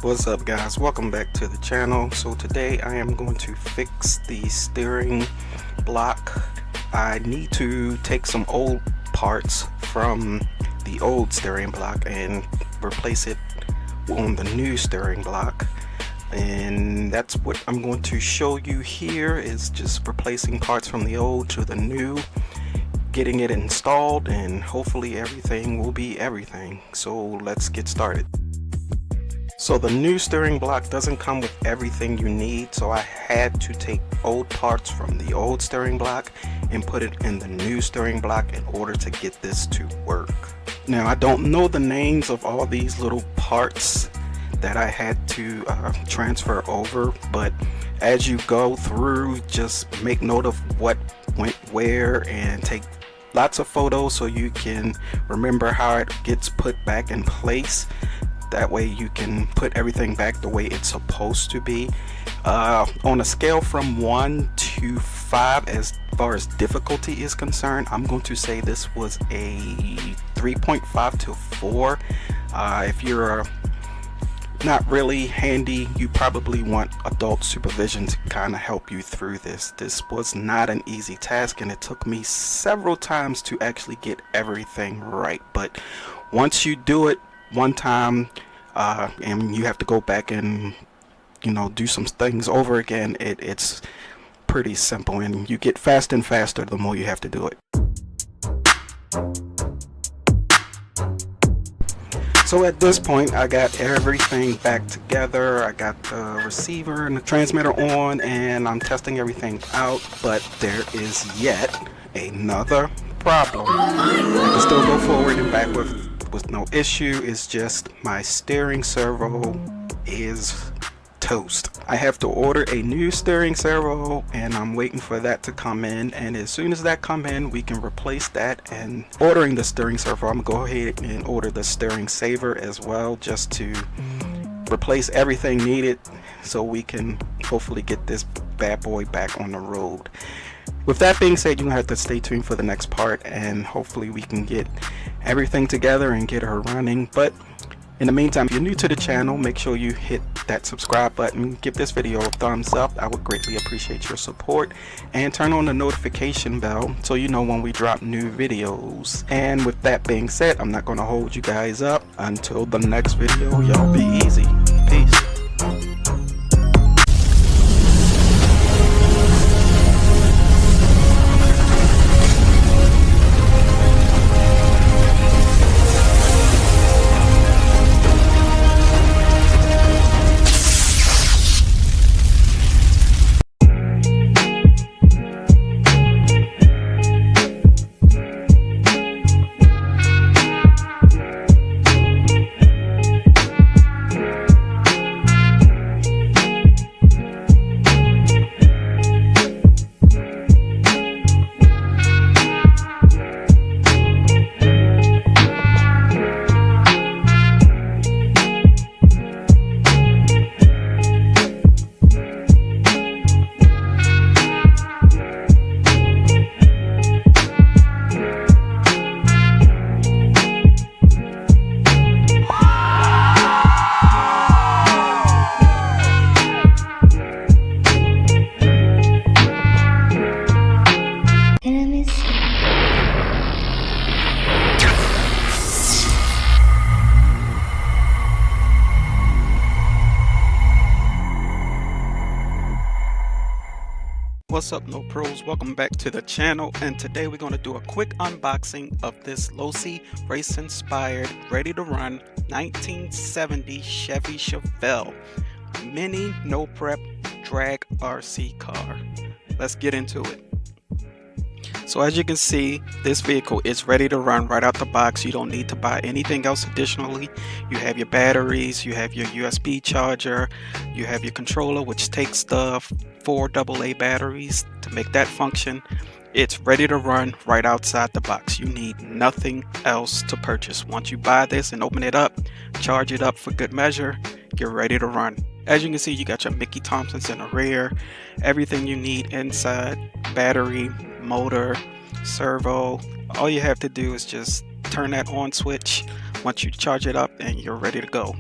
What's up guys, welcome back to the channel. So today I am going to fix the steering block. I need to take some old parts from the old steering block and replace it on the new steering block, and that's what I'm going to show you here, is just replacing parts from the old to the new, getting it installed, and hopefully everything will be everything. So let's get started. So the new steering block doesn't come with everything you need, so I had to take old parts from the old steering block and put it in the new steering block in order to get this to work. Now I don't know the names of all these little parts that I had to transfer over, but as you go through, just make note of what went where and take lots of photos so you can remember how it gets put back in place. That way you can put everything back the way it's supposed to be. On a scale from 1 to 5 as far as difficulty is concerned, I'm going to say this was a 3.5 to 4. If you're not really handy, you probably want adult supervision to kind of help you through this. This was not an easy task, and it took me several times to actually get everything right. But once you do it one time and you have to go back and do some things over again, it's pretty simple, and you get faster and faster the more you have to do it. So at this point I got everything back together. I got the receiver and the transmitter on, and I'm testing everything out, but there is yet another problem. I can still go forward and back with no issue. It's just my steering servo is toast. I have to order a new steering servo, and I'm waiting for that to come in, and as soon as that come in we can replace that. And ordering the steering servo, I'm gonna go ahead and order the steering saver as well, just to replace everything needed so we can hopefully get this bad boy back on the road. With that being said, you're gonna have to stay tuned for the next part, and hopefully we can get everything together and get her running. But in the meantime, if you're new to the channel, make sure you hit that subscribe button, give this video a thumbs up. I would greatly appreciate your support, and turn on the notification bell so you know when we drop new videos. And with that being said, I'm not going to hold you guys up. Until the next video, y'all be easy. Peace. What's up, no pros? Welcome back to the channel, and today we're going to do a quick unboxing of this Losi race inspired, ready to run 1970 Chevy Chevelle mini no prep drag RC car. Let's get into it. So as you can see, this vehicle is ready to run right out the box. You don't need to buy anything else additionally. You have your batteries, you have your USB charger, you have your controller, which takes the 4 AA batteries to make that function. It's ready to run right outside the box. You need nothing else to purchase. Once you buy this and open it up, charge it up for good measure, you're ready to run. As you can see, you got your Mickey Thompsons in the rear, everything you need inside, battery, motor, servo. All you have to do is just turn that on switch once you charge it up and you're ready to go.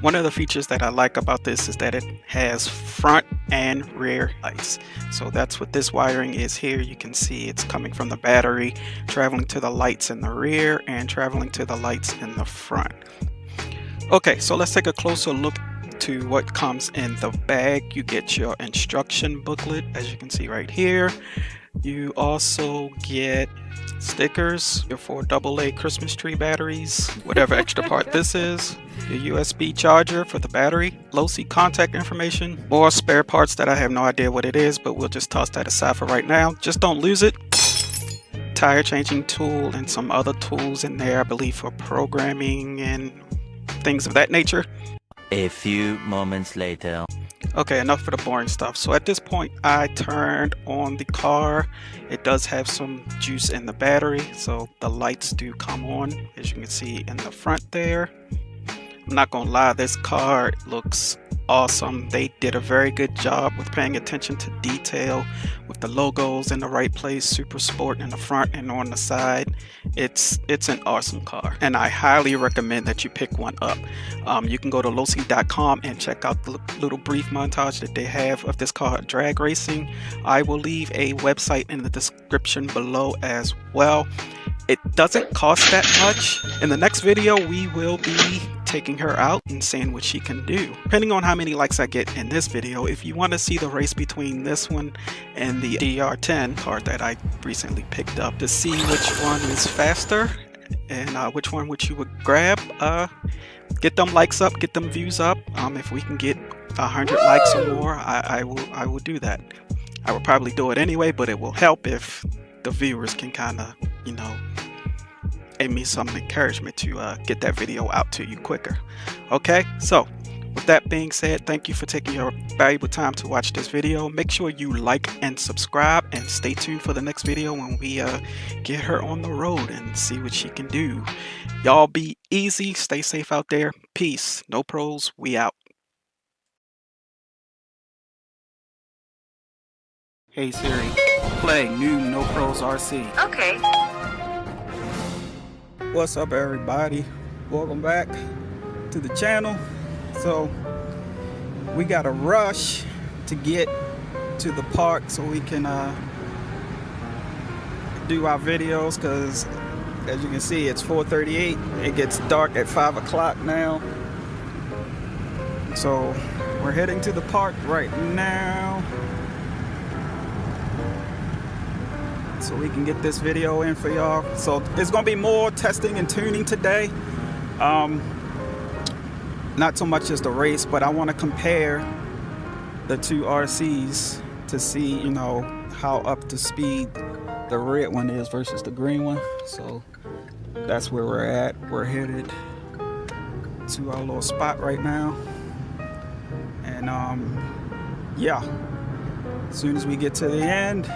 One of the features that I like about this is that it has front and rear lights. So that's what this wiring is here. You can see it's coming from the battery, traveling to the lights in the rear and traveling to the lights in the front. Okay, so let's take a closer look to what comes in the bag. You get your instruction booklet, as you can see right here. You also get stickers for AA Christmas tree batteries, whatever extra part this is, your USB charger for the battery, low C contact information, more spare parts that I have no idea what it is, but we'll just toss that aside for right now. Just don't lose it. Tire changing tool and some other tools in there, I believe, for programming and things of that nature. A few moments later. Okay, enough for the boring stuff. So at this point, I turned on the car. It does have some juice in the battery, so the lights do come on, as you can see in the front there. I'm not gonna lie, this car looks awesome. They did a very good job with paying attention to detail with the logos in the right place, super sport in the front and on the side. It's an awesome car, and I highly recommend that you pick one up. You can go to lowc.com and check out the little brief montage that they have of this car drag racing. I will leave a website in the description below as well. It doesn't cost that much. In the next video, we will be taking her out and seeing what she can do. Depending on how many likes I get in this video, if you want to see the race between this one and the DR10 car that I recently picked up to see which one is faster and which one which you would grab, get them likes up, get them views up. If we can get 100 likes or more, I will do that. I will probably do it anyway, but it will help if the viewers can kind of, you know, give me some encouragement to get that video out to you quicker. Okay, so with that being said, thank you for taking your valuable time to watch this video. Make sure you like and subscribe, and stay tuned for the next video when we get her on the road and see what she can do. Y'all be easy, stay safe out there. Peace. No pros, we out. Hey Siri, play new No Pros RC. Okay. What's up everybody? Welcome back to the channel. So we got to rush to get to the park so we can do our videos, because as you can see it's 4:38. It gets dark at 5 o'clock now. So we're heading to the park right now so we can get this video in for y'all. So it's gonna be more testing and tuning today. Not so much as the race, but I want to compare the two RCs to see, you know, how up to speed the red one is versus the green one. So that's where we're at. We're headed to our little spot right now, and yeah, as soon as we get to the end,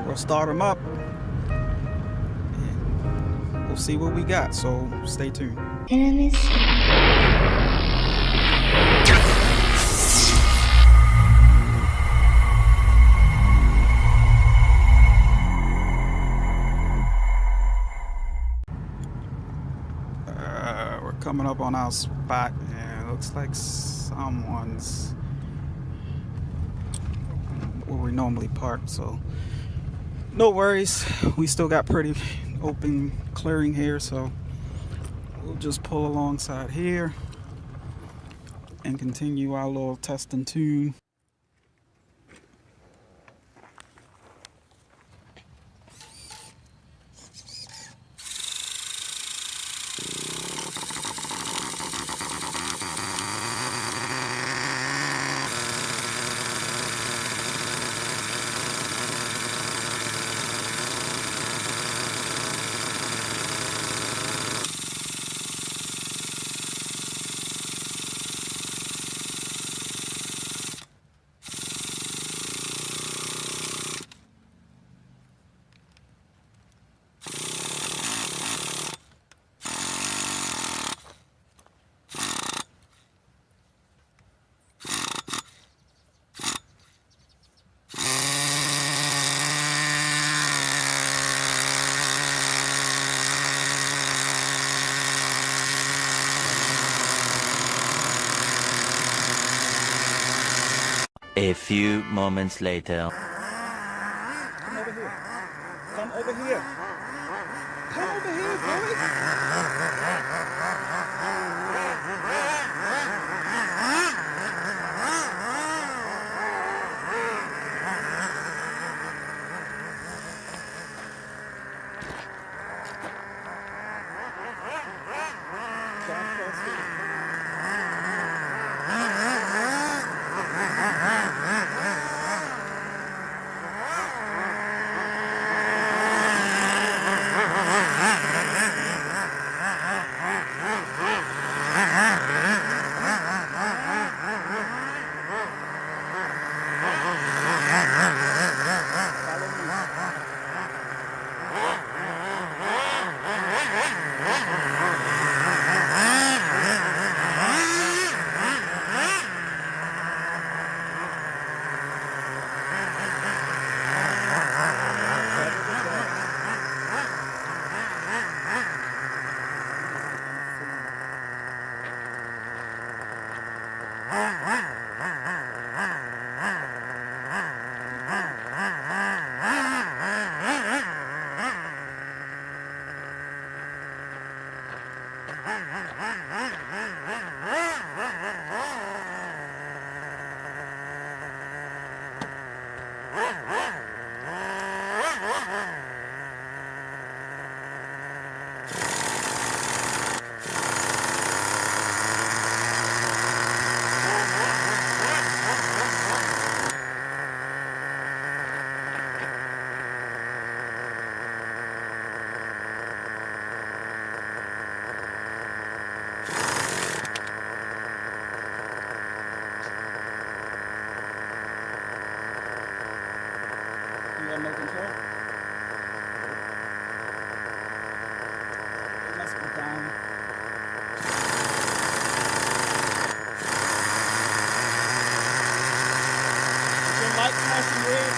we'll start them up and we'll see what we got. So stay tuned. We're coming up on our spot, and it looks like someone's where we normally park, so no worries. We still got pretty open clearing here, so we'll just pull alongside here and continue our little test and tune. A few moments later. Come over here. Come over here. Come over here, boy. You have no control? It must be down. Is your light flashing red?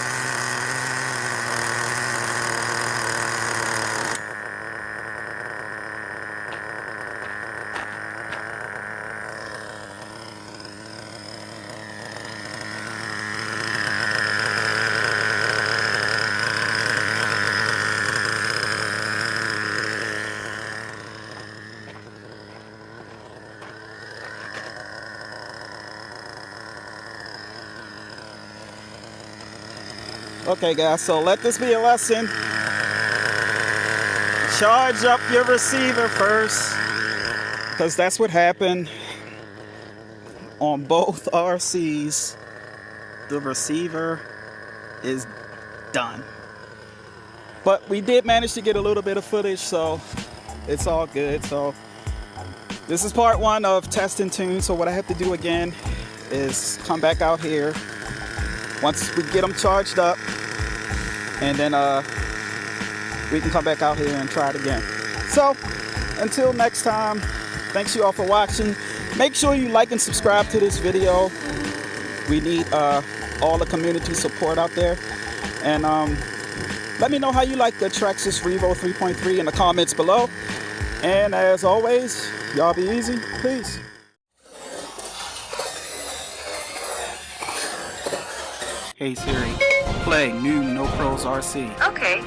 Okay guys, so let this be a lesson. Charge up your receiver first, because that's what happened on both RCs. The receiver is done. But we did manage to get a little bit of footage, so it's all good. So this is part one of test and tune. So what I have to do again is come back out here once we get them charged up, and then we can come back out here and try it again. So until next time, thanks you all for watching. Make sure you like and subscribe to this video. We need all the community support out there. And let me know how you like the Traxxas Revo 3.3 in the comments below. And as always, y'all be easy. Peace. Hey Siri, play new No Pros RC. Okay.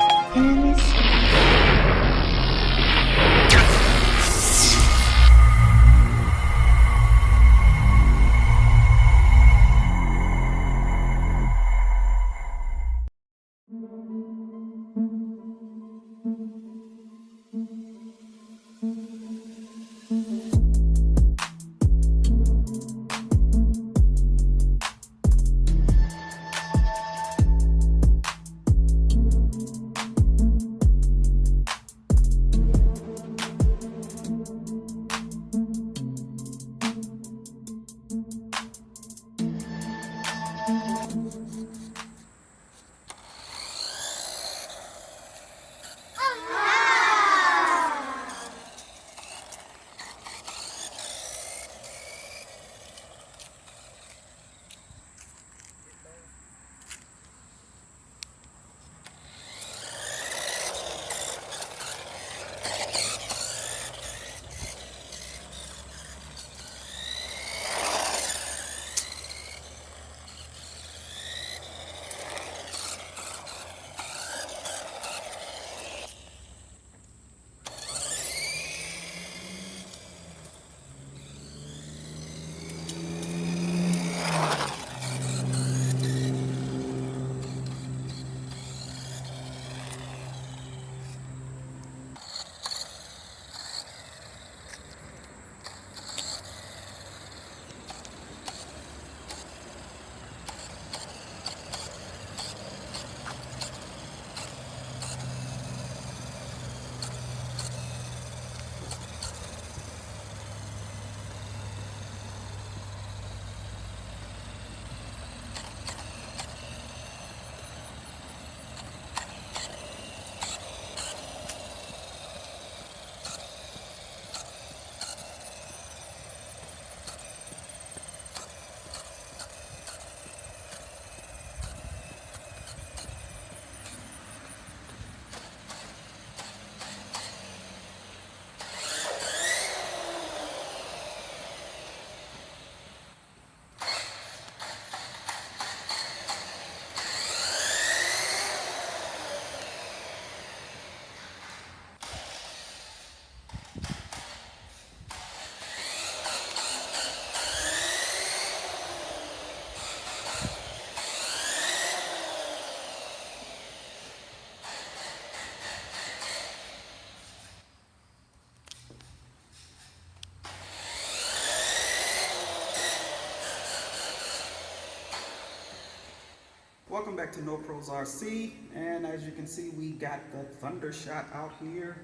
Welcome back to No Pros RC, and as you can see, we got the Thunder Shot out here.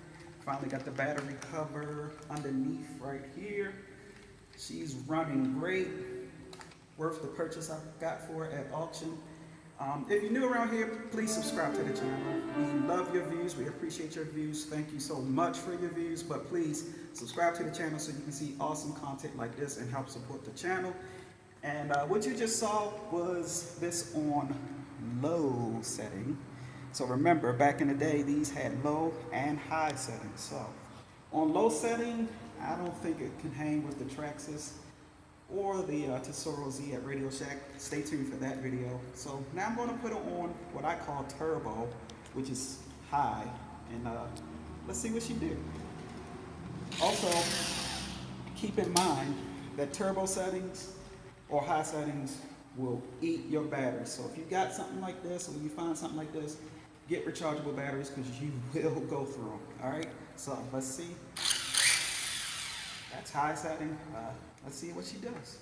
Finally got the battery cover underneath right here. She's running great, worth the purchase I got for it at auction. If you're new around here, please subscribe to the channel. We love your views, we appreciate your views. Thank you so much for your views, but please subscribe to the channel so you can see awesome content like this and help support the channel. And what you just saw was this on low setting. So remember, back in the day, these had low and high settings. So on low setting, I don't think it can hang with the Traxxas or the Tesoro Z at Radio Shack. Stay tuned for that video. So now I'm going to put it on what I call turbo, which is high, and let's see what she do. Also, keep in mind that turbo settings or high settings will eat your battery. So if you got something like this, or you find something like this, get rechargeable batteries because you will go through them. All right, so let's see. That's high setting. Let's see what she does.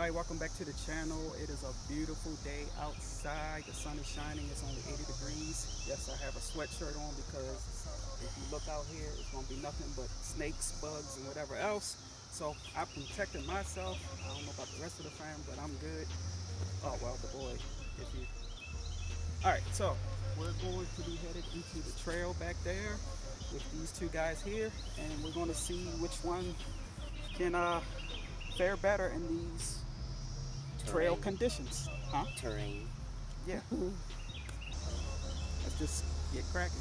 everybody, welcome back to the channel. It is a beautiful day outside. The sun is shining. It's only 80 degrees. Yes, I have a sweatshirt on because if you look out here, it's going to be nothing but snakes, bugs, and whatever else. So I'm protecting myself. I don't know about the rest of the fam, but I'm good. Oh, well, the boy, if you... All right, so we're going to be headed into the trail back there with these two guys here, and we're going to see which one can fare better in these trail conditions. Huh? Terrain. Yeah. Let's just get cracking.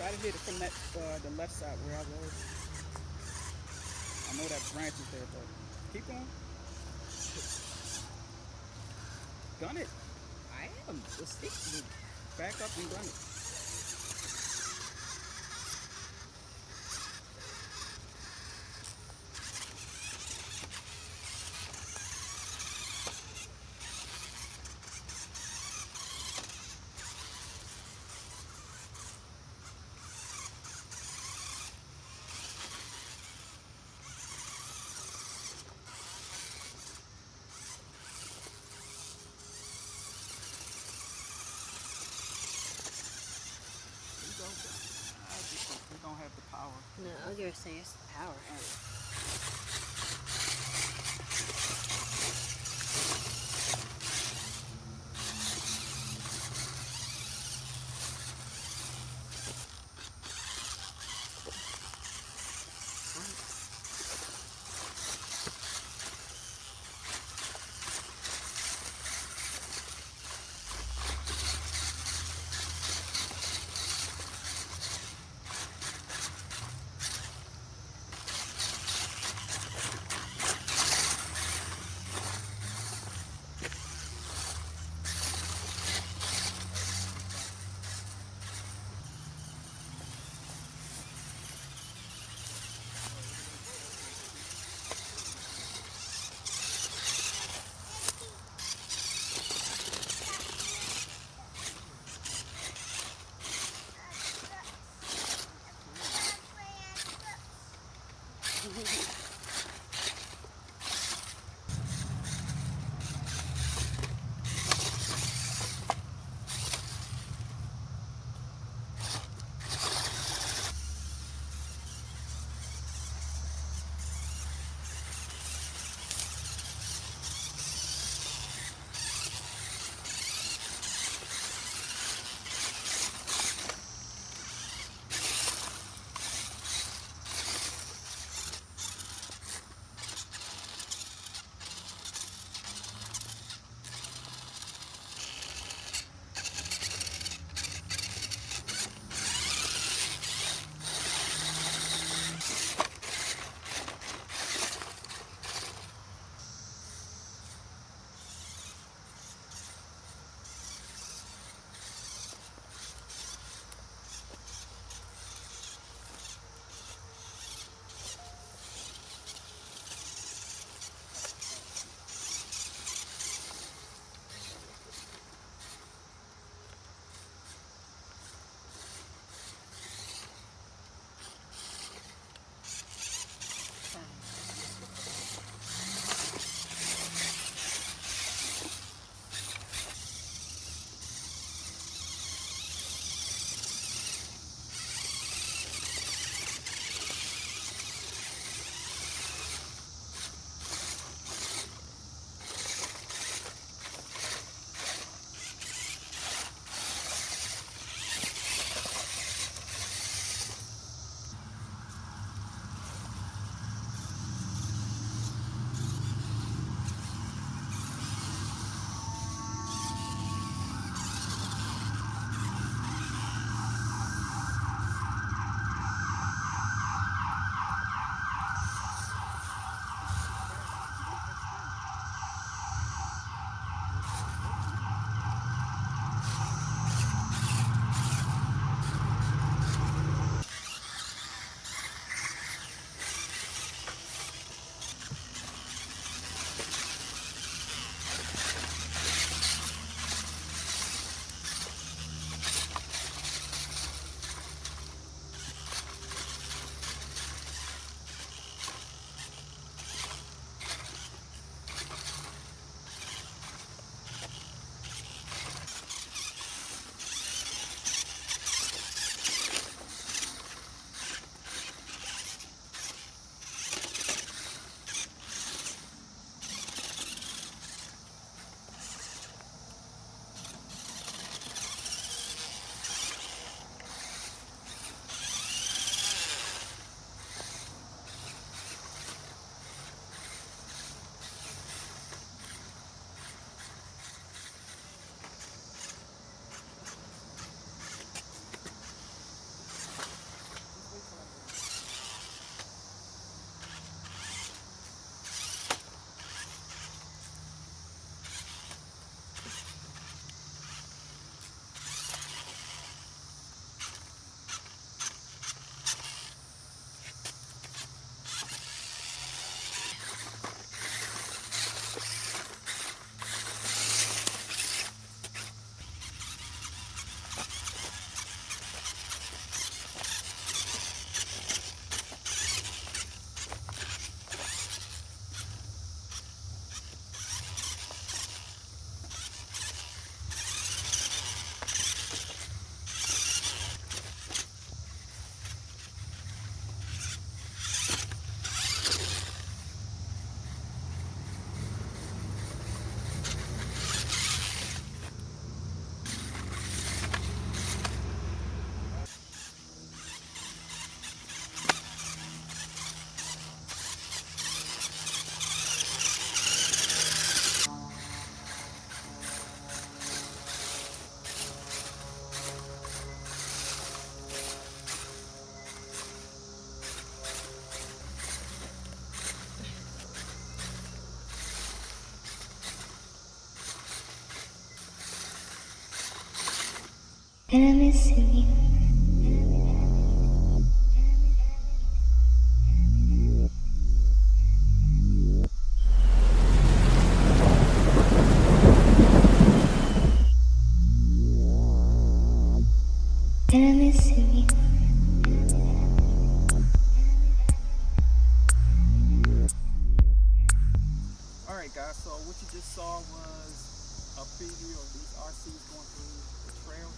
Gotta hit it from that the left side where I was. I know that branch is there, but keep going. Gun it. I am. The stick. Back up and gun it. There you go. I just we don't have the power. No, you're saying it's power. Alright guys, so what you just saw was a preview of these RCs going through the trail.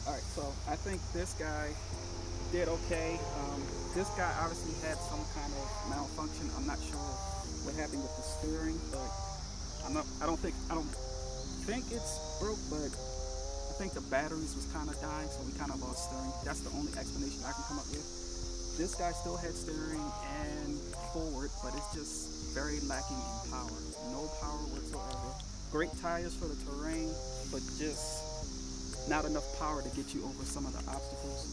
Alright, so I think this guy did okay. This guy obviously had some kind of malfunction. I'm not sure what happened with the steering, but I don't think it's broke, but I think the batteries was kind of dying, so we kind of lost steering. That's the only explanation I can come up with. This guy still had steering and forward, but it's just very lacking in power. No power whatsoever. Great tires for the terrain, but just not enough power to get you over some of the obstacles.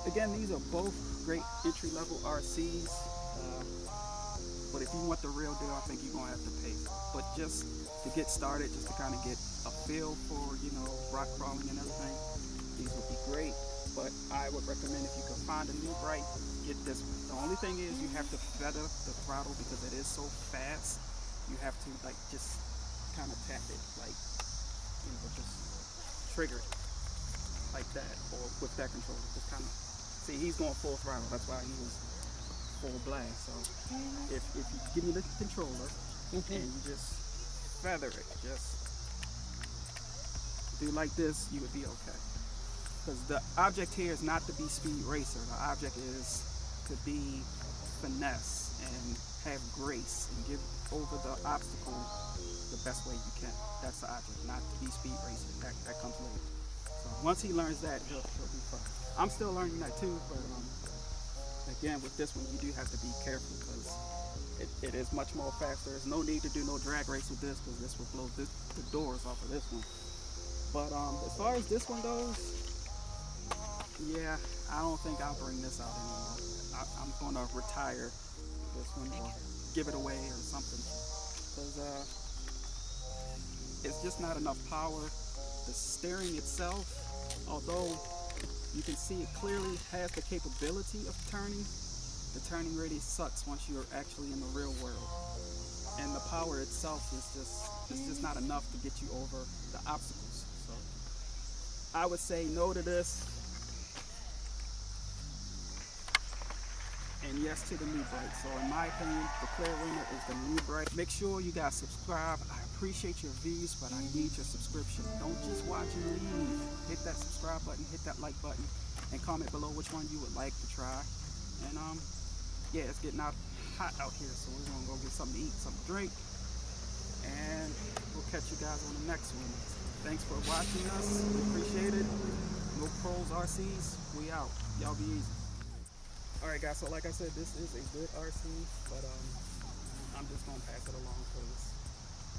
Again, these are both great entry-level RCs, but if you want the real deal, I think you're gonna have to pay for it. But just to get started, just to kind of get a feel for, you know, rock crawling and everything, these would be great. But I would recommend, if you can find a new bright, get this one. The only thing is you have to feather the throttle because it is so fast. You have to like just kind of tap it, like, you know, just trigger it like that, or with that controller. Just kind of see, he's going full throttle. That's why he was full blast. So if you give me the controller and you just feather it, just do like this, you would be okay. Because the object here is not to be speed racer. The object is to be finesse and have grace and get over the obstacle the best way you can. That's the object, not to be speed racer. That comes later. So once he learns that, he'll be fine. I'm still learning that too, but again, with this one, you do have to be careful because it is much more faster. There's no need to do no drag race with this because this will blow the doors off of this one. But as far as this one goes, yeah, I don't think I'll bring this out anymore. I'm going to retire this one or give it away or something because it's just not enough power. The steering itself, although you can see it clearly has the capability of turning, the turning radius sucks once you're actually in the real world. And the power itself is just not enough to get you over the obstacles. So I would say no to this. And yes to the new bright. So in my opinion, the clear winner is the new bright. Make sure you guys subscribe. I appreciate your views, but I need your subscription. Don't just watch and leave. Hit that subscribe button, hit that like button, and comment below which one you would like to try. And yeah, it's getting hot out here, so we're gonna go get something to eat, something to drink, and we'll catch you guys on the next one. Thanks for watching us. We appreciate it. No Pros RCs, we out. Y'all be easy. Alright guys, so like I said, this is a good RC, but I'm just gonna pass it along because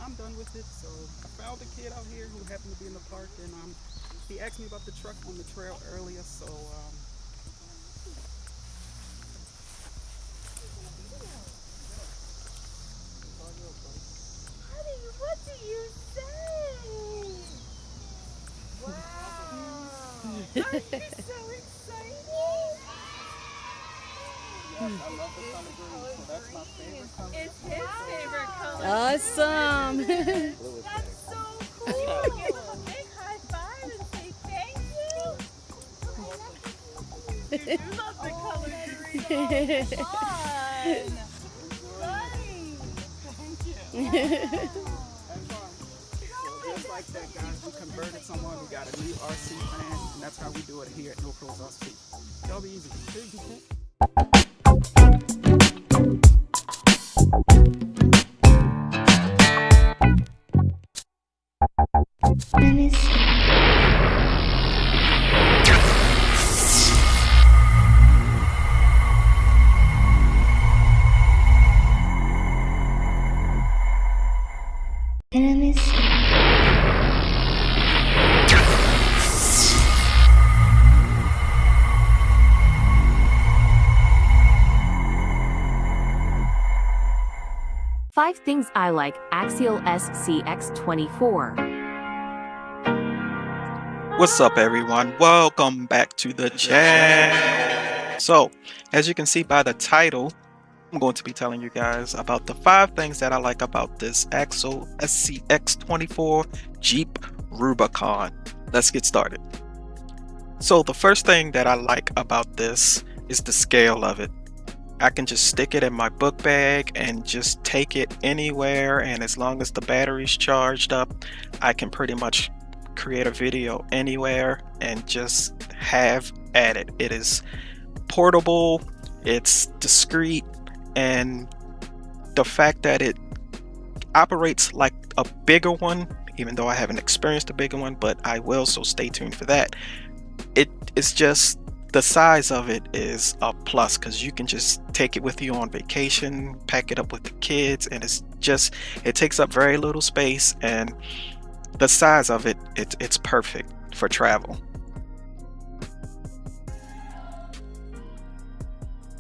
I'm done with it. So I found a kid out here who happened to be in the park, and he asked me about the truck on the trail earlier, so Honey, what do you say? Wow. Are you so excited? I love the color green, so that's my favorite color. It's his favorite color. Awesome. That's so cool. Give him a big high five and say thank you. You do love the color green. Oh, fun. Nice. Thank you. So just like that, guys, we converted someone who got a new RC fan, and that's how we do it here at No Pros RC. Y'all be easy. Peace. Five things I like, Axial SCX24. What's up, everyone? Welcome back to the channel. So, as you can see by the title, I'm going to be telling you guys about the 5 things that I like about this Axle SCX24 Jeep Rubicon. Let's get started. So the first thing that I like about this is the scale of it. I can just stick it in my book bag and just take it anywhere, and as long as the battery's charged up, I can pretty much create a video anywhere and just have at it. It is portable, it's discreet, and the fact that it operates like a bigger one, even though I haven't experienced a bigger one, but I will, so stay tuned for that. It's just the size of it is a plus because you can just take it with you on vacation, pack it up with the kids, and it takes up very little space, and the size of it's perfect for travel.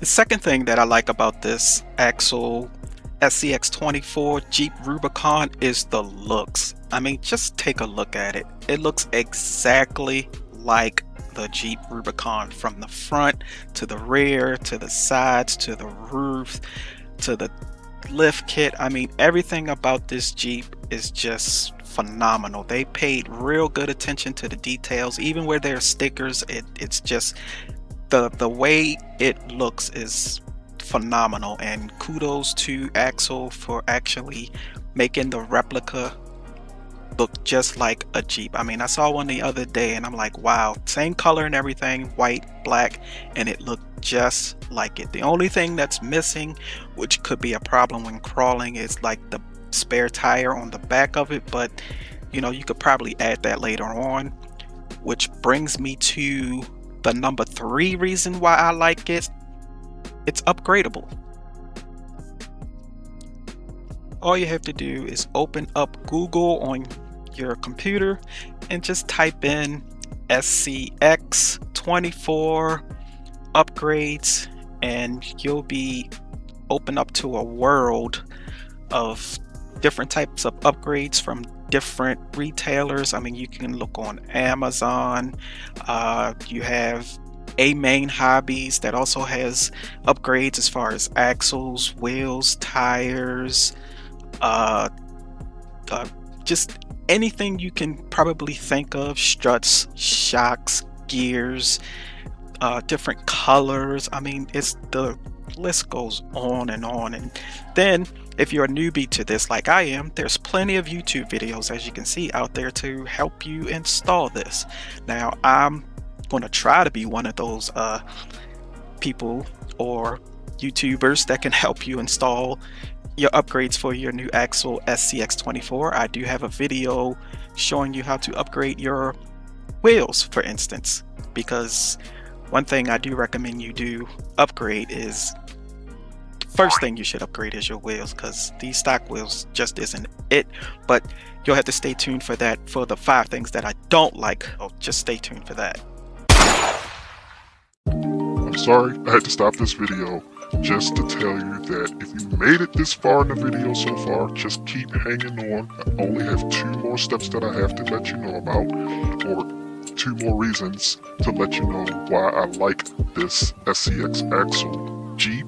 The second thing that I like about this Axle SCX24 Jeep Rubicon is the looks. I mean, just take a look at it. It looks exactly like the Jeep Rubicon, from the front to the rear to the sides to the roof to the lift kit. I mean, everything about this Jeep is just phenomenal. They paid real good attention to the details, even where there are stickers. It's just the way it looks is phenomenal, and kudos to Axle for actually making the replica look just like a Jeep. I mean, I saw one the other day and I'm like, wow, same color and everything, white, black, and it looked just like it. The only thing that's missing, which could be a problem when crawling, is like the spare tire on the back of it, but you know, you could probably add that later on. Which brings me to the number 3 reason why I like it. It's upgradable. All you have to do is open up Google on your computer and just type in SCX24 upgrades, and you'll be open up to a world of different types of upgrades from different retailers. I mean, you can look on Amazon. You have A Main Hobbies that also has upgrades as far as axles, wheels, tires, just anything you can probably think of, struts, shocks, gears, different colors. I mean, the list goes on and on. And then if you're a newbie to this like I am, there's plenty of YouTube videos, as you can see, out there to help you install this. Now I'm going to try to be one of those people or YouTubers that can help you install your upgrades for your new Axle SCX24. I do have a video showing you how to upgrade your wheels, for instance, because one thing I do recommend you do upgrade is, first thing you should upgrade is your wheels, because these stock wheels just isn't it. But you'll have to stay tuned for that, for the 5 things that I don't like. Oh, just stay tuned for that. I'm sorry, I had to stop this video just to tell you that if you made it this far in the video so far, just keep hanging on. I only have 2 more steps that I have to let you know about, or 2 more reasons to let you know why I like this SCX Axle Jeep.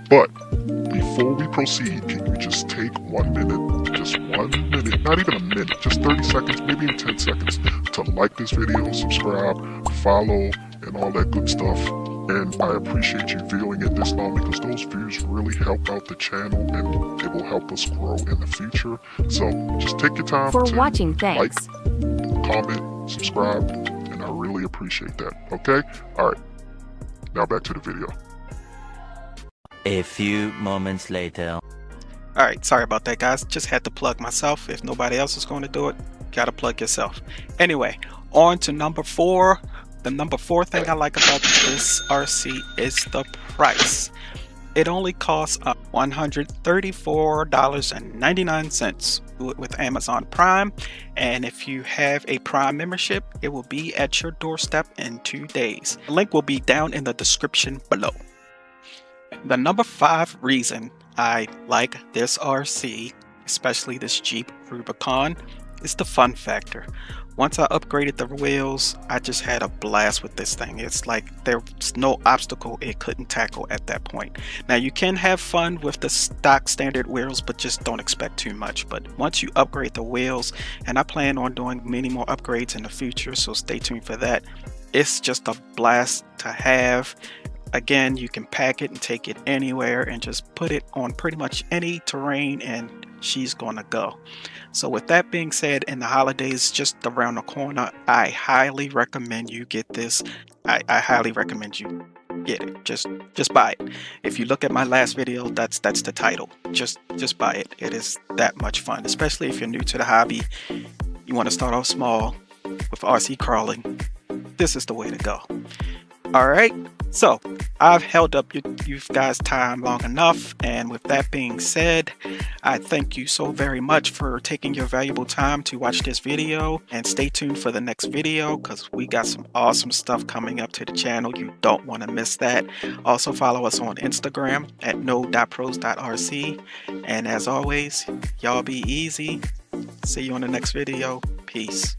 But before we proceed, can you just take 1 minute, just 1 minute, not even a minute, just 30 seconds, maybe even 10 seconds, to like this video, subscribe, follow, and all that good stuff. And I appreciate you viewing it this long, because those views really help out the channel and it will help us grow in the future. So just take your time for to watching. Thanks. Like, comment, subscribe, and I really appreciate that. Okay? Alright. Now back to the video. A few moments later. Alright, sorry about that, guys. Just had to plug myself. If nobody else is going to do it, gotta plug yourself. Anyway, on to number 4. The number 4 thing I like about this RC is the price. It only costs $134.99 with Amazon Prime, and if you have a Prime membership, it will be at your doorstep in 2 days. The link will be down in the description below. The number 5 reason I like this RC, especially this Jeep Rubicon, it's the fun factor. Once I upgraded the wheels, I just had a blast with this thing. It's like there's no obstacle it couldn't tackle at that point. Now you can have fun with the stock standard wheels, but just don't expect too much. But once you upgrade the wheels, and I plan on doing many more upgrades in the future, so stay tuned for that. It's just a blast to have. Again, you can pack it and take it anywhere and just put it on pretty much any terrain and she's gonna go. So with that being said, in the holidays just around the corner, I highly recommend you get this. I highly recommend you get it. Just buy it. If you look at my last video, that's the title. Just buy it. It is that much fun, especially if you're new to the hobby. You want to start off small with RC crawling. This is the way to go. All right, so I've held up you guys' time long enough, and with that being said, I thank you so very much for taking your valuable time to watch this video, and stay tuned for the next video because we got some awesome stuff coming up to the channel. You don't want to miss that. Also follow us on Instagram at no.pros.rc, and as always, y'all be easy. See you on the next video. Peace.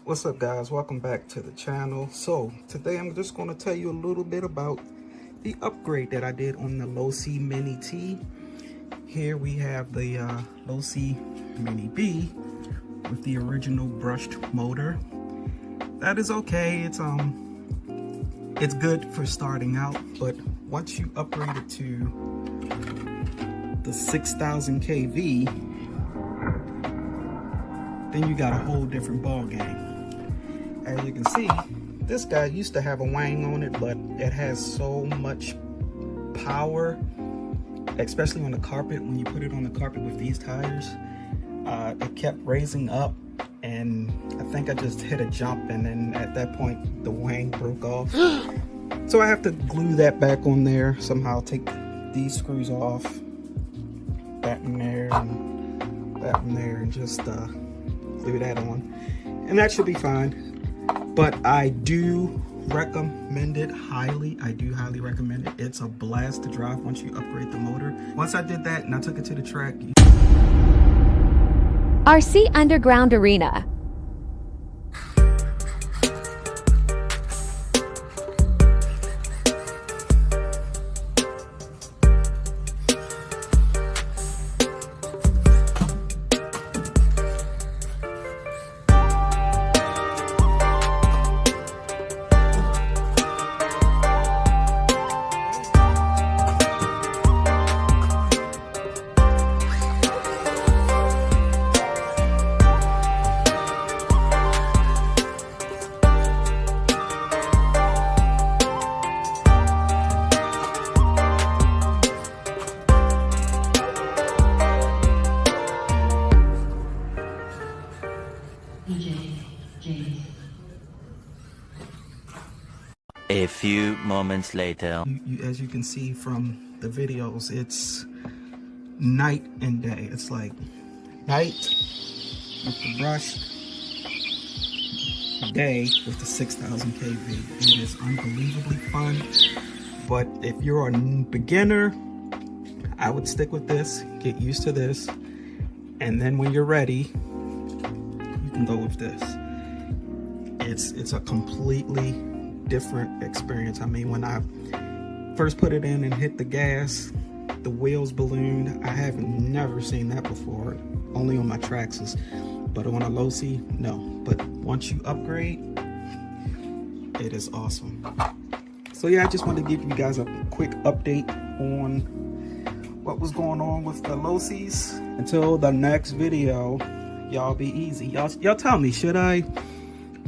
What's up guys, welcome back to the channel. So today I'm just going to tell you a little bit about the upgrade that I did on the Losi Mini T. Here we have the Losi Mini B with the original brushed motor. That is okay, it's good for starting out, but once you upgrade it to the 6000 kV, then you got a whole different ball game. As you can see, this guy used to have a wang on it, but it has so much power, especially on the carpet. When you put it on the carpet with these tires, it kept raising up, and I think I just hit a jump, and then at that point the wang broke off. So I have to glue that back on there somehow, take these screws off, that in there and that in there, and just glue that on, and that should be fine. But I do recommend it highly. I do highly recommend it. It's a blast to drive once you upgrade the motor. Once I did that and I took it to the track. RC Underground Arena. A few moments later. As you can see from the videos, it's night and day. It's like night with the brush, day with the 6000 kV. It is unbelievably fun, but if you're a beginner, I would stick with this, get used to this, and then when you're ready, you can go with this. It's a completely different experience. I mean, when I first put it in and hit the gas, the wheels ballooned. I haven't never seen that before, only on my traxxas, but on a Losi, no. But once you upgrade, it is awesome. So yeah, I just wanted to give you guys a quick update on what was going on with the Losis. Until the next video, y'all be easy. Y'all tell me, should I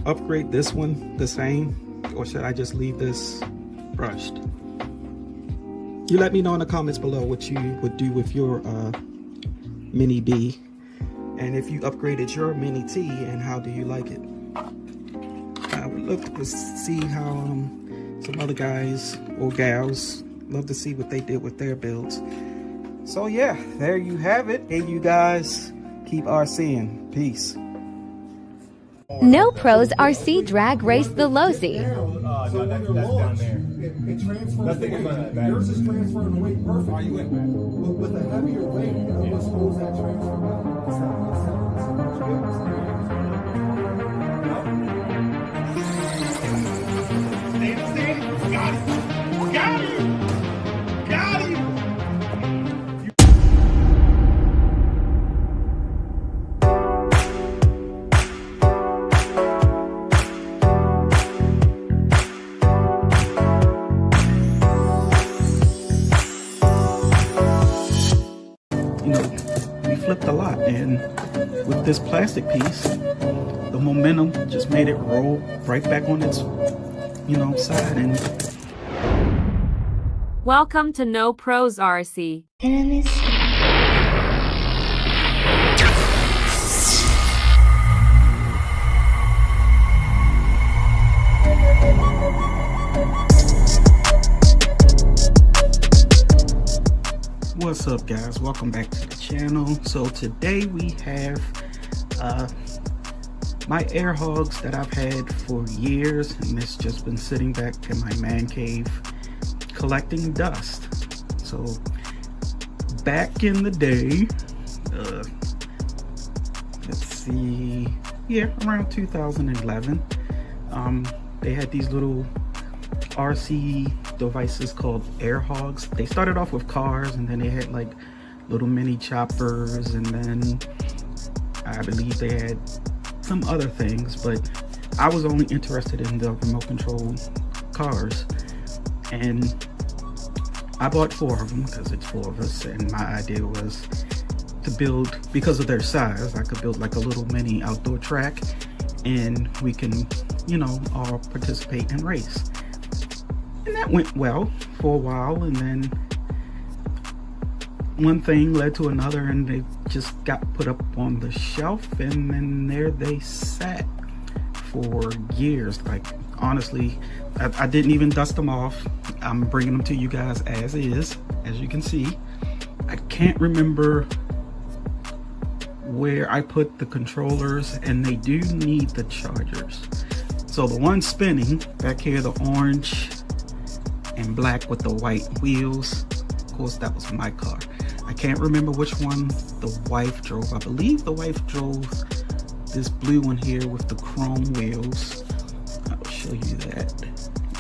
upgrade this one the same, or should I just leave this brushed? You let me know in the comments below what you would do with your Mini B, and if you upgraded your Mini T, and how do you like it? look to see how some other guys or gals love to see what they did with their builds. So yeah, there you have it. Hey, you guys, keep RCing. Peace. No Pros RC Drag Race the Lozy. No, that's down there. It transfers the weight. Yours is transferring the weight perfectly. With a heavier weight, it slows that transfer down. Got him! Got him! You know, we flipped a lot, and with this plastic piece, the momentum just made it roll right back on its, side. And welcome to No Pros RC. What's up, guys? Welcome back to the channel. So today we have my air hogs that I've had for years, and it's just been sitting back in my man cave collecting dust. So back in the day, let's see, yeah, around 2011, they had these little RC devices called air hogs. They started off with cars, and then they had like little mini choppers, and then I believe they had some other things, but I was only interested in the remote control cars, and I bought 4 of them because it's 4 of us, and my idea was to build, because of their size, I could build like a little mini outdoor track, and we can, all participate and race. And that went well for a while, and then one thing led to another, and they just got put up on the shelf, and then there they sat for years. Like, honestly, I didn't even dust them off. I'm bringing them to you guys as is, as you can see. I can't remember where I put the controllers, and they do need the chargers. So the one spinning back here, the orange and black with the white wheels, of course that was my car. I can't remember which one the wife drove. I believe the wife drove this blue one here with the chrome wheels. I'll show you that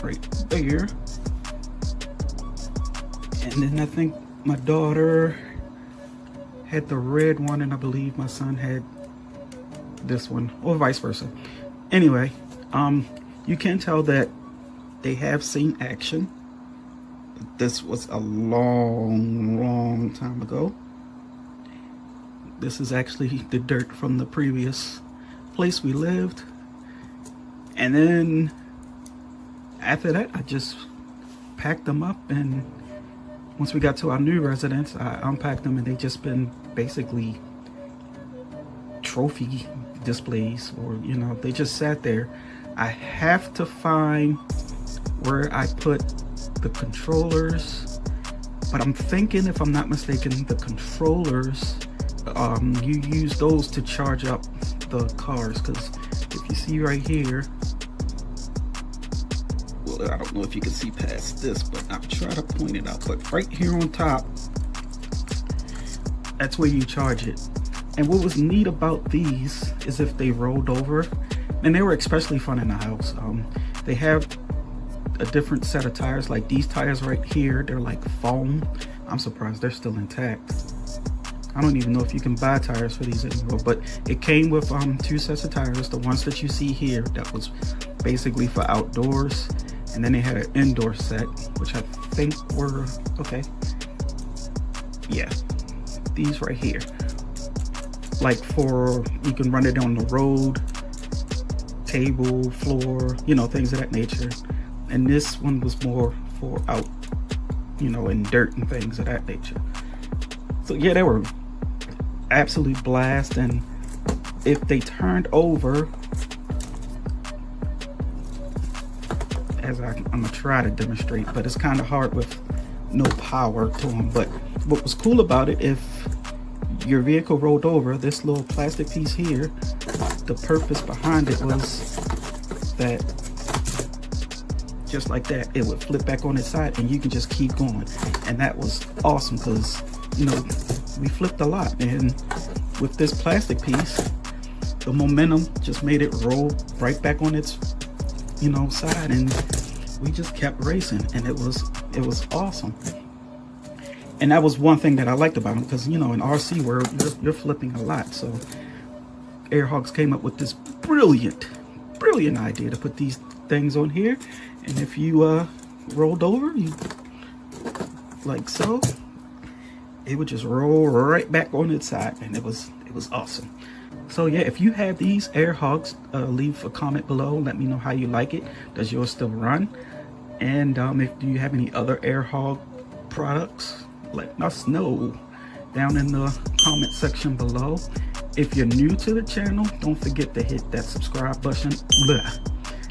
right there. And then I think my daughter had the red one, and I believe my son had this one, or vice versa. Anyway, you can tell that they have seen action. This was a long time ago. This is actually the dirt from the previous place we lived. And then after that, I just packed them up, and once we got to our new residence, I unpacked them, and they just been basically trophy displays, or they just sat there. I have to find where I put the controllers, but I'm thinking, if I'm not mistaken, the controllers, you use those to charge up the cars, because if you see right here, well, I don't know if you can see past this, but I'll try to point it out, but right here on top, that's where you charge it. And what was neat about these is if they rolled over, and they were especially fun in the house, they have a different set of tires. Like these tires right here, they're like foam. I'm surprised they're still intact. I don't even know if you can buy tires for these anymore, but it came with 2 sets of tires. The ones that you see here, that was basically for outdoors, and then they had an indoor set, which I think were okay. Yeah, these right here, like for, you can run it on the road, table, floor, things of that nature. And this one was more for out, in dirt and things of that nature. So yeah, they were absolute blast. And if they turned over, as I'm gonna try to demonstrate, but it's kind of hard with no power to them. But what was cool about it, if your vehicle rolled over, this little plastic piece here, the purpose behind it was that just like that, it would flip back on its side and you can just keep going. And that was awesome because, you know, we flipped a lot, and with this plastic piece, the momentum just made it roll right back on its, you know, side, and we just kept racing, and it was awesome. And that was one thing that I liked about them, because, you know, in RC world, you're flipping a lot. So Airhogs came up with this brilliant idea to put these things on here, and if you rolled over, you like so, it would just roll right back on its side, and it was awesome. So yeah, if you have these Airhogs, leave a comment below. Let me know how you like it. Does yours still run? And if do you have any other Airhog products, let us know down in the comment section below. If you're new to the channel, don't forget to hit that subscribe button.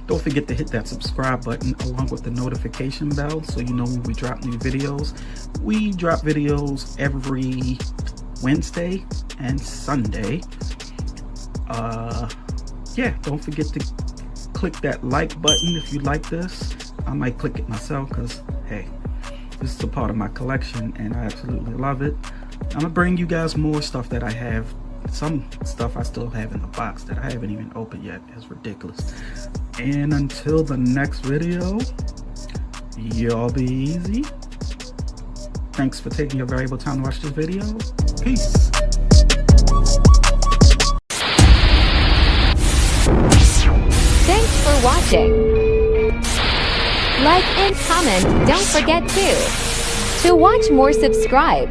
Don't forget to hit that subscribe button along with the notification bell so you know when we drop new videos. We drop videos every Wednesday and Sunday. Yeah, don't forget to click that like button if you like this. I might click it myself because, hey, this is a part of my collection and I absolutely love it. I'm gonna bring you guys more stuff that I have. Some stuff I still have in the box that I haven't even opened yet. It's ridiculous. And until the next video, y'all be easy. Thanks for taking your valuable time to watch this video. Peace. Thanks for watching. Like and comment, don't forget to. To watch more, subscribe.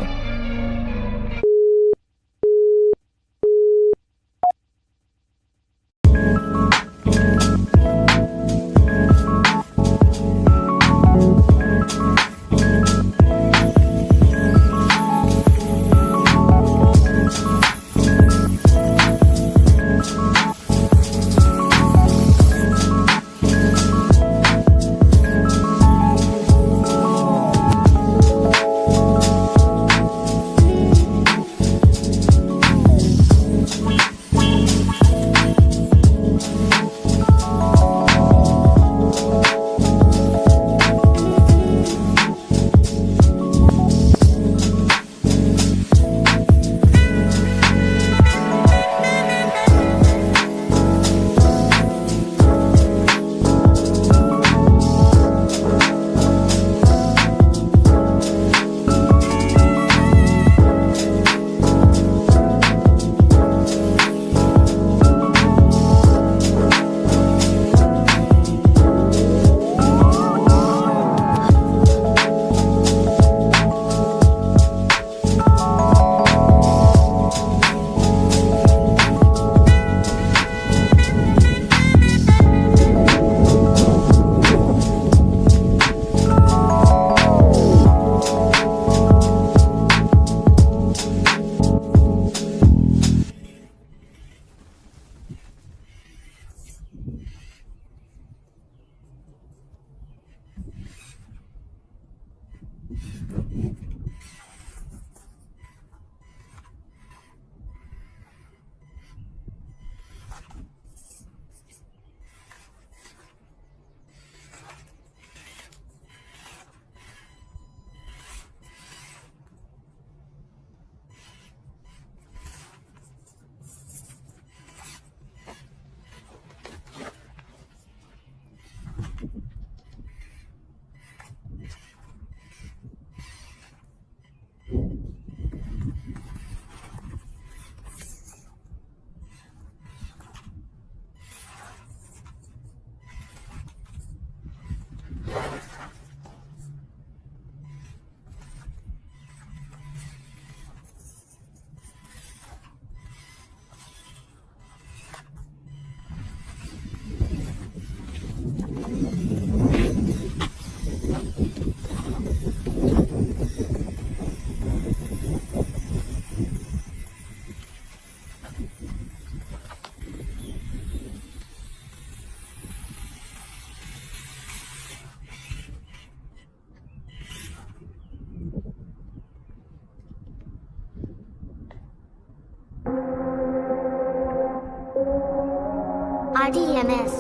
PMS.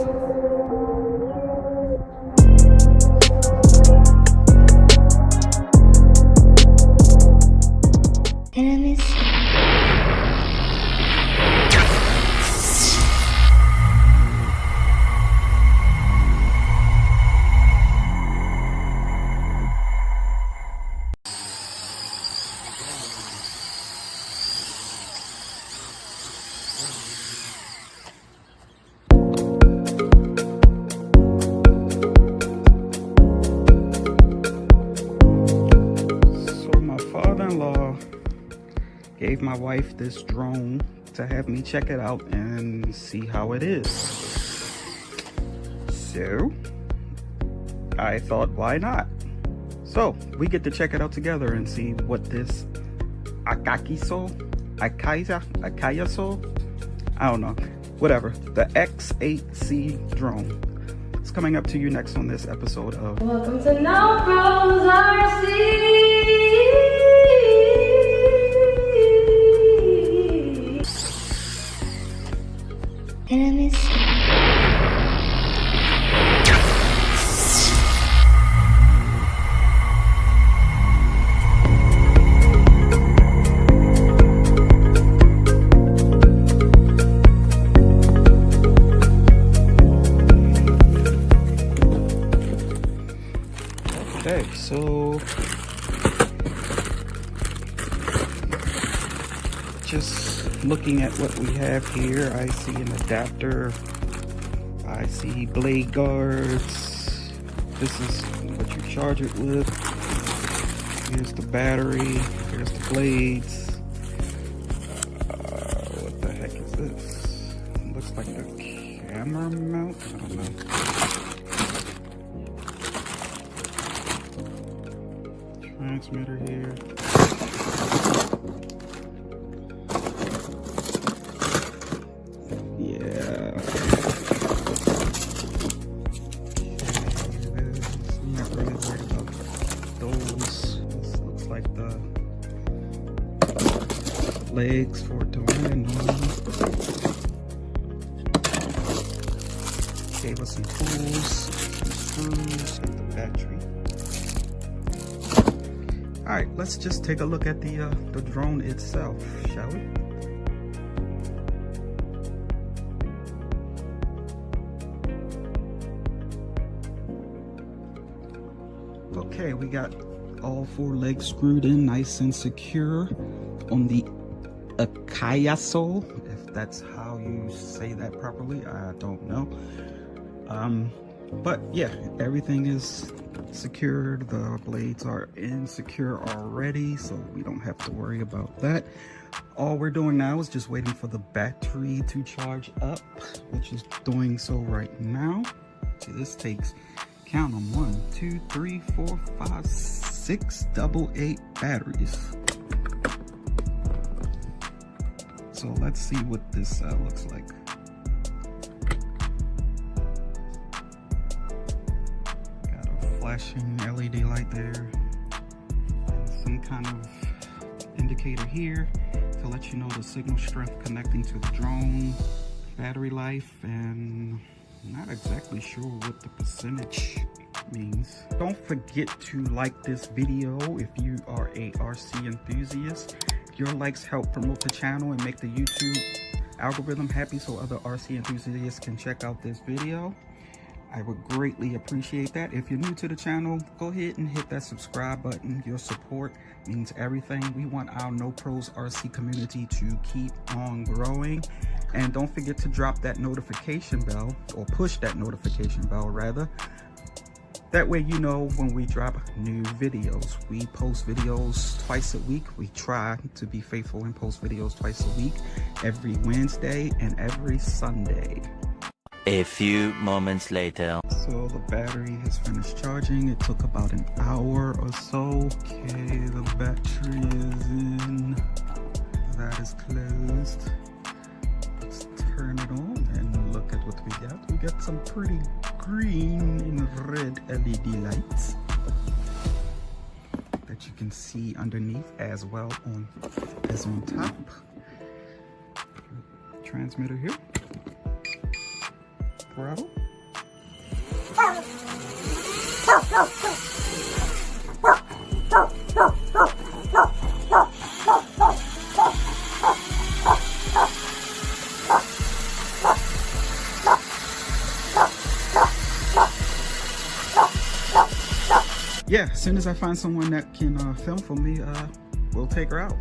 Gave my wife this drone to have me check it out and see how it is. So I thought, why not? So we get to check it out together and see what this Akayaso, I don't know, whatever, the X8C drone. It's coming up to you next on this episode of Welcome to No Pros RC. Enemies. Okay, so just looking at what we have here, I see an adapter, I see blade guards, this is what you charge it with, here's the battery, here's the blades, what the heck is this? It looks like a camera mount, I don't know. Transmitter here. Yeah. I'm not really worried about those. This looks like the legs for it to land on. Gave us some tools, some screws, and the battery. All right, let's just take a look at the drone itself, shall we? Okay, we got all 4 legs screwed in nice and secure on the Akayaso, if that's how you say that properly, I don't know. But yeah, everything is secured, the blades are insecure already, so we don't have to worry about that. All we're doing now is just waiting for the battery to charge up, which is doing so right now. So this takes, count them, 1, 2, 3, 4, 5, 6 AA batteries. So let's see what this looks like. Flashing LED light there, and some kind of indicator here to let you know the signal strength connecting to the drone, battery life, and not exactly sure what the percentage means. Don't forget to like this video if you are a RC enthusiast. Your likes help promote the channel and make the YouTube algorithm happy so other RC enthusiasts can check out this video. I would greatly appreciate that. If you're new to the channel, go ahead and hit that subscribe button. Your support means everything. We want our No Pros RC community to keep on growing. And don't forget to drop that notification bell, or push that notification bell rather. That way you know when we drop new videos. We post videos twice a week. We try to be faithful and post videos twice a week, every Wednesday and every Sunday. A few moments later. So the battery has finished charging. It took about an hour or so. Okay, the battery is in. That is closed. Let's turn it on and look at what we got. We got some pretty green and red LED lights that you can see underneath as well as on top. Transmitter here. bro. Yeah, as soon as I find someone that can film for me, we'll take her out.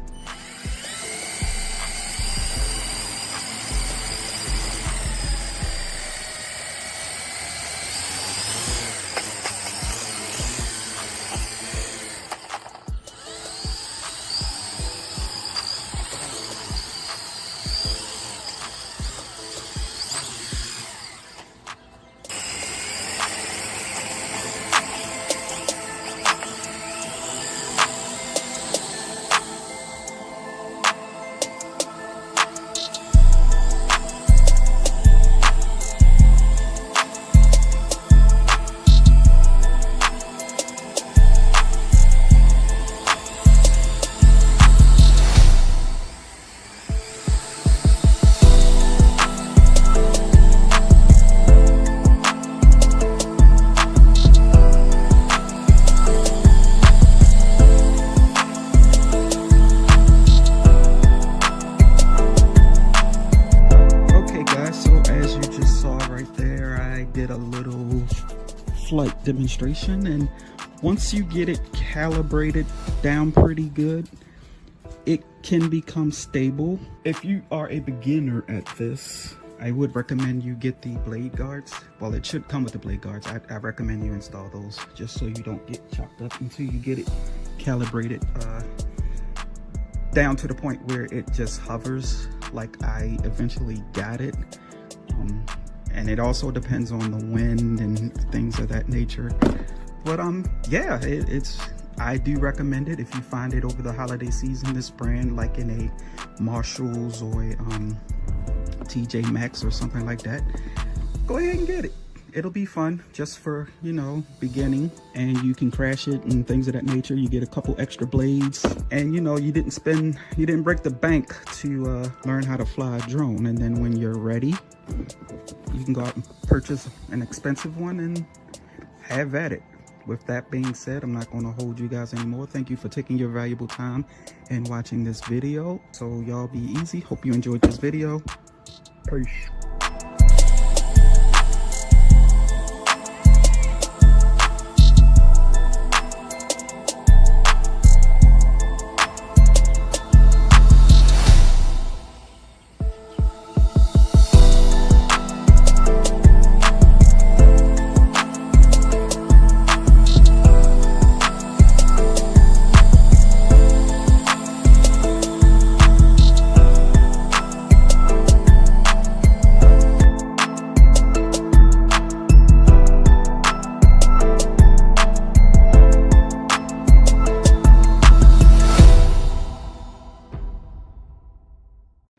Did a little flight demonstration, and once you get it calibrated down pretty good, it can become stable. If you are a beginner at this, I would recommend you get the blade guards. Well, it should come with the blade guards. I recommend you install those just so you don't get chopped up until you get it calibrated down to the point where it just hovers like I eventually got it. And it also depends on the wind and things of that nature. But yeah, I do recommend it if you find it over the holiday season. This brand, like in a Marshalls or a TJ Maxx or something like that, go ahead and get it. It'll be fun just for, you know, beginning, and you can crash it and things of that nature. You get a couple extra blades, and you know, you didn't break the bank to learn how to fly a drone. And then when you're ready, you can go out and purchase an expensive one and have at it. With that being said, I'm not going to hold you guys anymore. Thank you for taking your valuable time and watching this video. So y'all be easy. Hope you enjoyed this video. Peace.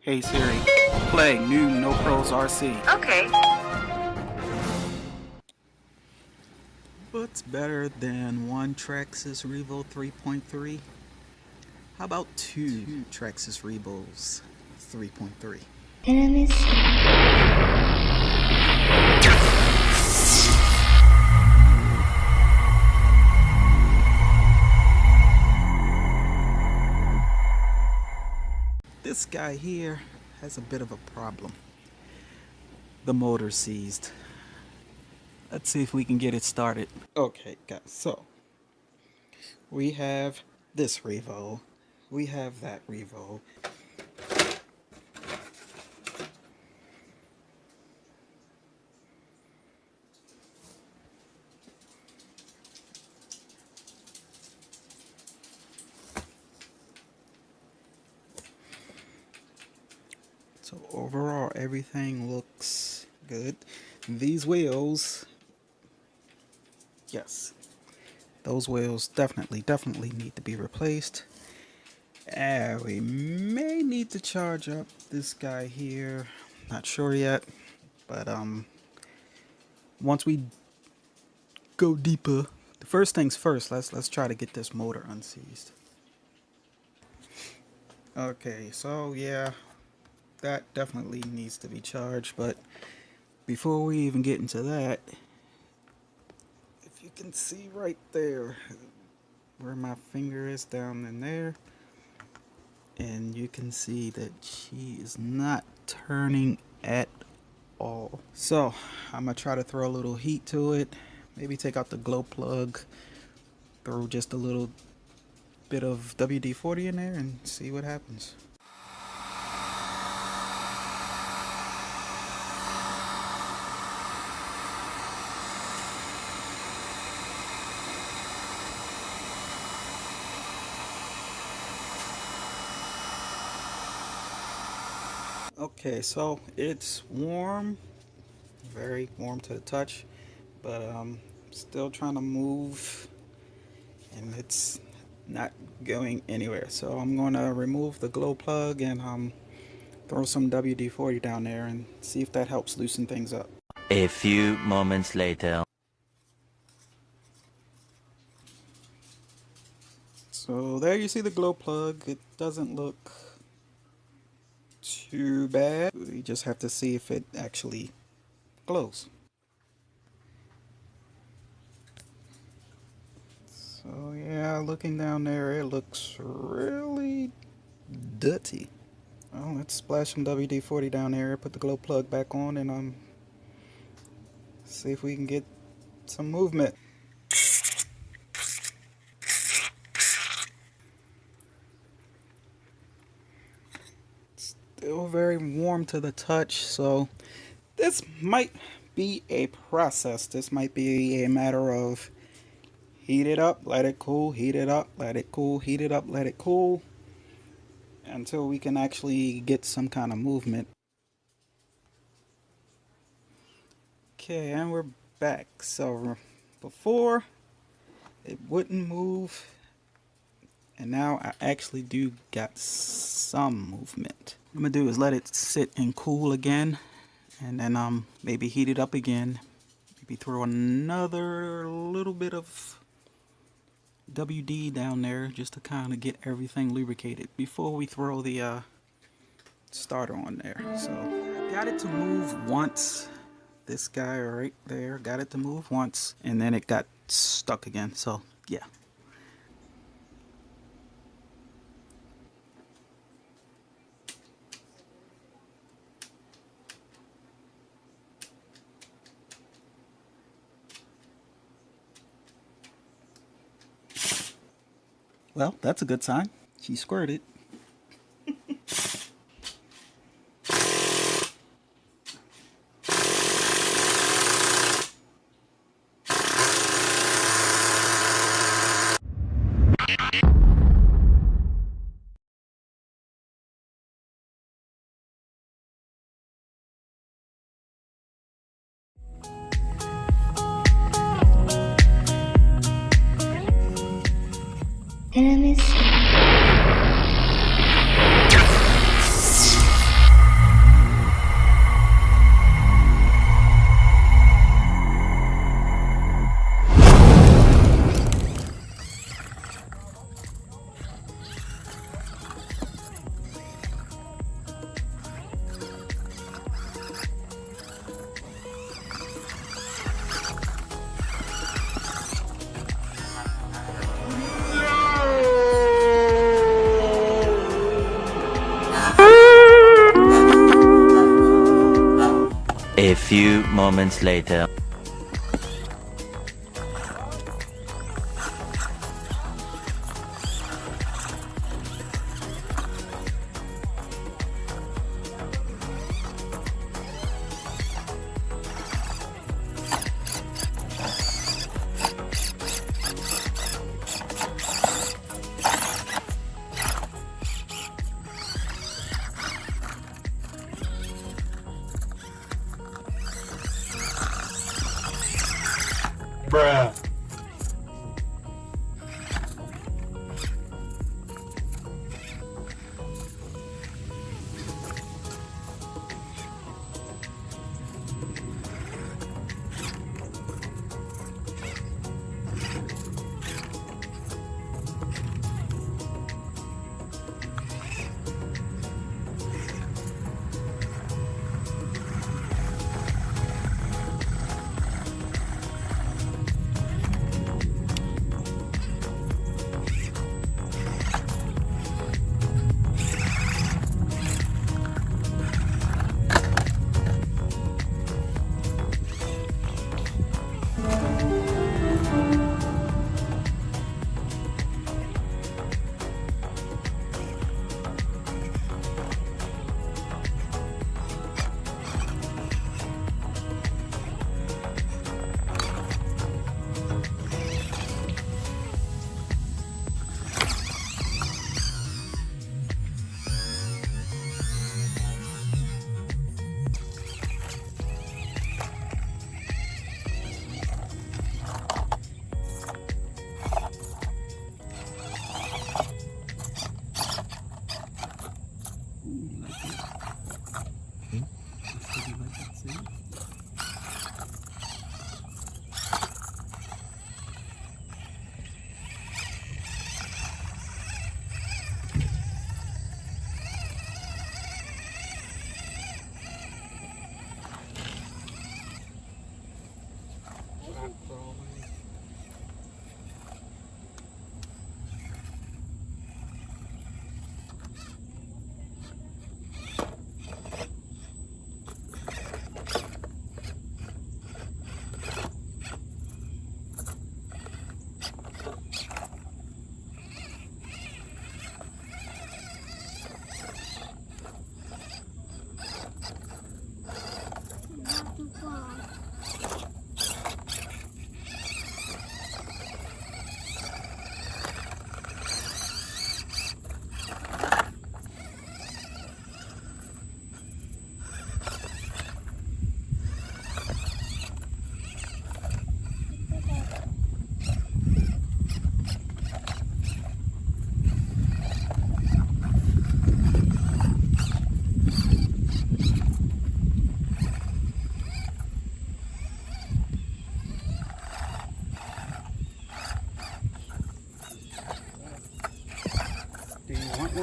Hey Siri, play new No Pros RC. Okay. What's better than one Traxxas Revo 3.3? How about two Traxxas Revos 3.3? Enemies. This guy here has a bit of a problem. The motor seized. Let's see if we can get it started. Okay guys, so we have this Revo, we have that Revo. So overall, everything looks good. These wheels, yes, those wheels definitely need to be replaced. We may need to charge up this guy here. Not sure yet, but once we go deeper, the first things first, let's try to get this motor unseized. Okay, so yeah, that definitely needs to be charged, but Before we even get into that, if you can see right there where my finger is down in there, and you can see that she is not turning at all. So I'm gonna try to throw a little heat to it, maybe take out the glow plug, throw just a little bit of WD-40 in there and see what happens. Okay, so it's warm, very warm to the touch, but still trying to move and it's not going anywhere. So I'm going to remove the glow plug and throw some WD-40 down there and see if that helps loosen things up. A few moments later. So there you see the glow plug. It doesn't look too bad. We just have to see if it actually glows. So yeah, looking down there, it looks really dirty. Well, let's splash some WD-40 down there, put the glow plug back on, and see if we can get some movement. Still very warm to the touch, so this might be a process. This might be a matter of heat it up, let it cool, heat it up, let it cool, heat it up, let it cool, until we can actually get some kind of movement. Okay, and we're back. So before it wouldn't move, and now I actually do got some movement. What I'm gonna do is let it sit and cool again, and then maybe heat it up again, maybe throw another little bit of WD down there just to kind of get everything lubricated before we throw the starter on there. So I got it to move once. This guy right there got it to move once, and then it got stuck again. So yeah. Well, that's a good sign. She squirted. And I miss you. A few moments later. Bruh.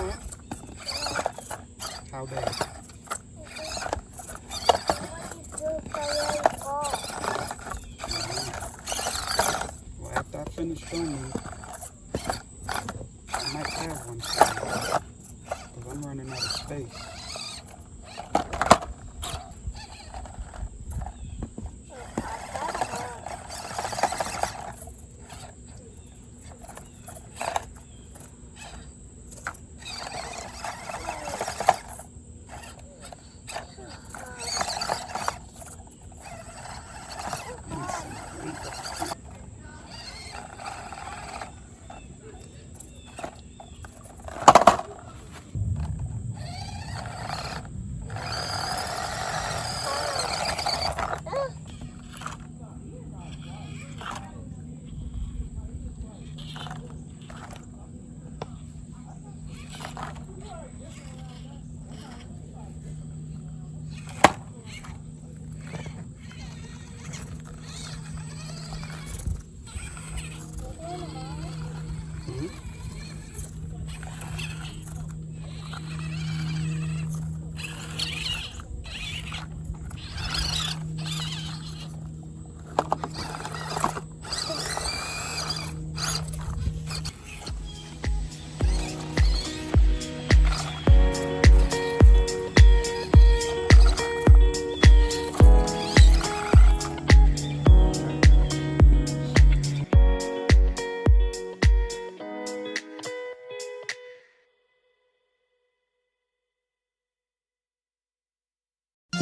on? How bad? Well, after I finish filming, I might have one for you, because I'm running out of space.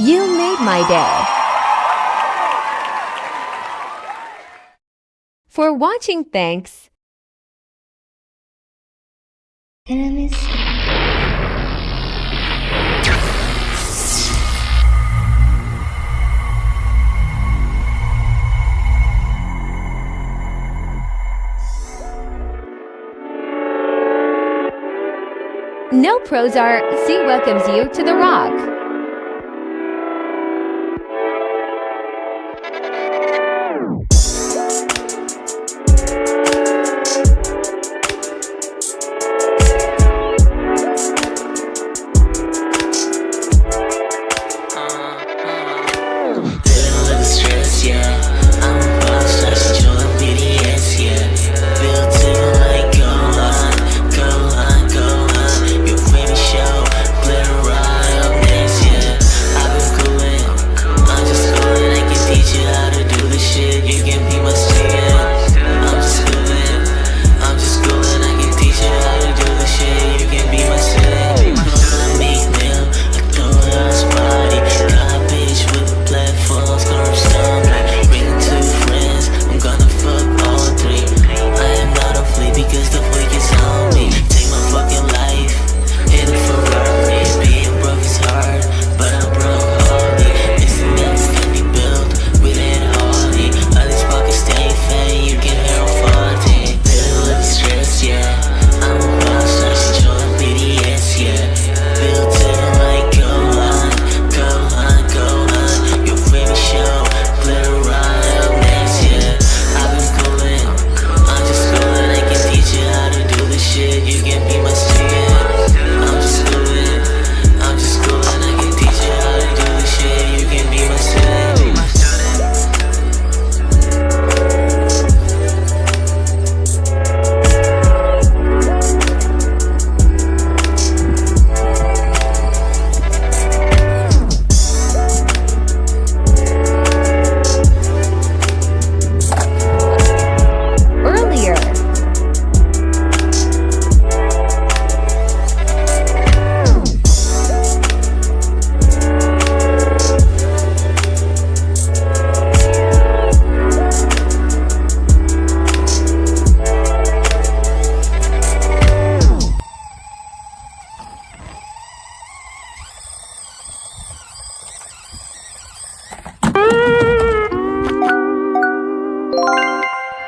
You made my day. For watching, thanks. And I miss you. No Pros RC welcomes you to The Rock.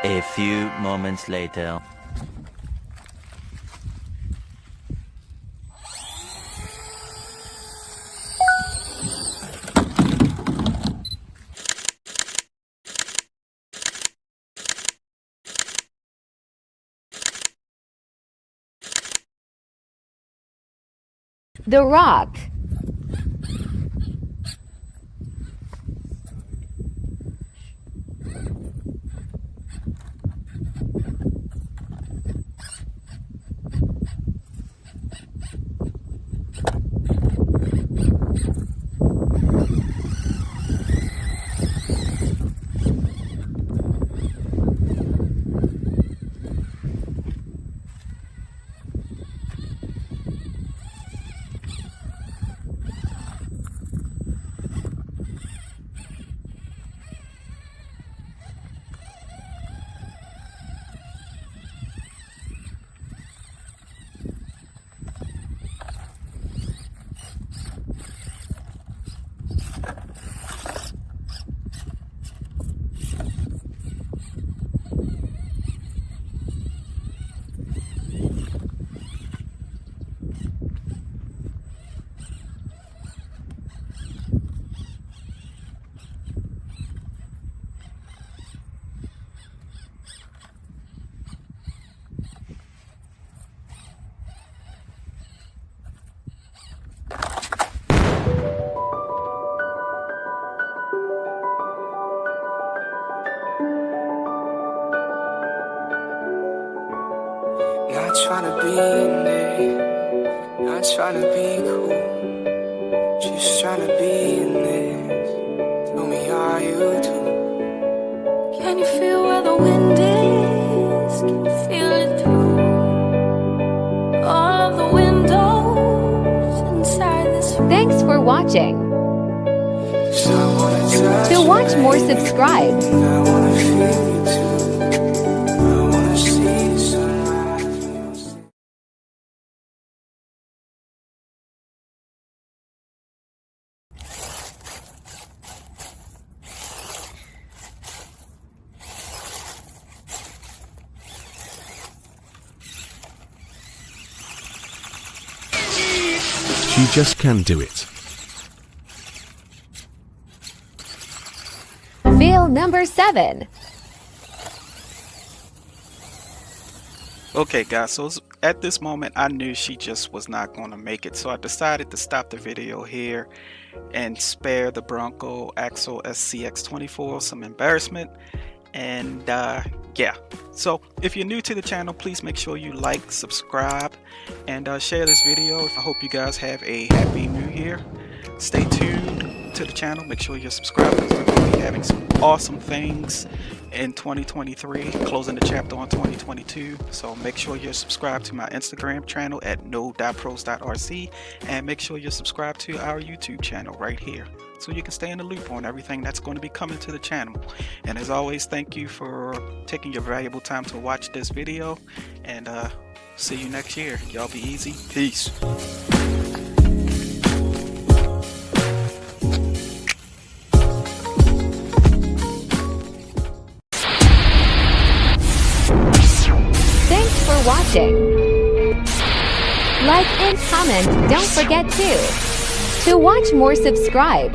A few moments later. The Rock. Not trying to be in it, not trying to be cool, just trying to be in this. Tell me, are you too? Can you feel where the wind is? Can you feel it through all of the windows inside this room? Thanks for watching. To watch more, subscribe. I wanna feel you too. She just can do it. Fail number 7. Okay guys, so at this moment I knew she just was not going to make it, so I decided to stop the video here and spare the Bronco Axle SCX24 some embarrassment. And yeah, so if you're new to the channel, please make sure you like, subscribe, and share this video. I hope you guys have a happy new year. Stay tuned to the channel, make sure you're subscribed, because we're going to be having some awesome things in 2023, closing the chapter on 2022. So make sure you're subscribed to my Instagram channel at no.pros.rc, and make sure you're subscribed to our YouTube channel right here, so you can stay in the loop on everything that's going to be coming to the channel. And as always, thank you for taking your valuable time to watch this video, and see you next year. Y'all be easy. Peace. Thanks for watching. Like and comment, don't forget to watch more, subscribe.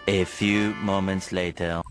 A few moments later.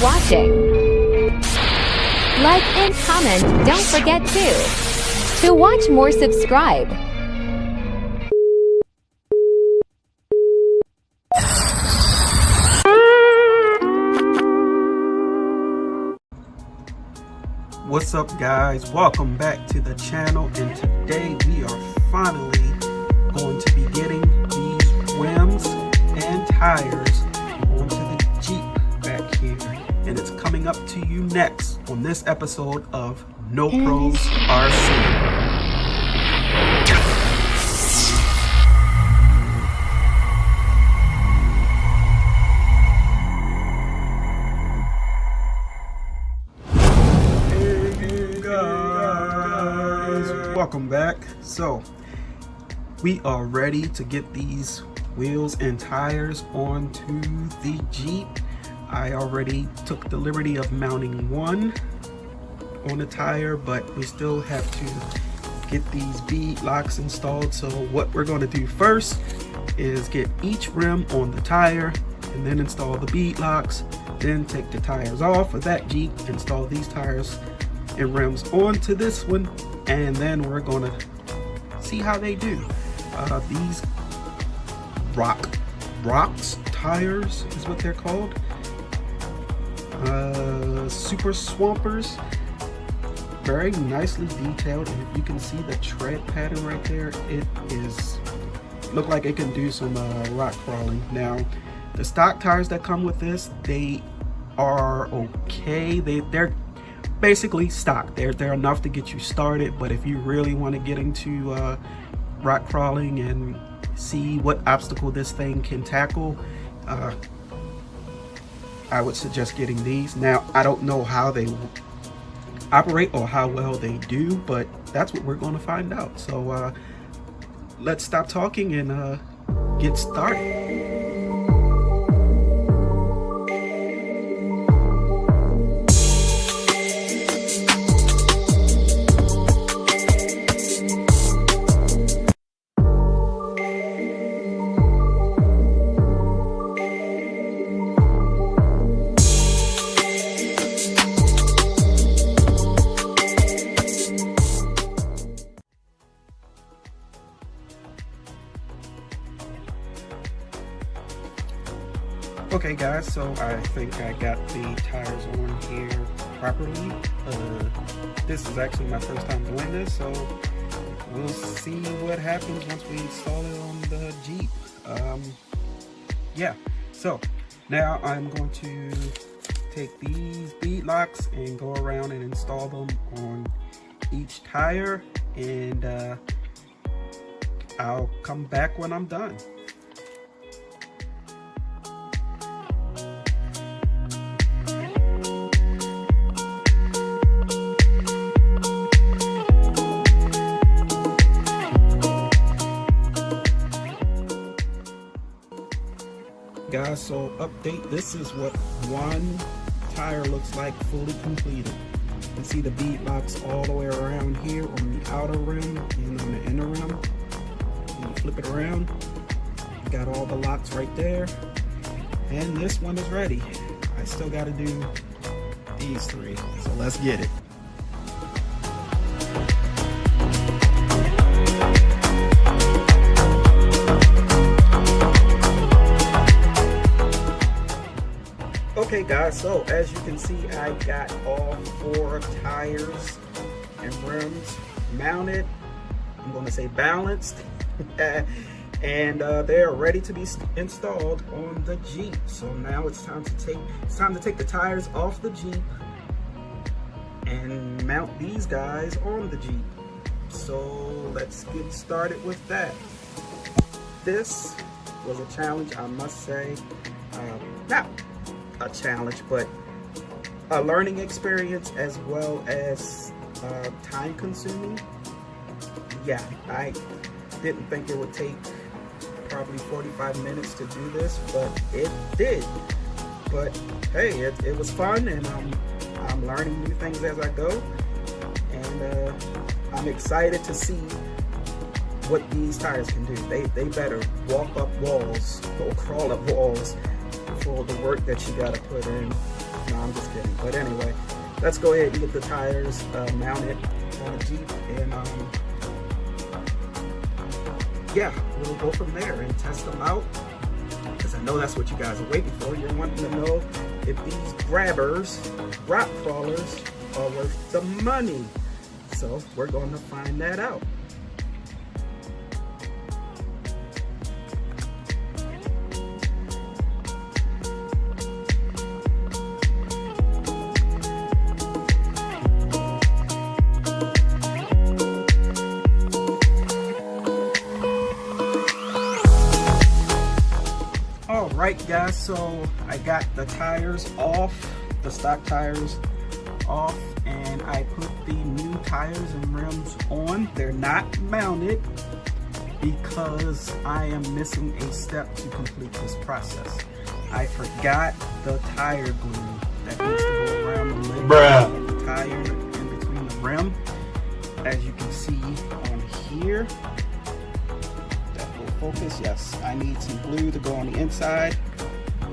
watching. Like and comment, don't forget to. To watch more, subscribe. What's up, guys? Welcome back to the channel, and today we are finally going to be getting these rims and tires onto the Jeep back here, and it's coming up to you next on this episode of No Pros RC. Welcome back. So we are ready to get these wheels and tires onto the Jeep. I already took the liberty of mounting one on the tire, but we still have to get these bead locks installed. So what we're going to do first is get each rim on the tire and then install the bead locks, then take the tires off of that Jeep, install these tires and rims onto this one, and then we're gonna see how they do. These rocks tires is what they're called. Super Swampers, very nicely detailed, and if you can see the tread pattern right there, it is look like it can do some rock crawling. Now the stock tires that come with this, they are okay. They're basically stock. They're enough to get you started, but if you really want to get into rock crawling and see what obstacle this thing can tackle, I would suggest getting these. Now I don't know how they operate or how well they do, but that's what we're going to find out. So let's stop talking and get started. Okay guys, so I think I got the tires on here properly. This is actually my first time doing this, so we'll see what happens once we install it on the Jeep. Yeah, so now I'm going to take these bead locks and go around and install them on each tire, and I'll come back when I'm done. Guys, so update, this is what one tire looks like fully completed. You can see the bead locks all the way around here on the outer rim and on the inner rim. When you flip it around, you got all the locks right there, and this one is ready. I still got to do these three, so let's get it. Okay guys, so as you can see, I got all 4 tires and rims mounted. I'm going to say balanced, and they're ready to be installed on the Jeep. So now it's time to take the tires off the Jeep and mount these guys on the Jeep. So let's get started with that. This was a challenge, I must say. Not a challenge, but a learning experience as well as time consuming. Yeah, I didn't think it would take probably 45 minutes to do this, but it did. But hey, it was fun, and I'm learning new things as I go, and I'm excited to see what these tires can do. They better walk up walls or crawl up walls for the work that you gotta put in. No, I'm just kidding. But anyway, let's go ahead and get the tires mounted on the Jeep, and yeah, we'll go from there and test them out, because I know that's what you guys are waiting for. You're wanting to know if these grabbers, rock crawlers, are worth the money. So we're going to find that out. Alright guys, so I got the tires off, the stock tires off, and I put the new tires and rims on. They're not mounted because I am missing a step to complete this process. I forgot the tire glue that needs to go around the lid of the tire in between the rim. As you can see on here, focus, yes, I need some glue to go on the inside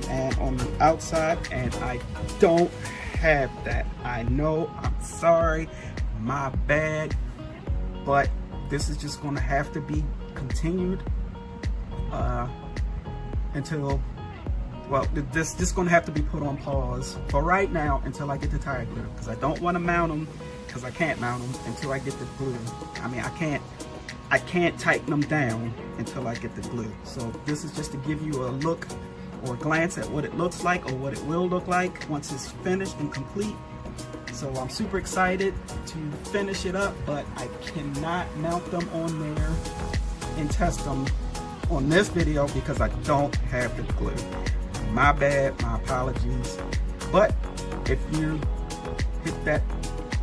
and on the outside, and I don't have that. I know, I'm sorry, my bad, but this is just going to have to be continued until, well, this is going to have to be put on pause for right now until I get the tire glue, because I don't want to mount them, because I can't mount them until I get the glue. I mean, I can't tighten them down until I get the glue. So this is just to give you a look or a glance at what it looks like, or what it will look like once it's finished and complete. So I'm super excited to finish it up, but I cannot mount them on there and test them on this video because I don't have the glue. My bad, my apologies. But if you hit that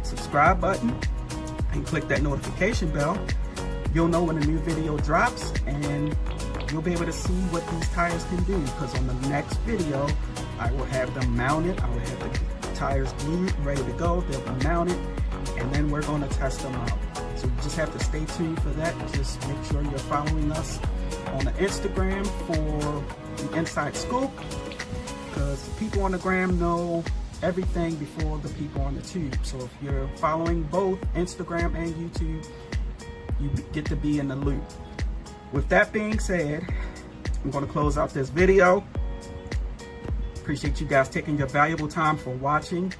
subscribe button and click that notification bell, you'll know when a new video drops, and you'll be able to see what these tires can do, because on the next video I will have them mounted. I will have the tires glued, ready to go. They'll be mounted, and then we're going to test them out. So you just have to stay tuned for that. Just make sure you're following us on the Instagram for the inside scoop, because people on the gram know everything before the people on the tube. So if you're following both Instagram and YouTube, you get to be in the loop. With that being said, I'm going to close out this video. Appreciate you guys taking your valuable time for watching,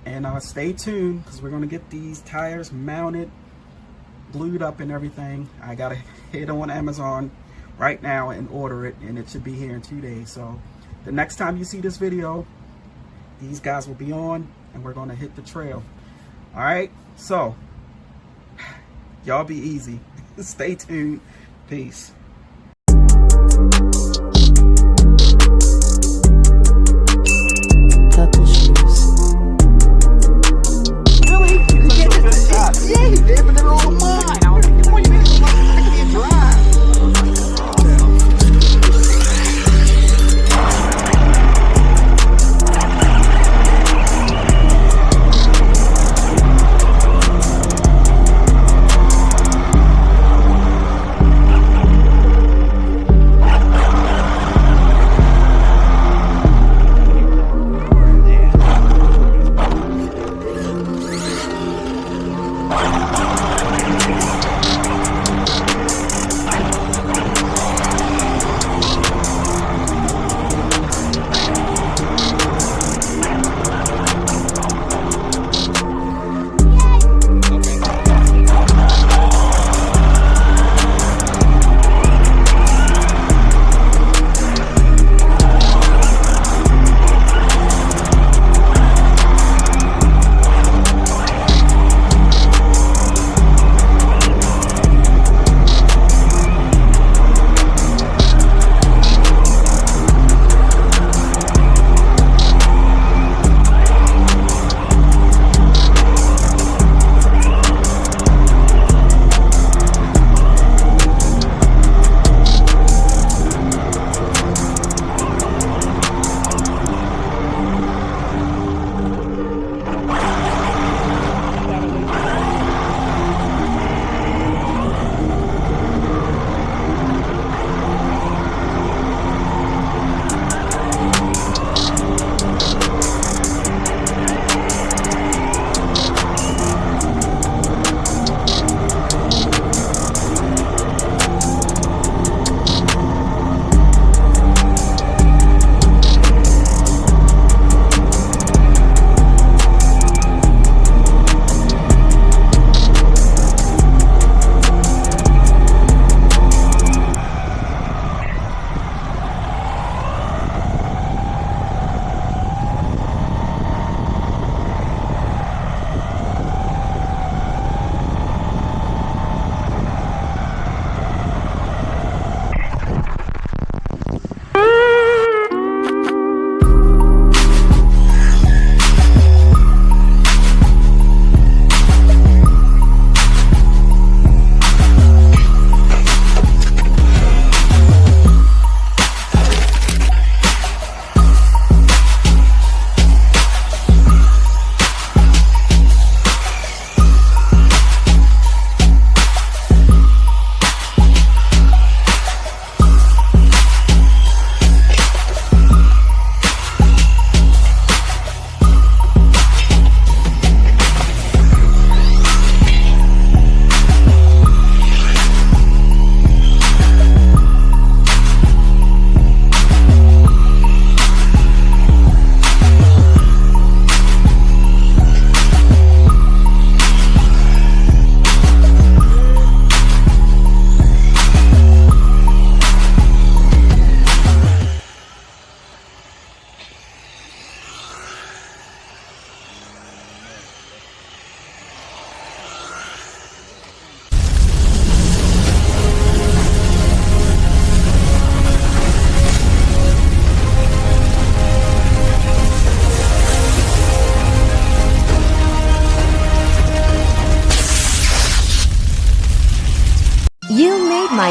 and stay tuned, because we're going to get these tires mounted, glued up and everything. I gotta hit on Amazon right now and order it, and it should be here in 2 days. So the next time you see this video, these guys will be on, and we're going to hit the trail. All right, so y'all be easy. Stay tuned. Peace. Purple shoes. Really? Yeah, he did, but they're all mine. I was like, come on, you make it look like I can be a drive.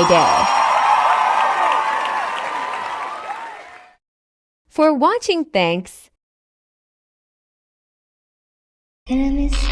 my day. For watching, thanks. And I miss you.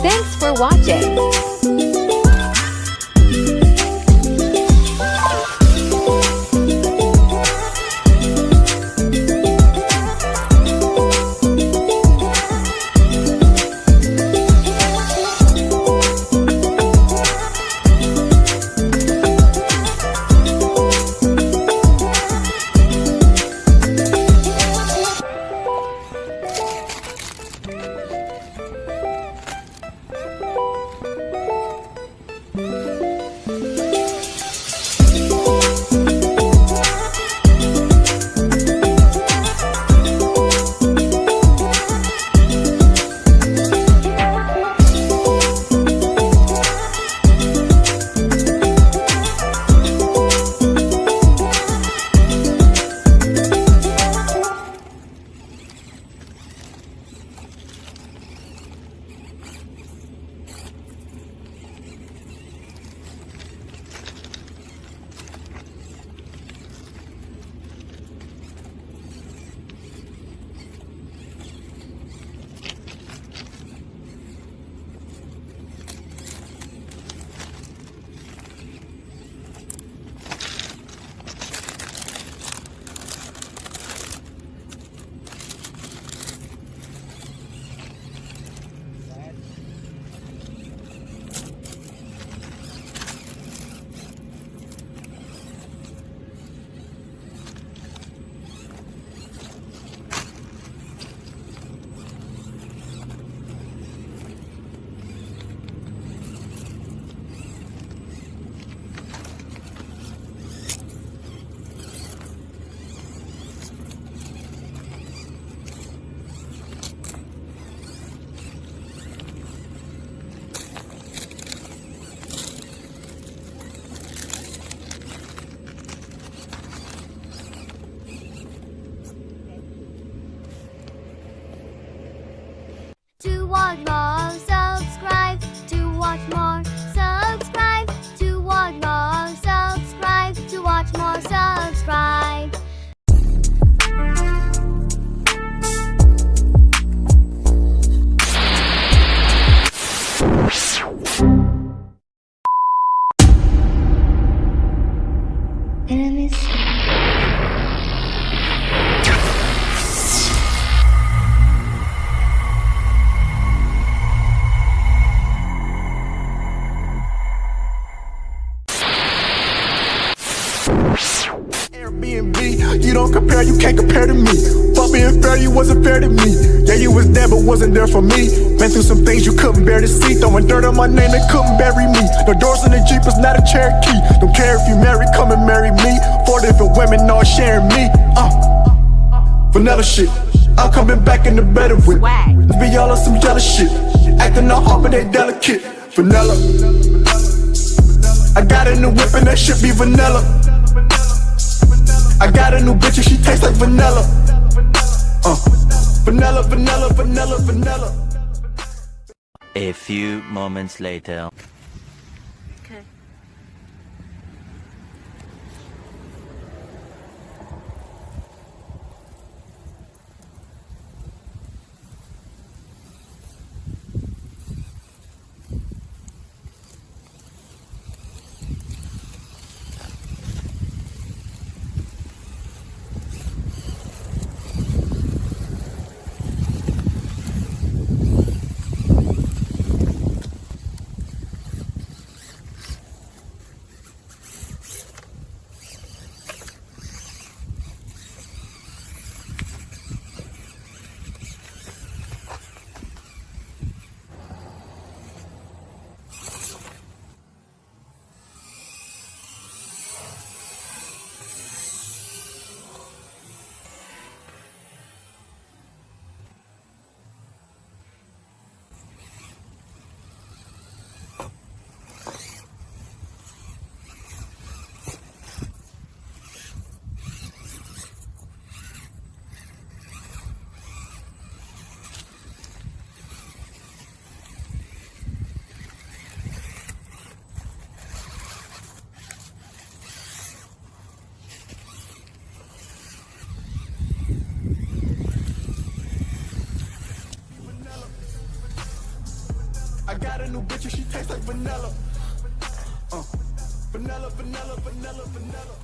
Thanks for watching. To watch more, subscribe. To watch more, subscribe. To watch more, subscribe. To watch more, subscribe. And I miss you. Airbnb, you don't compare, you can't compare to me. Fuck being fair, you wasn't fair to me. Yeah, you was there, but wasn't there for me. Been through some things you couldn't bear to see. Throwing dirt on my name, they couldn't bury me. The doors in the Jeep is not a Cherokee. Don't care if you marry, come and marry me. 4 different women all sharing me. Vanilla shit. I'm coming back in the better with. Let's be all on some jealous shit. Acting all hard, but they delicate. Vanilla. I got a new whip and that shit be vanilla. I got a new bitch and she tastes like vanilla. Vanilla, vanilla, vanilla, vanilla. A few moments later. Okay. I got a new bitch and she tastes like vanilla. Vanilla, vanilla, vanilla, vanilla.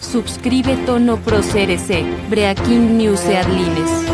Subscribe tono procerese, breaking news Erlines.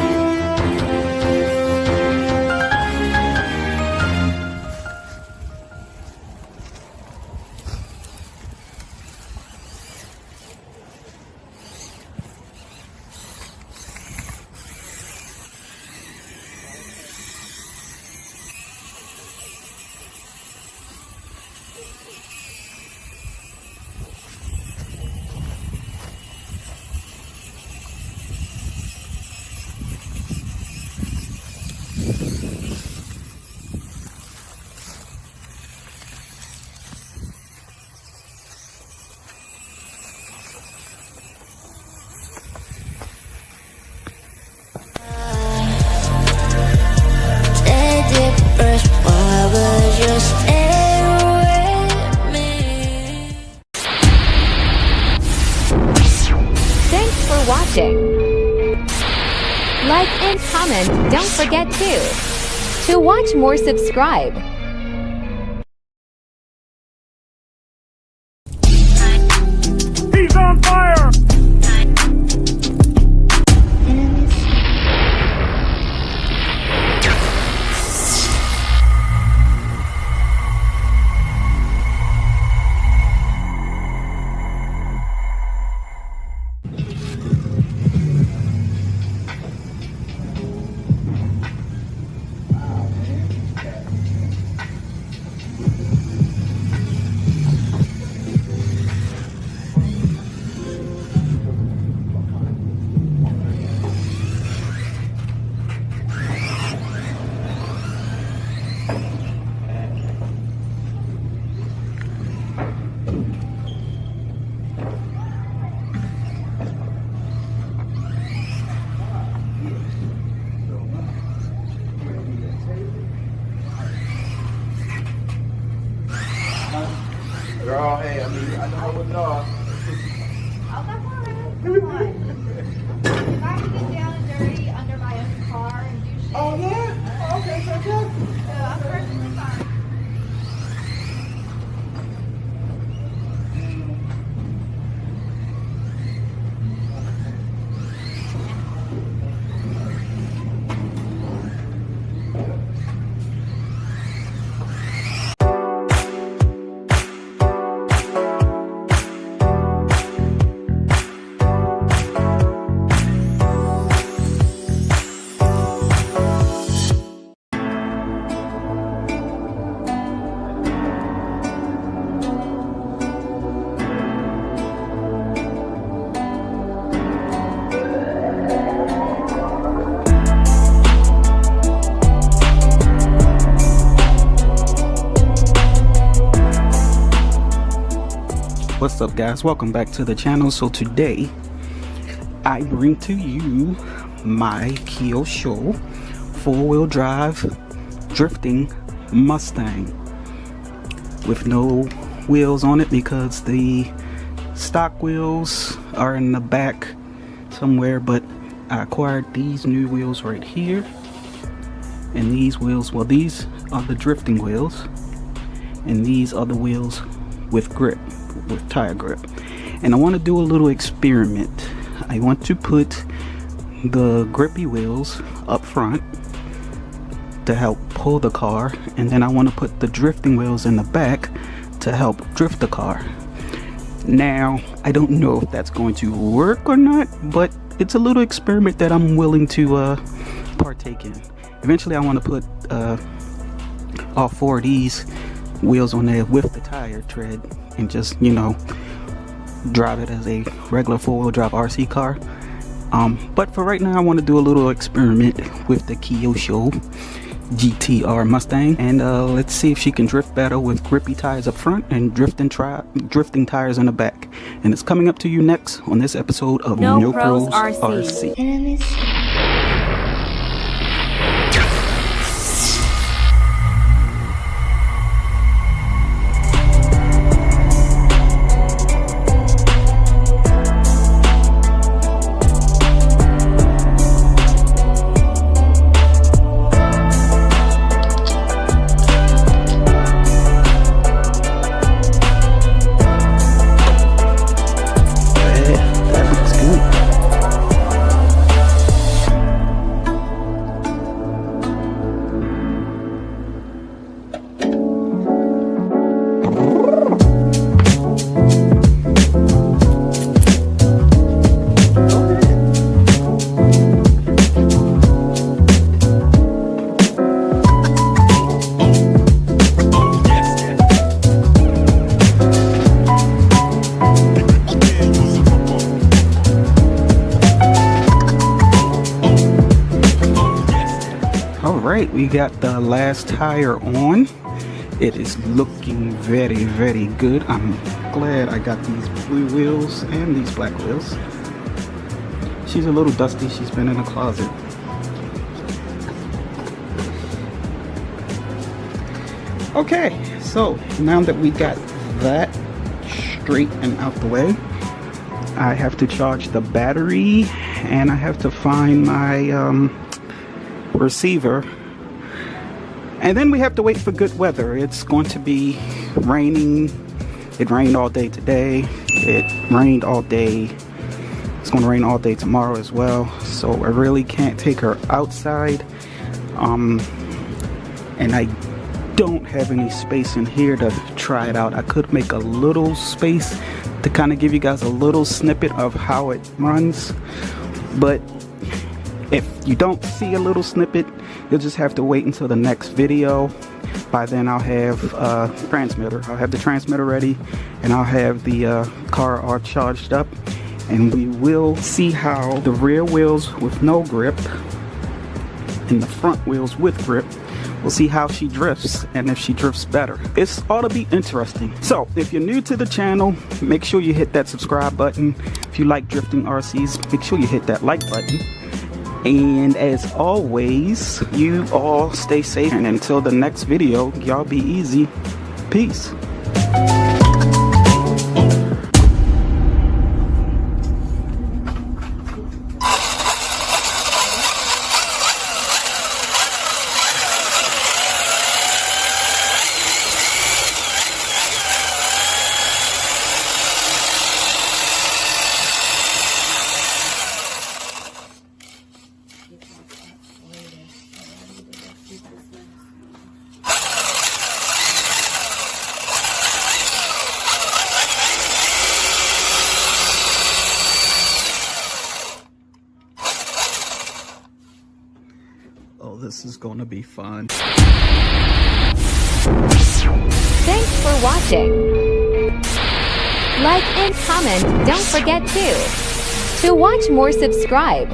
Thanks for watching. Like and comment, don't forget to. To watch more, subscribe. He's on fire! Girl, hey, I mean, I know what dog. Oh, that's all right. Come on. If I can get down and dirty under my own car and do shit. Oh, yeah? Oh, okay, so good. So I'm perfectly fine. What's up guys, welcome back to the channel. So today I bring to you my Kyosho 4-wheel drive drifting Mustang with no wheels on it because the stock wheels are in the back somewhere, but I acquired these new wheels right here, and these wheels, well, these are the drifting wheels, and these are the wheels with grip, with tire grip. And I want to do a little experiment. I want to put the grippy wheels up front to help pull the car, and then I want to put the drifting wheels in the back to help drift the car. Now I don't know if that's going to work or not, but it's a little experiment that I'm willing to partake in. Eventually I want to put all 4 of these wheels on there with the tire tread and just, you know, drive it as a regular 4-wheel drive RC car. But for right now I want to do a little experiment with the Kyosho GTR Mustang, and let's see if she can drift better with grippy tires up front and drifting tires in the back. And it's coming up to you next on this episode of No Pros RC. Alright, we got the last tire on. It is looking very, very good. I'm glad I got these blue wheels and these black wheels. She's a little dusty, she's been in the closet. Okay, so now that we got that straight and out the way, I have to charge the battery and I have to find my receiver, and then we have to wait for good weather. It's going to be raining. It rained all day today, it rained all day, it's going to rain all day tomorrow as well, so I really can't take her outside, and I don't have any space in here to try it out. I could make a little space to kind of give you guys a little snippet of how it runs, but if you don't see a little snippet, you'll just have to wait until the next video. By then I'll have transmitter. I'll have the transmitter ready, and I'll have the car all charged up, and we will see how the rear wheels with no grip and the front wheels with grip, we'll see how she drifts and if she drifts better. This ought to be interesting. So if you're new to the channel, make sure you hit that subscribe button. If you like drifting RCs, make sure you hit that like button. And as always, you all stay safe, and until the next video, y'all be easy. Peace. Oh, this is gonna be fun. Thanks for watching. Like and comment, don't forget to watch more, subscribe.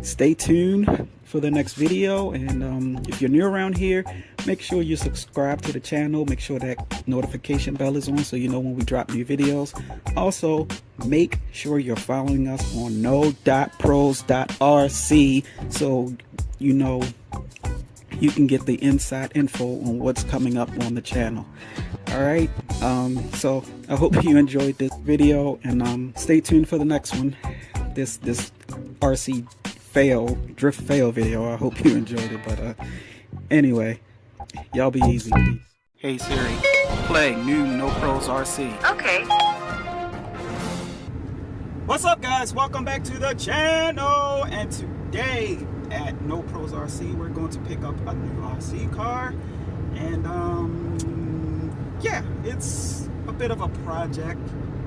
stay tuned for the next video. And if you're new around here, make sure you subscribe to the channel. Make sure that notification bell is on so you know when we drop new videos. Also, make sure you're following us on no.pros.rc so you know you can get the inside info on what's coming up on the channel. Alright, so I hope you enjoyed this video, and stay tuned for the next one. This RC drift fail video. I hope you enjoyed it, but anyway, y'all be easy. Hey Siri, play new No Pros RC. Okay. What's up, guys? Welcome back to the channel, and today at No Pros RC we're going to pick up a new RC car, and yeah, it's a bit of a project,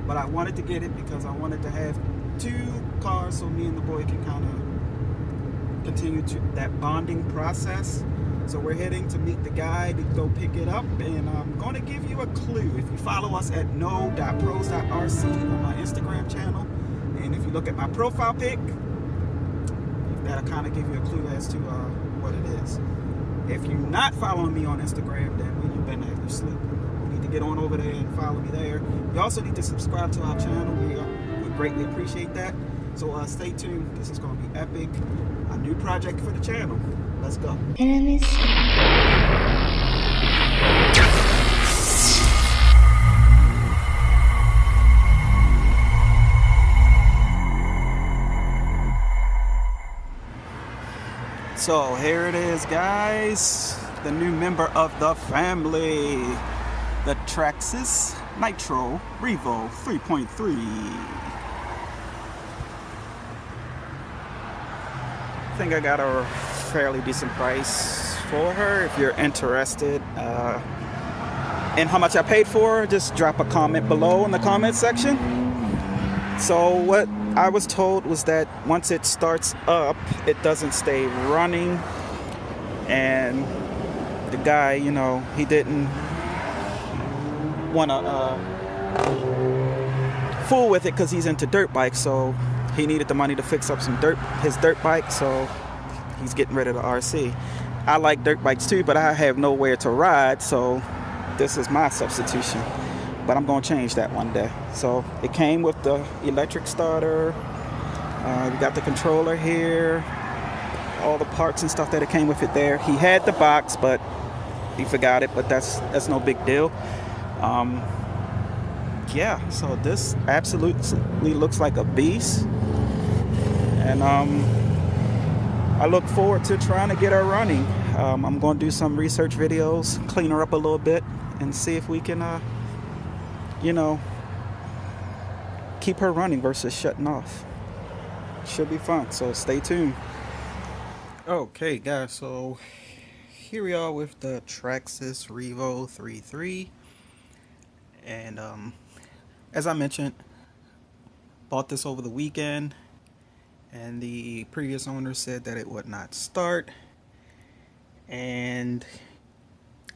but I wanted to get it because I wanted to have two cars so me and the boy can kind of continue to that bonding process. So we're heading to meet the guy to go pick it up, and I'm going to give you a clue. If you follow us at no.pros.rc on my Instagram channel, and if you look at my profile pic, that'll kind of give you a clue as to what it is. If you're not following me on Instagram, then you've been at your sleep. You need to get on over there and follow me there. You also need to subscribe to our channel. We greatly appreciate that. So stay tuned. This is going to be epic. A new project for the channel. Let's go. Enemies. So here it is, guys. The new member of the family. The Traxxas Nitro Revo 3.3. I think I got a fairly decent price for her. If you're interested in how much I paid for her, just drop a comment below in the comment section. So what I was told was that once it starts up, it doesn't stay running, and the guy, you know, he didn't want to fool with it because he's into dirt bikes, so he needed the money to fix up his dirt bike, so he's getting rid of the RC. I like dirt bikes too, but I have nowhere to ride, so this is my substitution. But I'm going to change that one day. So it came with the electric starter. We got the controller here. All the parts and stuff that it came with it there. He had the box, but he forgot it, but that's no big deal. Yeah, so this absolutely looks like a beast. And I look forward to trying to get her running. I'm going to do some research videos, clean her up a little bit, and see if we can you know, keep her running versus shutting off. Should be fun, so stay tuned. Okay, guys, so here we are with the Traxxas Revo 3.3, and as I mentioned, bought this over the weekend, and the previous owner said that it would not start, and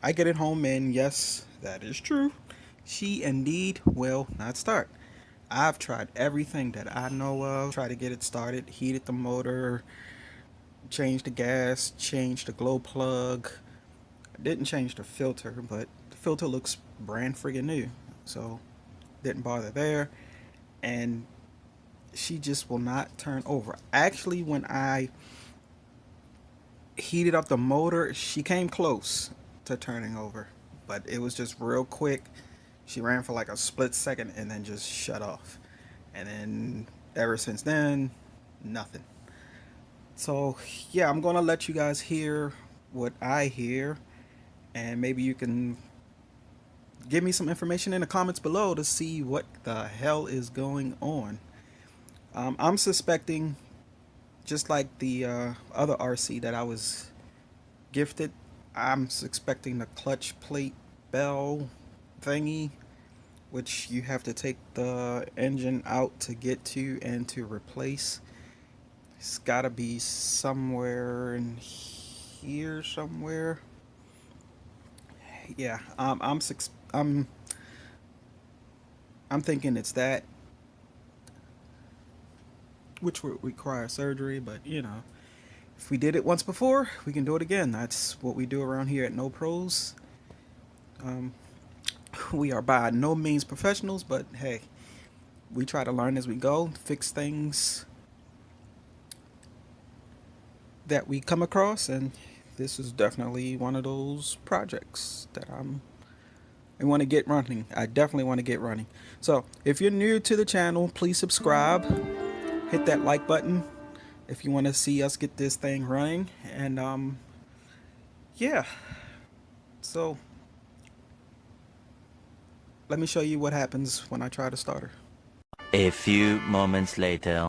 I get it home, and yes, that is true. She indeed will not start. I've tried everything that I know of, tried to get it started, heated the motor, changed the gas, changed the glow plug. I didn't change the filter, but the filter looks brand friggin' new, so didn't bother there. And she just will not turn over. Actually, when I heated up the motor, she came close to turning over, but it was just real quick. She ran for like a split second and then just shut off. And then ever since then, nothing. So yeah, I'm gonna let you guys hear what I hear, and maybe you can give me some information in the comments below to see what the hell is going on. I'm suspecting, just like the other RC that I was gifted, I'm suspecting the clutch plate bell thingy, which you have to take the engine out to get to and to replace. It's gotta be somewhere in here somewhere. Yeah, I'm thinking it's that. which would require surgery, but you know, if we did it once before, we can do it again. That's what we do around here at No Pros. We are by no means professionals, but hey, we try to learn as we go, fix things that we come across, and this is definitely one of those projects that I want to get running. I definitely want to get running. So if you're new to the channel, please subscribe, hit that like button if you want to see us get this thing running. And yeah, so let me show you what happens when I try to start her. A few moments later.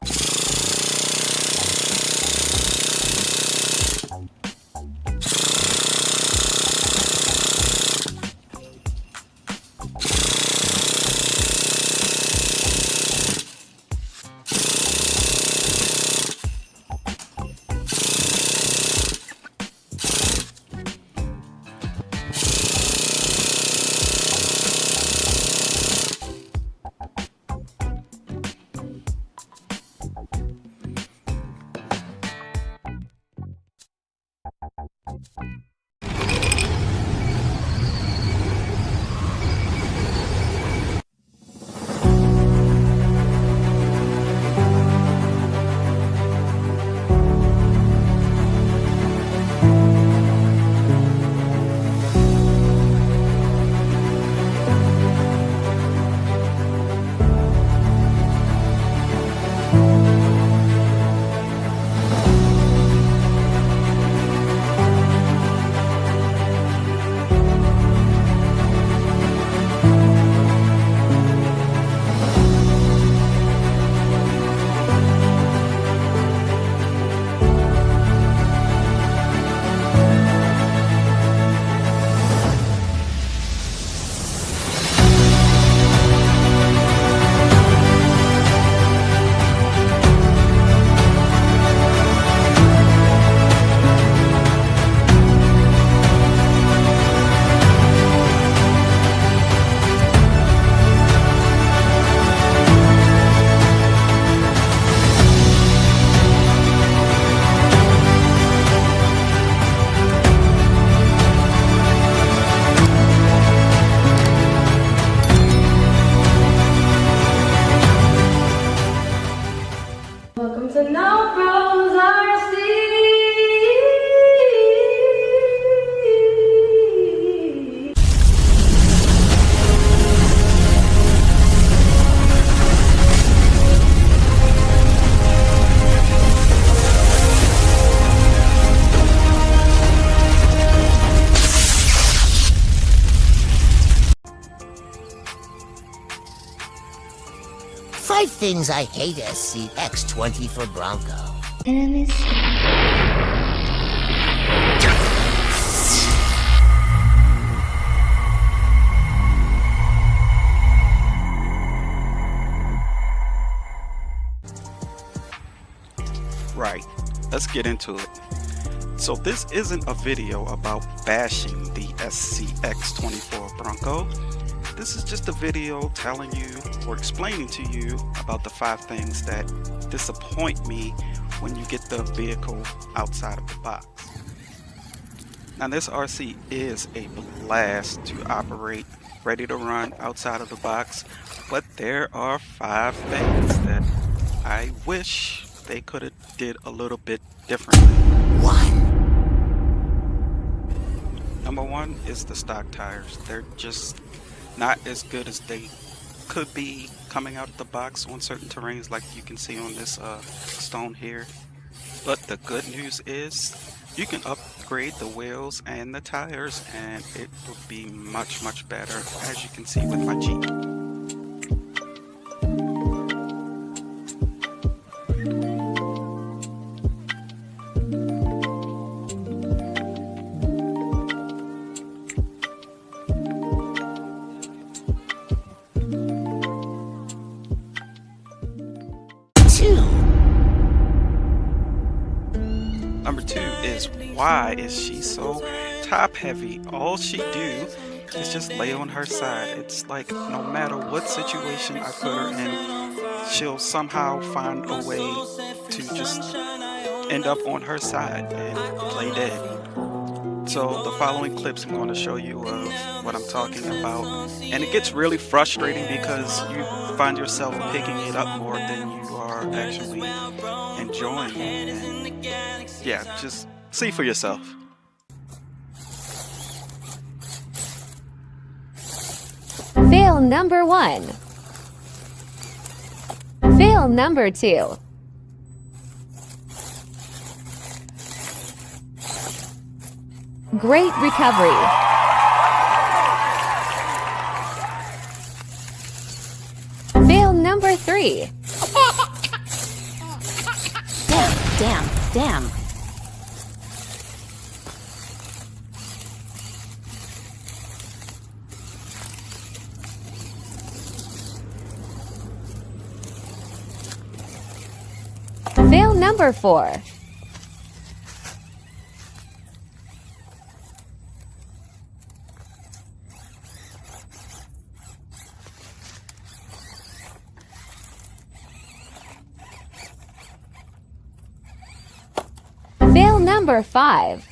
Welcome to No Pros RC. Five things I hate SC X24 Bronco. Enemies. Right, let's get into it. So this isn't a video about bashing the SCX24 Bronco. This is just a video telling you or explaining to you about the 5 things that disappoint me when you get the vehicle outside of the box. Now this RC is a blast to operate, ready to run outside of the box, but there are 5 things that I wish they could have did a little bit differently. Number 1 is the stock tires. They're just not as good as they could be coming out of the box on certain terrains, like you can see on this stone here. But the good news is you can upgrade the wheels and the tires and it will be much better, as you can see with my Jeep. Number 2 is, why is she so top heavy? All she do is just lay on her side. It's like no matter what situation I put her in, she'll somehow find a way to just end up on her side and play dead. So the following clips I'm going to show you of what I'm talking about, and it gets really frustrating because you find yourself picking it up more than you are actually enjoying it. And yeah, just see for yourself. Fail number 1. Fail number 2. Great recovery. Fail number 3. Damn. Fail number 4. Fail number 5.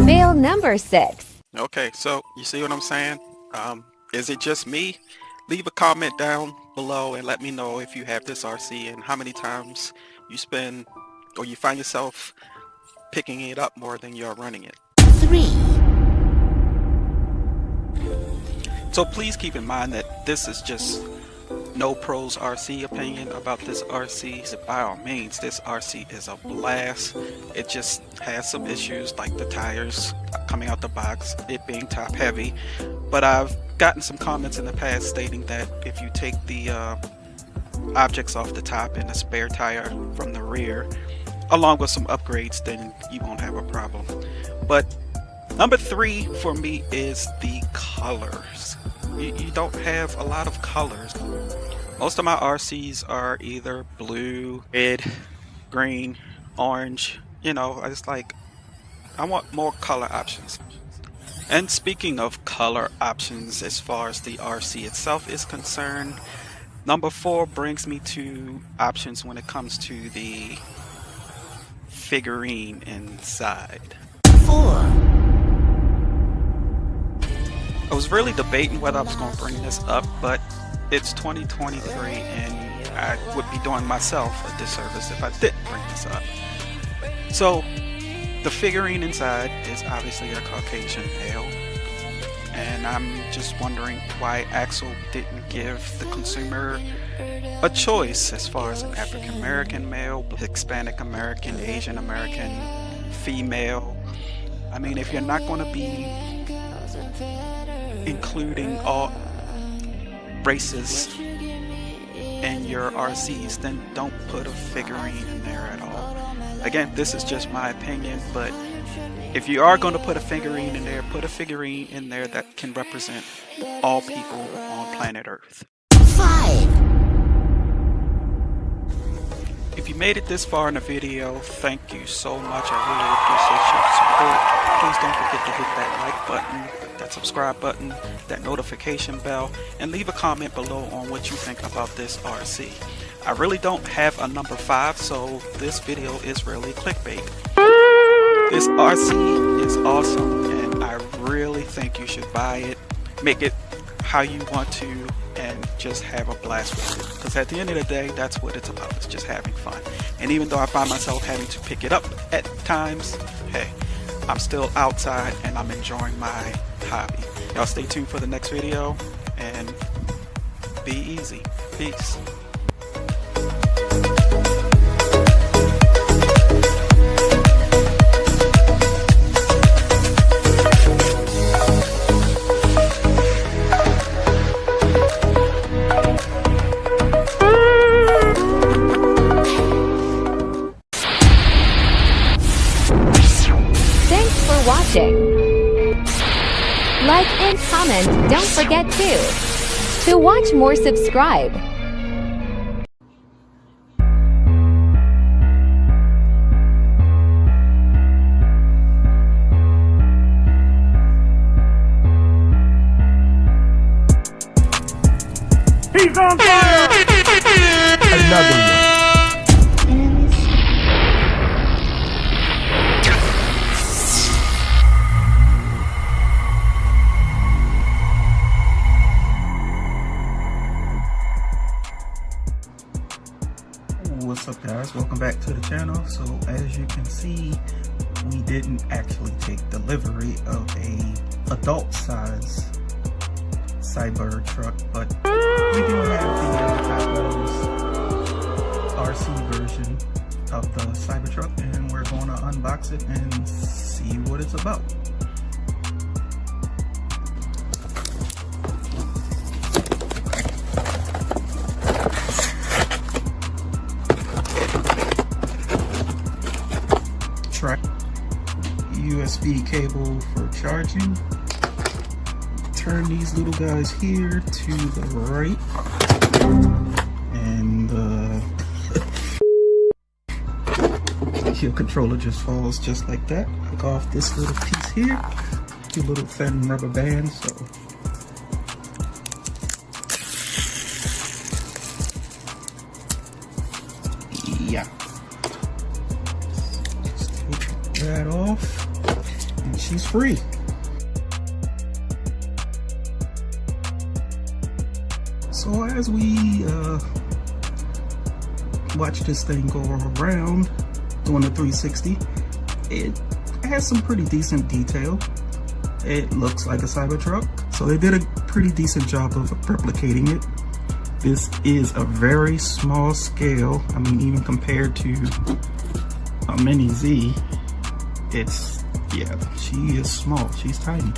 Fail number 6. Okay, so you see what I'm saying? Is it just me? Leave a comment down below and let me know if you have this RC and how many times you spend or you find yourself picking it up more than you're running it. 3. So please keep in mind that this is just no pros RC opinion about this RC. So by all means, this RC is a blast. It just has some issues like the tires coming out the box, it being top heavy. But I've gotten some comments in the past stating that if you take the objects off the top and a spare tire from the rear, along with some upgrades, then you won't have a problem. But number 3 for me is the colors. You don't have a lot of colors. Most of my RCs are either blue, red, green, orange. You know, I want more color options. And speaking of color options, as far as the RC itself is concerned, number 4 brings me to options when it comes to the figurine inside. 4. I was really debating whether I was going to bring this up, but it's 2023 and I would be doing myself a disservice if I didn't bring this up. So the figurine inside is obviously a Caucasian male, and I'm just wondering why Axel didn't give the consumer a choice as far as an African American male, Hispanic American, Asian American, female. I mean, if you're not going to be including all races in your RCs, then don't put a figurine in there at all. Again, this is just my opinion, but if you are going to put a figurine in there, put a figurine in there that can represent all people on planet Earth. 5. If you made it this far in the video, thank you so much. I really appreciate your support. Please don't forget to hit that like button, that subscribe button, that notification bell, and leave a comment below on what you think about this RC. I really don't have a number 5, so this video is really clickbait. This RC is awesome, and I really think you should buy it, make it how you want to, and just have a blast with it. Because at the end of the day, that's what it's about. It's just having fun. And even though I find myself having to pick it up at times, hey, I'm still outside and I'm enjoying my hobby. Y'all stay tuned for the next video and be easy. Peace. Like and comment, don't forget to watch more, subscribe. Everybody's on fire! Another one. What's up, guys? Welcome back to the channel. So as you can see, we didn't actually take delivery of a adult size Cyber truck, but we do have the RC version of the Cybertruck, and we're going to unbox it and see what it's about. USB cable for charging. Turn these little guys here to the right, and your controller just falls just like that. Take off this little piece here, two little thin rubber bands. So yeah, just take that off, and she's free. So as we watch this thing go around doing the 360, it has some pretty decent detail. It looks like a Cybertruck, so they did a pretty decent job of replicating it. This is a very small scale. I mean, even compared to a Mini Z, it's, yeah, she is small, she's tiny.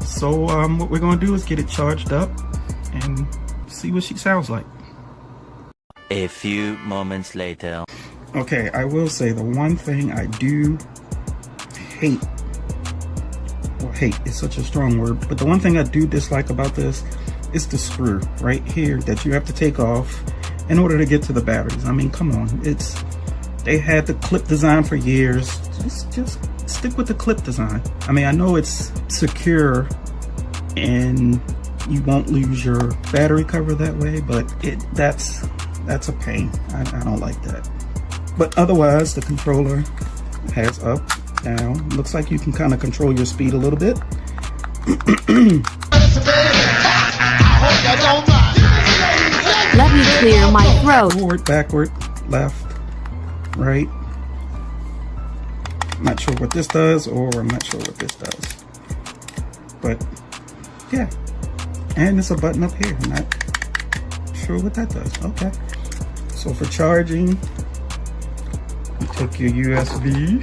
So what we're gonna do is get it charged up and see what she sounds like. A few moments later. Okay, I will say the one thing I do hate, well, hate is such a strong word, but the one thing I do dislike about this is the screw right here that you have to take off in order to get to the batteries. I mean, come on, they had the clip design for years. Just stick with the clip design. I mean, I know it's secure and you won't lose your battery cover that way, but that's a pain. I don't like that. But otherwise, the controller has up, down. Looks like you can kind of control your speed a little bit. Let me clear my throat. Forward, backward, left, right. I'm not sure what this does, or I'm not sure what this does. But yeah. And there's a button up here. I'm not sure what that does. Okay. So for charging, you take your USB.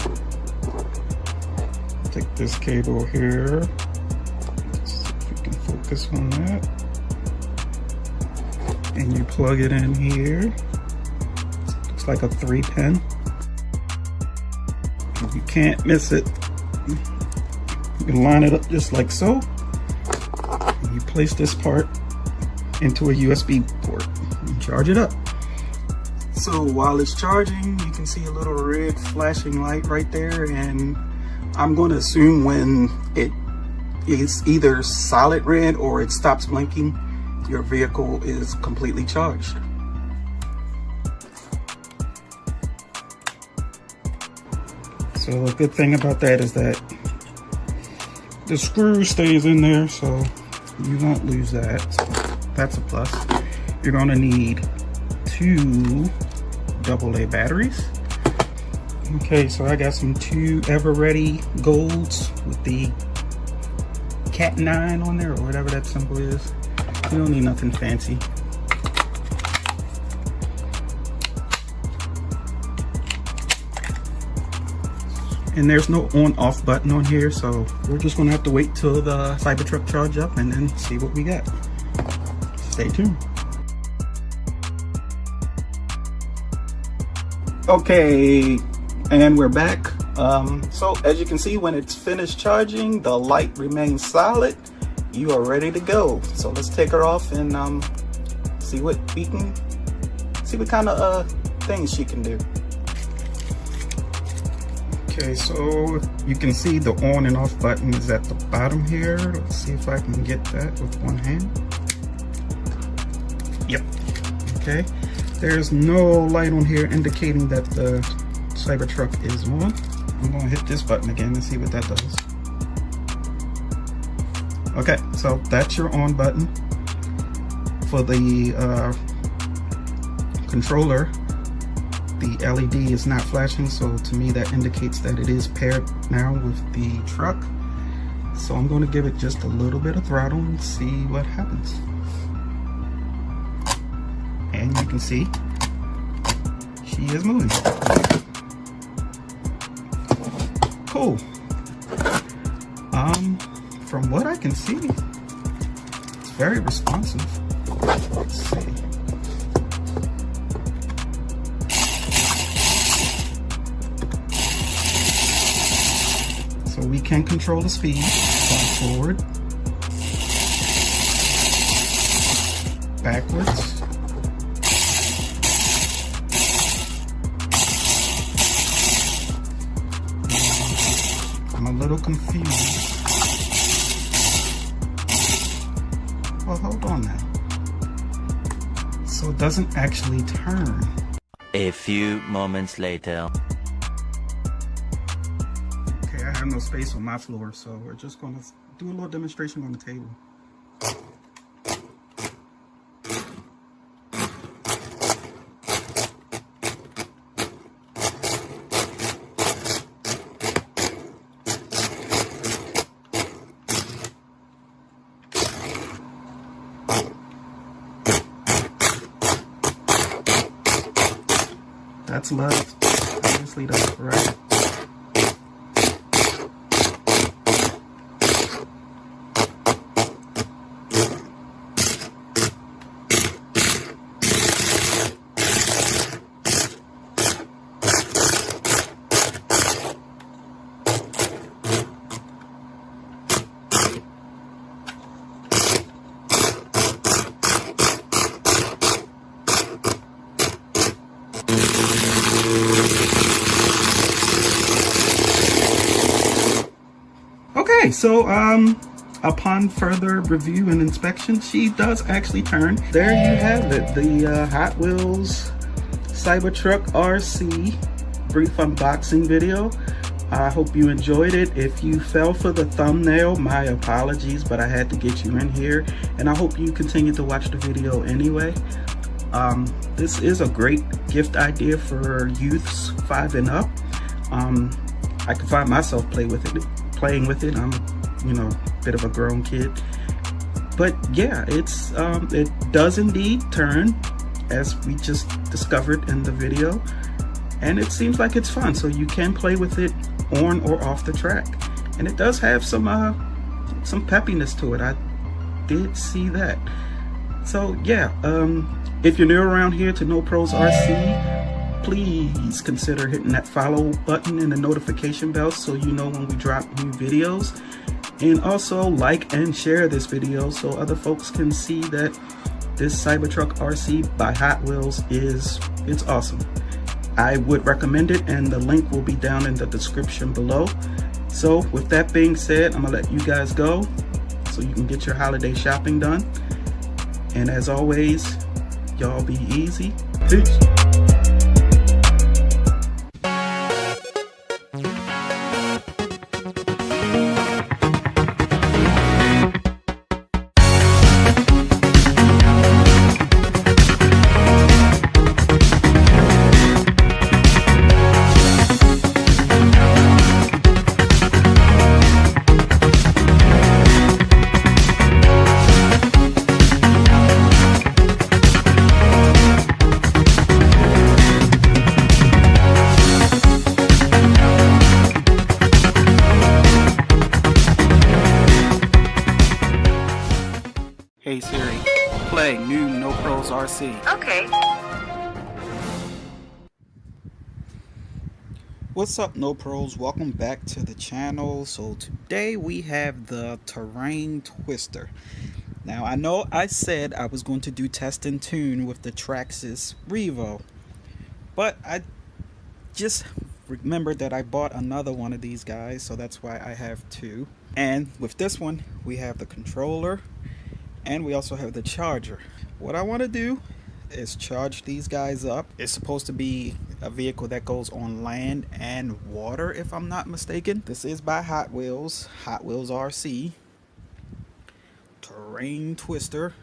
Take this cable here. Let's see if we can focus on that. And you plug it in here. Looks like a 3-pin. You can't miss it. You can line it up just like so. You place this part into a USB port and charge it up. So while it's charging, you can see a little red flashing light right there, and I'm going to assume when it is either solid red or it stops blinking, your vehicle is completely charged. So the good thing about that is that the screw stays in there, so you won't lose that. So that's a plus. You're gonna need 2 AA batteries. Okay, so I got some 2 Ever-Ready Golds with the Cat 9 on there, or whatever that symbol is. You don't need nothing fancy. And there's no on-off button on here, so we're just gonna have to wait till the Cybertruck charge up and then see what we got. Stay tuned. Okay, and we're back. So as you can see, when it's finished charging, the light remains solid. You are ready to go. So let's take her off and see what kind of things she can do. Okay, so you can see the on and off button is at the bottom here. Let's see if I can get that with one hand. Okay, there's no light on here indicating that the Cybertruck is on. I'm gonna hit this button again and see what that does. Okay, so that's your on button. For the controller, the LED is not flashing, so to me that indicates that it is paired now with the truck. So I'm going to give it just a little bit of throttle and see what happens. And you can see she is moving. Cool. From what I can see, it's very responsive. Let's see. So we can control the speed going forward, backwards, I'm a little confused. Well, hold on now. So it doesn't actually turn. A few moments later. Okay, I have no space on my floor, so we're just going to do a little demonstration on the table. That's left. Obviously, that's right. Okay, so upon further review and inspection, she does actually turn. There you have it, the Hot Wheels Cybertruck RC brief unboxing video. I hope you enjoyed it. If you fell for the thumbnail, my apologies, but I had to get you in here, and I hope you continue to watch the video anyway. This is a great gift idea for youths 5 and up. I can find myself playing with it. I'm, you know, a bit of a grown kid, but yeah, it's it does indeed turn, as we just discovered in the video, and it seems like it's fun. So you can play with it on or off the track, and it does have some peppiness to it. I did see that. So yeah, if you're new around here to No Pros RC, please consider hitting that follow button and the notification bell so you know when we drop new videos, and also like and share this video so other folks can see that this Cybertruck RC by Hot Wheels it's awesome. I would recommend it, and the link will be down in the description below. So with that being said, I'm gonna let you guys go so you can get your holiday shopping done, and as always, y'all be easy. Peace. Hey Siri, play new No Pros RC. Okay. What's up, No Pros? Welcome back to the channel. So today we have the Terrain Twister. Now I know I said I was going to do test and tune with the Traxxas Revo, but I just remembered that I bought another one of these guys, so that's why I have two. And with this one, we have the controller, and we also have the charger. What I want to do is charge these guys up. It's supposed to be a vehicle that goes on land and water, if I'm not mistaken. This is by Hot Wheels RC. Terrain Twister.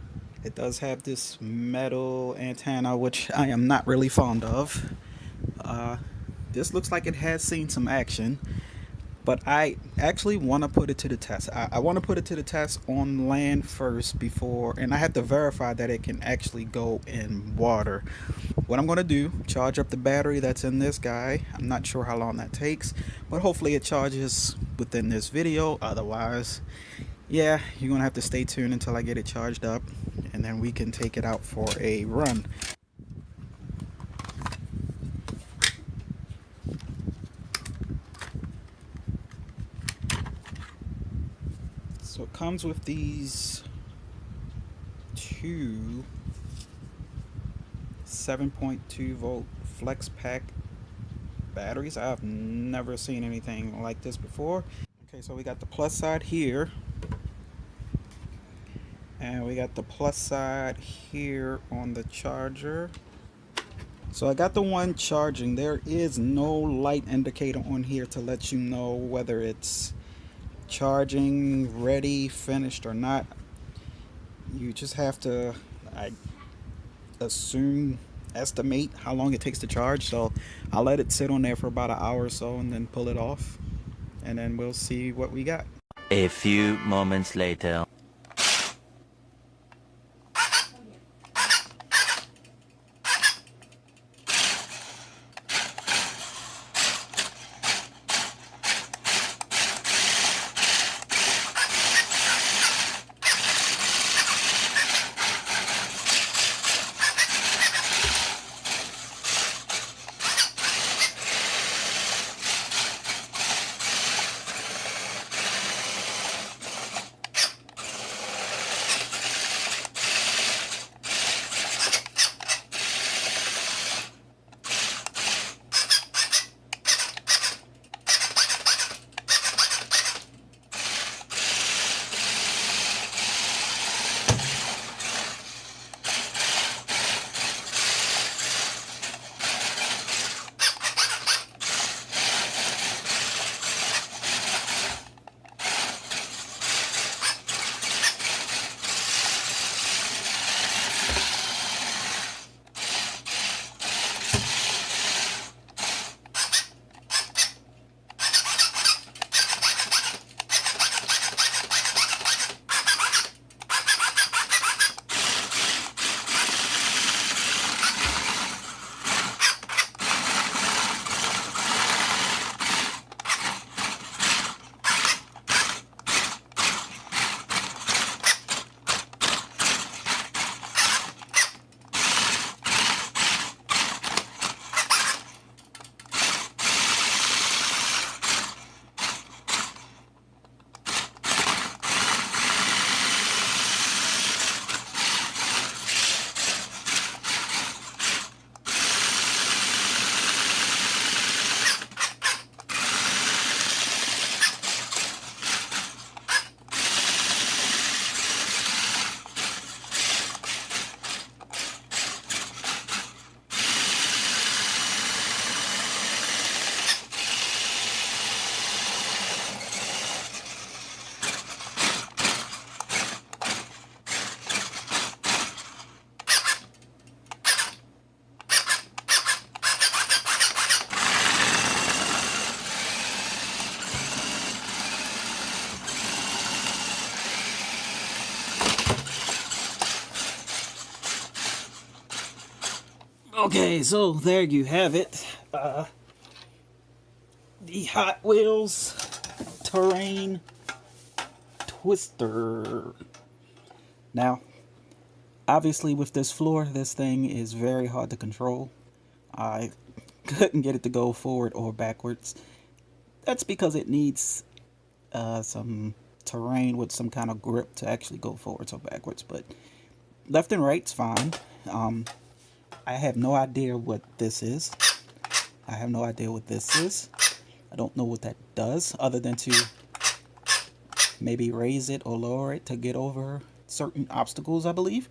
It does have this metal antenna, which I am not really fond of. This looks like it has seen some action, but I actually want to put it to the test. I want to put it to the test on land first before, and I have to verify that it can actually go in water. What I'm going to do, charge up the battery that's in this guy. I'm not sure how long that takes, but hopefully it charges within this video. Otherwise, yeah, you're going to have to stay tuned until I get it charged up, and then we can take it out for a run. So it comes with these two 7.2 volt flex pack batteries. I've never seen anything like this before. Okay, so we got the plus side here, and we got the plus side here on the charger. So I got the one charging. There is no light indicator on here to let you know whether it's charging, ready, finished or not. You just have to, I estimate how long it takes to charge. So I'll let it sit on there for about an hour or so and then pull it off, and then we'll see what we got. A few moments later. Okay, so there you have it. The Hot Wheels Terrain Twister. Now, obviously with this floor, this thing is very hard to control. I couldn't get it to go forward or backwards. That's because it needs some terrain with some kind of grip to actually go forwards or backwards, but left and right's fine. I have no idea what this is. I have no idea what this is. I don't know what that does other than to maybe raise it or lower it to get over certain obstacles, I believe.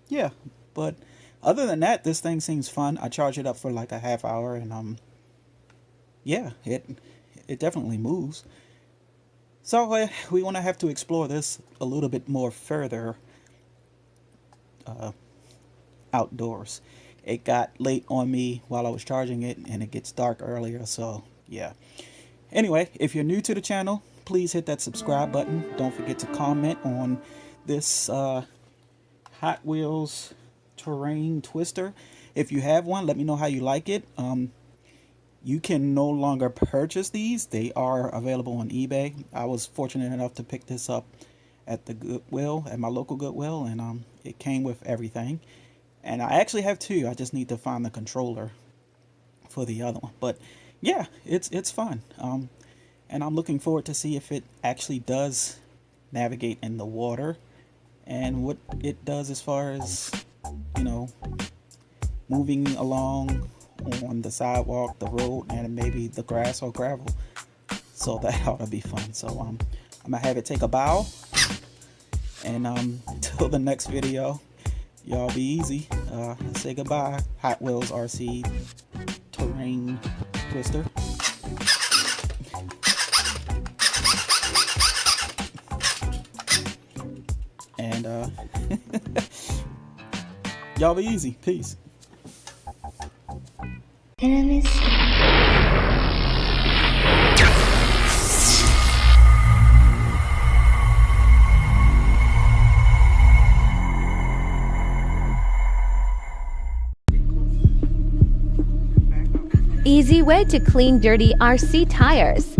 yeah, but other than that, this thing seems fun. I charge it up for like a half hour, and yeah, it definitely moves. So we want to have to explore this a little bit more further outdoors. It got late on me while I was charging it, and it gets dark earlier, so yeah. Anyway, if you're new to the channel, please hit that subscribe button. Don't forget to comment on this Hot Wheels terrain twister. If you have one, let me know how you like it. You can no longer purchase these. They are available on eBay. I was fortunate enough to pick this up at the Goodwill, at my local Goodwill, and it came with everything. And I actually have two. I just need to find the controller for the other one. But yeah, it's fun. And I'm looking forward to see if it actually does navigate in the water and what it does as far as, you know, moving along on the sidewalk, the road, and maybe the grass or gravel. So that ought to be fun. So I'm gonna have it take a bow, and till the next video, y'all be easy. Say goodbye. Hot Wheels RC terrain twister. And y'all be easy. Peace. Enemies. Easy way to clean dirty RC tires.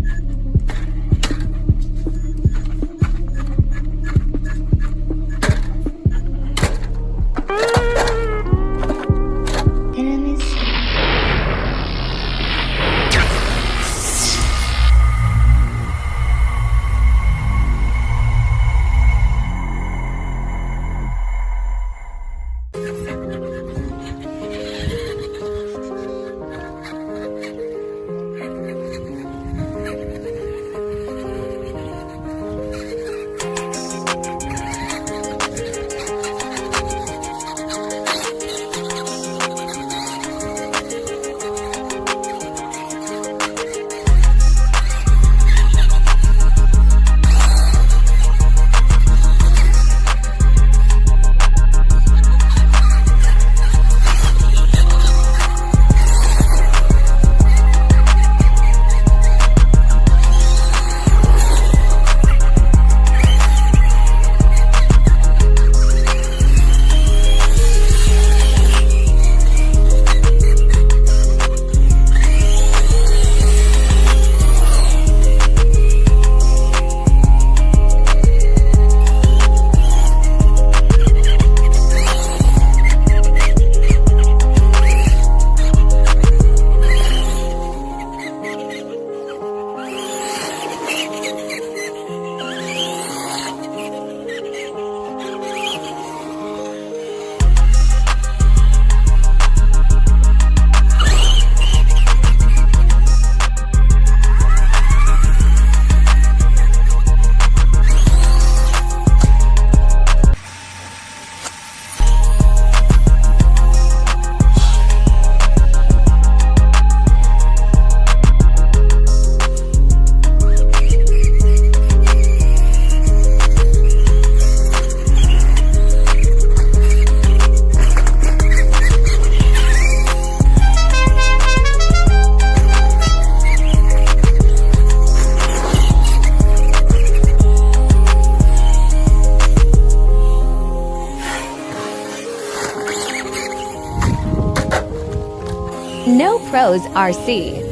No Pros RC.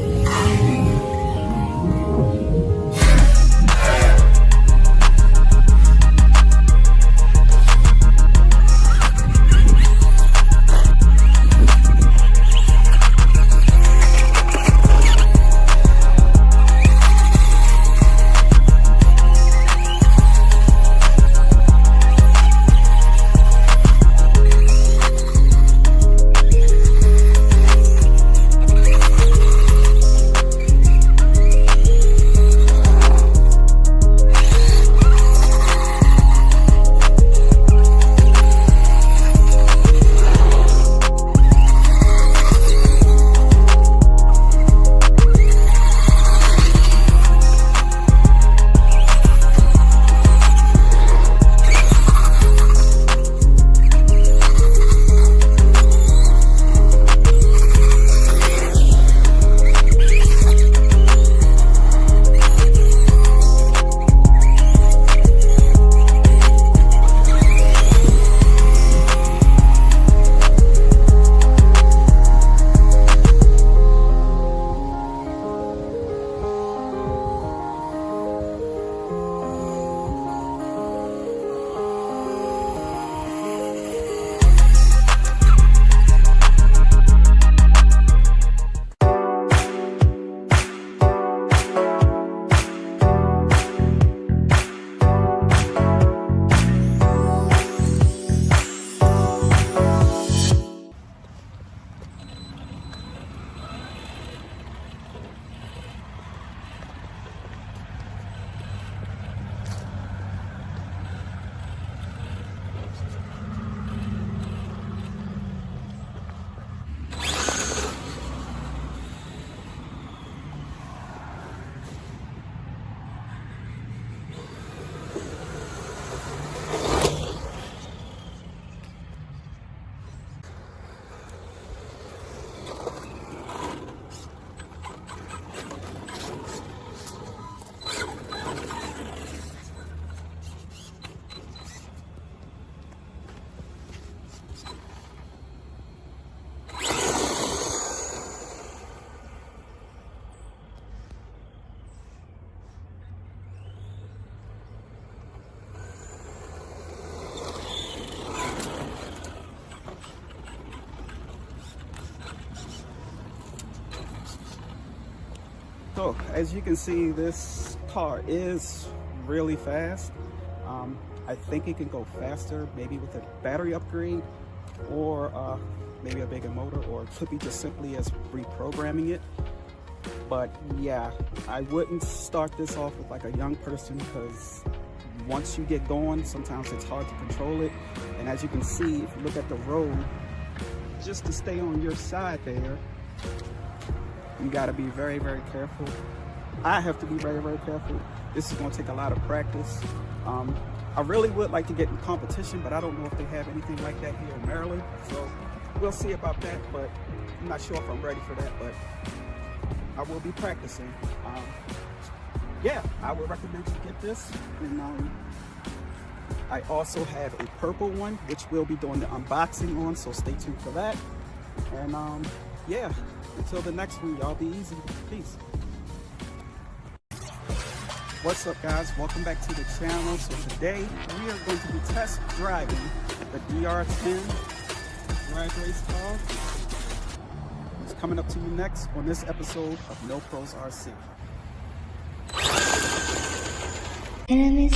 So as you can see, this car is really fast. I think it can go faster, maybe with a battery upgrade, or maybe a bigger motor, or it could be just simply as reprogramming it. But yeah, I wouldn't start this off with like a young person, because once you get going, sometimes it's hard to control it. And as you can see, if you look at the road, just to stay on your side there, you got to be very, very careful. I have to be very, very careful. This is going to take a lot of practice. I really would like to get in competition, but I don't know if they have anything like that here in Maryland. So we'll see about that, but I'm not sure if I'm ready for that, but I will be practicing. Yeah, I would recommend you get this. And I also have a purple one, which we'll be doing the unboxing on, so stay tuned for that. And yeah, until the next one, y'all be easy. Peace. What's up, guys? Welcome back to the channel. So today we are going to be test driving the DR10 drag race car. It's coming up to you next on this episode of No Pros RC. Enemies.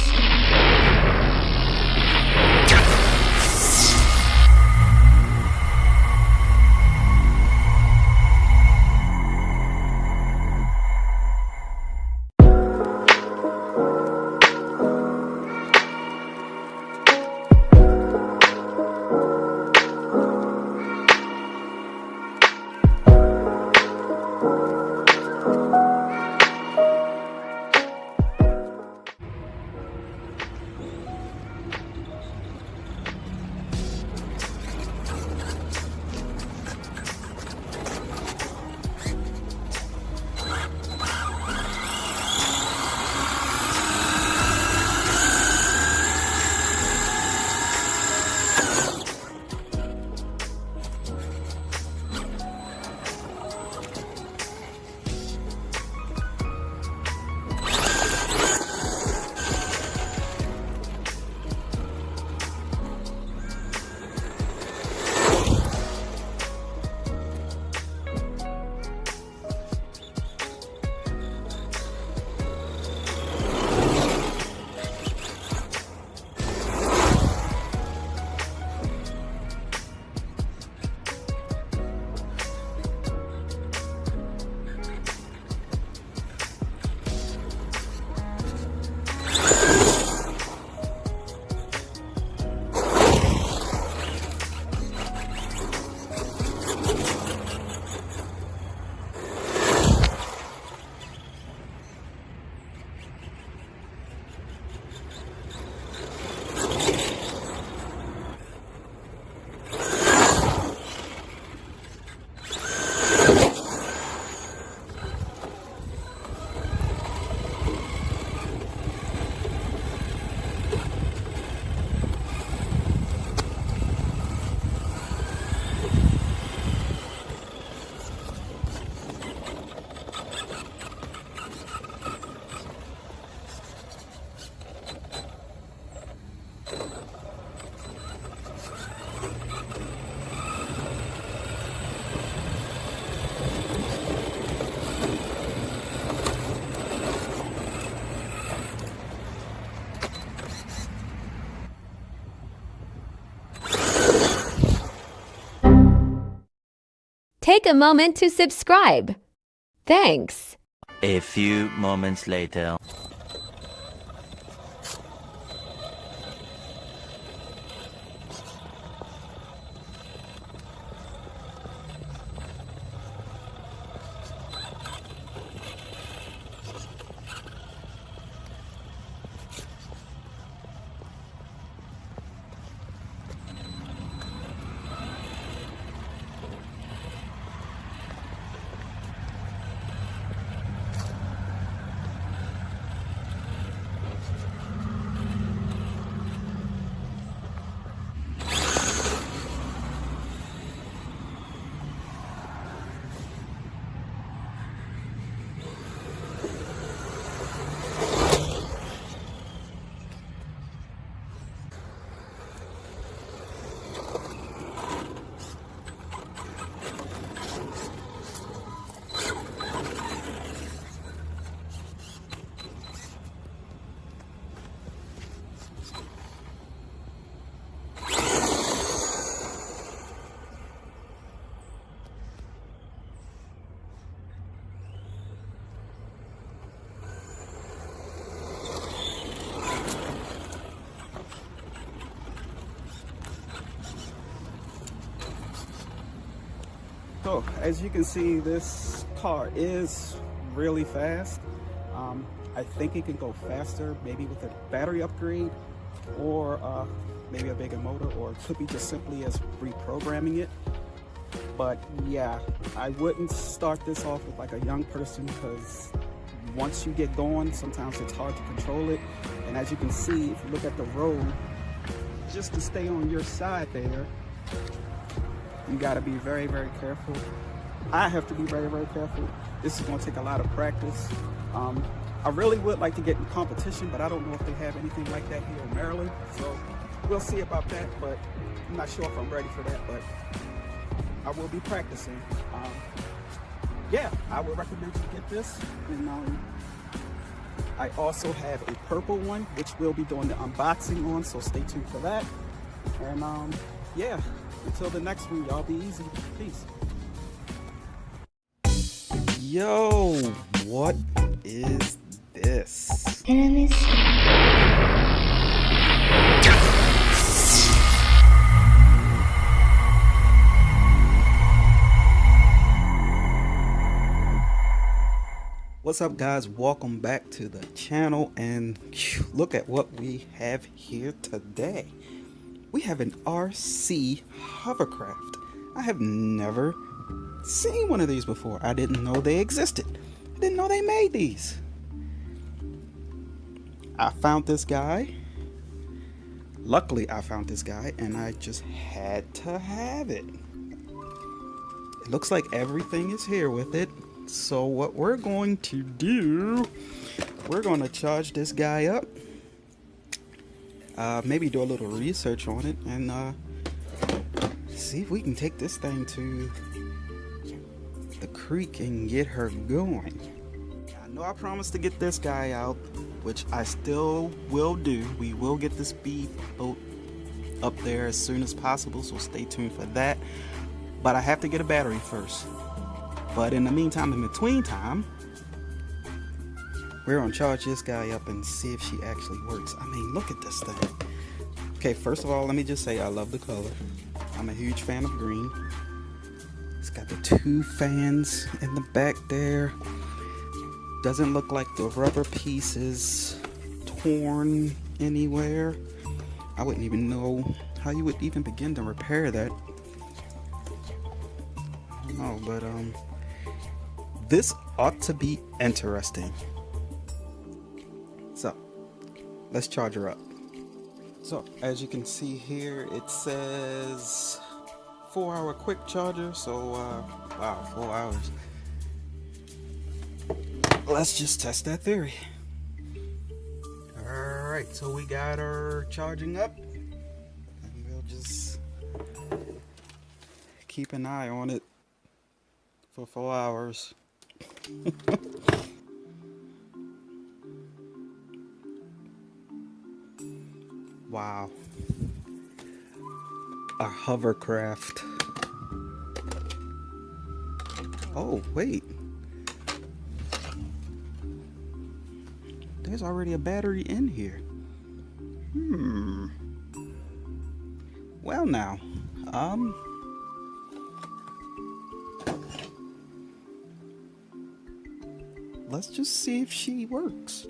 Take a moment to subscribe. Thanks. A few moments later. So as you can see, this car is really fast. I think it can go faster, maybe with a battery upgrade, or maybe a bigger motor, or it could be just simply as reprogramming it. But yeah, I wouldn't start this off with like a young person, because once you get going, sometimes it's hard to control it. And as you can see, if you look at the road, just to stay on your side there, you got to be very, very careful. I have to be very, very careful. This is going to take a lot of practice. I really would like to get in competition, but I don't know if they have anything like that here in Maryland. So we'll see about that, but I'm not sure if I'm ready for that, but I will be practicing. Yeah, I would recommend you get this. And I also have a purple one, which we'll be doing the unboxing on, so stay tuned for that. And yeah, until the next one, y'all be easy. Peace. Yo, what is this? Enemies. What's up, guys? Welcome back to the channel, and look at what we have here today. We have an RC hovercraft. I have never seen one of these before. I didn't know they existed. I didn't know they made these. I found this guy. Luckily, I found this guy, and I just had to have it. It looks like everything is here with it. So what we're going to do, we're going to charge this guy up. Maybe do a little research on it, and see if we can take this thing to the creek and get her going. I know I promised to get this guy out, which I still will do. We will get the speed boat up there as soon as possible, so stay tuned for that. But I have to get a battery first. But in the meantime, in between time, we're gonna charge this guy up and see if she actually works. I mean, look at this thing. Okay, first of all, let me just say I love the color. I'm a huge fan of green. It's got the two fans in the back there. Doesn't look like the rubber piece is torn anywhere. I wouldn't even know how you would even begin to repair that. I don't know, but this ought to be interesting. So let's charge her up. So as you can see here, it says 4-hour quick charger. So wow, 4 hours. Let's just test that theory. All right, so we got her charging up, and we'll just keep an eye on it for 4 hours. Wow, a hovercraft. Oh wait, there's already a battery in here. Well now, let's just see if she works.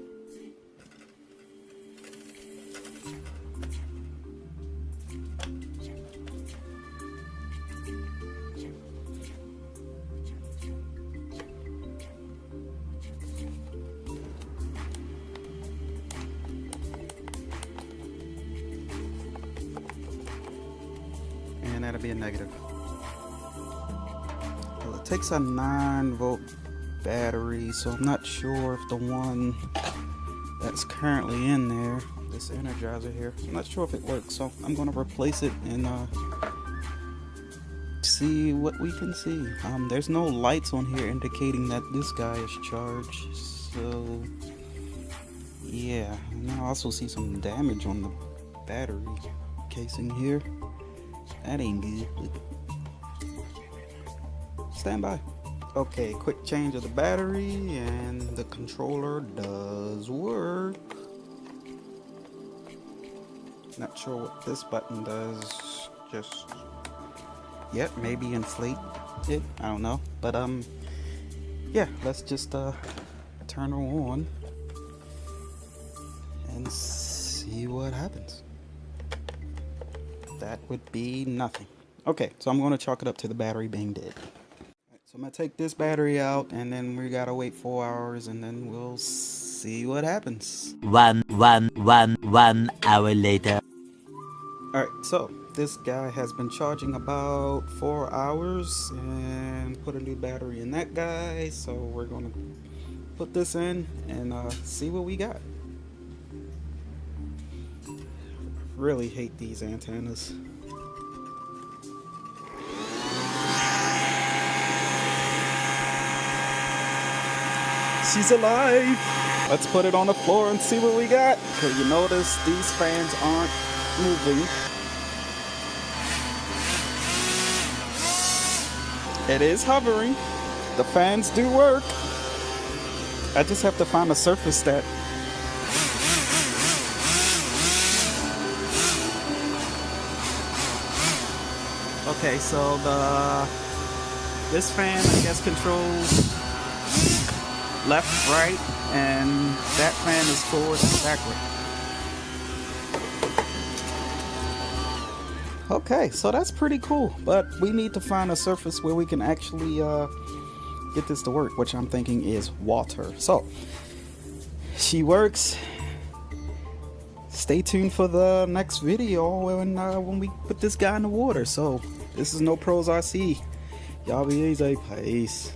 And that'll be a negative. Well, it takes a 9-volt battery, so I'm not sure if the one that's currently in there, this energizer here, I'm not sure if it works, so I'm going to replace it and see what we can see. There's no lights on here indicating that this guy is charged, so yeah. And I also see some damage on the battery casing here. That ain't good. Stand by. Okay, quick change of the battery, and the controller does work. Not sure what this button does. Just yet. Maybe inflate it. I don't know. But yeah, let's just turn her on and see what happens. That would be nothing. Okay, so I'm going to chalk it up to the battery being dead. Right, so I'm going to take this battery out, and then we got to wait 4 hours, and then we'll see what happens. One hour later. Alright, so this guy has been charging about 4 hours, and put a new battery in that guy. So we're going to put this in and see what we got. Really hate these antennas. She's alive! Let's put it on the floor and see what we got. So you notice these fans aren't moving. It is hovering. The fans do work. I just have to find a surface that okay, so this fan I guess controls left, right, and that fan is forward and backward. Okay, so that's pretty cool, but we need to find a surface where we can actually get this to work, which I'm thinking is water. So she works. Stay tuned for the next video when we put this guy in the water. So this is No Pros RC. Y'all be easy. Peace.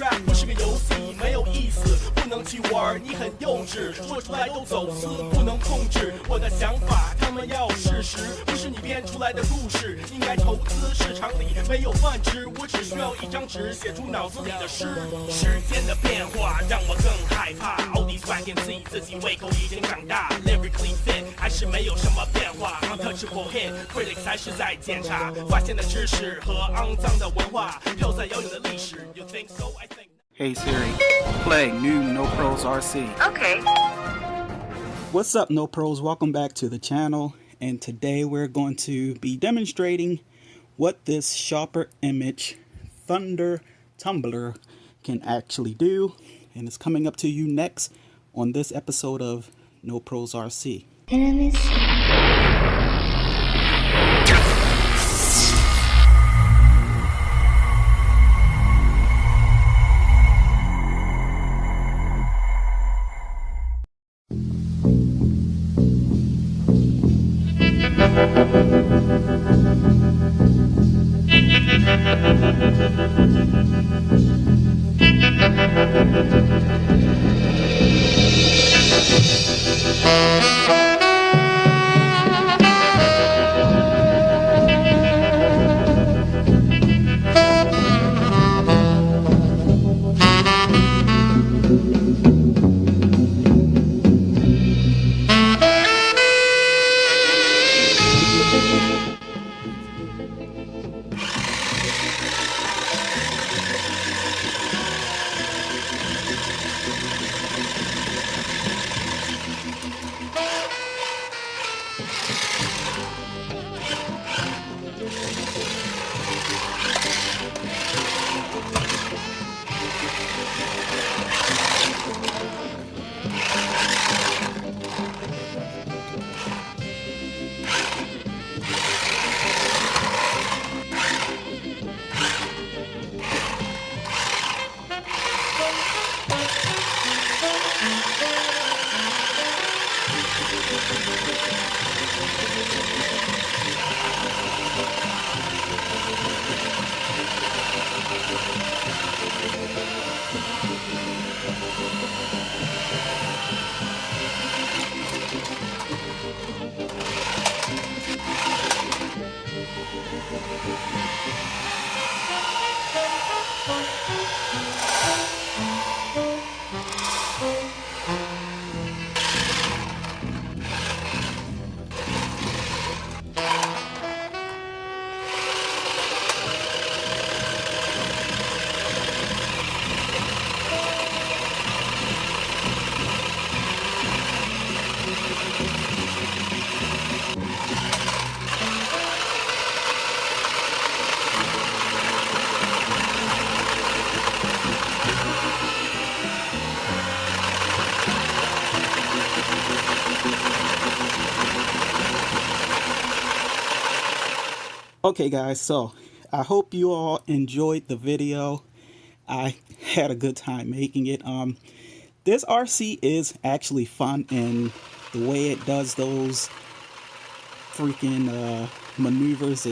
rap 不是个游戏，没有意思，不能去玩，你很幼稚，说出来都走心，不能控制我的想法，他们要事实，不是你编出来的故事，应该投资市场里没有饭吃，我只需要一张纸，写出脑子里的诗。时间的变化让我更害怕 ，All these vacancies 自己胃口已经长大 ，Lyrically fit 还是没有什么变化 ，Untouchable hit，critics 还是在检查，发现的知识和肮脏的文化，飘在遥远的历史。You think so? I think. Hey Siri, play new No Pros RC. Okay. What's up, No Pros? Welcome back to the channel. And today we're going to be demonstrating what this sharper image thunder tumbler can actually do. And it's coming up to you next on this episode of No Pros RC. Okay guys, so I hope you all enjoyed the video. I had a good time making it. This RC is actually fun, and the way it does those freaking maneuvers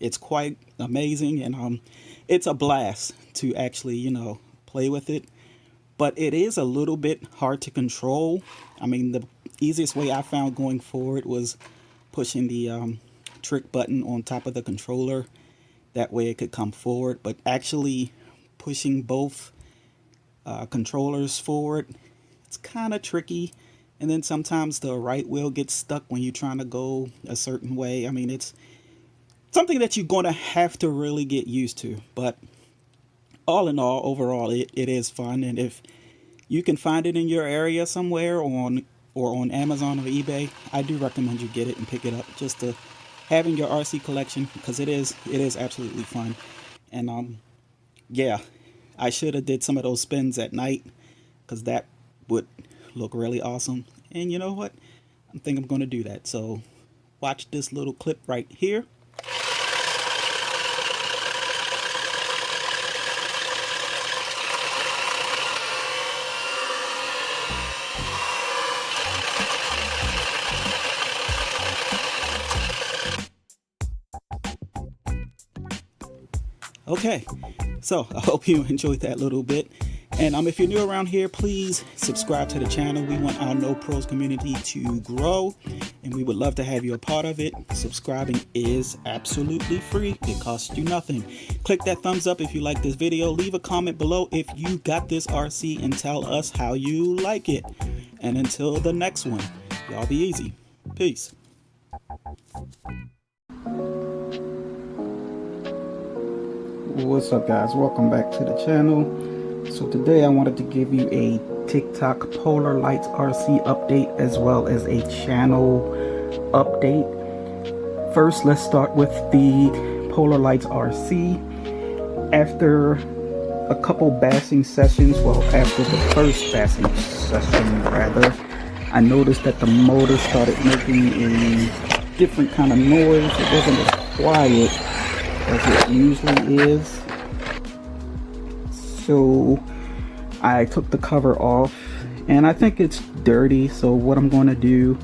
it's quite amazing, and it's a blast to actually, you know, play with it. But it is a little bit hard to control. I mean, the easiest way I found going forward was pushing the trick button on top of the controller. That way it could come forward, but actually pushing both controllers forward, it's kind of tricky. And then sometimes the right wheel gets stuck when you're trying to go a certain way. I mean, it's something that you're going to have to really get used to. But all in all, overall, it is fun. And if you can find it in your area somewhere on Amazon or eBay, I do recommend you get it and pick it up just to have in your RC collection, because it is absolutely fun. And yeah, I should have did some of those spins at night, because that would look really awesome. And you know what? I think I'm going to do that. So watch this little clip right here. Okay, so I hope you enjoyed that little bit. And if you're new around here, please subscribe to the channel. We want our No Pros community to grow, and we would love to have you a part of it. Subscribing is absolutely free. It costs you nothing. Click that thumbs up if you like this video. Leave a comment below if you got this RC and tell us how you like it. And until the next one, y'all be easy. Peace. What's up guys, welcome back to the channel. So today I wanted to give you a TikTok Polar Lights RC update as well as a channel update. First, let's start with the Polar Lights RC. After a couple bassing sessions, well, after the first bassing session rather, I noticed that the motor started making a different kind of noise. It wasn't as quiet as it usually is. So I took the cover off, and I think it's dirty. So what I'm going to do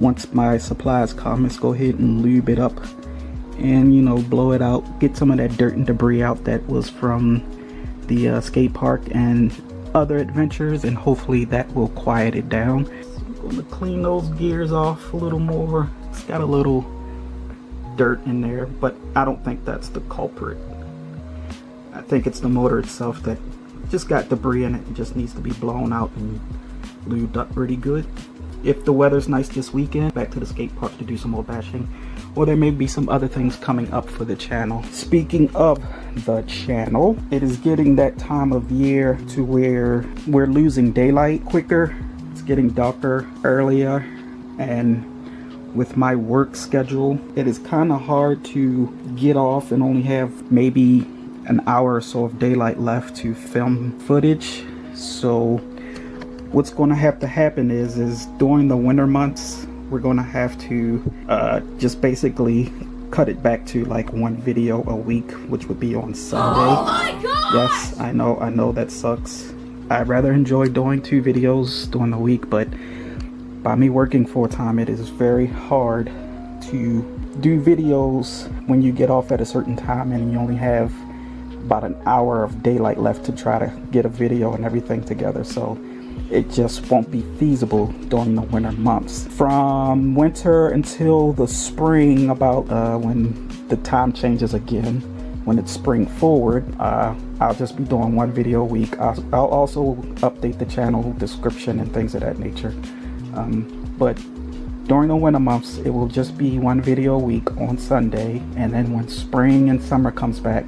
once my supplies come is go ahead and lube it up and, you know, blow it out, get some of that dirt and debris out that was from the skate park and other adventures, and hopefully that will quiet it down. So I'm going to clean those gears off a little more. It's got a little dirt in there, but I don't think that's the culprit. I think it's the motor itself that just got debris in it. It just needs to be blown out and lubed up pretty good. If the weather's nice this weekend, back to the skate park to do some more bashing, or there may be some other things coming up for the channel. Speaking of the channel, it is getting that time of year to where we're losing daylight quicker. It's getting darker earlier, and with my work schedule, it is kind of hard to get off and only have maybe an hour or so of daylight left to film footage. So what's going to have to happen is during the winter months, we're going to have to just basically cut it back to like one video a week, which would be on Sunday. Oh my God! Yes, I know that sucks. I'd rather enjoy doing 2 videos during the week, but by me working full-time, it is very hard to do videos when you get off at a certain time and you only have about an hour of daylight left to try to get a video and everything together. So it just won't be feasible during the winter months. From winter until the spring, about when the time changes again, when it's spring forward, I'll just be doing 1 video a week. I'll also update the channel description and things of that nature. But during the winter months, it will just be 1 video a week on Sunday, and then when spring and summer comes back,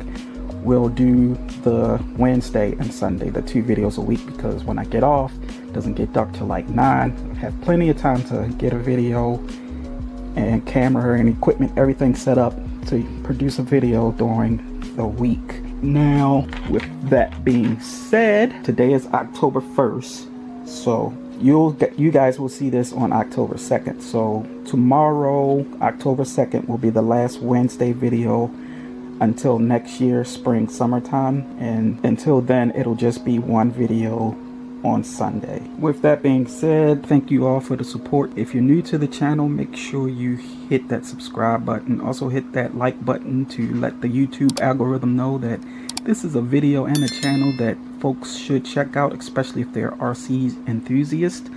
we'll do the Wednesday and Sunday, the 2 videos a week, because when I get off, it doesn't get dark till like 9. I have plenty of time to get a video and camera and equipment, everything set up to produce a video during the week. Now, with that being said, today is October 1st, so you guys will see this on October 2nd. So tomorrow, October 2nd, will be the last Wednesday video until next year, spring, summertime. And until then, it'll just be one video on Sunday. With that being said, thank you all for the support. If you're new to the channel, make sure you hit that subscribe button. Also hit that like button to let the YouTube algorithm know that this is a video and a channel that folks should check out, especially if they're RC enthusiasts.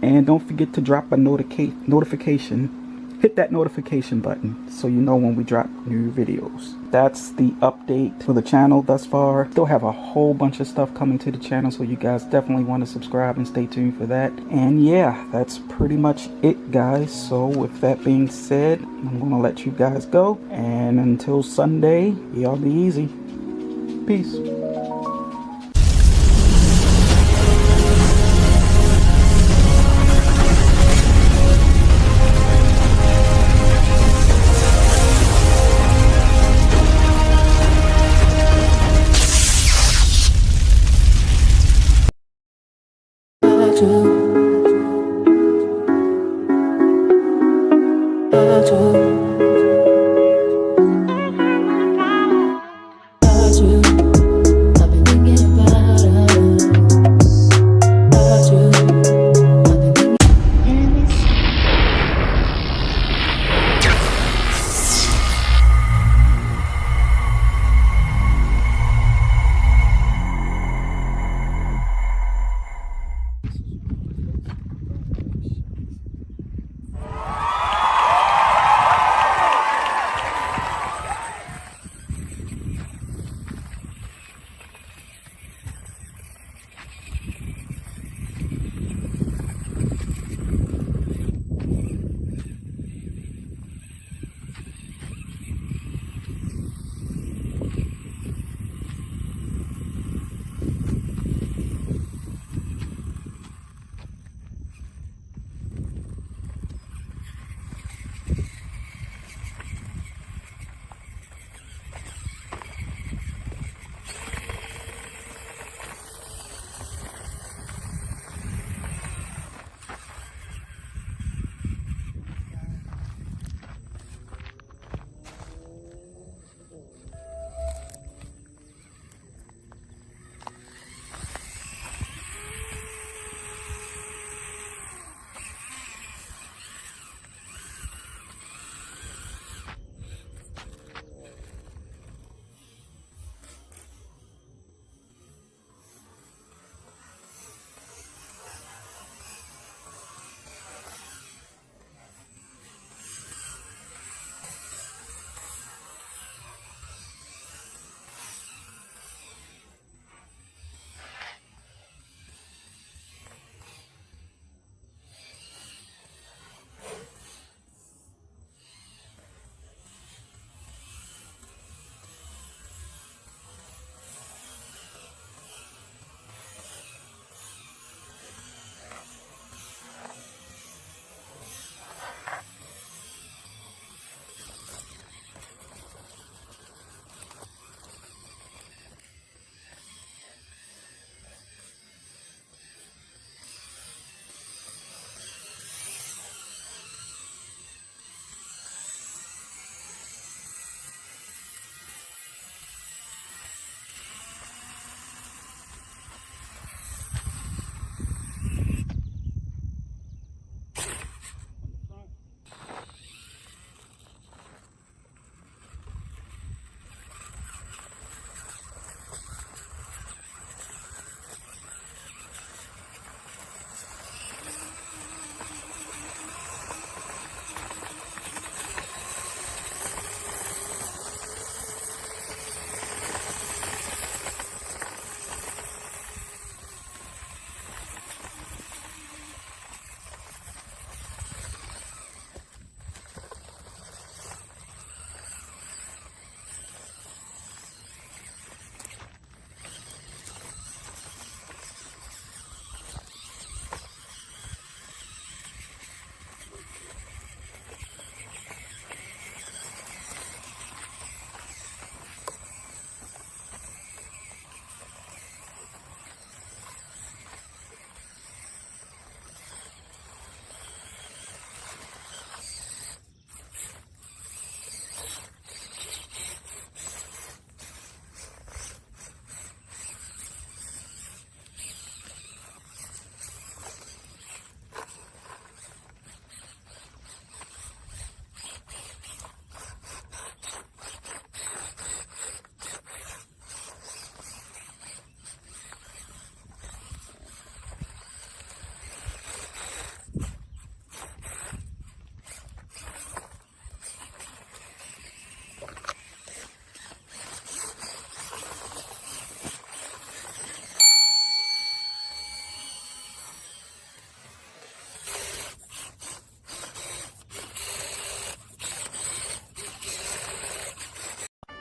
And don't forget to drop a notification. Hit that notification button so you know when we drop new videos. That's the update for the channel thus far. Still have a whole bunch of stuff coming to the channel, so you guys definitely want to subscribe and stay tuned for that. And yeah, that's pretty much it, guys. So with that being said, I'm gonna let you guys go, and until Sunday, y'all be easy. Peace.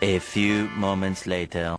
A few moments later.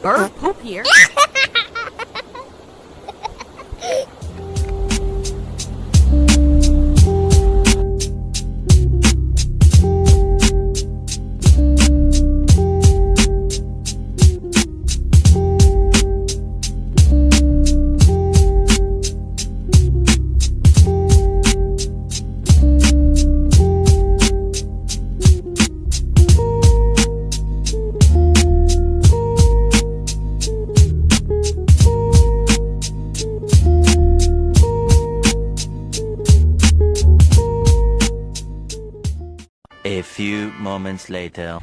Bird poop here. A few moments later.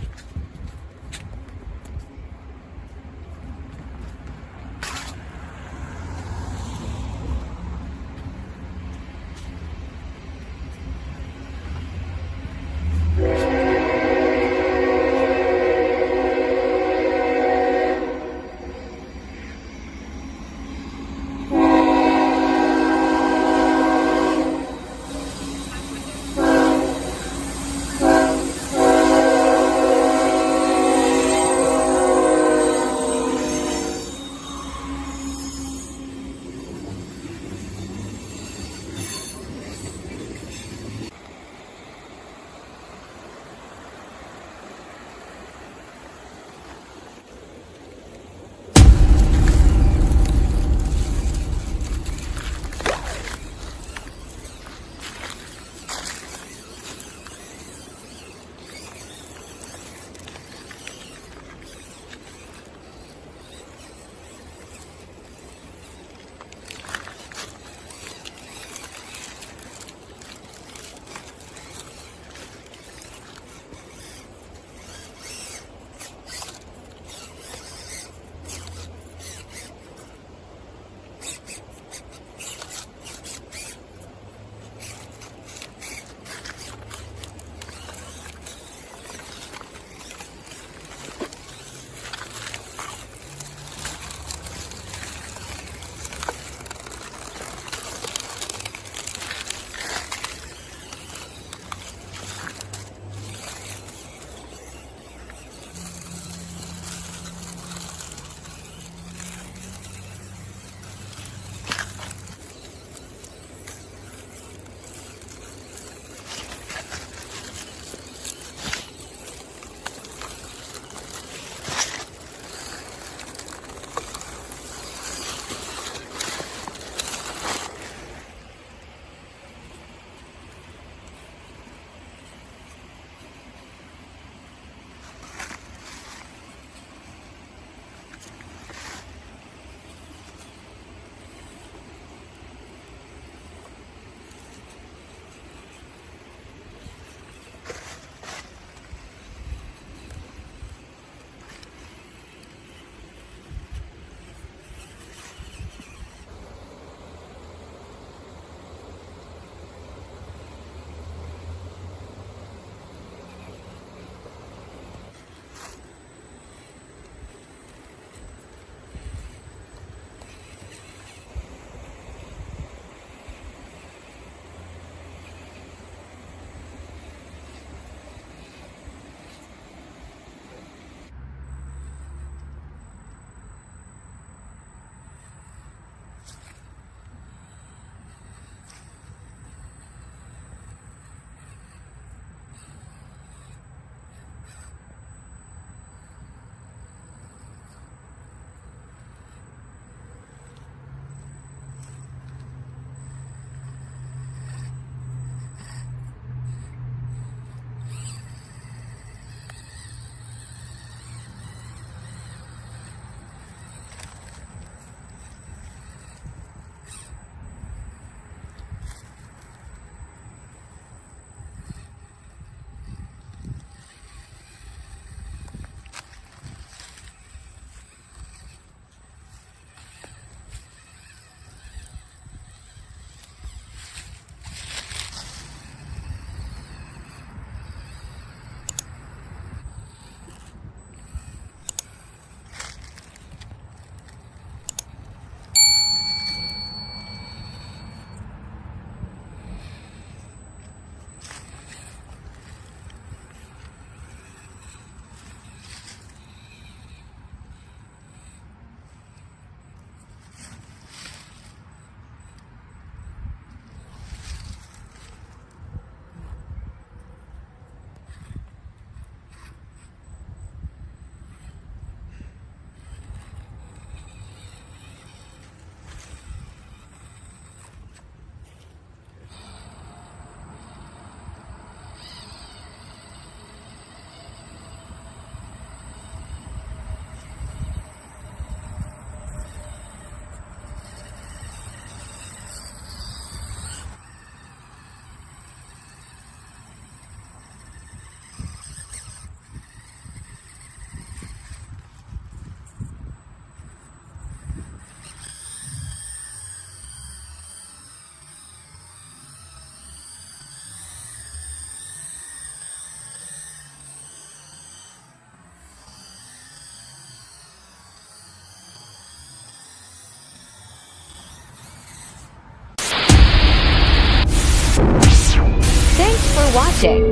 watching.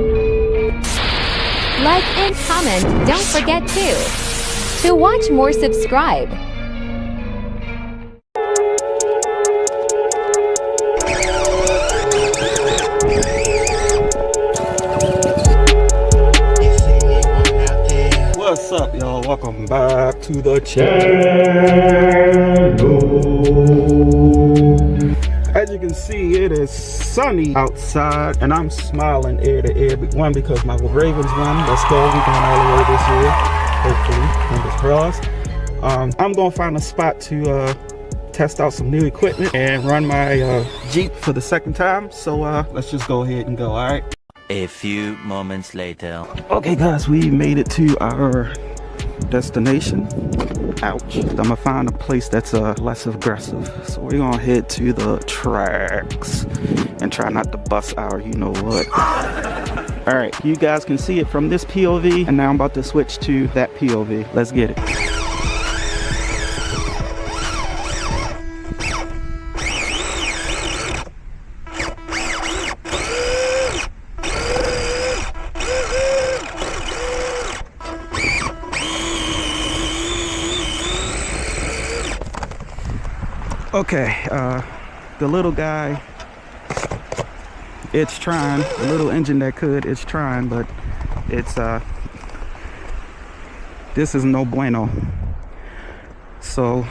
Like and comment, don't forget to. To watch more, subscribe. What's up, y'all? Welcome back to the channel. As you can see, it is sunny outside, and I'm smiling ear to ear. One, because my Ravens won. Let's go. We're going all the way this year. Hopefully, fingers crossed. I'm gonna find a spot to test out some new equipment and run my Jeep for the second time. So let's just go ahead and go. All right. A few moments later. Okay, guys, we made it to our destination. Ouch. I'm gonna find a place that's less aggressive. So we're gonna head to the tracks and try not to bust our you know what. All right, you guys can see it from this POV, and now I'm about to switch to that POV. Let's get it. Okay, the little guy, it's trying. The little engine that could, it's trying, but it's this is no bueno. So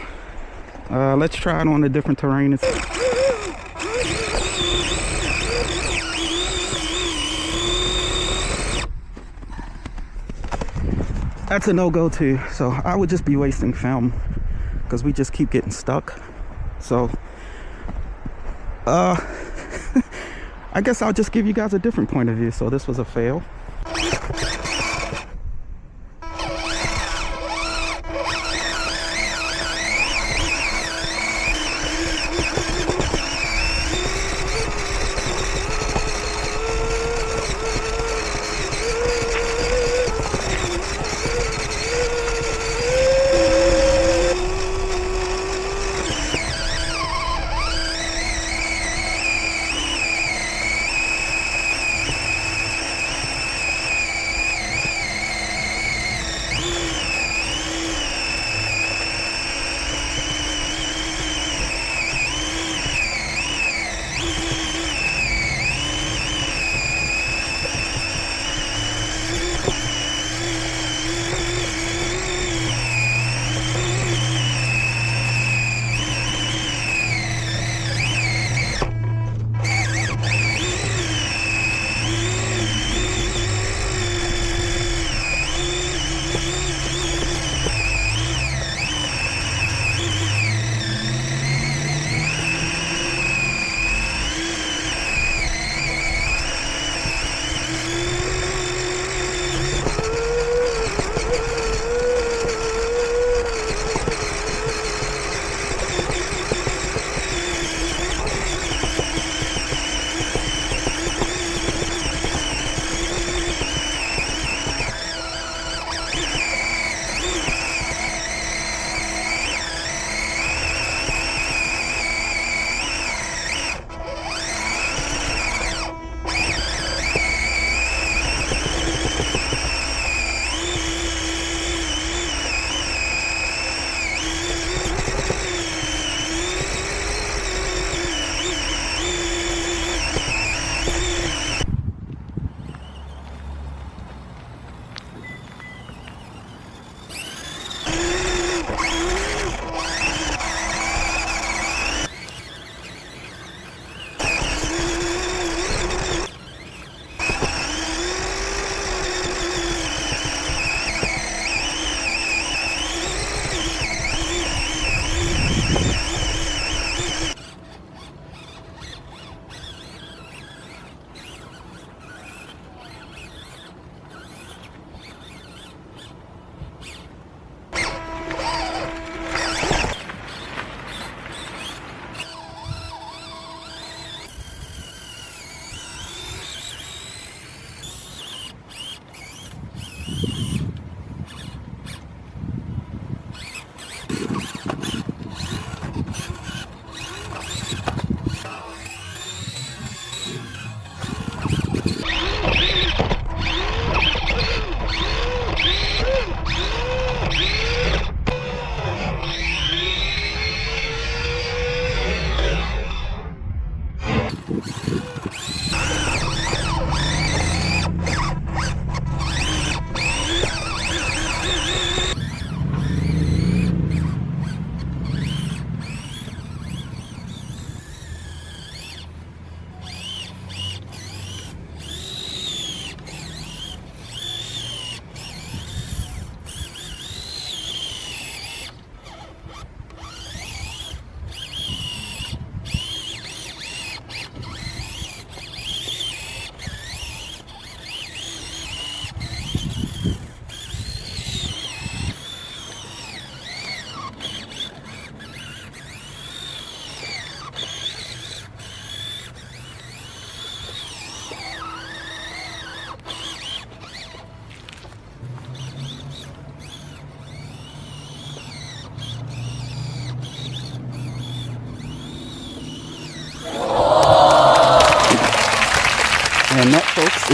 let's try it on a different terrain. That's a no-go too. So I would just be wasting film because we just keep getting stuck. So I guess I'll just give you guys a different point of view. So this was a fail.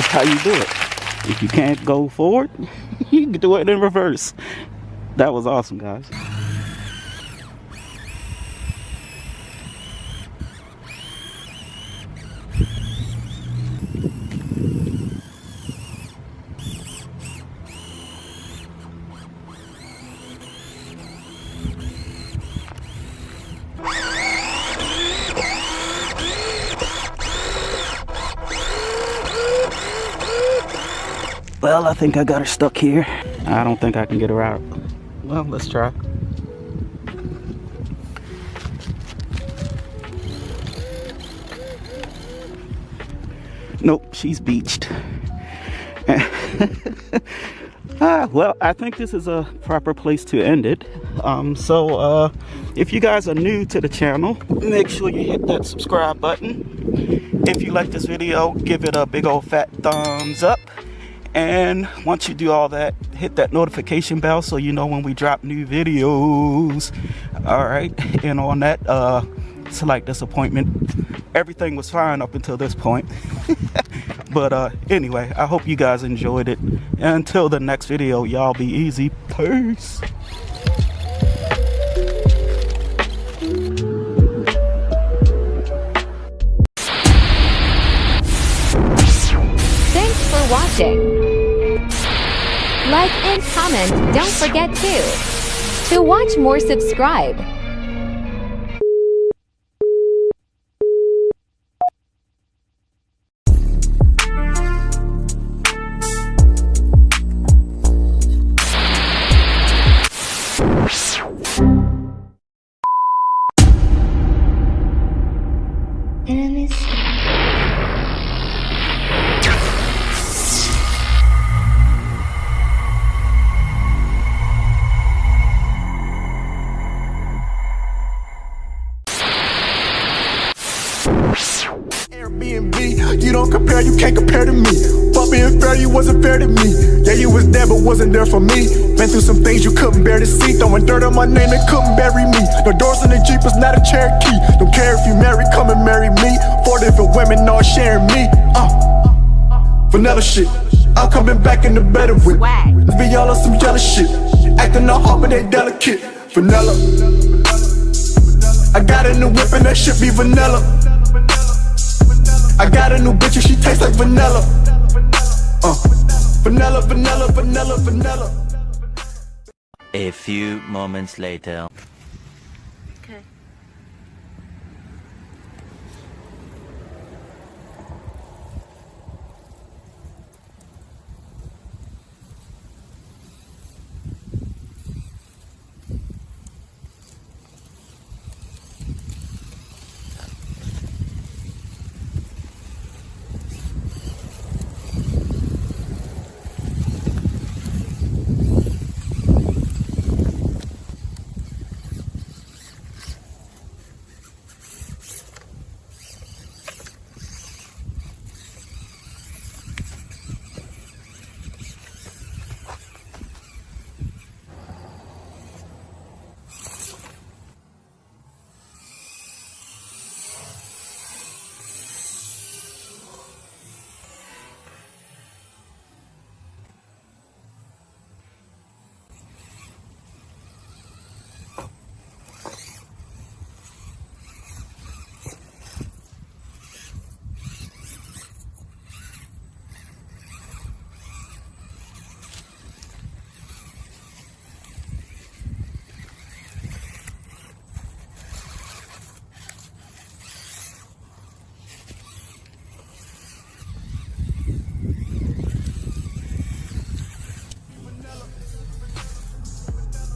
is how you do it. If you can't go forward, you can do it in reverse. That was awesome, guys. Well, I think I got her stuck here. I don't think I can get her out. Well, let's try. Nope, she's beached. Well, I think this is a proper place to end it. If you guys are new to the channel, make sure you hit that subscribe button. If you like this video, give it a big old fat thumbs up. And once you do all that, hit that notification bell so you know when we drop new videos. All right, and on that slight disappointment, everything was fine up until this point. But anyway, I hope you guys enjoyed it. And until the next video, y'all be easy. Peace. Thanks for watching. Like and comment, don't forget to. To watch more, subscribe. Enemies. Airbnb, you don't compare, you can't compare to me. Fuck being fair, you wasn't fair to me. Yeah, you was there, but wasn't there for me. Been through some things you couldn't bear to see. Throwing dirt on my name, they couldn't bury me. No doors in the Jeep, it's not a Cherokee. Don't care if you marry, come and marry me. 4 different women all sharing me. Vanilla shit, I'm coming back in the better with. Let's be all on some jealous shit. Acting all hard, but they delicate. Vanilla. I got a new whip and that shit be vanilla. I got a new bitch and she tastes like vanilla. Vanilla, vanilla, vanilla, vanilla. A few moments later. Okay.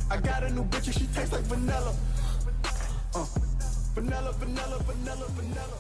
I got a new bitch and she tastes like vanilla. Vanilla, vanilla, vanilla, vanilla.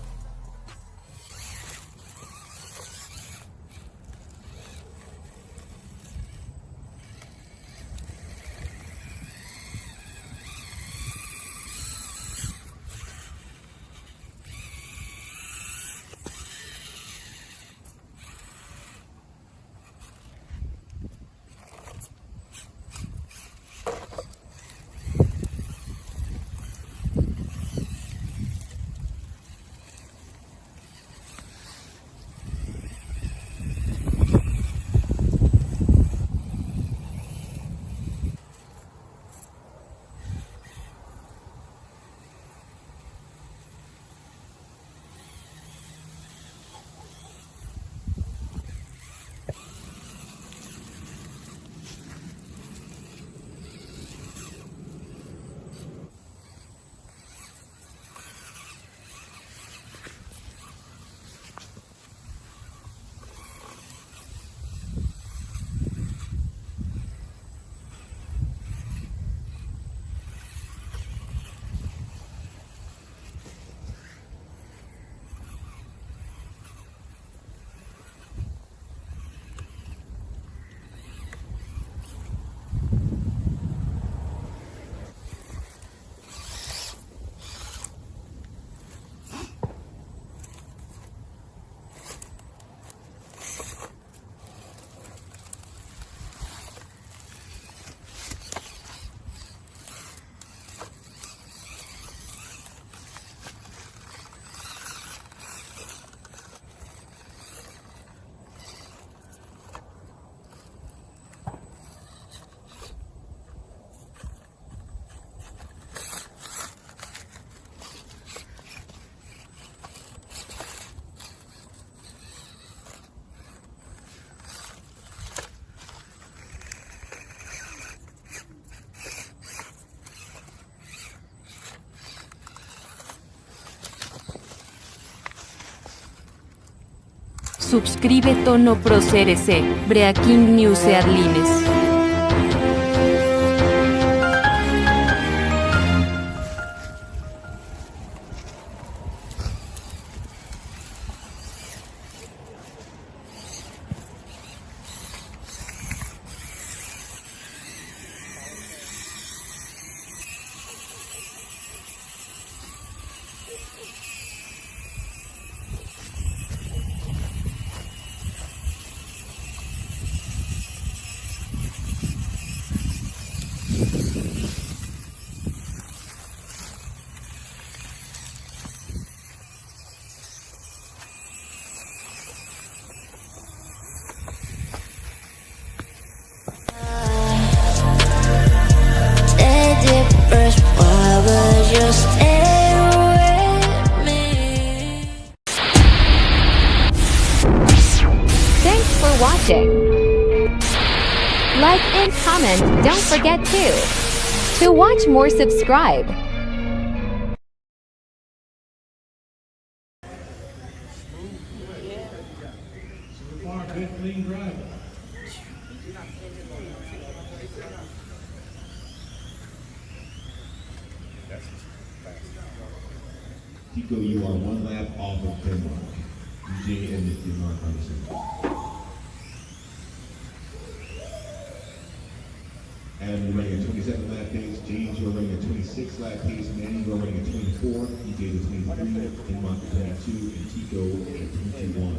subscribe tono procerese, breaking news headlines. Thanks for watching. Like and comment, don't forget to. To watch more, subscribe. Tico, you are one lap off of Denmark. DJ and Denmark on the same. Adam, you're running a 27 lap pace. James, you're running a 26 lap pace. Manny, you're running a 24. DJ, the 23. Denmark, the 22. And Tico, a 21.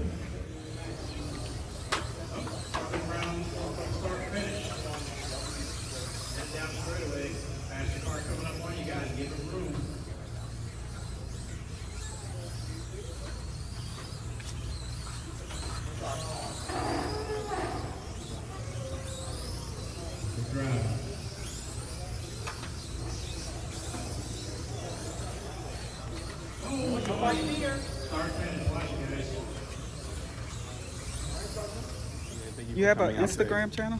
You have an Instagram channel?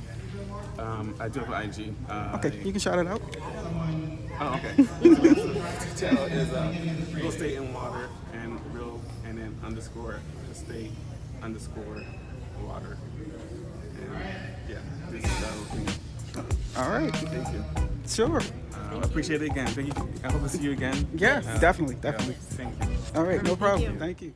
I do have an IG. Okay, you can shout it out. Oh, okay. The channel is Real Estate in Water and real and then underscore estate underscore water. And yeah, this is all right. Thank you. Sure. I appreciate it again. Thank you. I hope to see you again. Yeah, definitely. Thank you. All right, no problem. Thank you.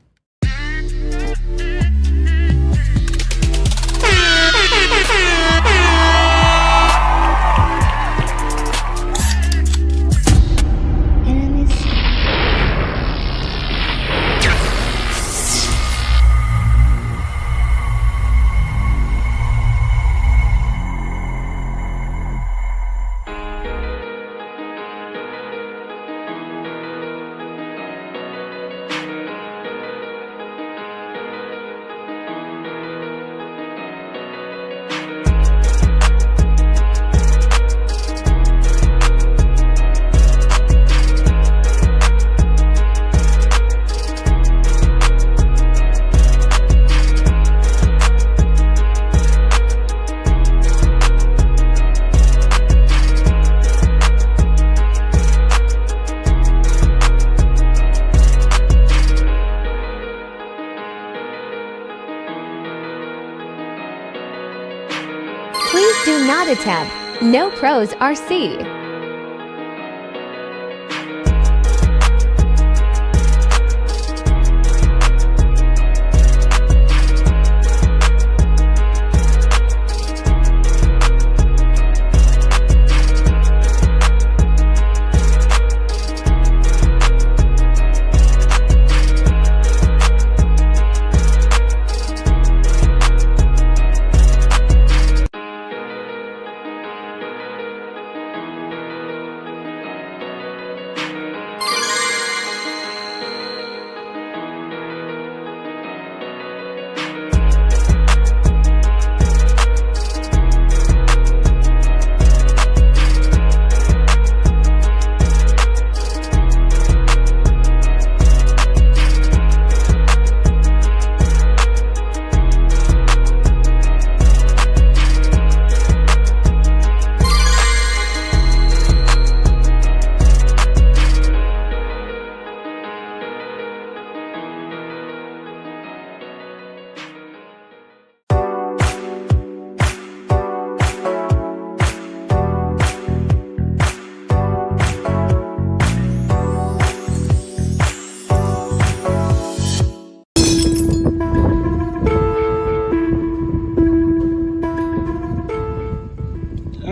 Please do not attempt. No pros RC.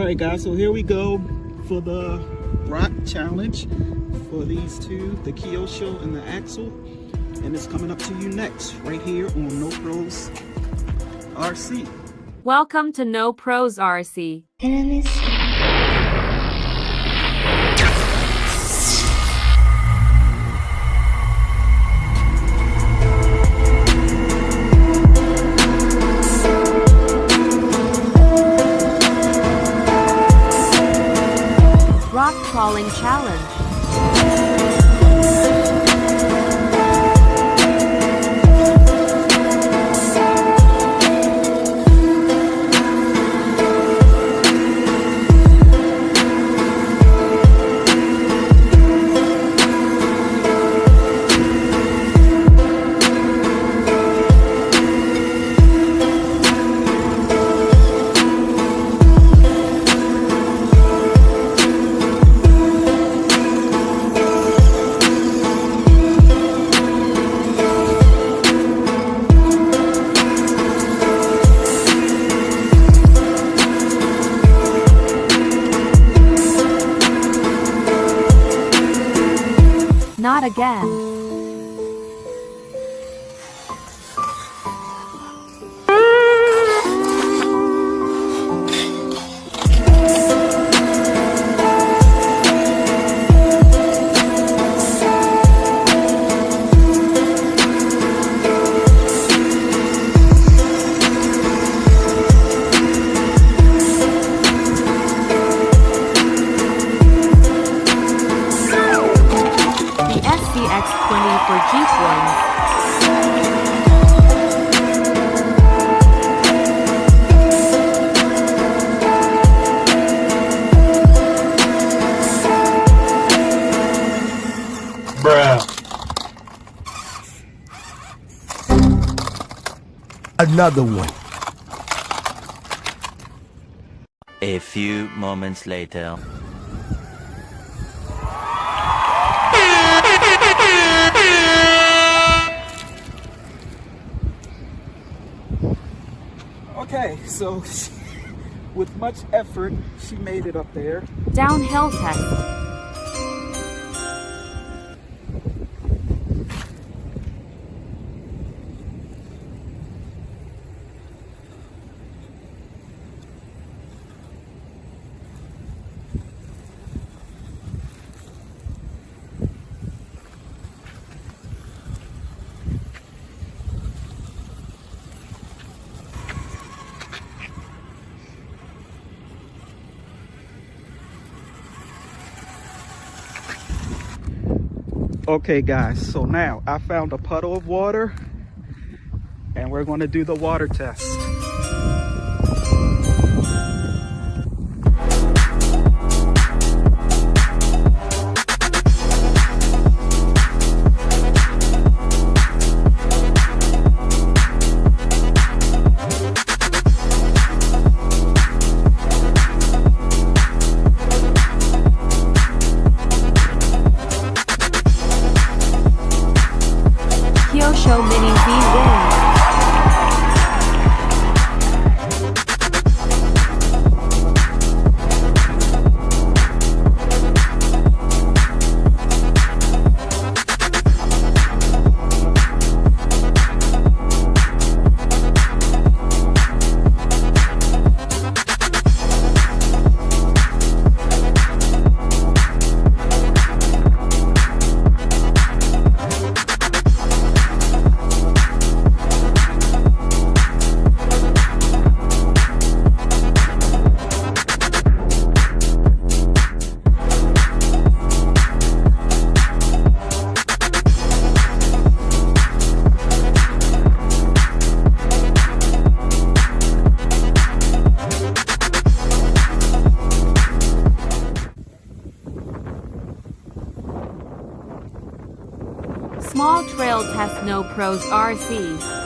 Alright guys, so here we go for the rock challenge for these two, the Kyosho and the Axle. And it's coming up to you next, right here on No Pros RC. Welcome to No Pros RC. Rock crawling challenge. Not again. X20 for Jeep ones. Another one. A few moments later. Okay, so with much effort, she made it up there. Downhill test. Okay guys, so now I found a puddle of water and we're going to do the water test. Kyosho Mini V wins. Small trail test No Pros RC.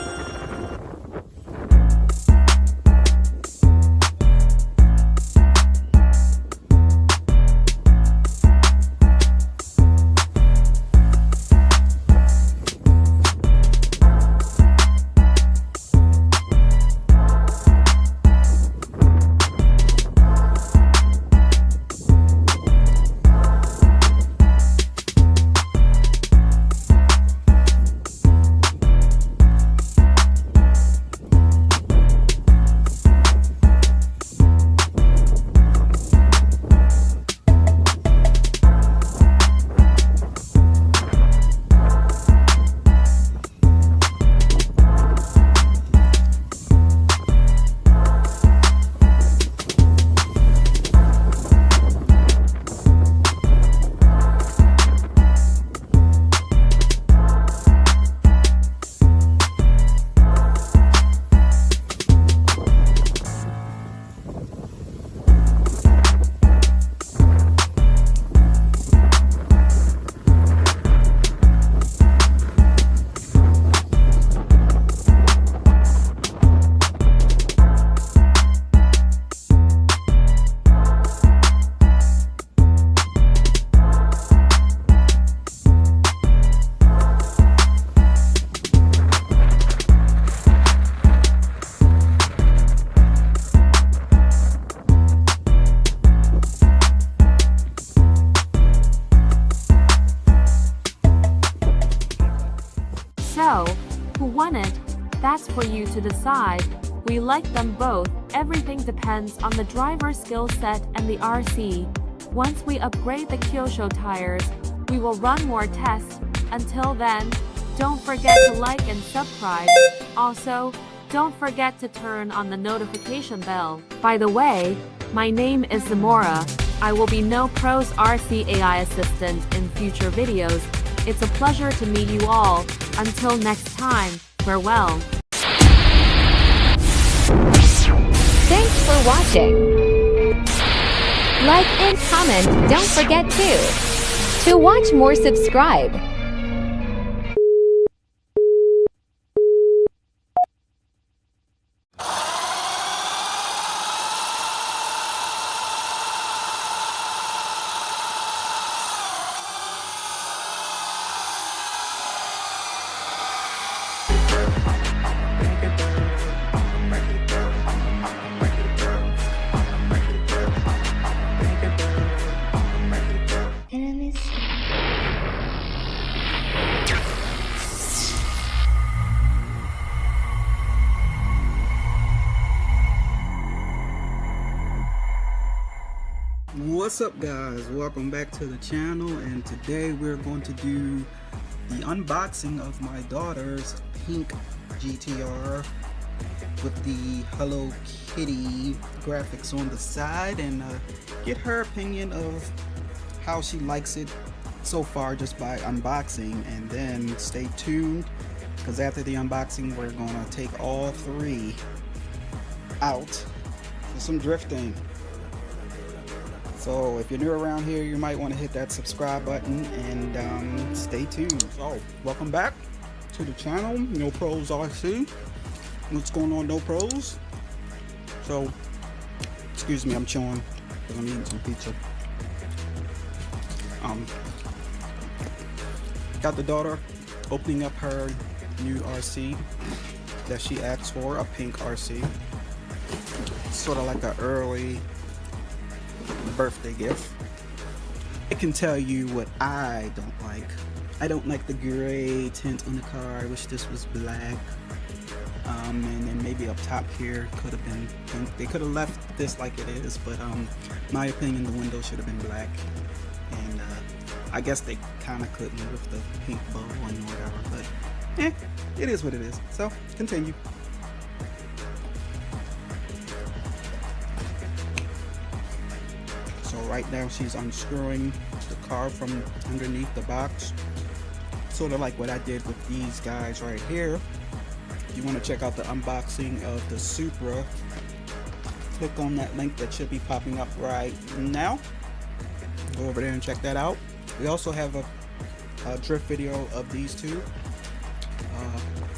to decide. We like them both. Everything depends on the driver's skill set and the RC. Once we upgrade the Kyosho tires, we will run more tests. Until then, don't forget to like and subscribe. Also, don't forget to turn on the notification bell. By the way, my name is Zamora. I will be No Pros RC AI assistant in future videos. It's a pleasure to meet you all. Until next time, farewell. Thanks for watching. Like and comment, don't forget to. To watch more, subscribe. What's up, guys? Welcome back to the channel, and today we're going to do the unboxing of my daughter's pink GTR with the Hello Kitty graphics on the side, and get her opinion of how she likes it so far just by unboxing. And then stay tuned, because after the unboxing we're gonna take all three out for some drifting. So if you're new around here, you might want to hit that subscribe button and stay tuned. So welcome back to the channel, No Pros RC. What's going on, No Pros? So excuse me, I'm chewing because I'm eating some pizza. Got the daughter opening up her new RC that she asked for, a pink RC. Sort of like an early birthday gift. I can tell you what I don't like. I don't like the gray tint on the car. I wish this was black. And then maybe up top here could have been pink. They could have left this like it is, but my opinion, the window should have been black. And I guess they kind of couldn't with the pink bow and whatever, but it is what it is. So continue. So right now she's unscrewing the car from underneath the box, sort of like what I did with these guys right here. If you want to check out the unboxing of the Supra, click on that link that should be popping up right now. Go over there and check that out. We also have a drift video of these two.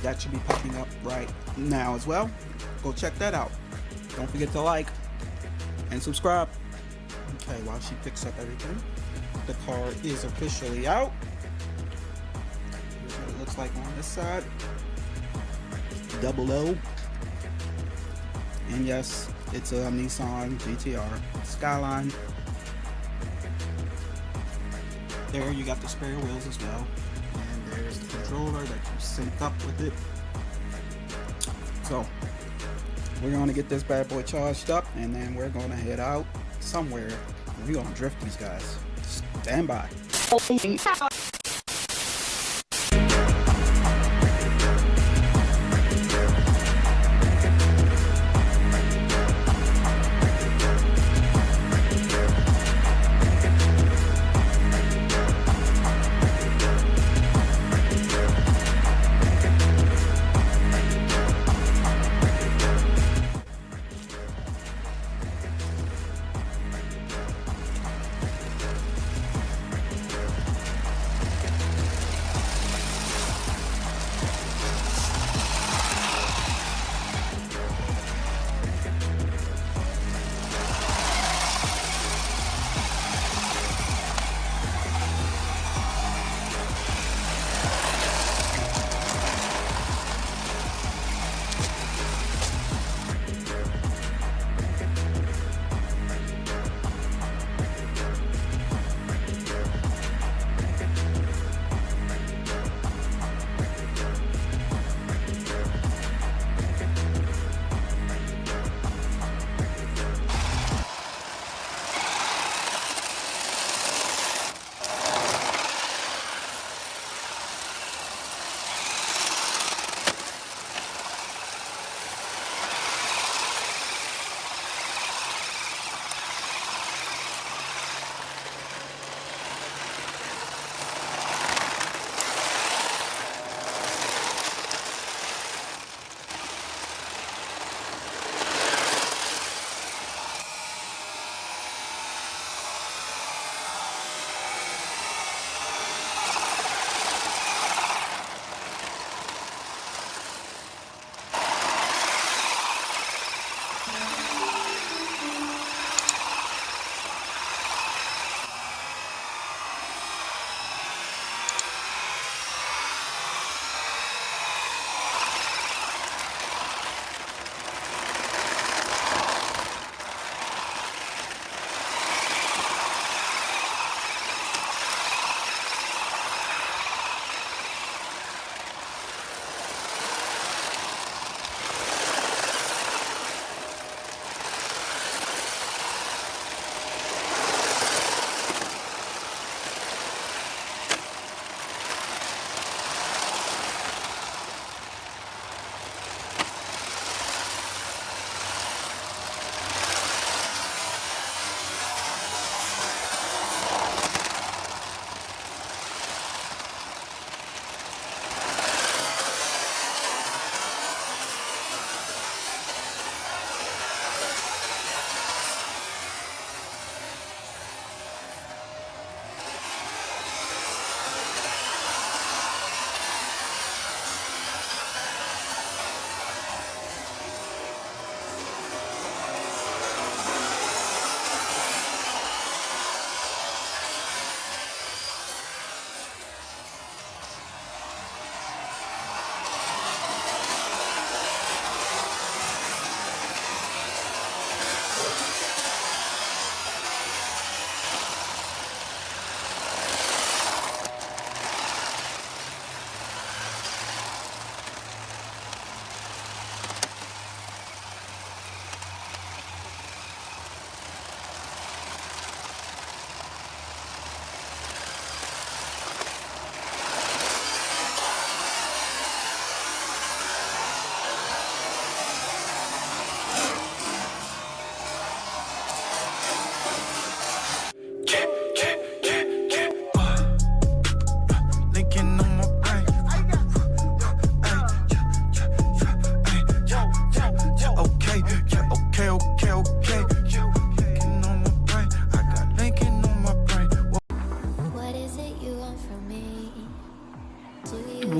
That should be popping up right now as well. Go check that out. Don't forget to like and subscribe. Okay, while she picks up everything, the car is officially out. Here's what it looks like on this side. Double O. And yes, it's a Nissan GTR Skyline. There you got the spare wheels as well. And there's the controller that you sync up with it. So we're going to get this bad boy charged up, and then we're going to head out somewhere. We're going to drift these guys. Stand by.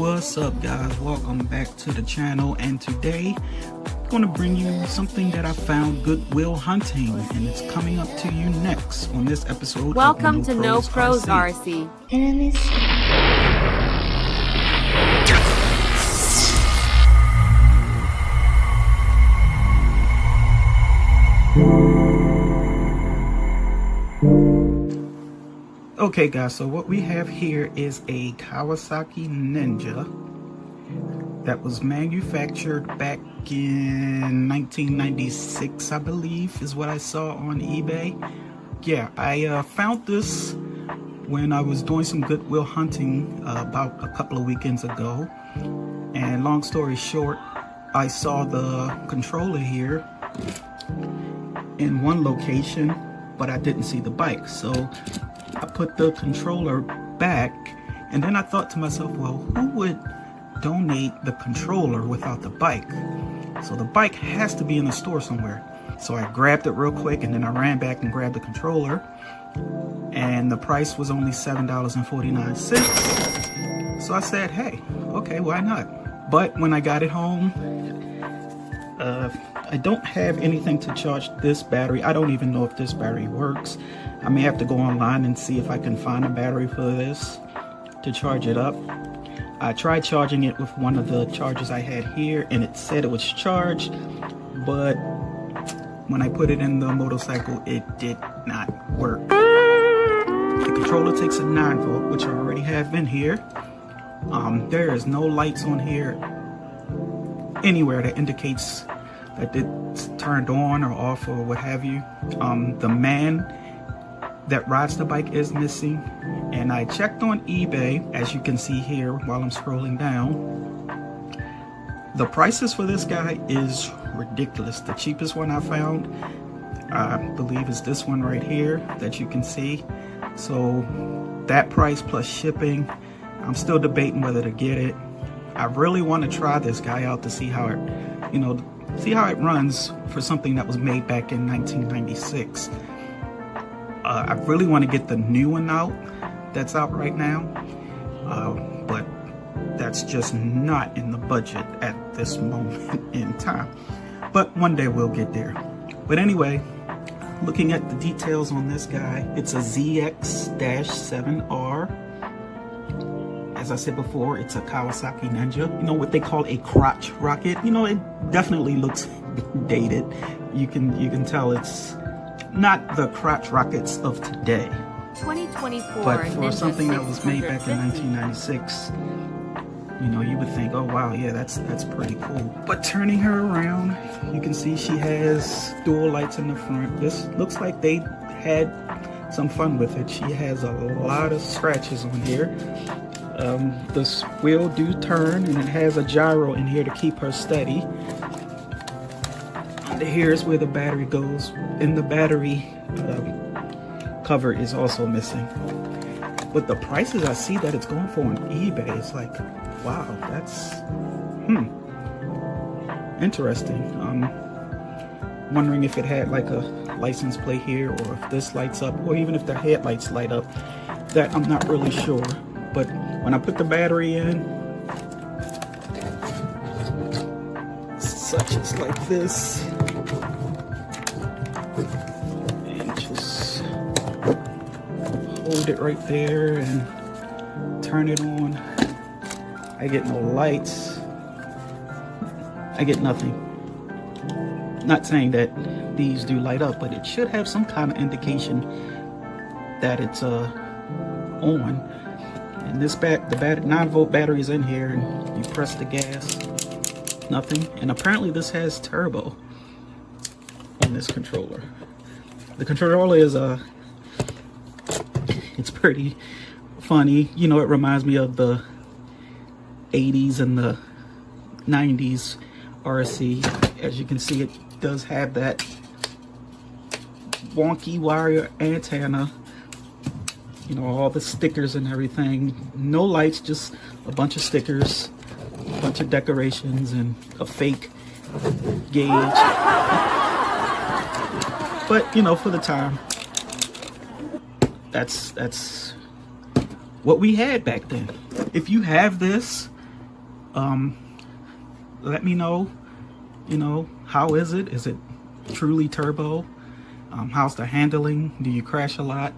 What's up, guys? Welcome back to the channel, and today I'm going to bring you something that I found Goodwill hunting, and it's coming up to you next on this episode. Welcome of to No Pros RC. Enemies. Okay guys, so what we have here is a Kawasaki Ninja that was manufactured back in 1996, I believe, is what I saw on eBay. Yeah, I found this when I was doing some Goodwill hunting about a couple of weekends ago. And long story short, I saw the controller here in one location, but I didn't see the bike. So I put the controller back, and then I thought to myself, well, who would donate the controller without the bike? So the bike has to be in the store somewhere. So I grabbed it real quick, and then I ran back and grabbed the controller, and the price was only $7.49. So I said, hey, okay, why not? But when I got it home, I don't have anything to charge this battery. I don't even know if this battery works. I may have to go online and see if I can find a battery for this to charge it up. I tried charging it with one of the chargers I had here, and it said it was charged, but when I put it in the motorcycle, it did not work. The controller takes a 9-volt, which I already have in here. There is no lights on here anywhere that indicates that it's turned on or off or what have you. The man that rides the bike is missing, and I checked on eBay, as you can see here while I'm scrolling down. The prices for this guy is ridiculous. The cheapest one I found, I believe, is this one right here that you can see. So that price plus shipping, I'm still debating whether to get it. I really want to try this guy out to see how it, see how it runs for something that was made back in 1996. I really want to get the new one out that's out right now, but that's just not in the budget at this moment in time. But one day we'll get there. But anyway, looking at the details on this guy, it's a ZX-7R. As I said before, it's a Kawasaki Ninja. You know what they call a crotch rocket? It definitely looks dated. You can tell it's not the crotch rockets of today. 2024. But for Ninja something that was made back in 650. 1996, you would think, oh wow, yeah, that's pretty cool. But turning her around, you can see she has dual lights in the front. This looks like they had some fun with it. She has a lot of scratches on here. This wheel do turn, and it has a gyro in here to keep her steady. Under here is where the battery goes, and the battery cover is also missing. But the prices I see that it's going for on eBay, it's like, wow, that's interesting. Wondering if it had like a license plate here, or if this lights up, or even if the headlights light up. That I'm not really sure. But when I put the battery in, such as like this, and just hold it right there and turn it on, I get no lights, I get nothing. Not saying that these do light up, but it should have some kind of indication that it's on. And this the 9-volt battery is in here, and you press the gas, nothing. And apparently this has turbo on this controller. The controller is it's pretty funny. It reminds me of the 80s and the 90s RC. As you can see, it does have that wonky wire antenna. All the stickers and everything. No lights, just a bunch of stickers, a bunch of decorations, and a fake gauge. But, for the time, that's what we had back then. If you have this, Let me know, you know, how is it? Is it truly turbo? How's the handling? Do you crash a lot?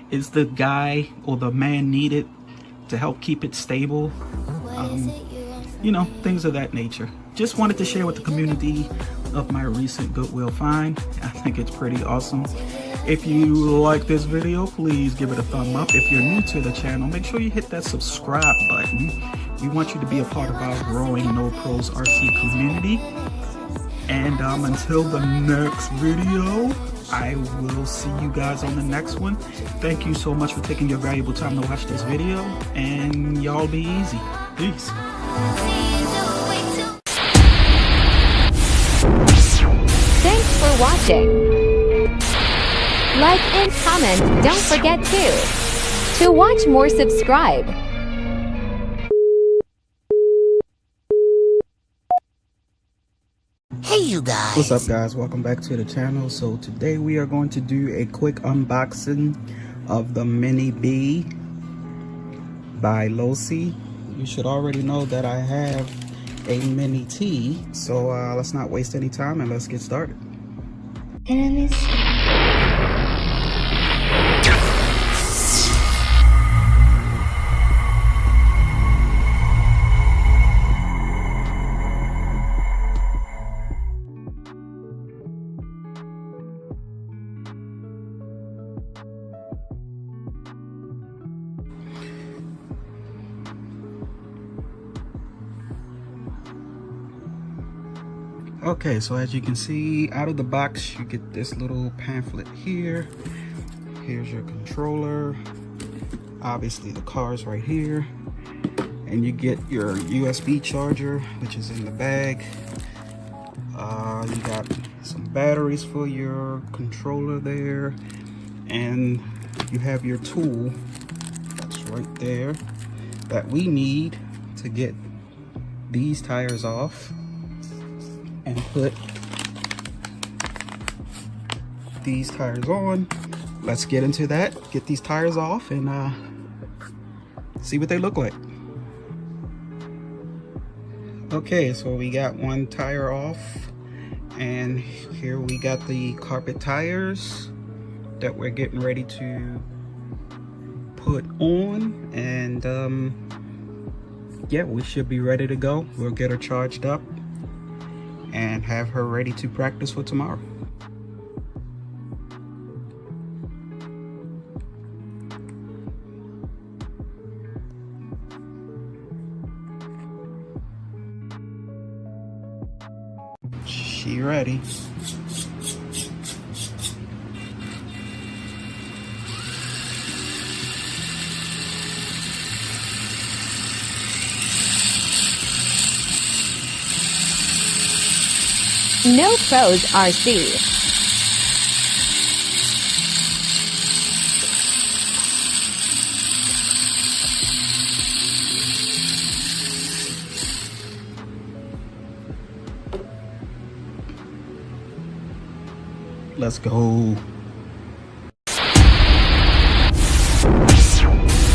Is the guy or the man needed to help keep it stable? You know, things of that nature. Just wanted to share with the community of my recent Goodwill find. I think it's pretty awesome. If you like this video, please give it a thumb up. If you're new to the channel, make sure you hit that subscribe button. We want you to be a part of our growing No Pros RC community. And until the next video, I will see you guys on the next one. Thank you so much for taking your valuable time to watch this video, and y'all be easy. Peace. Thanks for watching. Like and comment, don't forget to. To watch more, subscribe. Hey you guys. What's up guys, welcome back to the channel. So today we are going to do a quick unboxing of the Mini B by Losi. You should already know that I have a Mini T, so let's not waste any time and let's get started. Okay, so as you can see, out of the box you get this little pamphlet here. Here's your controller, obviously the car's right here, and you get your USB charger, which is in the bag. You got some batteries for your controller there, and you have your tool that's right there that we need to get these tires off and put these tires on. Let's get into that, get these tires off, and see what they look like. Okay, so we got one tire off, and here we got the carpet tires that we're getting ready to put on, and yeah, we should be ready to go. We'll get her charged up and have her ready to practice for tomorrow. She ready. No Pros RC. Let's go.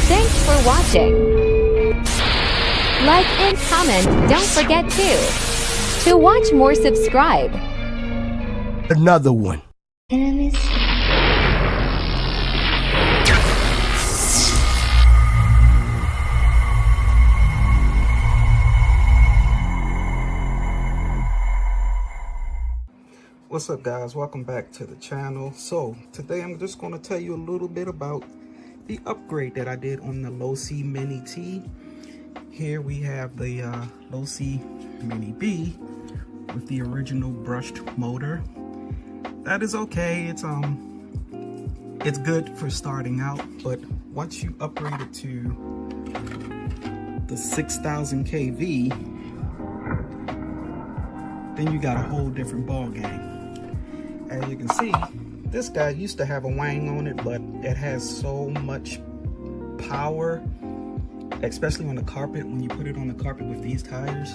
Thanks for watching. Like and comment, don't forget to. To watch more, subscribe. Another one. What's up guys, welcome back to the channel. So today I'm just going to tell you a little bit about the upgrade that I did on the Losi Mini T. Here we have the Losi Mini B with the original brushed motor. That is okay. It's good for starting out, but once you upgrade it to the 6000 kV, then you got a whole different ball game. As you can see, this guy used to have a wang on it, but it has so much power, especially on the carpet. When you put it on the carpet with these tires,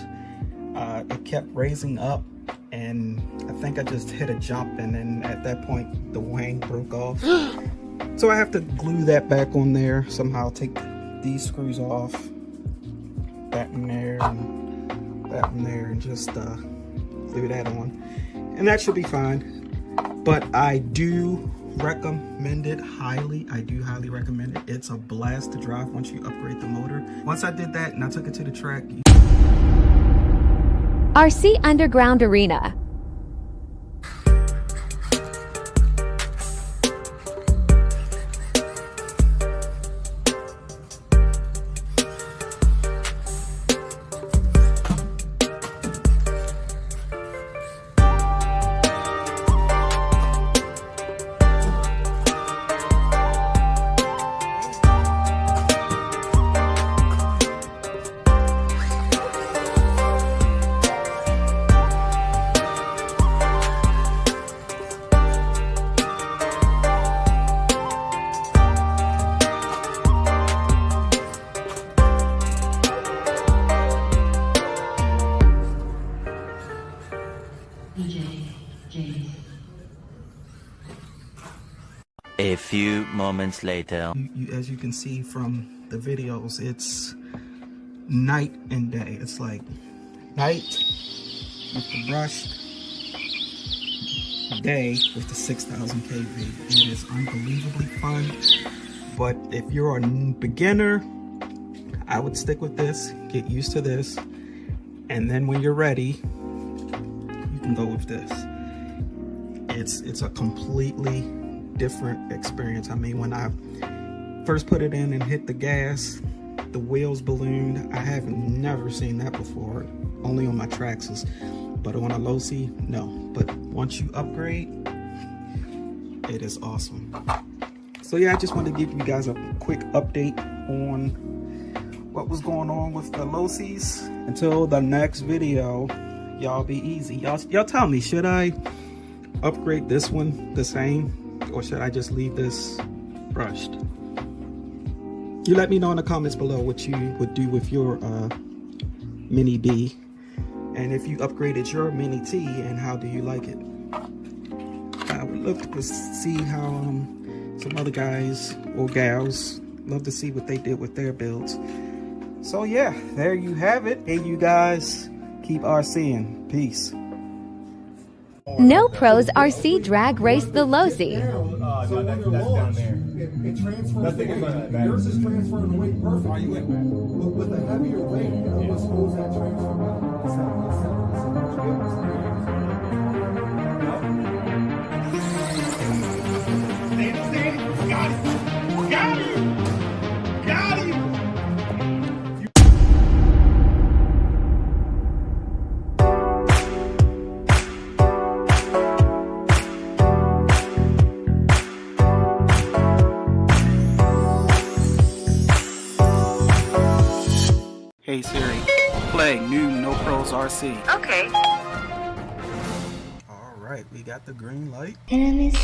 it kept raising up, and I think I just hit a jump, and then at that point the wang broke off. So I have to glue that back on there somehow, take these screws off, that in there, and that one there and just glue that on, and that should be fine. But I do recommend it highly. I do highly recommend it. It's a blast to drive once you upgrade the motor. Once I did that and I took it to the track. RC Underground Arena. A few moments later. As you can see from the videos, it's night and day. It's like night with the brushed, day with the 6,000 kV. It is unbelievably fun. But if you're a beginner, I would stick with this, get used to this, and then when you're ready, you can go with this. It's a completely different experience. I mean, when I first put it in and hit the gas, the wheels ballooned. I have never seen that before, only on my traxxas, but on a low-C, no. But once you upgrade, it is awesome. So yeah, I just wanted to give you guys a quick update on what was going on with the low-Cs. Until the next video, y'all be easy. Y'all tell me, should I upgrade this one the same, or should I just leave this brushed? You let me know in the comments below what you would do with your Mini B, and if you upgraded your Mini T, and how do you like it? I would love to see how some other guys or gals, love to see what they did with their builds. So yeah, there you have it. Hey, you guys, keep RCing. Peace. No Pros RC drag race the Low-Z. So when you're launched, it transfers the weight. Yours is transferring the weight perfectly. With a heavier weight, it was supposed that transfer back. Got it! Got it! Got it! Hey Siri, play new No Pros RC. Okay. All right, we got the green light. Enemies.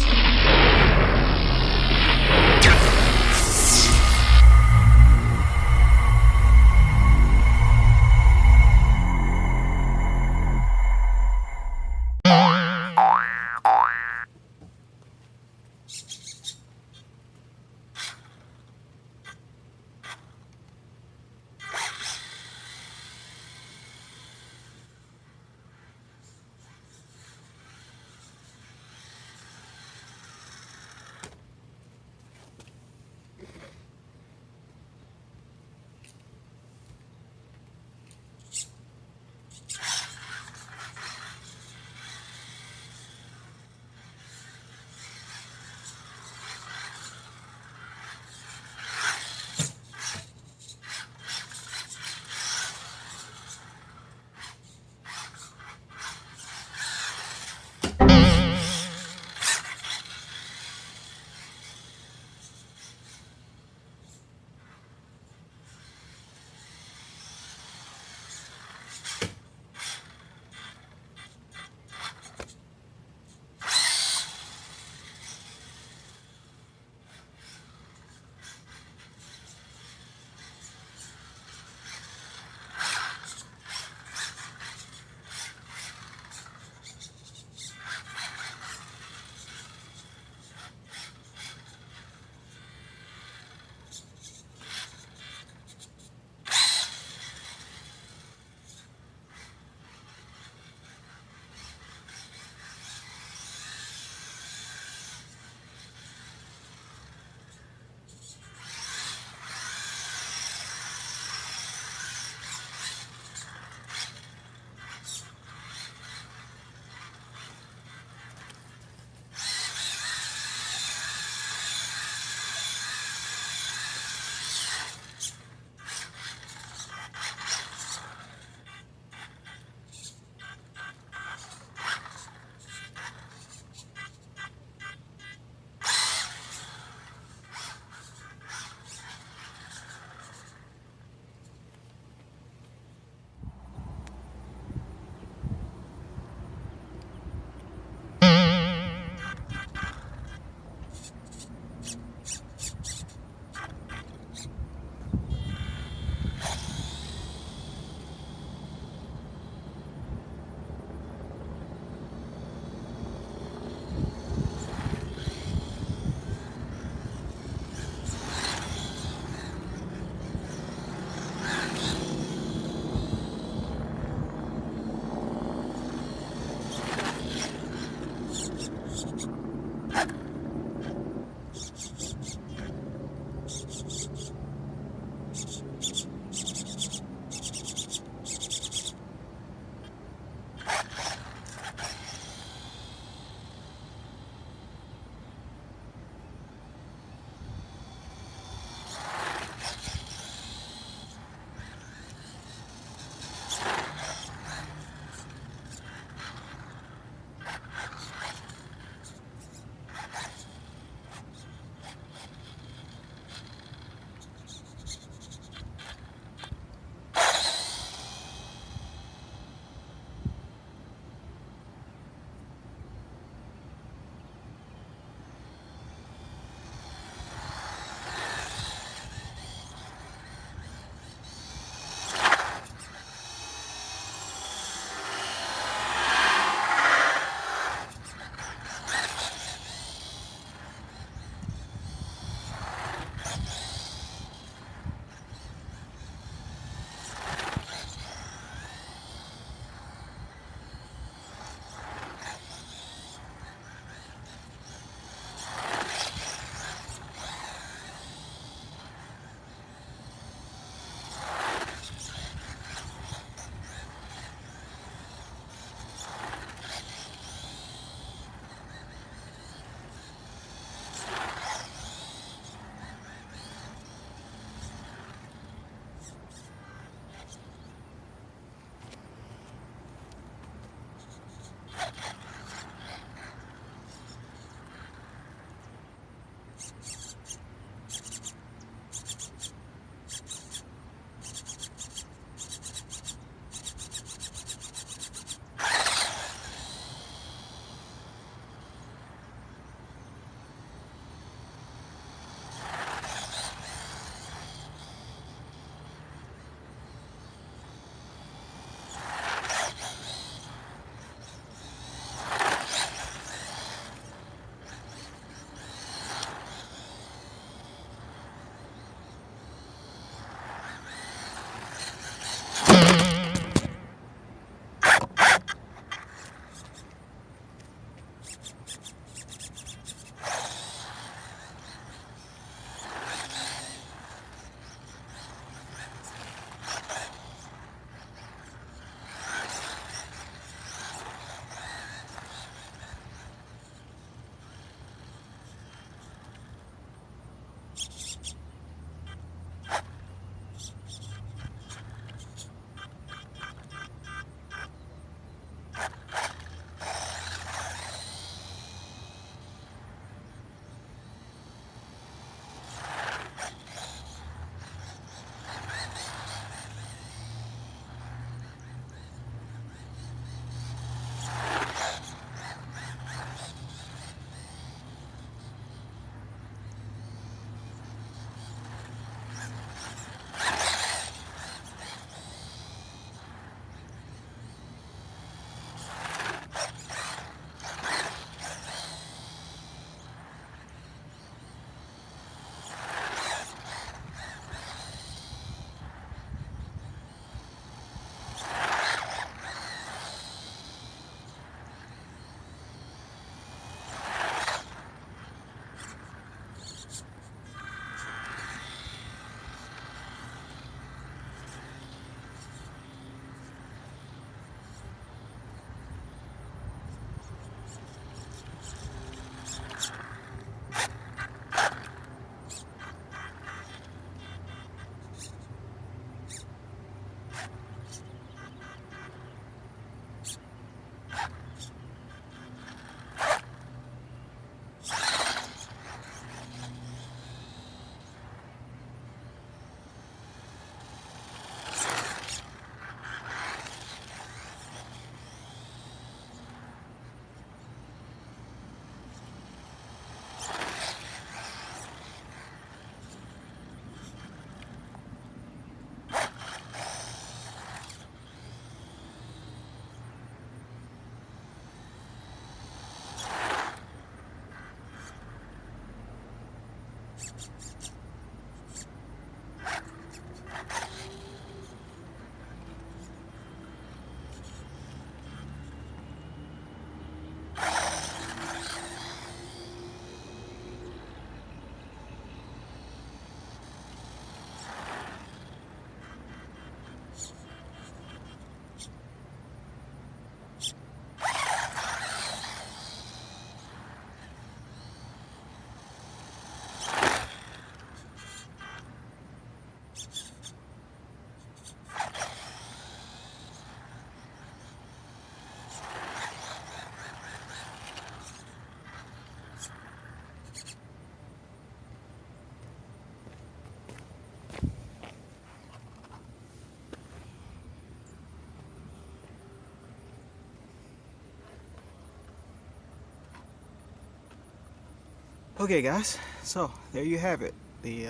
Okay guys, so there you have it, the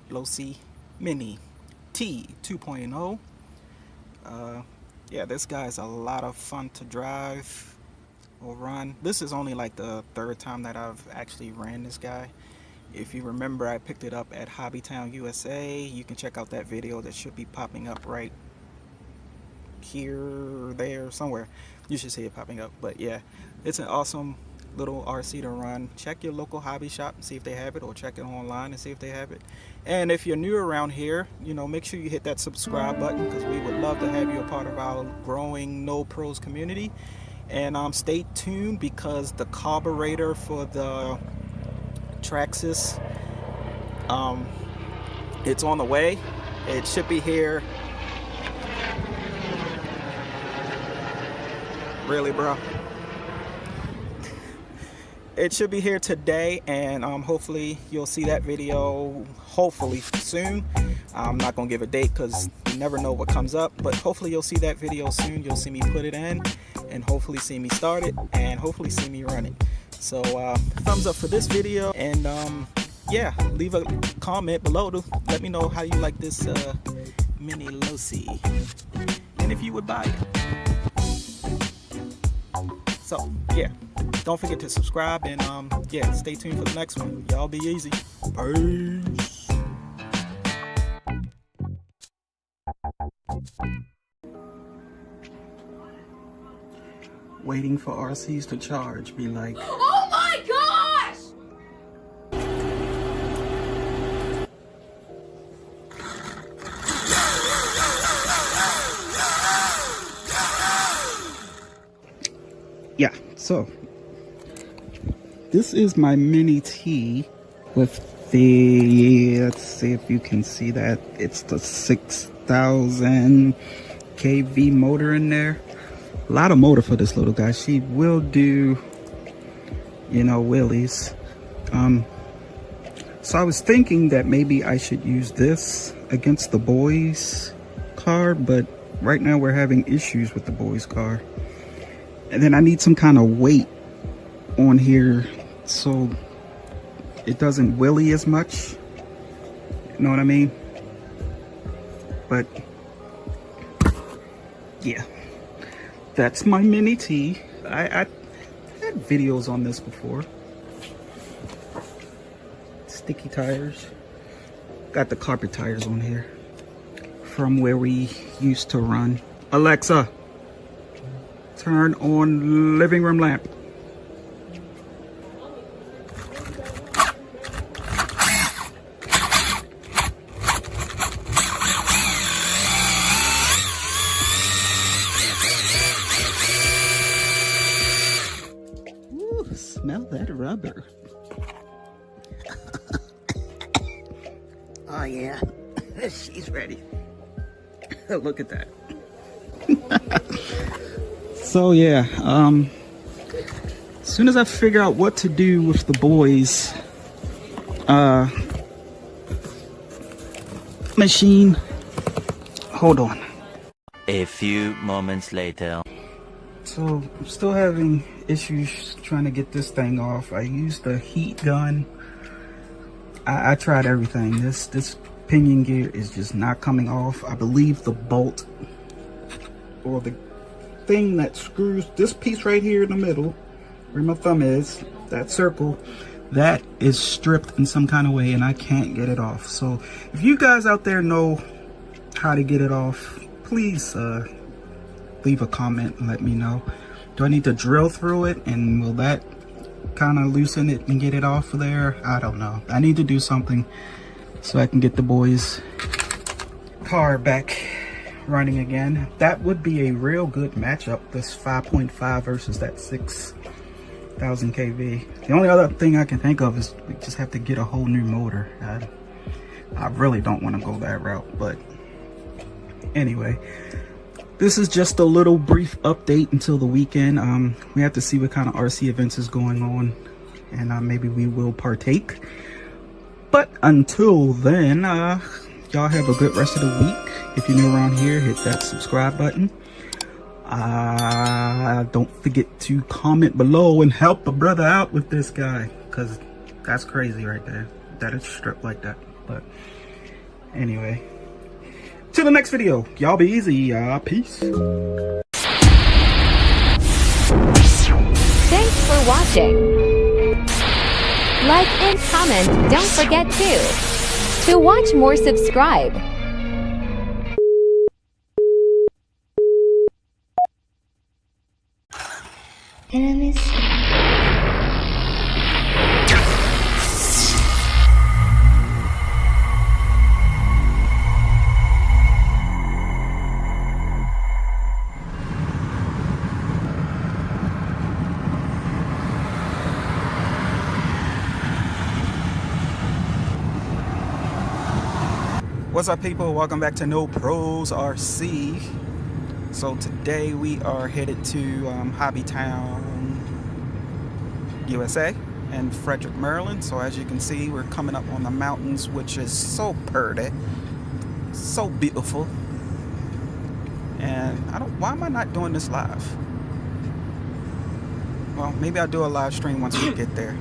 Losi Mini T 2.0. Yeah, this guy's a lot of fun to drive or run. This is only like the third time that I've actually ran this guy. If you remember, I picked it up at Hobbytown USA. You can check out that video that should be popping up right here or there somewhere. You should see it popping up. But yeah, it's an awesome little RC to run. Check your local hobby shop and see if they have it, or check it online and see if they have it. And if you're new around here, you know, make sure you hit that subscribe button, because we would love to have you a part of our growing No Pros community. And stay tuned, because the carburetor for the traxxas, it's on the way. It should be here. Really, bro? It should be here today, and hopefully you'll see that video hopefully soon. I'm not gonna give a date because you never know what comes up, but hopefully you'll see that video soon. You'll see me put it in, and hopefully see me start it, and hopefully see me run it. So thumbs up for this video, and yeah, leave a comment below to let me know how you like this mini Losi, and if you would buy it. So yeah, don't forget to subscribe, and yeah, stay tuned for the next one. Y'all be easy. Peace. Waiting for RCs to charge, be like, Oh my gosh! yeah, so this is my Mini T with the, let's see if you can see that, it's the 6,000 kV motor in there. A lot of motor for this little guy. She will do, you know, wheelies. So I was thinking that maybe I should use this against the boys' car, but right now we're having issues with the boys' car. And then I need some kind of weight on here so it doesn't wheelie as much. You know what I mean? But yeah, that's my Mini T. I had videos on this before. Sticky tires. Got the carpet tires on here from where we used to run. Alexa, turn on living room lamp. Ooh, smell that rubber. Oh yeah, she's ready. Look at that. So yeah, as soon as I figure out what to do with the boys machine, hold on. A few moments later. So I'm still having issues trying to get this thing off. I used the heat gun. I tried everything. This pinion gear is just not coming off. I believe the bolt, or the thing that screws this piece right here in the middle, where my thumb is, that circle, that is stripped in some kind of way, and I can't get it off. So if you guys out there know how to get it off, please leave a comment and let me know. Do I need to drill through it, and will that kind of loosen it and get it off of there? I don't know. I need to do something so I can get the boys' car back running again. That would be a real good matchup, this 5.5 versus that 6,000 kV. The only other thing I can think of is we just have to get a whole new motor. I really don't want to go that route, but anyway, this is just a little brief update until the weekend. We have to see what kind of RC events is going on, and maybe we will partake. But until then, y'all have a good rest of the week. If you're new around here, hit that subscribe button. Don't forget to comment below and help a brother out with this guy, because That's crazy right there, that it's stripped like that. But anyway, till the next video, y'all be easy. Peace. Thanks for watching. Like and comment, don't forget to. To watch more, subscribe. Enemies. What's up, people? Welcome back to No Pros RC. So today we are headed to Hobbytown, USA, in Frederick, Maryland. So as you can see, we're coming up on the mountains, which is so pretty, so beautiful. And why am I not doing this live? Well, maybe I'll do a live stream once we get there.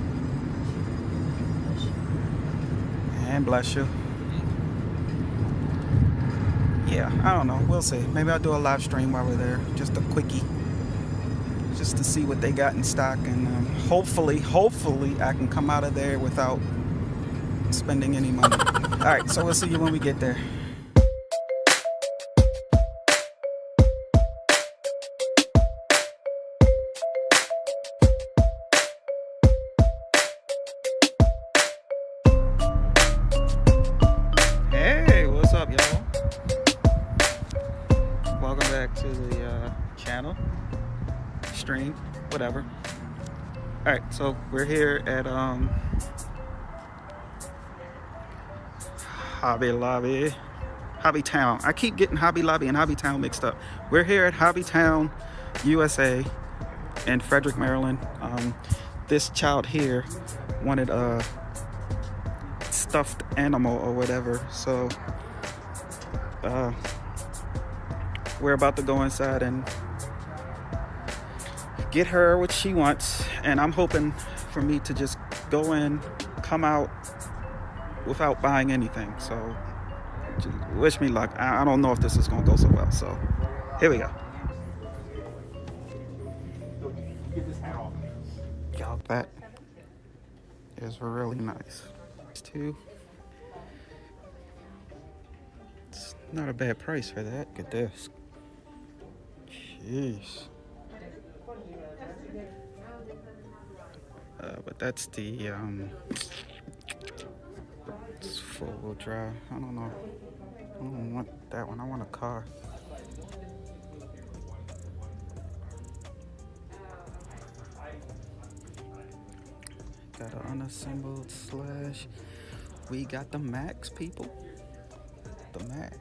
And bless you. Yeah, I don't know. We'll see. Maybe I'll do a live stream while we're there. Just a quickie. Just to see what they got in stock. And hopefully I can come out of there without spending any money. Alright, so we'll see you when we get there. Hey, what's up, y'all? Welcome back to the channel, stream, whatever. All right, so we're here at Hobbytown. I keep getting Hobby Lobby and Hobbytown mixed up. We're here at Hobbytown, USA, in Frederick, Maryland. This child here wanted a stuffed animal or whatever, so we're about to go inside and get her what she wants, and I'm hoping for me to just go in, come out without buying anything. So just wish me luck. I don't know if this is gonna go so well, so here we go. Y'all, that is really nice. It's not a bad price for that. Look at this. Jeez. But that's the it's four-wheel drive. I don't know. I don't want that one. I want a car. Got an unassembled slash. We got the Max, people. The Max.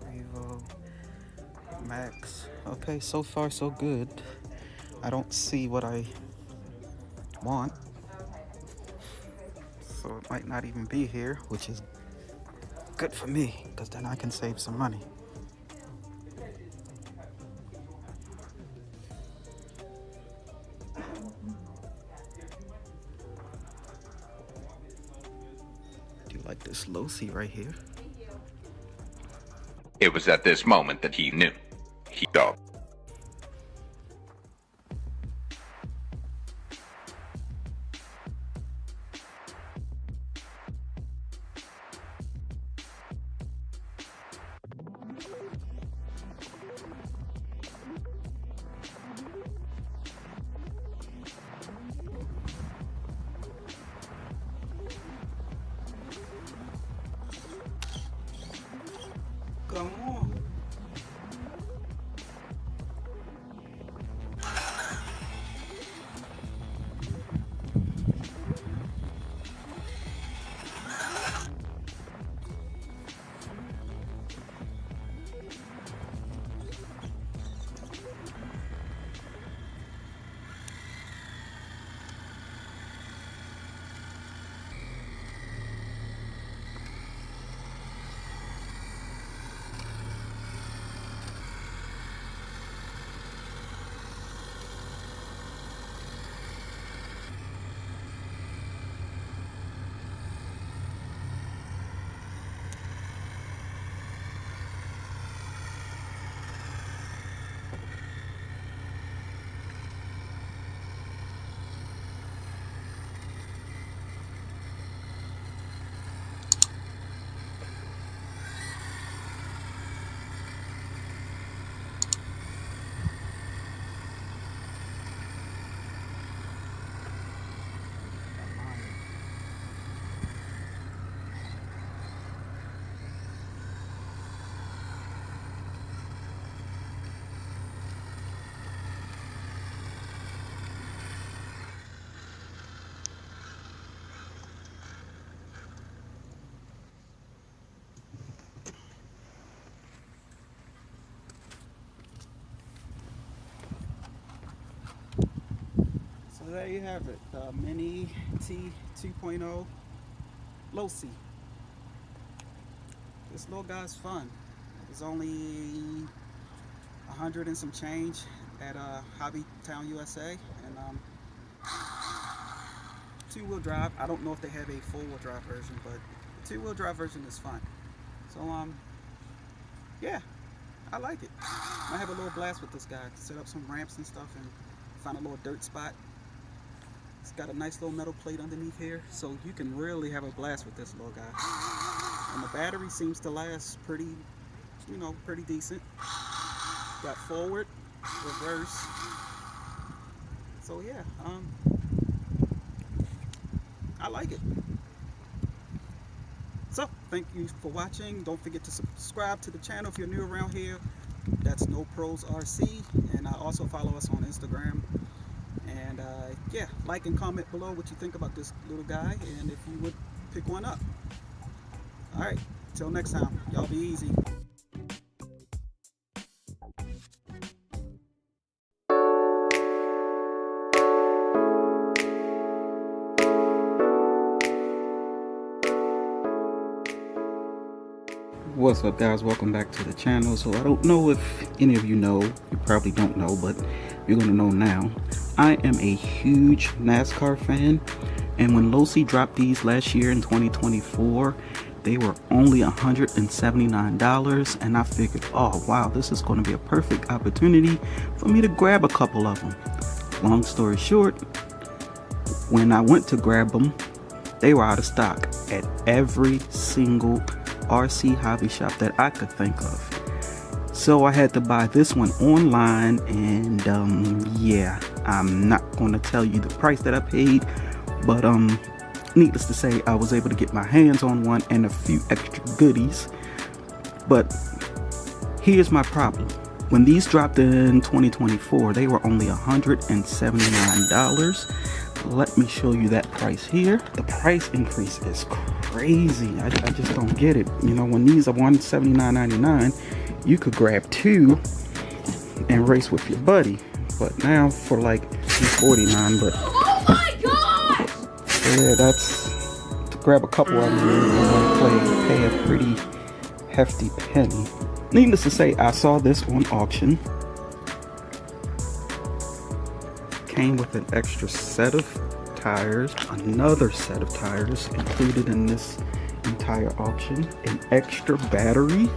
Revo, Max. Okay, so far so good. I don't see what I want, so it might not even be here, which is good for me, because then I can save some money. Do you like this Losi right here? It was at this moment that he knew. He dog. Come on. there you have it, the Mini T 2.0 low C. This little guy's fun. It's only 100 and some change at Hobby Town USA, and two-wheel drive. I don't know if they have a four-wheel drive version, but the two-wheel drive version is fun. So yeah, I like it. I have a little blast with this guy. Set up some ramps and stuff and find a little dirt spot. It's got a nice little metal plate underneath here, so you can really have a blast with this little guy. And the battery seems to last pretty, you know, pretty decent. Got forward, reverse. So yeah, I like it. So thank you for watching. Don't forget to subscribe to the channel if you're new around here. That's No Pros RC, and also follow us on Instagram. And yeah, like and comment below what you think about this little guy, and if you would pick one up. All right, till next time, y'all be easy. What's up, guys? Welcome back to the channel. So I don't know if any of you know, you probably don't know, but you're gonna know now. I am a huge NASCAR fan, and when Losi dropped these last year in 2024, they were only $179, and I figured, oh wow, this is going to be a perfect opportunity for me to grab a couple of them. Long story short, when I went to grab them, they were out of stock at every single RC hobby shop that I could think of. So I had to buy this one online, and yeah, I'm not going to tell you the price that I paid, but needless to say, I was able to get my hands on one and a few extra goodies. But here's my problem. When these dropped in 2024, they were only $179. Let me show you that price here. The price increase is crazy. I just don't get it. You know, when these are $179.99, you could grab two and race with your buddy. But now for like $249, but Oh my gosh! yeah, that's to grab a couple of them and pay a pretty hefty penny. Needless to say, I saw this on auction. Came with an extra set of tires, another set of tires included in this entire auction, an extra battery,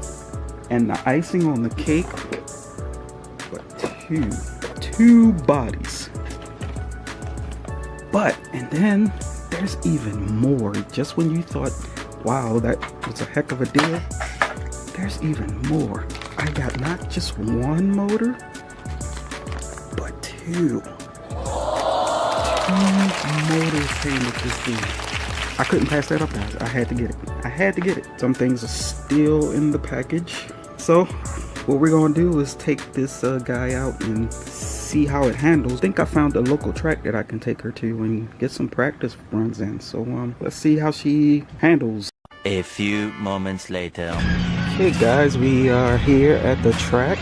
and the icing on the cake, but two bodies. But, and then there's even more. Just when you thought, wow, that was a heck of a deal, there's even more. I got not just one motor, but two motors came with this thing. I couldn't pass that up, guys. I had to get it. I had to get it. Some things are still in the package. So what we're gonna do is take this guy out and see how it handles. I think I found a local track that I can take her to and get some practice runs in. So let's see how she handles. A few moments later. Hey guys, we are here at the track.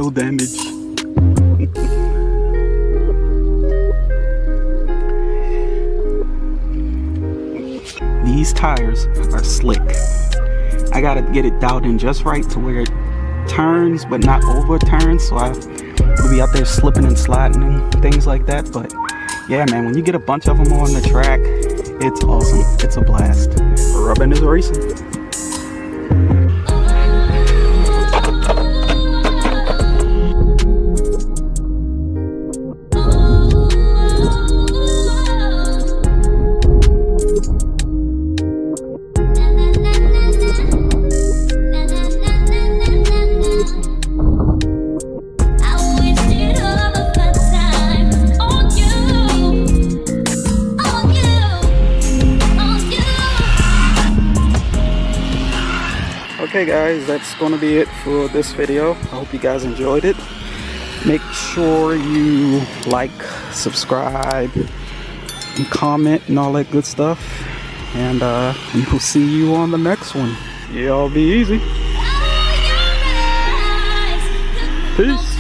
wheel damage. These tires are slick. I gotta get it dialed in just right to where it turns but not overturns, so I will be out there slipping and sliding and things like that. But yeah, man, when you get a bunch of them on the track, it's awesome. It's a blast. Rubbing is racing. Okay guys, that's gonna be it for this video. I hope you guys enjoyed it. Make sure you like, subscribe, and comment and all that good stuff. And we'll see you on the next one. Y'all be easy. Peace.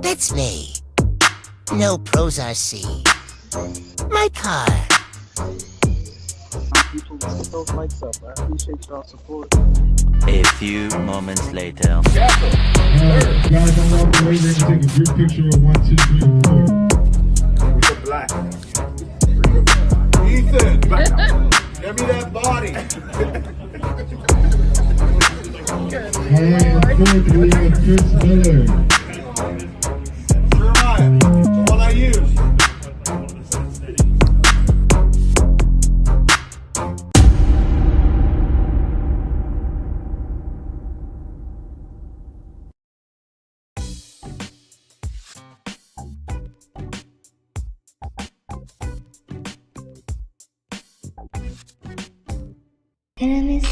That's me. No Pros RC. My car. People put those likes up. I appreciate y'all support. A few moments later. Guys, I'm walking away. We're gonna take a group picture of 1, 2, 3, 4. With the black. Ethan, give me that body. Alright, and fourth we have Chris Miller. Jeremiah, the one I use. Enemies.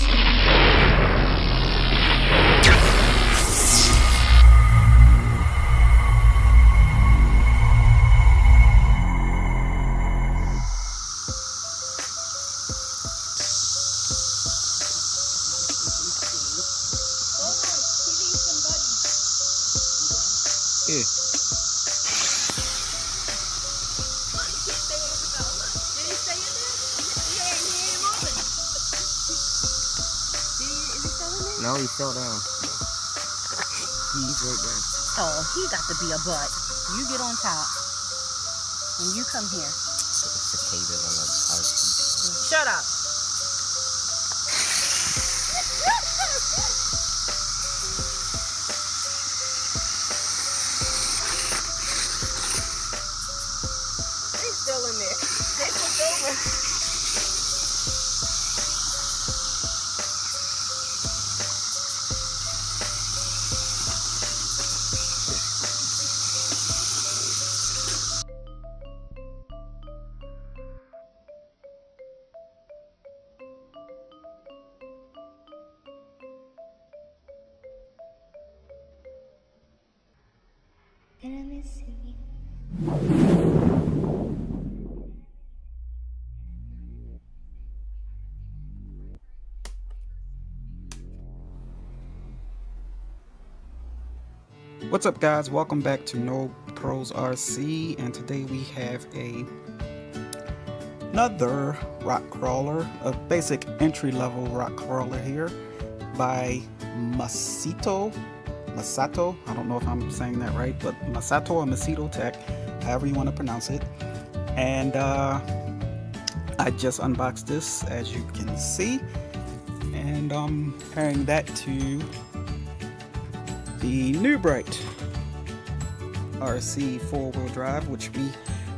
No, he fell down. He's right there. Oh, he got to be a butt. You get on top. And you come here. Cicadas on the RC. Shut up. They're still in there. They looked over. Enemies. What's up, guys? Welcome back to No Pros RC, and today we have another rock crawler, a basic entry-level rock crawler here by Masato. I don't know if I'm saying that right, but Masato or Masato Tech, however you want to pronounce it. And I just unboxed this, as you can see, and I'm comparing that to the New Bright RC 4-wheel drive, which we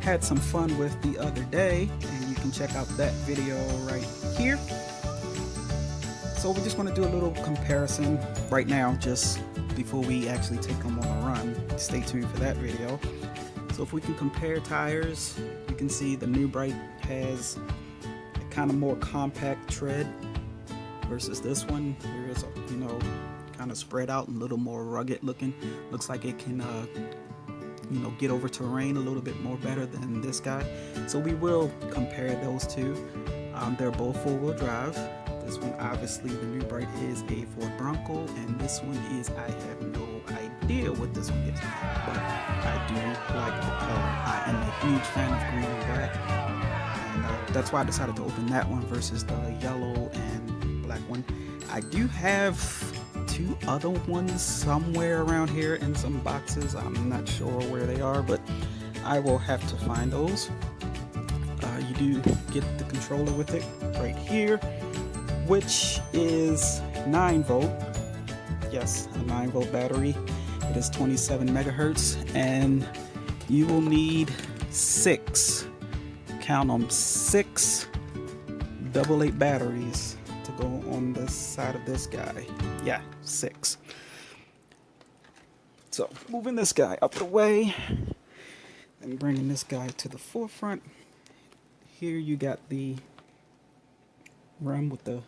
had some fun with the other day, and you can check out that video right here. So we just want to do a little comparison right now, just before we actually take them on a run. Stay tuned for that video. So if we can compare tires, you can see the New Bright has a kind of more compact tread versus this one. Here is, you know, kind of spread out and a little more rugged looking. Looks like it can you know, get over terrain a little bit more better than this guy. So we will compare those two. They're both 4-wheel drive. This one, obviously, the New Bright is a Ford Bronco, and this one is, I have no idea what this one is, but I do like the color. I am a huge fan of green and black, and that's why I decided to open that one versus the yellow and black one. I do have 2 other ones somewhere around here in some boxes. I'm not sure where they are, but I will have to find those. You do get the controller with it right here, which is 9-volt. Yes, a 9-volt battery. It is 27 megahertz, and you will need 6, count them, 6 AA batteries to go on the side of this guy. Yeah, 6. So moving this guy up the way and bringing this guy to the forefront. Here you got the rim with the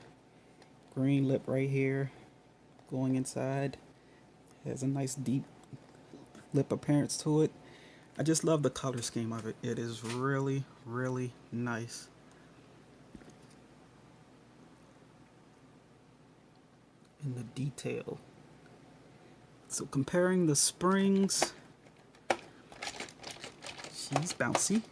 green lip right here going inside. Has a nice deep lip appearance to it. I just love the color scheme of it. It is really, really nice. And the detail. So comparing the springs, She's bouncy.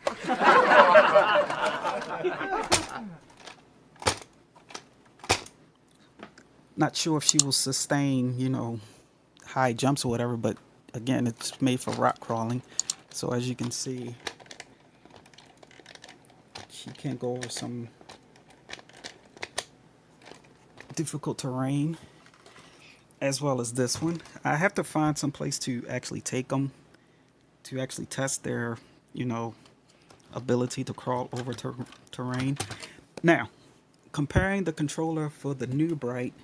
Not sure if she will sustain, you know, high jumps or whatever, but again, it's made for rock crawling. So as you can see, she can go over some difficult terrain, as well as this one. I have to find some place to actually take them, to actually test their, you know, ability to crawl over terrain. Now, comparing the controller for the new Bright,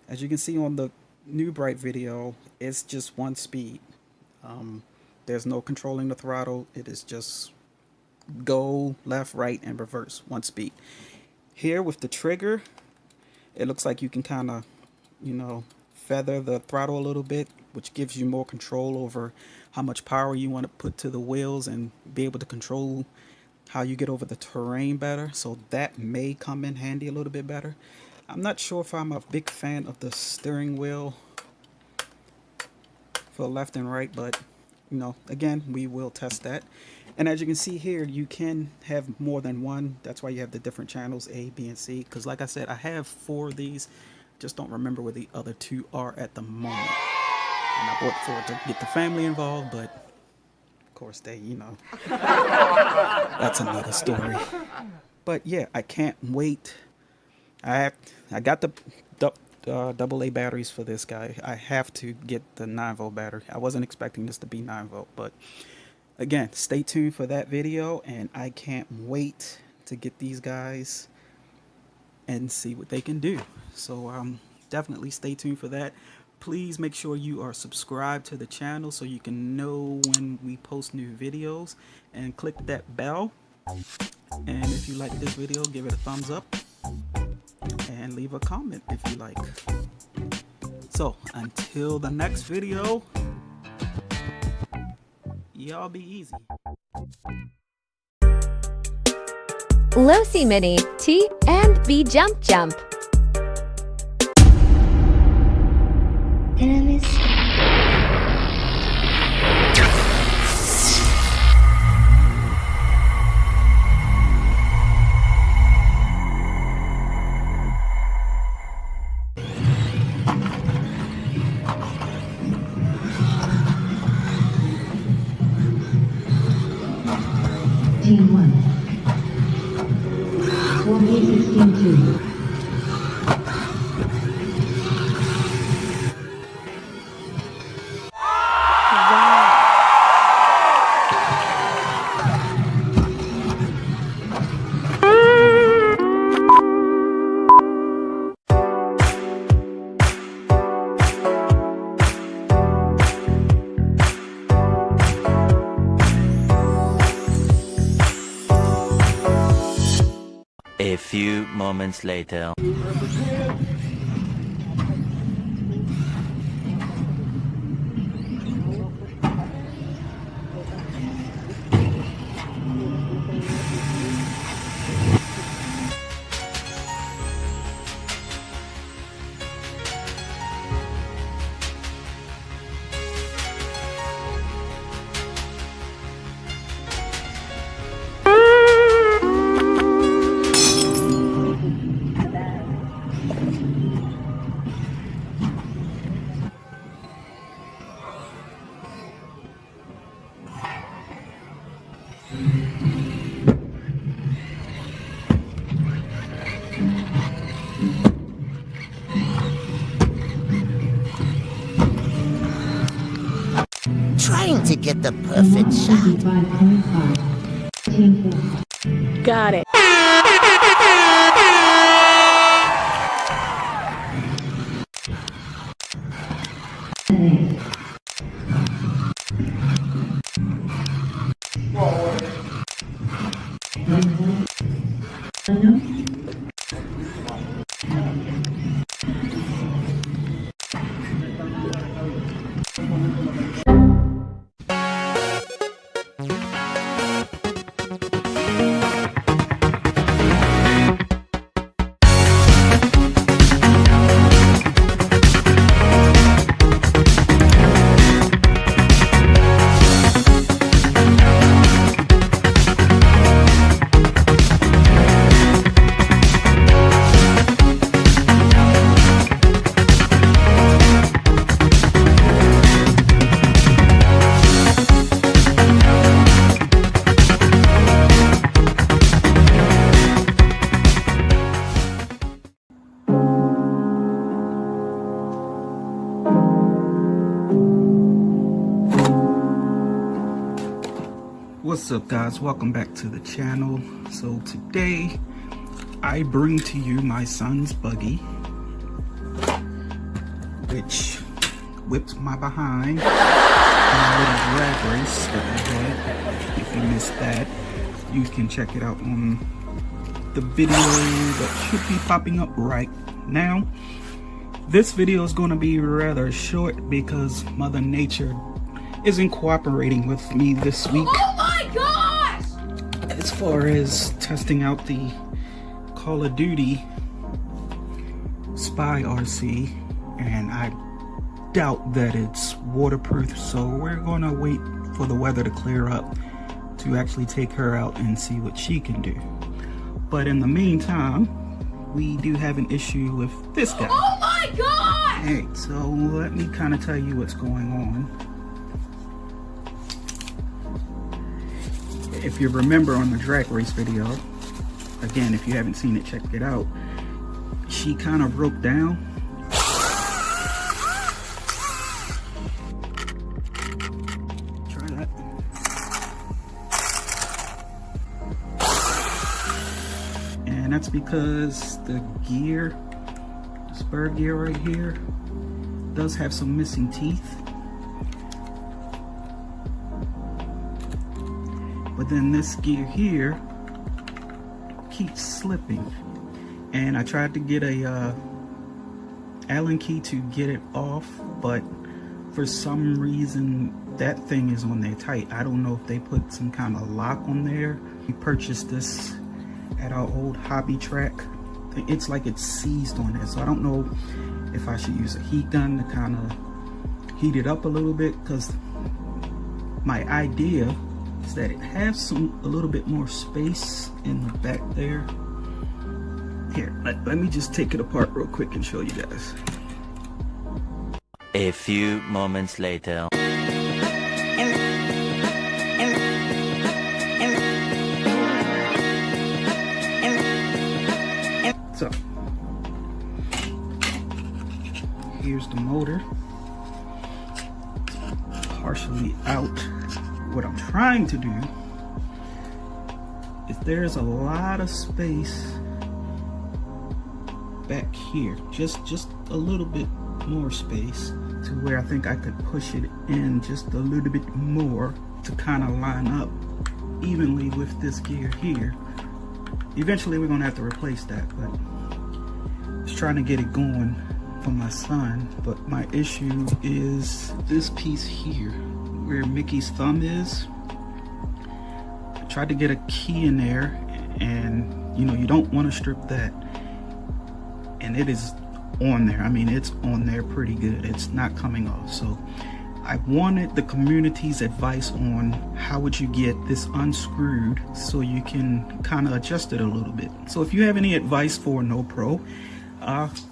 as you can see on the new Bright video, it's just one speed. There's no controlling the throttle. It is just go left, right, and reverse, one speed. Here with the trigger, it looks like you can kind of, you know, feather the throttle a little bit, which gives you more control over how much power you want to put to the wheels and be able to control how you get over the terrain better. So that may come in handy a little bit better. I'm not sure if I'm a big fan of the steering wheel for left and right, but you know, again, we will test that. And as you can see here, you can have more than one. That's why you have the different channels, A, B, and C. Because like I said, I have 4 of these. Just don't remember where the other 2 are at the moment. And I bought 4 to get the family involved, but of course they, you know, that's another story. But yeah, I can't wait. I got the AA batteries for this guy. I have to get the 9-volt battery. I wasn't expecting this to be 9-volt, but again, stay tuned for that video, and I can't wait to get these guys and see what they can do. So definitely stay tuned for that. Please make sure you are subscribed to the channel so you can know when we post new videos, and click that bell. And if you like this video, give it a thumbs up and leave a comment if you like. So until the next video, y'all be easy. Losi Mini, T and B Jump Jump. Enemies. Team 1. 4P16-2. A few moments later. Trying to get the perfect shot. Got it. What's up, guys? Welcome back to the channel. So today I bring to you my son's buggy, which whipped my behind in a little drag race that we had. If you missed that, you can check it out on the video that should be popping up right now. This video is going to be rather short because Mother Nature isn't cooperating with me this week. Oh my gosh! As far as testing out the Call of Duty Spy RC, and I doubt that it's waterproof, so we're gonna wait for the weather to clear up to actually take her out and see what she can do. But in the meantime, we do have an issue with this guy. Oh my gosh! Hey, so let me kind of tell you what's going on. If you remember on the drag race video, again, if you haven't seen it, check it out. She kind of broke down. Try that. And that's because the gear, the spur gear right here, does have some missing teeth. But then this gear here keeps slipping, and I tried to get a Allen key to get it off, but for some reason that thing is on there tight. I don't know if they put some kind of lock on there. We purchased this at our old hobby track. It's like it's seized on it, so I don't know if I should use a heat gun to kind of heat it up a little bit, because my idea is that it has a little bit more space in the back there. Here, let me just take it apart real quick and show you guys. A few moments later. So, here's the motor, partially out. What I'm trying to do is, there's a lot of space back here, just a little bit more space, to where I think I could push it in just a little bit more to kind of line up evenly with this gear here. Eventually we're gonna have to replace that, but just trying to get it going for my son. But my issue is this piece here, where Mickey's thumb is. I tried to get a key in there, and you know, you don't want to strip that, and it is on there. I mean, it's on there pretty good. It's not coming off. So I wanted the community's advice on how would you get this unscrewed so you can kind of adjust it a little bit. So if you have any advice for No Pro,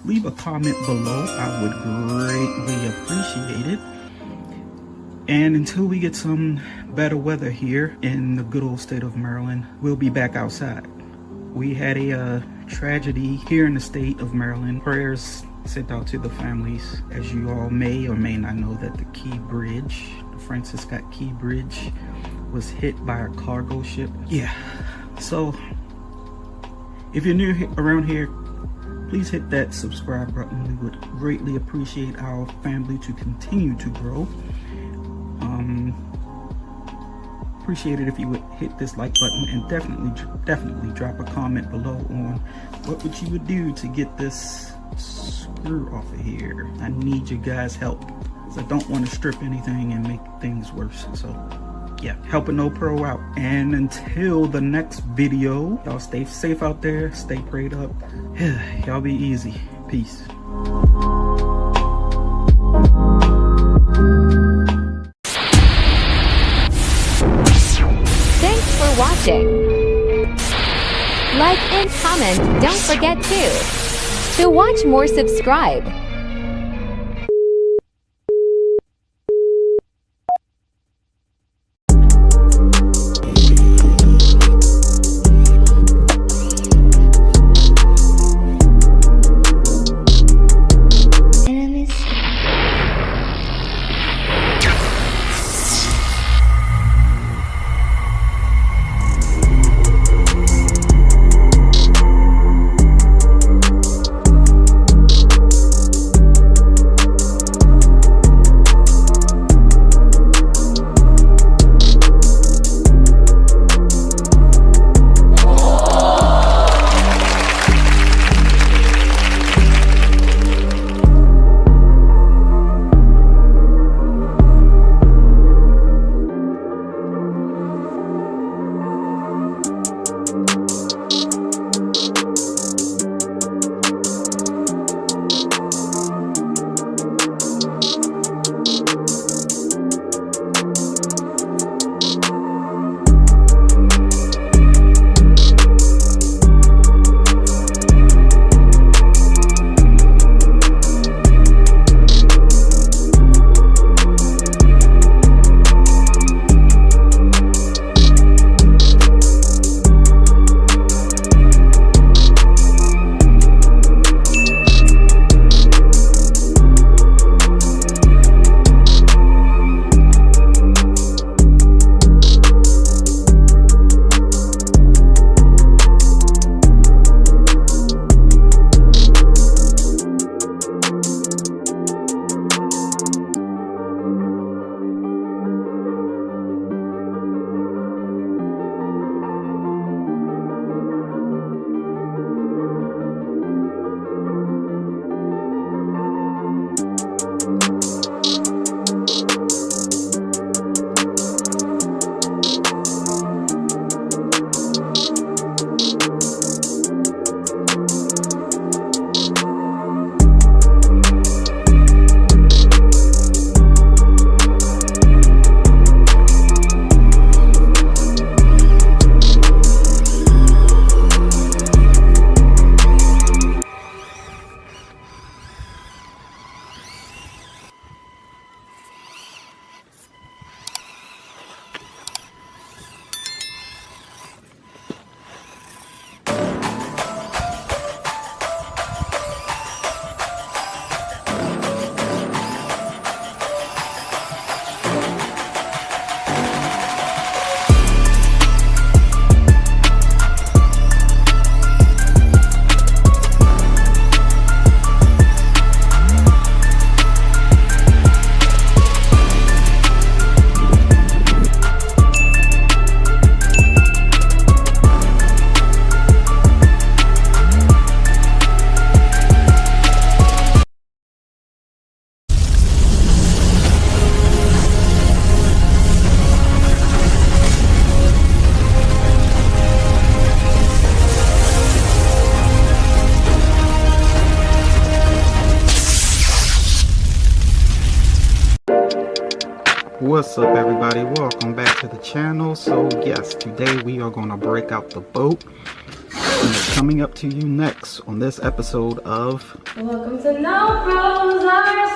leave a comment below. I would greatly appreciate it. And until we get some better weather here in the good old state of Maryland, we'll be back outside. We had a tragedy here in the state of Maryland. Prayers sent out to the families. As you all may or may not know, that the Key Bridge, the Francis Scott Key Bridge, was hit by a cargo ship. Yeah, so if you're new around here, please hit that subscribe button. We would greatly appreciate our family to continue to grow. Appreciate it if you would hit this like button, and definitely drop a comment below on what you would do to get this screw off of here. I need you guys' help, because I don't want to strip anything and make things worse. So yeah, helping No Pro out. And until the next video, y'all stay safe out there, stay prayed up. Y'all be easy. Peace. Thanks for watching. Like and comment, don't forget to. To watch more, subscribe. What's up, everybody? Welcome back to the channel. So yes, today we are going to break out the boat, and it's coming up to you next on this episode of Welcome to No Pros RC.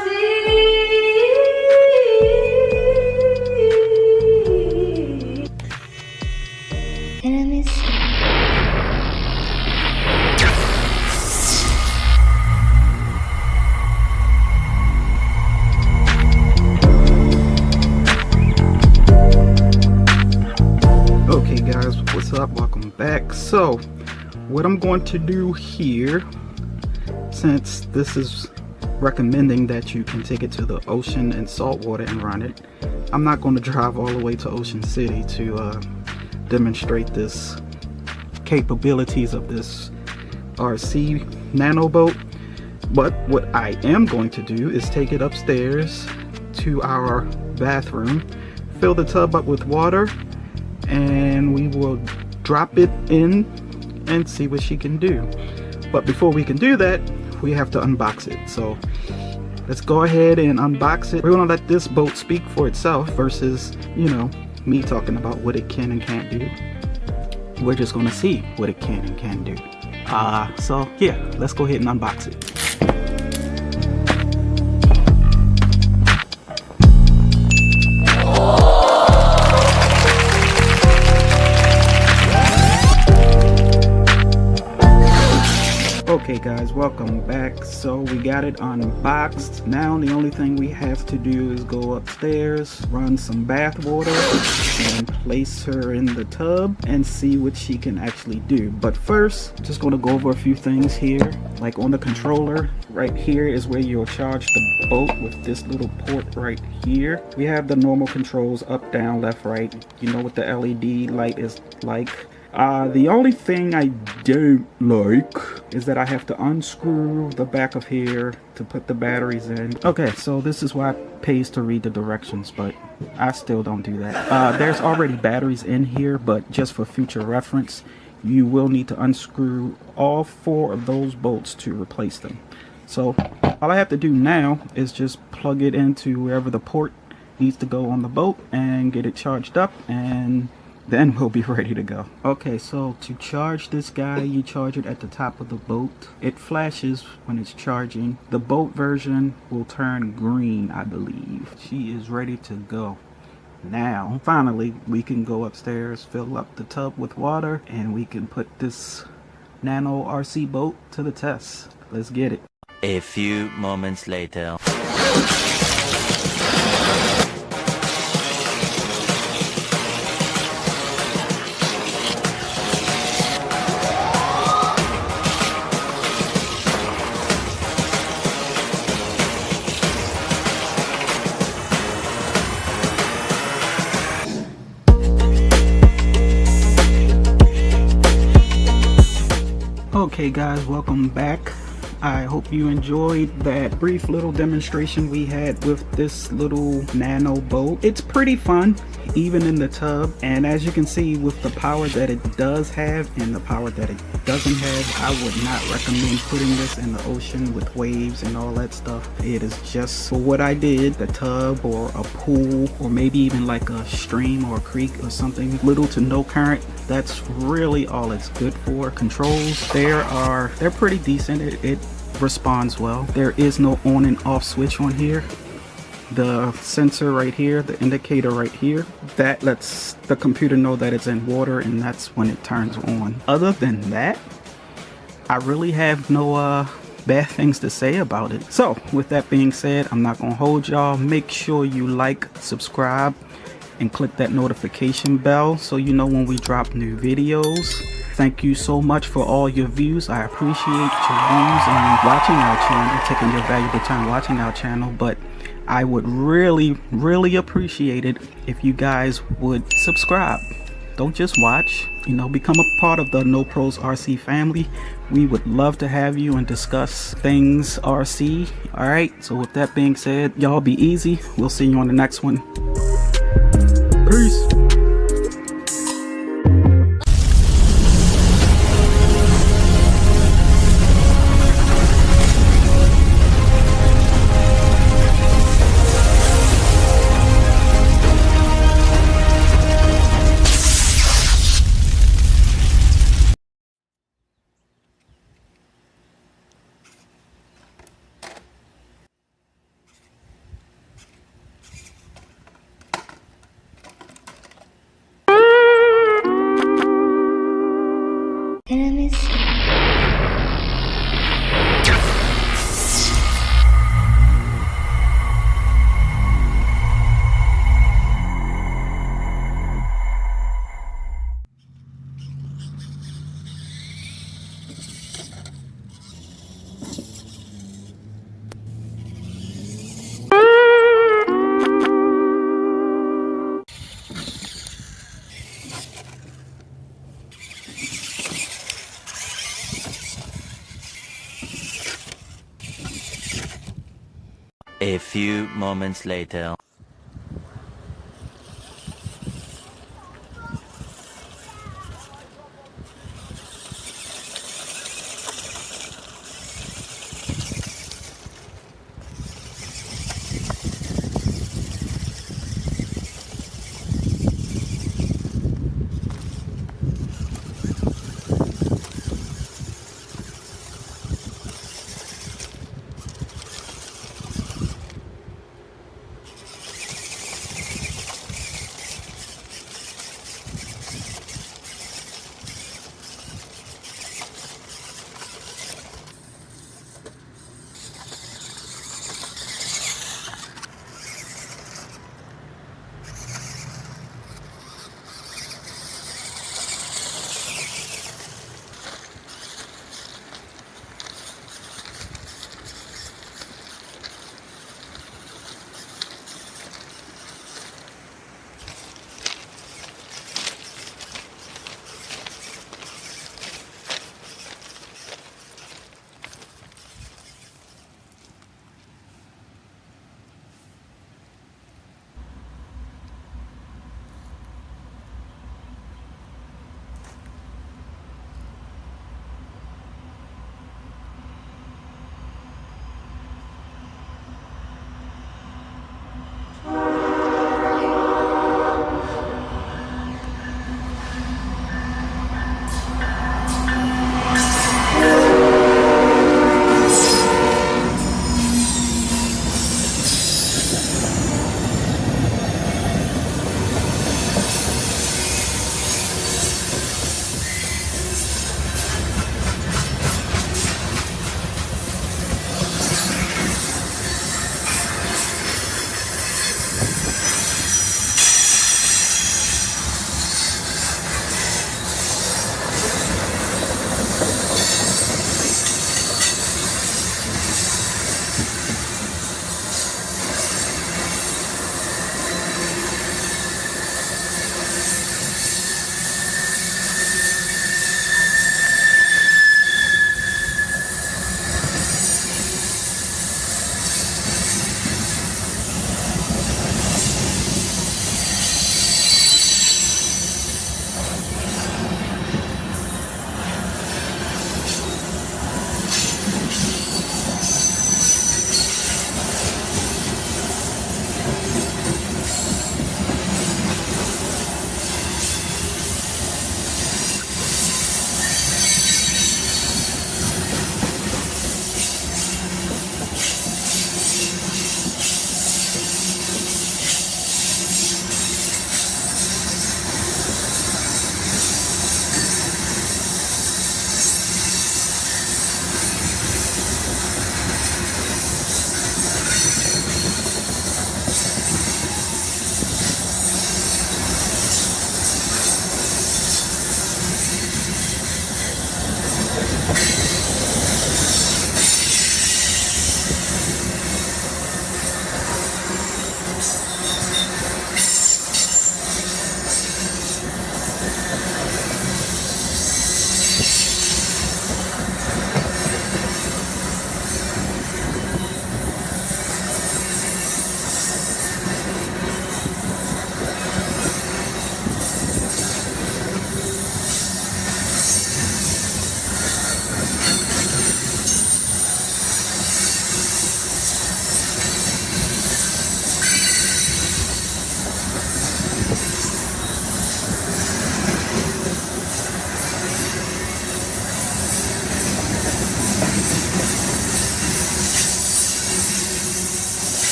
Okay guys, what's up? Welcome back. So what I'm going to do here, since this is recommending that you can take it to the ocean and saltwater and run it, I'm not going to drive all the way to Ocean City to demonstrate this capabilities of this RC nano boat. But what I am going to do is take it upstairs to our bathroom, fill the tub up with water, and we will drop it in and see what she can do. But before we can do that, we have to unbox it. So let's go ahead and unbox it. We're gonna let this boat speak for itself versus, you know, me talking about what it can and can't do. We're just gonna see what it can and can't do. So yeah, let's go ahead and unbox it. Okay guys, welcome back. So we got it unboxed. Now the only thing we have to do is go upstairs, run some bath water, and place her in the tub and see what she can actually do. But first, just going to go over a few things here. Like on the controller, right here is where you'll charge the boat with this little port right here. We have the normal controls, up, down, left, right. You know what the LED light is like. The only thing I don't like is that I have to unscrew the back of here to put the batteries in. Okay, so this is why it pays to read the directions, but I still don't do that. There's already batteries in here, but just for future reference, you will need to unscrew all 4 of those bolts to replace them. So all I have to do now is just plug it into wherever the port needs to go on the boat and get it charged up, and then we'll be ready to go. Okay, so to charge this guy, you charge it at the top of the boat. It flashes when it's charging. The boat version will turn green, I believe. She is ready to go. Now, finally, we can go upstairs, fill up the tub with water, and we can put this nano RC boat to the test. Let's get it. A few moments later. Okay guys, welcome back. I hope you enjoyed that brief little demonstration we had with this little nano boat. It's pretty fun, even in the tub, and as you can see, with the power that it does have and the power that it doesn't have, I would not recommend putting this in the ocean with waves and all that stuff. It is just for what I did, the tub or a pool, or maybe even like a stream or a creek or something, little to no current. That's really all it's good for. Controls, they're pretty decent. It responds well. There is no on and off switch on here. The sensor right here, the indicator right here, that lets the computer know that it's in water, and that's when it turns on. Other than that, I really have no bad things to say about it. So with that being said, I'm not gonna hold y'all. Make sure you like, subscribe, and click that notification bell so you know when we drop new videos. Thank you so much for all your views. I appreciate your views and watching our channel, taking your valuable time watching our channel. But I would really appreciate it if you guys would subscribe. Don't just watch, you know, become a part of the No Pros RC family. We would love to have you and discuss things RC. All right, so with that being said, y'all be easy. We'll see you on the next one. Peace. Enemies. A few moments later.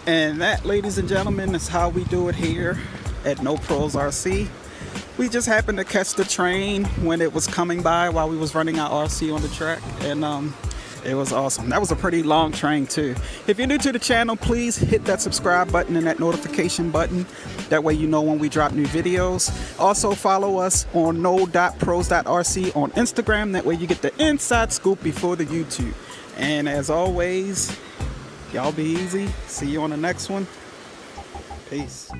And that, ladies and gentlemen, is how we do it here at No Pros RC. We just happened to catch the train when it was coming by while we was running our RC on the track, and it was awesome. That was a pretty long train too. If you're new to the channel, please hit that subscribe button and that notification button. That way you know when we drop new videos. Also follow us on no.pros.rc on Instagram. That way you get the inside scoop before the YouTube. And as always, y'all be easy. See you on the next one. Peace.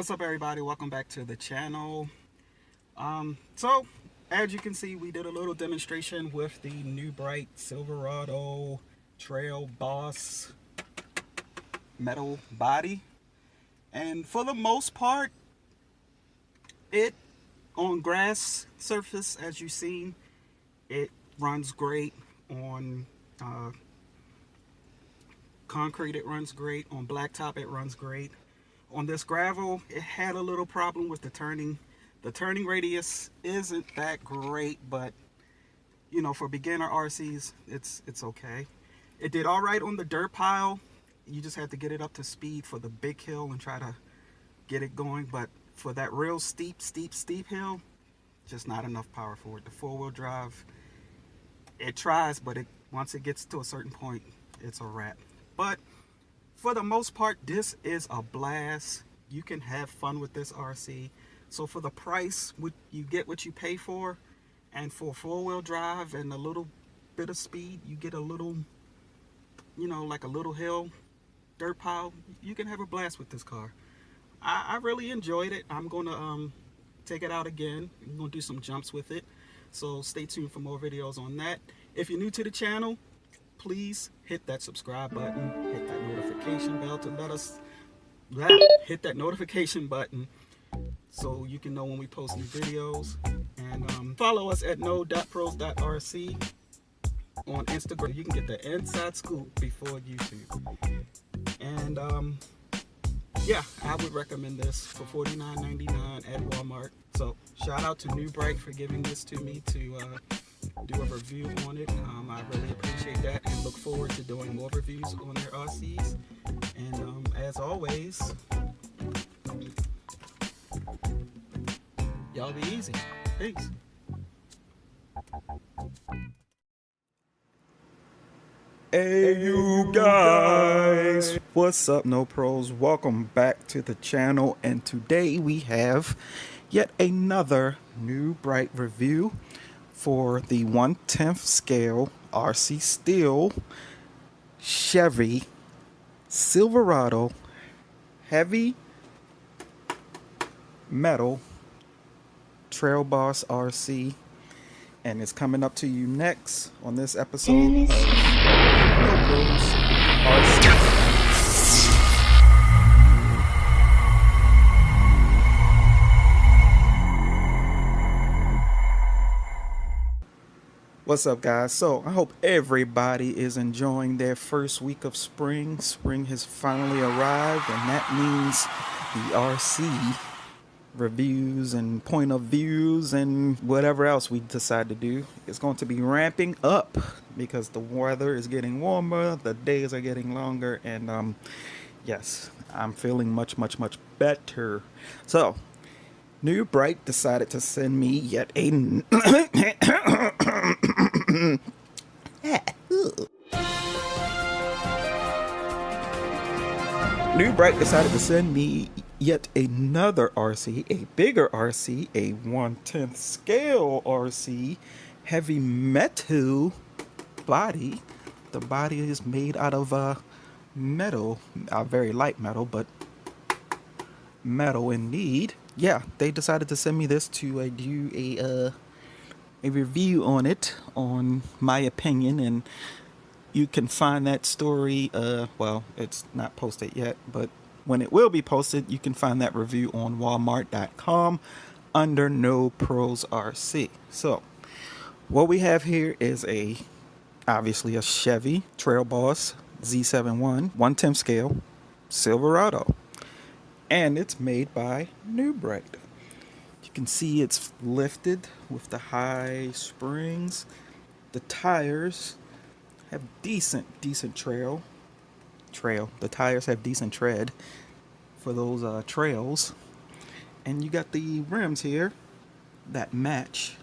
What's up, everybody? Welcome back to the channel. So as you can see, we did a little demonstration with the new bright Silverado Trail Boss metal body, and for the most part, it on grass surface, as you've seen, it runs great. On concrete, it runs great. On blacktop, it runs great. On this gravel, it had a little problem with the turning. The turning radius isn't that great, but you know, for beginner RCs, it's okay. It did all right on the dirt pile. You just had to get it up to speed for the big hill and try to get it going. But for that real steep hill, just not enough power for it. The four-wheel drive, it tries, but once it gets to a certain point, it's a wrap. But for the most part, this is a blast. You can have fun with this RC. So for the price, you get what you pay for. And for four-wheel drive and a little bit of speed, you get a little, you know, like a little hill, dirt pile. You can have a blast with this car. I really enjoyed it. I'm going to take it out again. I'm going to do some jumps with it. So stay tuned for more videos on that. If you're new to the channel, please hit that subscribe button, hit that notification bell to hit that notification button so you can know when we post new videos. And follow us at no.pros.rc on Instagram. You can get the inside scoop before YouTube. And yeah, I would recommend this for $49.99 at Walmart. So shout out to New Bright for giving this to me to do a review on it. I really appreciate that and look forward to doing more reviews on their RCs. And as always, y'all be easy. Peace. Hey you guys, what's up, No Pros? Welcome back to the channel, and today we have yet another New Bright review for the 1/10 scale RC Steel Chevy Silverado heavy metal Trail Boss RC, and it's coming up to you next on this episode of No Pros RC. What's up, guys? So I hope everybody is enjoying their first week of spring. Spring has finally arrived, and that means the RC reviews and point of views and whatever else we decide to do is going to be ramping up because the weather is getting warmer, the days are getting longer, and yes, I'm feeling much better. So New Bright decided to send me yet a New Bright decided to send me yet another RC, a bigger RC, a 1/10 scale RC, heavy metal body. The body is made out of metal, very light metal, but metal indeed. Yeah, they decided to send me this to do a review on it, on my opinion, and you can find that story, well, it's not posted yet, but when it will be posted, you can find that review on walmart.com under No Pros RC. So what we have here is obviously a Chevy Trail Boss Z71 1/10 scale Silverado, and it's made by New Bright. You can see it's lifted with the high springs. The tires have decent trail. The tires have decent tread for those trails, and you got the rims here that match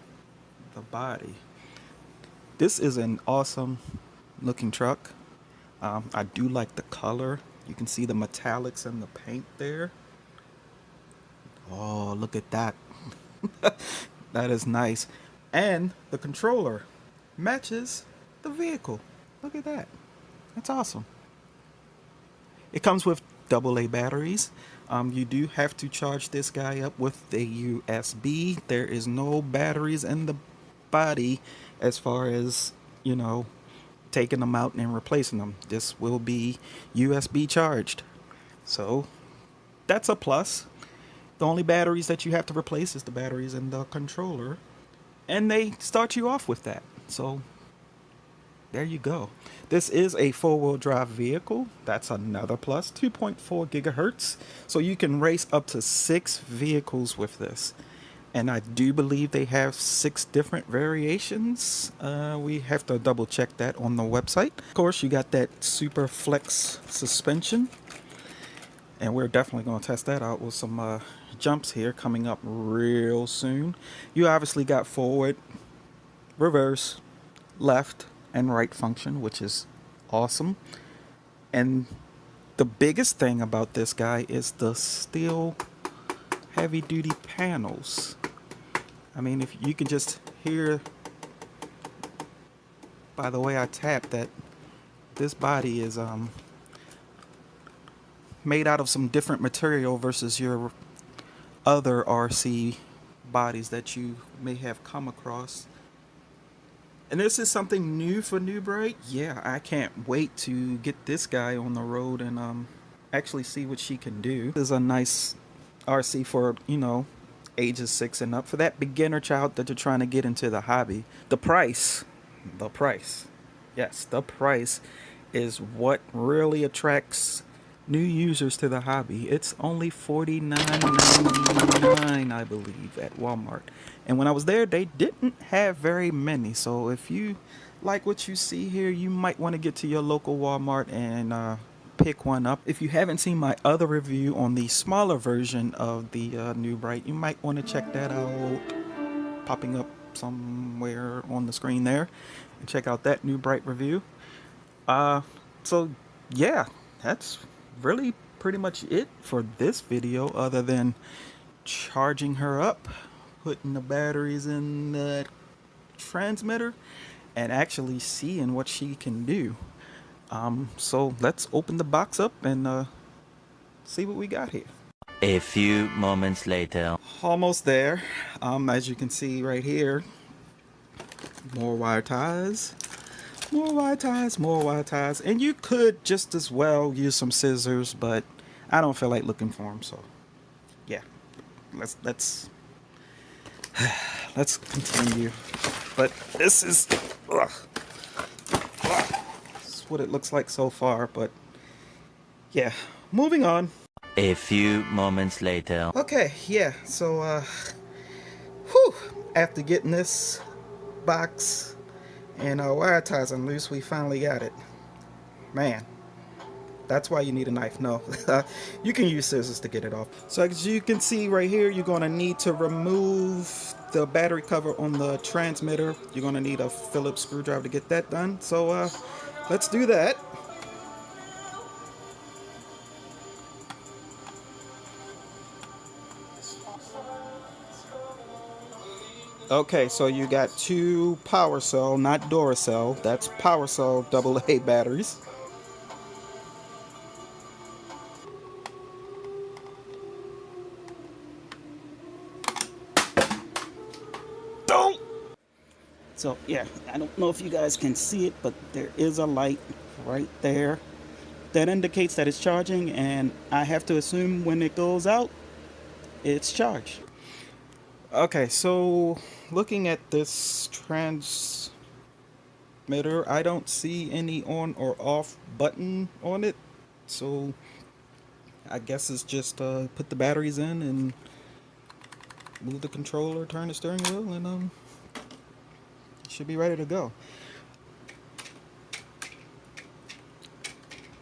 the body. This is an awesome looking truck. I do like the color. You can see the metallics and the paint there. Oh, look at that. That is nice. And the controller matches the vehicle. Look at that. That's awesome. It comes with AA batteries. You do have to charge this guy up with a USB. There is no batteries in the body as far as, you know, taking them out and replacing them. This will be USB charged. So that's a plus. The only batteries that you have to replace is the batteries in the controller. And they start you off with that. So there you go. This is a four-wheel drive vehicle. That's another plus. 2.4 gigahertz. So you can race up to 6 vehicles with this. And I do believe they have 6 different variations. We have to double check that on the website. Of course, you got that super flex suspension. And we're definitely going to test that out with some jumps here coming up real soon. You obviously got forward, reverse, left, and right function, which is awesome. And the biggest thing about this guy is the steel heavy duty panels. I mean, if you can just hear by the way I tap that this body is made out of some different material versus your other RC bodies that you may have come across. And this is something new for New Bright. Yeah, I can't wait to get this guy on the road and actually see what she can do. This is a nice RC for, you know, ages 6 and up, for that beginner child that you're trying to get into the hobby. The price, yes, the price is what really attracts new users to the hobby. It's only $49.99, I believe, at Walmart. And when I was there, they didn't have very many. So if you like what you see here, you might want to get to your local Walmart and pick one up. If you haven't seen my other review on the smaller version of the New Bright, you might want to check that out, popping up somewhere on the screen there, and check out that New Bright review. So yeah, that's really pretty much it for this video, other than charging her up, putting the batteries in the transmitter, and actually seeing what she can do. So let's open the box up and see what we got here. A few moments later. Almost there. As you can see right here, more wire ties, more wire ties, more wire ties. And you could just as well use some scissors, but I don't feel like looking for them. So yeah, let's continue. But this is what it looks like so far. But yeah, moving on. A few moments later. Okay, yeah, so after getting this box and wire ties unloose, we finally got it. Man, that's why you need a knife. No, you can use scissors to get it off. So as you can see right here, you're going to need to remove the battery cover on the transmitter. You're going to need a Phillips screwdriver to get that done. So let's do that. Okay, so you got 2 power cell, not Duracell, that's power cell AA batteries. Don't! So yeah, I don't know if you guys can see it, but there is a light right there that indicates that it's charging, and I have to assume when it goes out, it's charged. Okay, so looking at this transmitter, I don't see any on or off button on it. So I guess it's just put the batteries in and move the controller, turn the steering wheel, and it should be ready to go.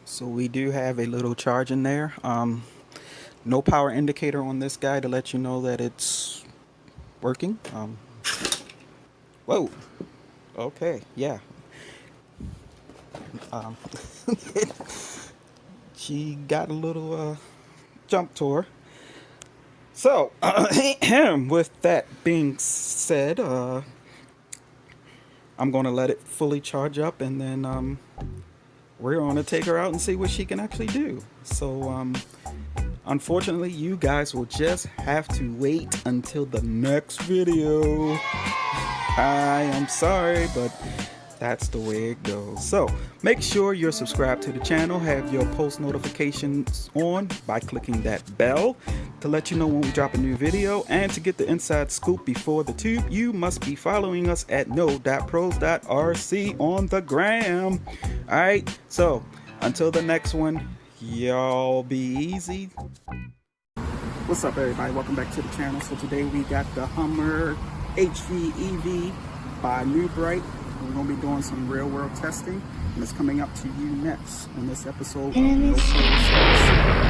So we do have a little charge in there. No power indicator on this guy to let you know that it's working. Whoa. Okay, yeah. She got a little jump to her. So with that being said, I'm gonna let it fully charge up, and then we're going to take her out and see what she can actually do. So unfortunately, you guys will just have to wait until the next video. I am sorry, but that's the way it goes. So make sure you're subscribed to the channel, have your post notifications on by clicking that bell to let you know when we drop a new video. And to get the inside scoop before the tube, you must be following us at no.pros.rc on the gram. All right, so until the next one, y'all be easy. What's up, everybody? Welcome back to the channel. So today we got the Hummer HV EV by New Bright. We're going to be doing some real world testing, and it's coming up to you next on this episode of No Pros.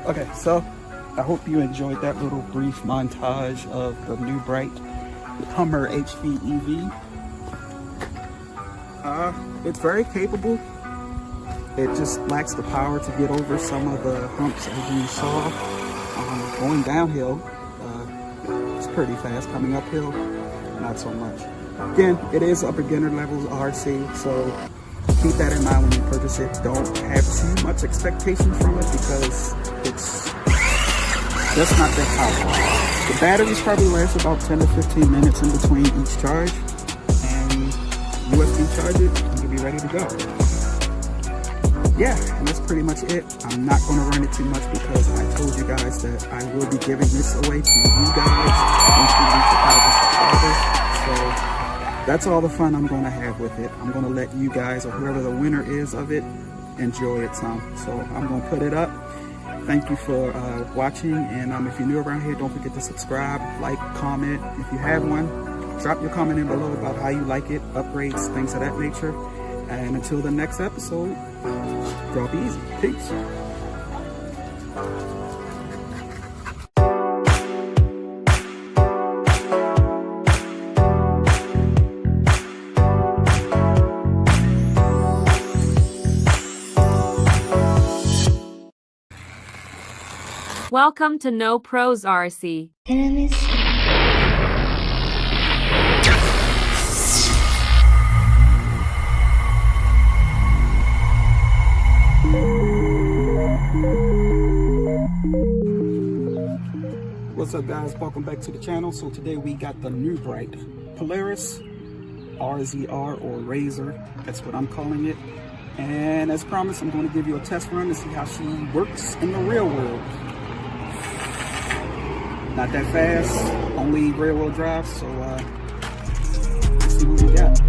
Okay, so I hope you enjoyed that little brief montage of the new bright Hummer HV EV. It's very capable. It just lacks the power to get over some of the humps as you saw. Going downhill, it's pretty fast. Coming uphill, not so much. Again, it is a beginner levels RC, so keep that in mind when you purchase it. Don't have too much expectation from it because it's just not that powerful. The batteries probably last about 10 to 15 minutes in between each charge, and USB charge it and you'll be ready to go. Yeah, and that's pretty much it. I'm not going to run it too much because I told you guys that I will be giving this away to you guys once we reach 1,000 subscribers. So that's all the fun I'm going to have with it. I'm going to let you guys, or whoever the winner is of it, enjoy it some. So I'm going to put it up. Thank you for watching, and if you're new around here, don't forget to subscribe, like, comment. If you have one, drop your comment in below about how you like it, upgrades, things of that nature. And until the next episode, drop easy. Peace. Welcome to No Pros RC. What's up, guys? Welcome back to the channel. So today we got the new bright Polaris RZR, or Razor, that's what I'm calling it. And as promised, I'm going to give you a test run to see how she works in the real world. Not that fast, only rear wheel drive, so let's see what we got.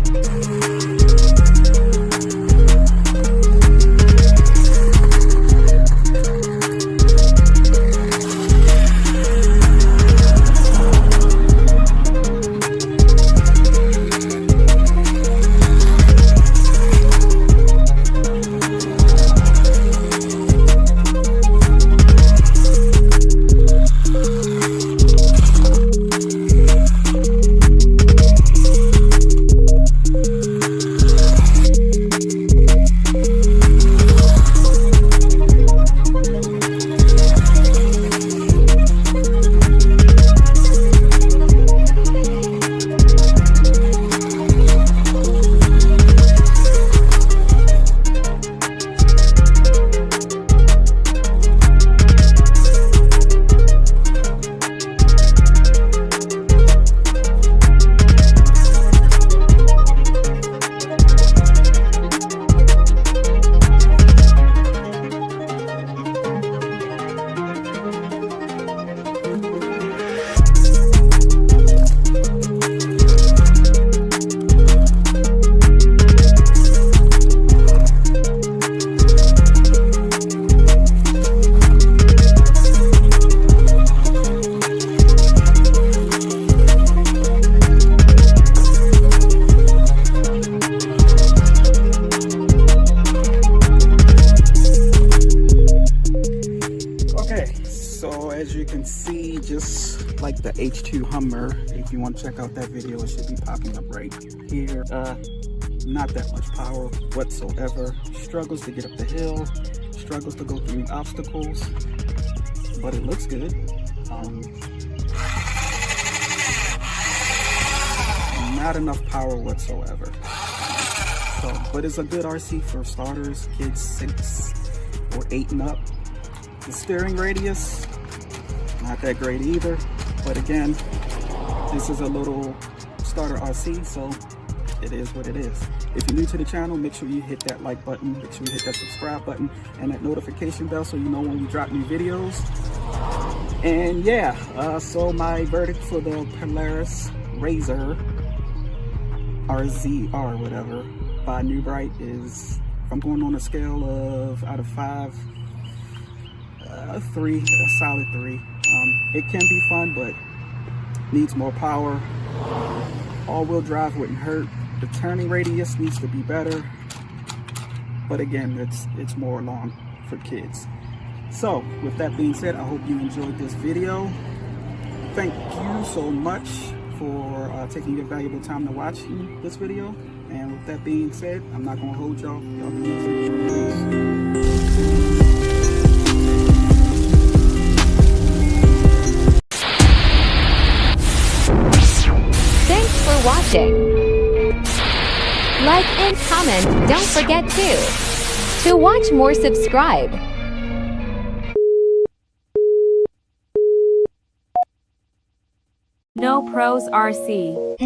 As you can see, just like the H2 Hummer, if you want to check out that video, it should be popping up right here. Not that much power whatsoever. Struggles to get up the hill, struggles to go through obstacles, but it looks good. Not enough power whatsoever. So, but it's a good RC for starters, kids 6 or 8 and up. The steering radius, not that great either, but again, this is a little starter RC, so it is what it is. If you're new to the channel, make sure you hit that like button, make sure you hit that subscribe button and that notification bell so you know when we drop new videos. And yeah, so my verdict for the Polaris Razor RZR, whatever, by New Bright is, if I'm going on a scale of out of 5, 3, a solid 3. It can be fun, but needs more power. All-wheel drive wouldn't hurt. The turning radius needs to be better, but again, it's more long for kids. So with that being said, I hope you enjoyed this video. Thank you so much for taking your valuable time to watch this video. And with that being said, I'm not going to hold y'all. Y'all be easy. Thanks for watching. Like and comment, don't forget to watch more, subscribe. No Pros RC.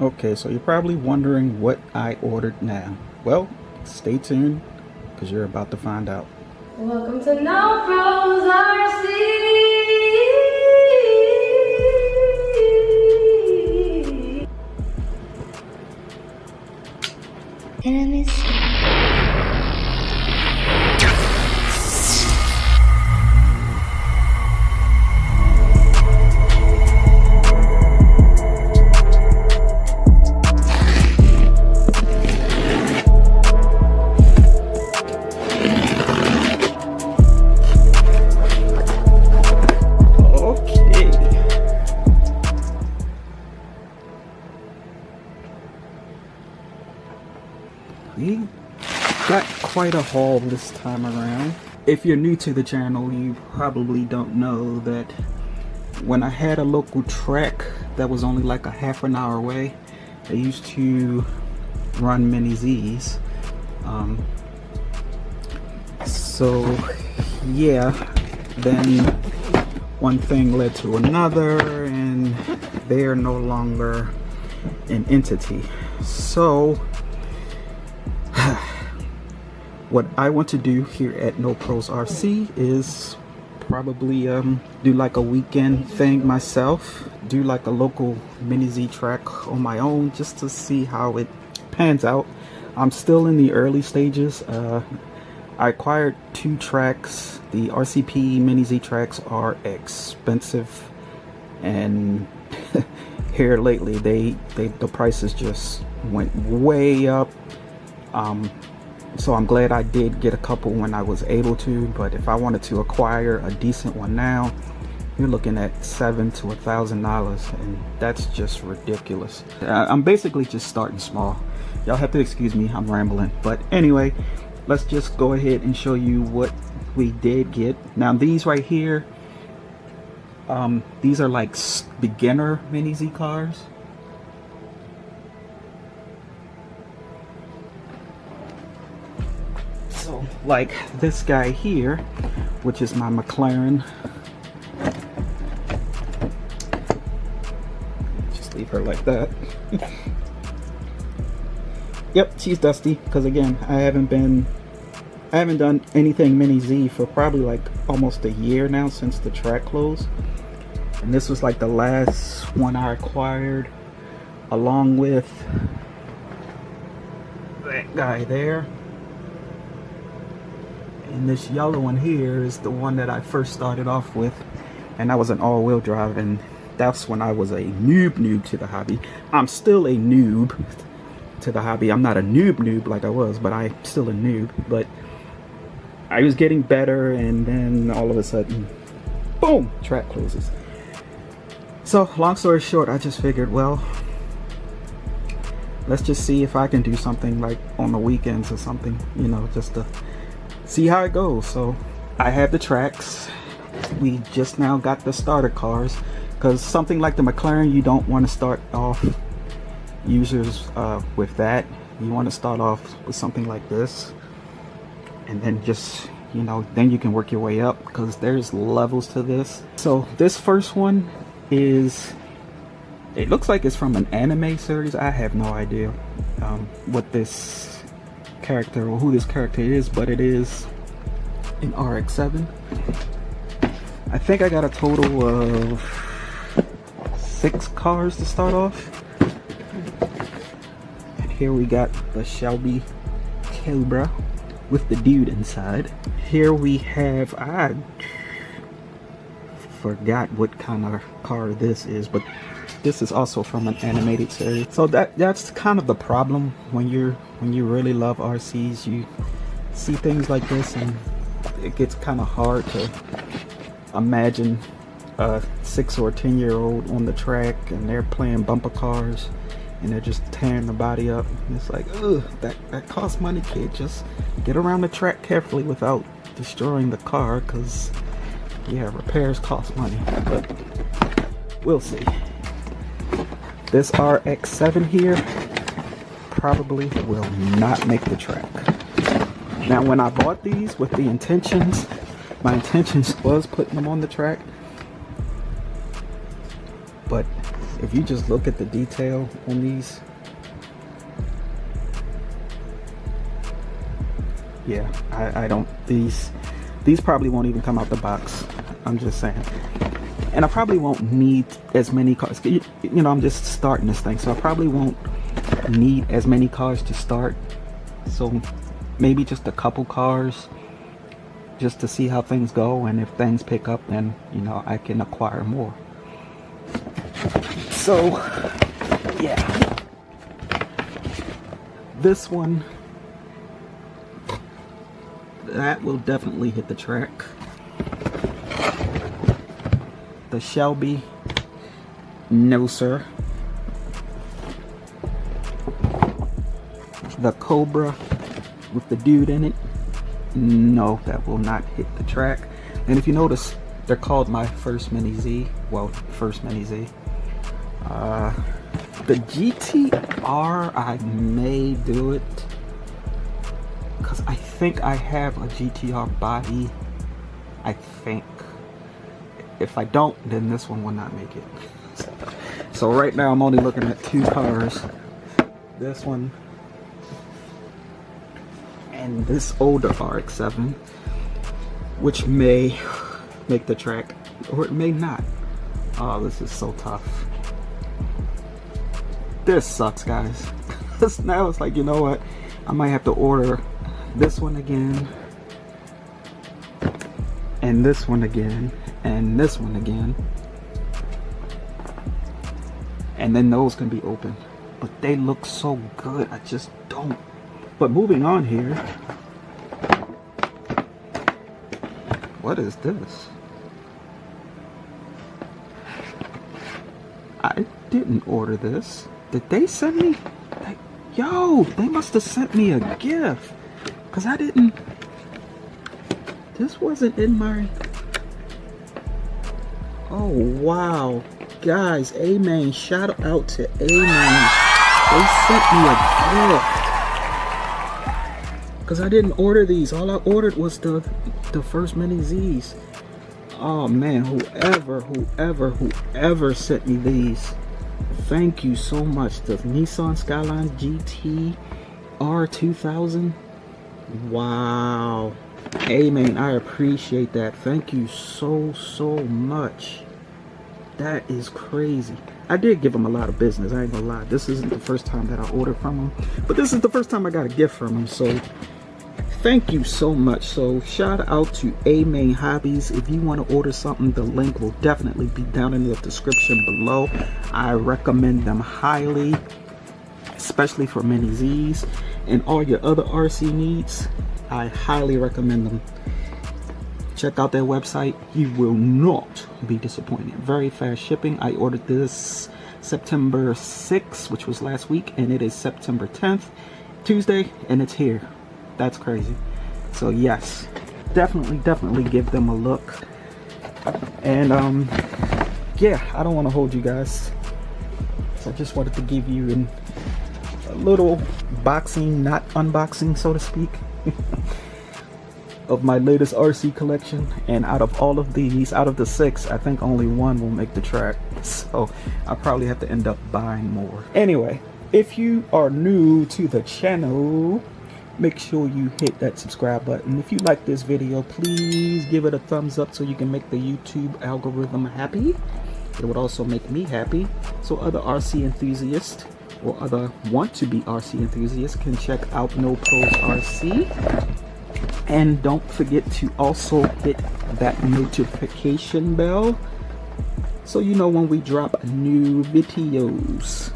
Okay, so you're probably wondering what I ordered now. Well, stay tuned because you're about to find out. Welcome to No Pros RC. Enemies. We got quite a haul this time around. If you're new to the channel, you probably don't know that when I had a local track that was only like a half an hour away, I used to run mini Z's. So yeah, then one thing led to another and they are no longer an entity. So what I want to do here at No Pros RC is probably do like a weekend thing myself, do like a local mini Z track on my own just to see how it pans out. I'm still in the early stages. I acquired 2 tracks. The RCP Mini Z tracks are expensive, and here lately the prices just went way up. So I'm glad I did get a couple when I was able to, but if I wanted to acquire a decent one now, you're looking at $700 to $1,000, and that's just ridiculous. I'm basically just starting small. Y'all have to excuse me, I'm rambling. But anyway, let's just go ahead and show you what we did get. Now these right here, these are like beginner Mini Z cars. So like this guy here, which is my McLaren. Just leave her like that. Yep, she's dusty because again, I haven't done anything Mini Z for probably like almost a year now since the track closed. And this was like the last one I acquired, along with that guy there. And this yellow one here is the one that I first started off with, and that was an all-wheel drive, and that's when I was a noob to the hobby. I'm still a noob to the hobby. I'm not a noob like I was, but I'm still a noob. But I was getting better, and then all of a sudden, boom, track closes. So long story short, I just figured, well, let's just see if I can do something like on the weekends or something, you know, just to see how it goes. So I have the tracks. We just now got the starter cars, because something like the McLaren, you don't want to start off users with that. You want to start off with something like this, and then just, you know, then you can work your way up, because there's levels to this. So this first one is, it looks like it's from an anime series. I have no idea what this character or who this character is, but it is an RX-7. I think I got a total of 6 cars to start off. And here we got the Shelby Cobra with the dude inside. Here we have, I forgot what kind of car this is, but this is also from an animated series. So that's kind of the problem when you really love RCs. You see things like this and it gets kind of hard to imagine a 6 or 10-year-old on the track and they're playing bumper cars and they're just tearing the body up. And it's like, ugh, that costs money, kid. Just get around the track carefully without destroying the car, because yeah, repairs cost money, but we'll see. This RX-7 here probably will not make the track. Now when I bought these with the intentions, my intentions was putting them on the track, but if you just look at the detail on these, yeah, I don't, these probably won't even come out the box. I'm just saying. And I probably won't need as many cars. You know, I'm just starting this thing, so I probably won't need as many cars to start. So maybe just a couple cars just to see how things go, and if things pick up, then, you know, I can acquire more. So yeah, this one, that will definitely hit the track. The Shelby, no sir. The Cobra with the dude in it, no, that will not hit the track. And if you notice, they're called my first Mini Z. Well, first Mini Z. The GTR, I may do it, because I think I have a GTR body. I think. If I don't, then this one will not make it. So right now I'm only looking at 2 cars. This one and this older RX-7, which may make the track, or it may not. Oh, this is so tough. This sucks, guys. Now it's like, you know what? I might have to order this one again and this one again, and this one again, and then those can be open. But they look so good, I just don't. But moving on here, what is this? I didn't order this. Did they send me? Yo, they must have sent me a gift, because I didn't. This wasn't in my. Oh wow, guys, amen. Shout out to amen. They sent me a gift, because I didn't order these. All I ordered was the first mini Z's. Oh man, whoever sent me these, thank you so much. The Nissan Skyline GT R2000. Wow. Amen. I appreciate that. Thank you so much. That is crazy. I did give them a lot of business, I ain't gonna lie. This isn't the first time that I ordered from them, but this is the first time I got a gift from them, so thank you so much. So shout out to Amen Hobbies. If you want to order something, the link will definitely be down in the description below. I recommend them highly, especially for mini Z's and all your other RC needs. I highly recommend them. Check out their website. You will not be disappointed. Very fast shipping. I ordered this September 6th, which was last week, and it is September 10th, Tuesday, and it's here. That's crazy. So yes, definitely give them a look. And yeah, I don't want to hold you guys, so I just wanted to give you a little boxing, not unboxing, so to speak, of my latest RC collection. And out of all of these, out of the 6, I think only one will make the track, so I'll probably have to end up buying more. Anyway, if you are new to the channel, make sure you hit that subscribe button. If you like this video, please give it a thumbs up so you can make the YouTube algorithm happy. It would also make me happy, so other RC enthusiasts or other want to be RC enthusiasts can check out No Pros RC. And don't forget to also hit that notification bell so you know when we drop new videos.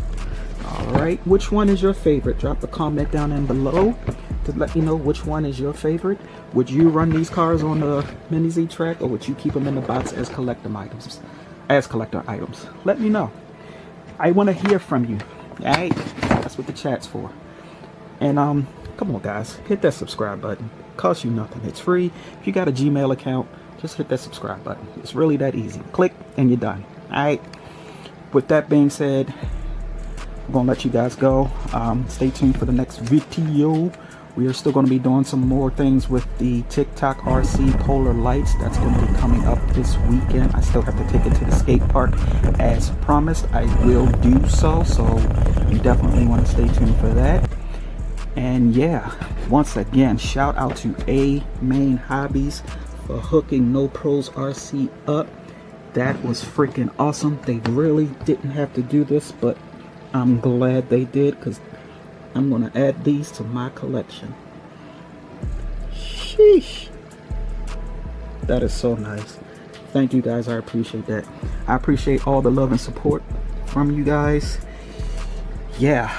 Alright, which one is your favorite? Drop a comment down in below to let me know which one is your favorite. Would you run these cars on the Mini Z track, or would you keep them in the box as collector items? Let me know. I want to hear from you. Alright, that's what the chat's for. And come on guys, hit that subscribe button. Costs you nothing, it's free. If you got a Gmail account, just hit that subscribe button. It's really that easy. Click and you're done. Alright, with that being said, I'm gonna let you guys go. Stay tuned for the next video. We are still going to be doing some more things with the TikTok RC Polar Lights. That's going to be coming up this weekend. I still have to take it to the skate park as promised. I will do so, so you definitely want to stay tuned for that. And yeah, once again, shout out to Amen Hobbies for hooking No Pros RC up. That was freaking awesome. They really didn't have to do this, but I'm glad they did, because I'm going to add these to my collection. Sheesh. That is so nice. Thank you guys. I appreciate that. I appreciate all the love and support from you guys. Yeah.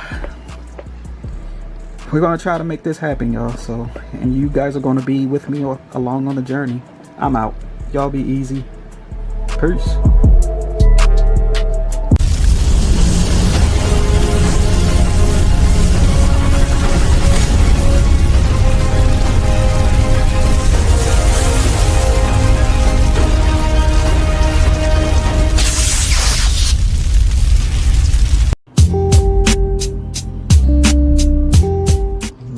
We're going to try to make this happen, y'all. So, and you guys are going to be with me along on the journey. I'm out. Y'all be easy. Peace.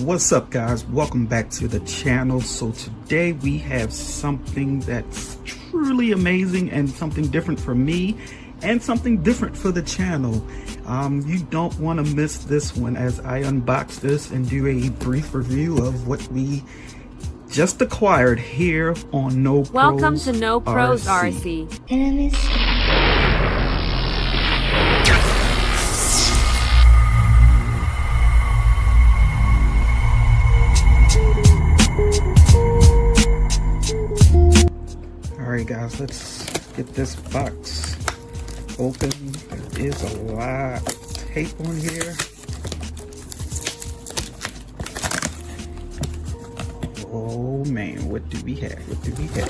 What's up guys, welcome back to the channel. So today we have something that's truly amazing and something different for me and something different for the channel. You don't want to miss this one as I unbox this and do a brief review of what we just acquired here on No Pros. Welcome to No Pros RC. guys, let's get this box open. There is a lot of tape on here. Oh man, what do we have? What do we have?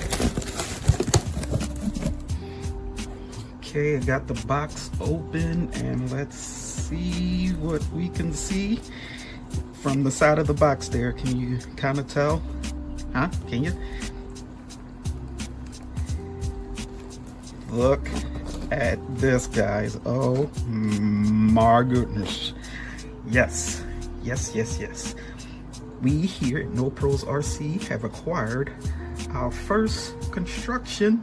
Okay, I got the box open, and let's see what we can see from the side of the box there. Can you kind of tell? Huh? Can you? Look at this, guys. Oh my goodness. Yes, yes, yes, yes. We here at No Pros RC have acquired our first construction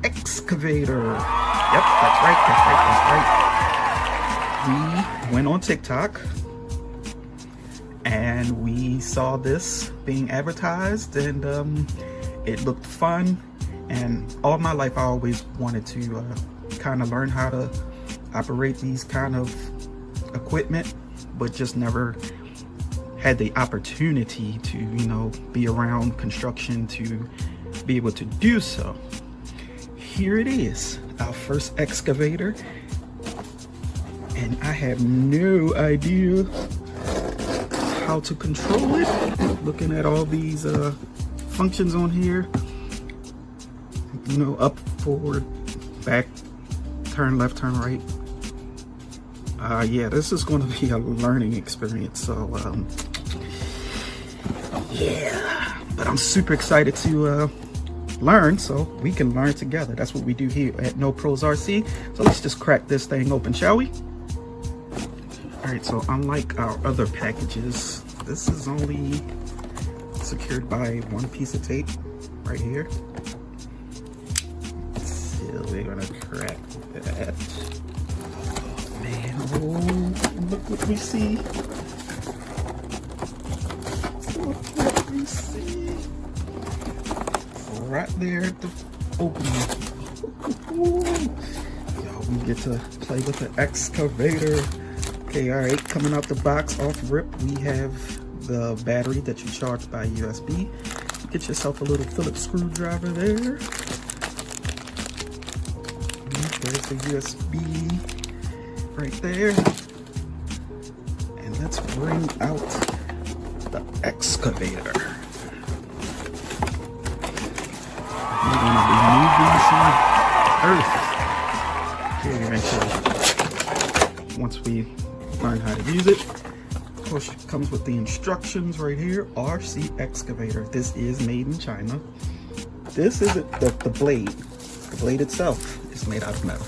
excavator. Yep, that's right, that's right. We went on TikTok and we saw this being advertised, and it looked fun. And all my life I always wanted to kind of learn how to operate these kind of equipment, but just never had the opportunity to, you know, be around construction to be able to do so. Here it is, our first excavator, and I have no idea how to control it. Looking at all these functions on here, you know, up, forward, back, turn left, turn right. Yeah, this is going to be a learning experience, so yeah, but I'm super excited to learn, so we can learn together. That's what we do here at No Pros RC. So let's just crack this thing open, shall we? All right, so unlike our other packages, this is only secured by one piece of tape right here. So we're gonna crack that. Man, oh, look what we see. Look what we see. Right there at the opening. Yo, we get to play with the excavator. Okay, all right, coming out the box off rip, we have the battery that you charge by USB. Get yourself a little Phillips screwdriver there. There's the USB right there. And let's bring out the excavator. We're gonna be moving some earth here eventually. Once we learn how to use it. Of course, it comes with the instructions right here. RC excavator. This is made in China. This isn't the blade. The blade itself is made out of metal.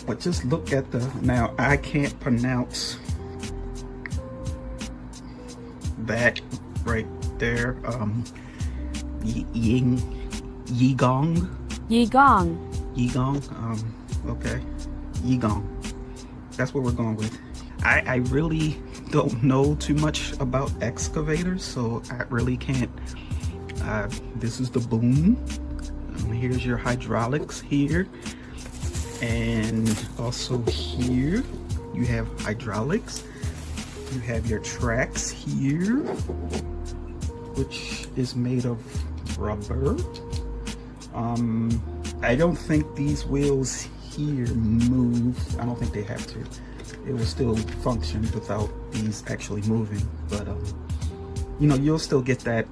But just look at the, now I can't pronounce that right there. Yigong. Okay. Yigong. That's what we're going with. I really don't know too much about excavators, so I really can't. This is the boom. Here's your hydraulics here. And also here, you have hydraulics. You have your tracks here, which is made of rubber. I don't think these wheels here move. I don't think they have to. It will still function without these actually moving, but you know, you'll still get that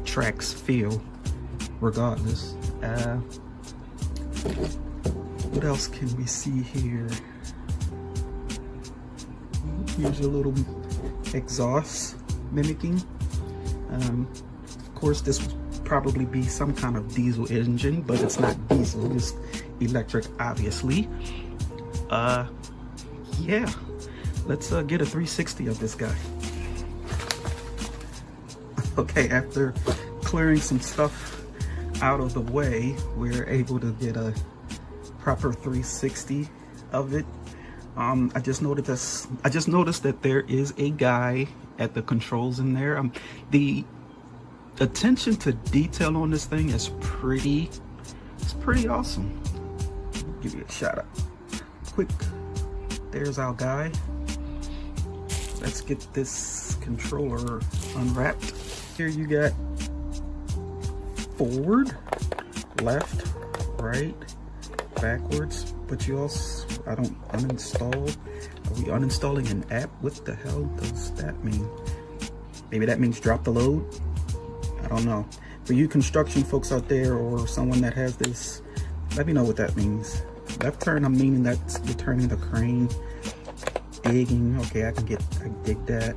tracks feel regardless. What else can we see here? Here's a little exhaust mimicking. Of course, this would probably be some kind of diesel engine, but it's not diesel, it's electric, obviously. Yeah, let's get a 360 of this guy. Okay, after clearing some stuff out of the way, we're able to get a proper 360 of it. I just noticed that there is a guy at the controls in there. The attention to detail on this thing is pretty awesome. I'll give you a shout out. Quick, there's our guy. Let's get this controller unwrapped. Here you got forward, left, right, backwards, but you also, I don't uninstall. Are we uninstalling an app? What the hell does that mean? Maybe that means drop the load? I don't know. For you construction folks out there or someone that has this, let me know what that means. Left turn, I'm meaning that's you're turning the crane. Digging, okay, I dig that.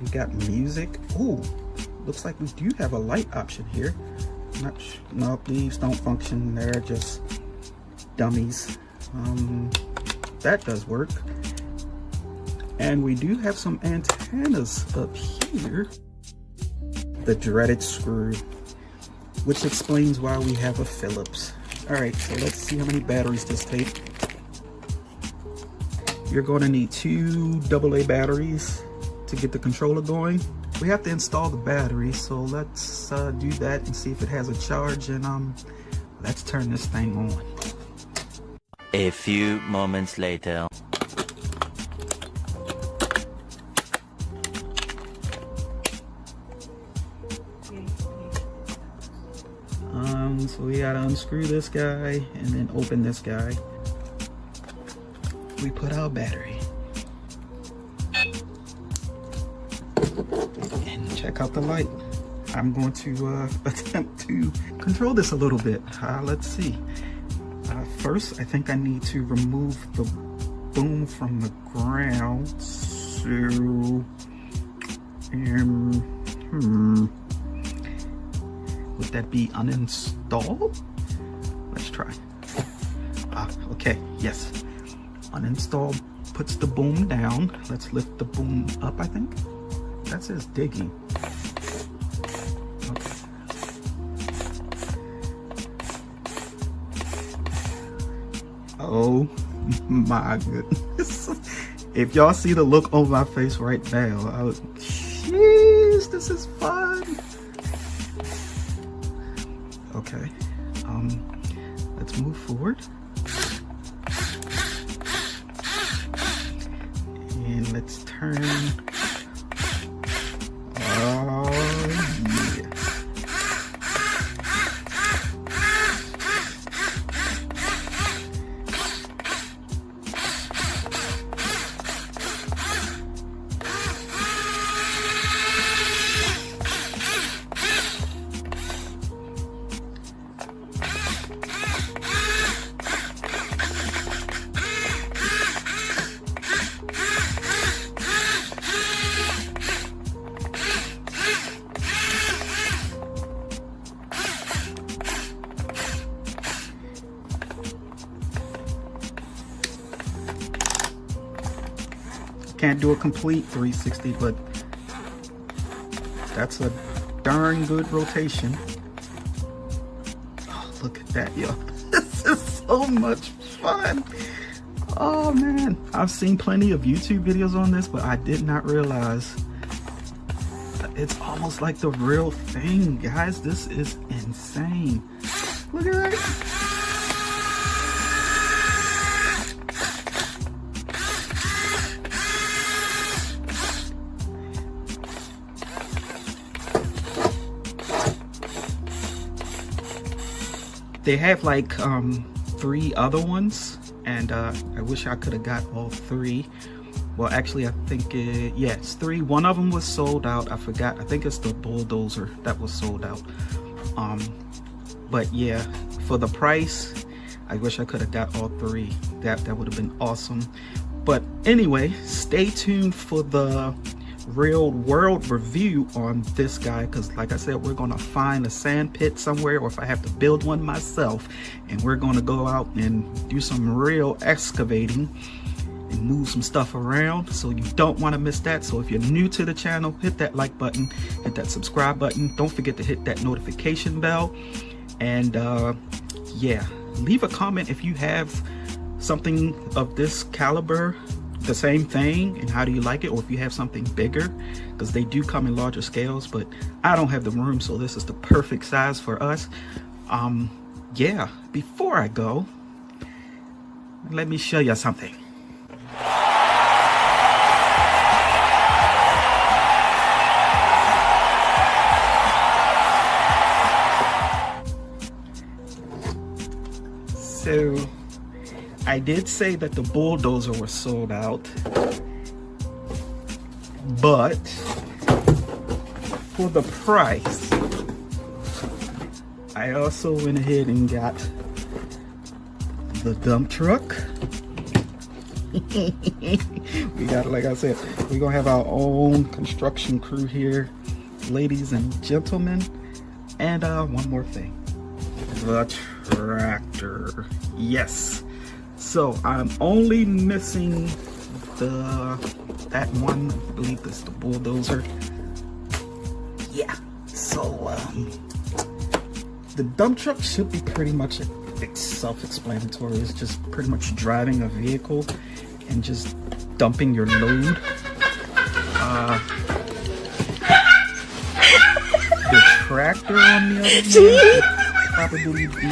You got music. Ooh, looks like we do have a light option here. No, these don't function. They're just dummies. That does work. And we do have some antennas up here. The dreaded screw, which explains why we have a Phillips. All right, so let's see how many batteries this takes. You're going to need 2 AA batteries to get the controller going. We have to install the battery, so let's do that and see if it has a charge, and let's turn this thing on. A few moments later. So we gotta unscrew this guy and then open this guy. We put our battery. And check out the light. I'm going to attempt to control this a little bit. Let's see. First, I think I need to remove the boom from the ground. So, would that be uninstall? Let's try. Okay, yes. Uninstall puts the boom down. Let's lift the boom up, I think. That says digging. Okay. Oh my goodness. If y'all see the look on my face right now, I was, jeez, this is fun. Okay, let's move forward. And let's turn. Oh, yeah. Can't do a complete 360, but that's a darn good rotation. Oh, look at that, yo. This is so much fun. Oh man, I've seen plenty of YouTube videos on this, but I did not realize it's almost like the real thing, guys. This is insane. Look at that. They have like 3 other ones, and I wish I could have got all 3. Well, actually, I think yeah, it's 3. One of them was sold out. I forgot. I think it's the bulldozer that was sold out. But yeah, for the price, I wish I could have got all 3. That would have been awesome. But anyway, stay tuned for the real world review on this guy, because like I said, we're gonna find a sand pit somewhere, or if I have to build one myself, and we're gonna go out and do some real excavating and move some stuff around. So you don't want to miss that. So if you're new to the channel, hit that like button, hit that subscribe button, don't forget to hit that notification bell, and yeah, leave a comment if you have something of this caliber, the same thing, and how do you like it, or if you have something bigger, because they do come in larger scales, but I don't have the room, so this is the perfect size for us. Yeah, before I go, let me show you something. So I did say that the bulldozer was sold out, but for the price, I also went ahead and got the dump truck. We got, like I said, we're gonna have our own construction crew here, ladies and gentlemen. And one more thing, the tractor. Yes, so I'm only missing that one, I believe this is the bulldozer. Yeah, so the dump truck should be pretty much self-explanatory. It's just pretty much driving a vehicle and just dumping your load. The tractor, on the other hand, would probably be,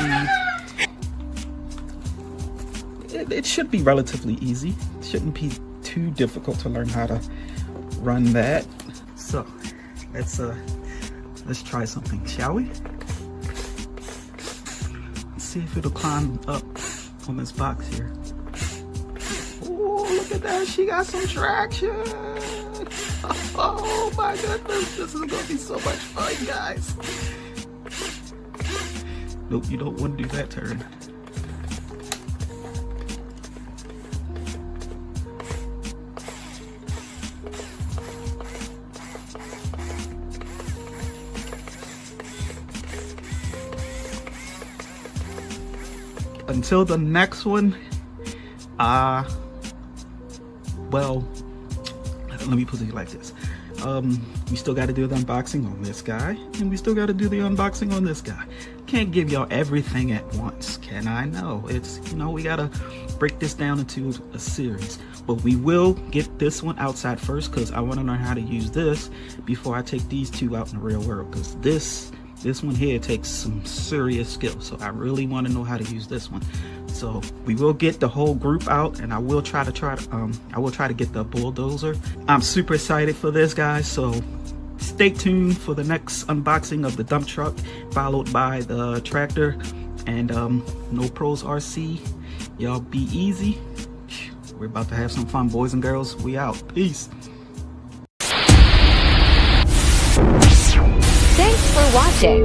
it should be relatively easy. It shouldn't be too difficult to learn how to run that. So let's try something, shall we? Let's see if it'll climb up on this box here. Oh, look at that, she got some traction. Oh my goodness, this is gonna be so much fun, guys. Nope, you don't want to do that turn. Until the next one, well, let me put it like this. We still got to do the unboxing on this guy, and we still got to do the unboxing on this guy. Can't give y'all everything at once, can I? know it's, you know, we got to break this down into a series, but we will get this one outside first because I want to learn how to use this before I take these two out in the real world, because this one here takes some serious skill. So I really want to know how to use this one. So we will get the whole group out, and I will try to get the bulldozer. I'm super excited for this, guys. So stay tuned for the next unboxing of the dump truck, followed by the tractor and No Pros RC. Y'all be easy. We're about to have some fun, boys and girls. We out. Peace. Thanks for watching.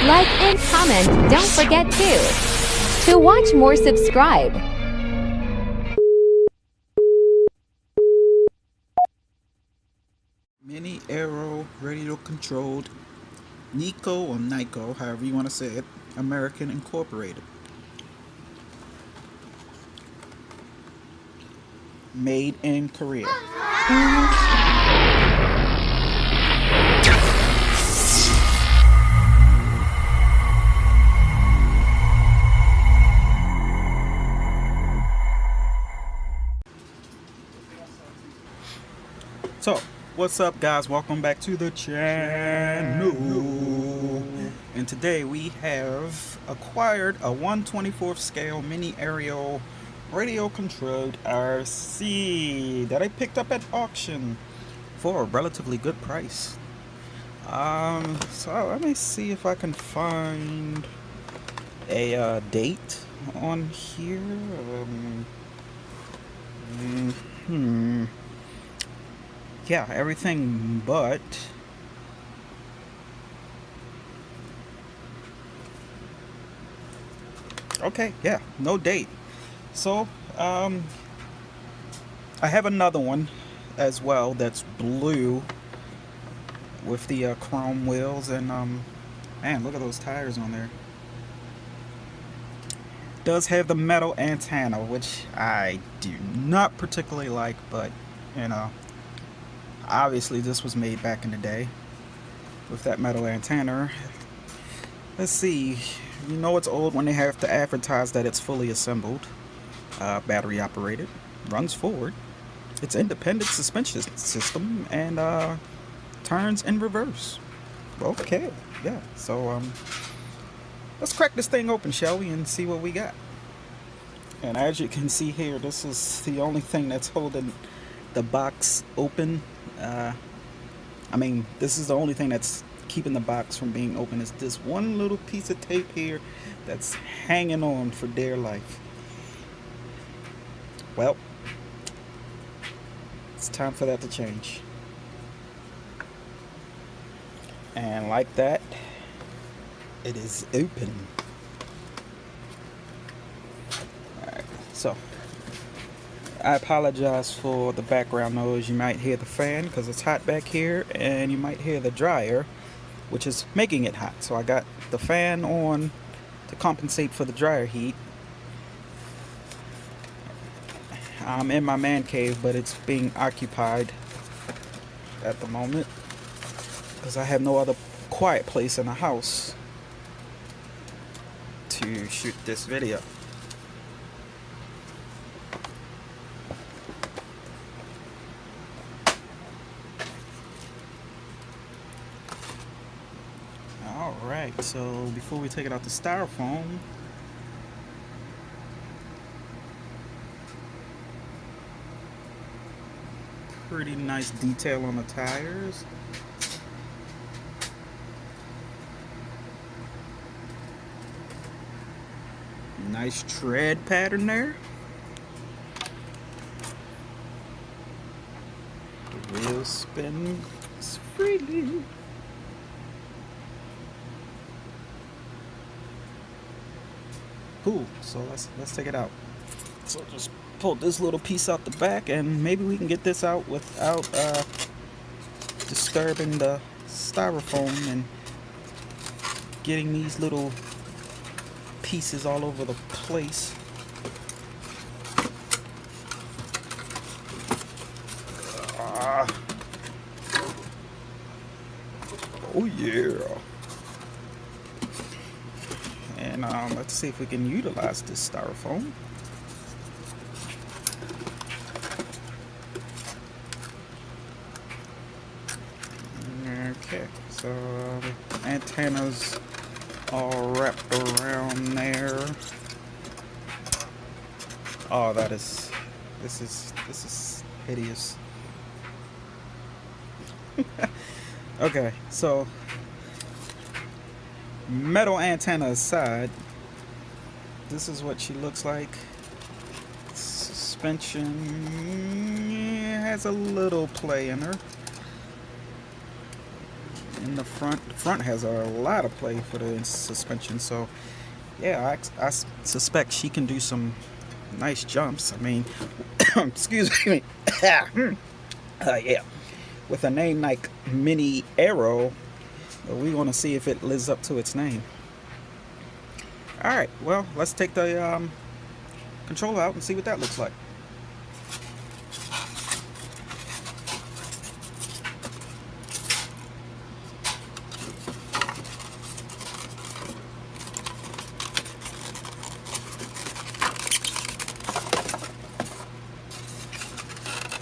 Like and comment, don't forget to watch more, subscribe. Mini Aero radio controlled Nico or Nico, however you want to say it, American Incorporated. Made in Korea. So, what's up, guys? Welcome back to the channel. And today we have acquired a 1/24 scale mini aerial radio controlled RC that I picked up at auction for a relatively good price. So let me see if I can find a date on here. Yeah, everything but okay, yeah, no date. So I have another one as well that's blue with the chrome wheels, and man, look at those tires on there. Does have the metal antenna, which I do not particularly like, but you know, obviously this was made back in the day with that metal antenna. Let's see, you know it's old when they have to advertise that it's fully assembled, battery operated, runs forward, it's independent suspension system, and turns in reverse. Okay, yeah, so let's crack this thing open, shall we, and see what we got. And as you can see here, this is the only thing that's holding the box open. I mean, this is the only thing that's keeping the box from being open is this one little piece of tape here that's hanging on for dear life. Well, it's time for that to change. And like that, it is open. Alright, so I apologize for the background noise. You might hear the fan because it's hot back here, and you might hear the dryer, which is making it hot. So I got the fan on to compensate for the dryer heat. I'm in my man cave, but it's being occupied at the moment because I have no other quiet place in the house to shoot this video. Alright, so before we take it out the styrofoam, pretty nice detail on the tires. Nice tread pattern there. The wheel spins freely. Cool. So let's take it out. So just pull this little piece out the back, and maybe we can get this out without disturbing the styrofoam and getting these little pieces all over the place. Oh yeah. And let's see if we can utilize this styrofoam. Okay, so antennas all wrapped around there. Oh, this is hideous. Okay, so metal antenna aside, this is what she looks like. Suspension has a little play in her. In the front has a lot of play for the suspension, so yeah, I suspect she can do some nice jumps. I mean, excuse me. Yeah, with a name like Mini Arrow, we want to see if it lives up to its name. All right, well, let's take the controller out and see what that looks like.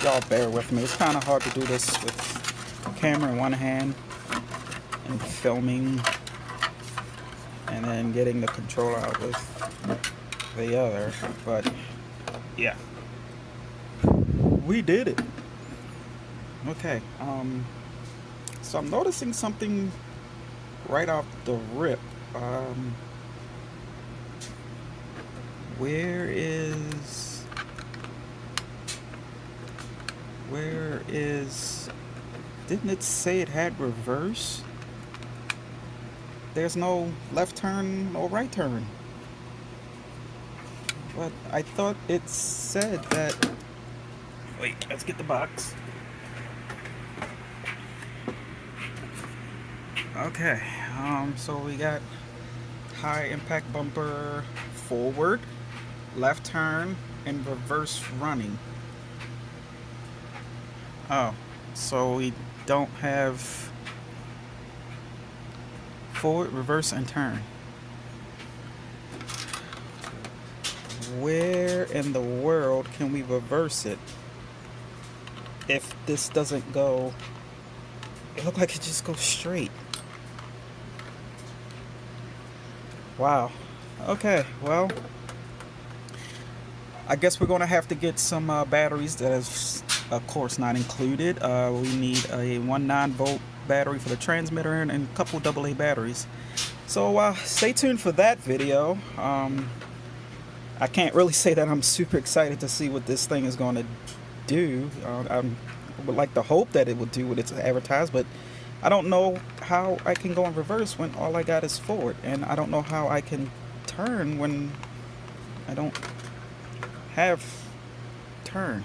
Y'all bear with me. It's kind of hard to do this with camera in one hand and filming and then getting the controller out with the other. But yeah, we did it. Okay, so I'm noticing something right off the rip. Where is, didn't it say it had reverse? There's no left turn, no right turn. But I thought it said that, wait, let's get the box. Okay, so we got high impact bumper forward, left turn, and reverse running. Oh, so we don't have forward, reverse, and turn. Where in the world can we reverse it if this doesn't go? It looked like it just goes straight. Wow. Okay, well, I guess we're gonna have to get some batteries that is, of course, not included. We need a 1 9-volt battery for the transmitter and a couple AA batteries. So stay tuned for that video. I can't really say that I'm super excited to see what this thing is going to do. I would like to hope that it would do what it's advertised, but I don't know how I can go in reverse when all I got is forward, and I don't know how I can turn when I don't have turn.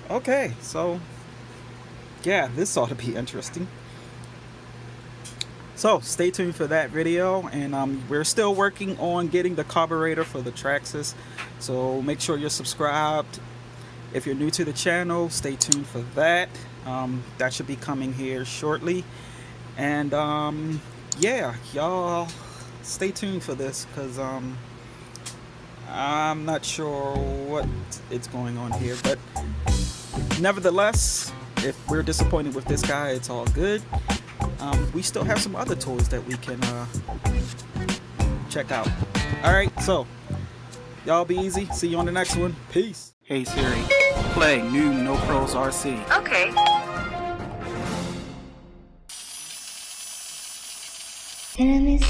Okay, so yeah, this ought to be interesting. So stay tuned for that video, and we're still working on getting the carburetor for the traxxas, so make sure you're subscribed. If you're new to the channel, stay tuned for that. That should be coming here shortly, and yeah, y'all stay tuned for this, because I'm not sure what it's going on here, but nevertheless, if we're disappointed with this guy, it's all good. We still have some other toys that we can check out. Alright, so y'all be easy. See you on the next one. Peace. Hey Siri, play new No Pros RC. Okay. Enemies.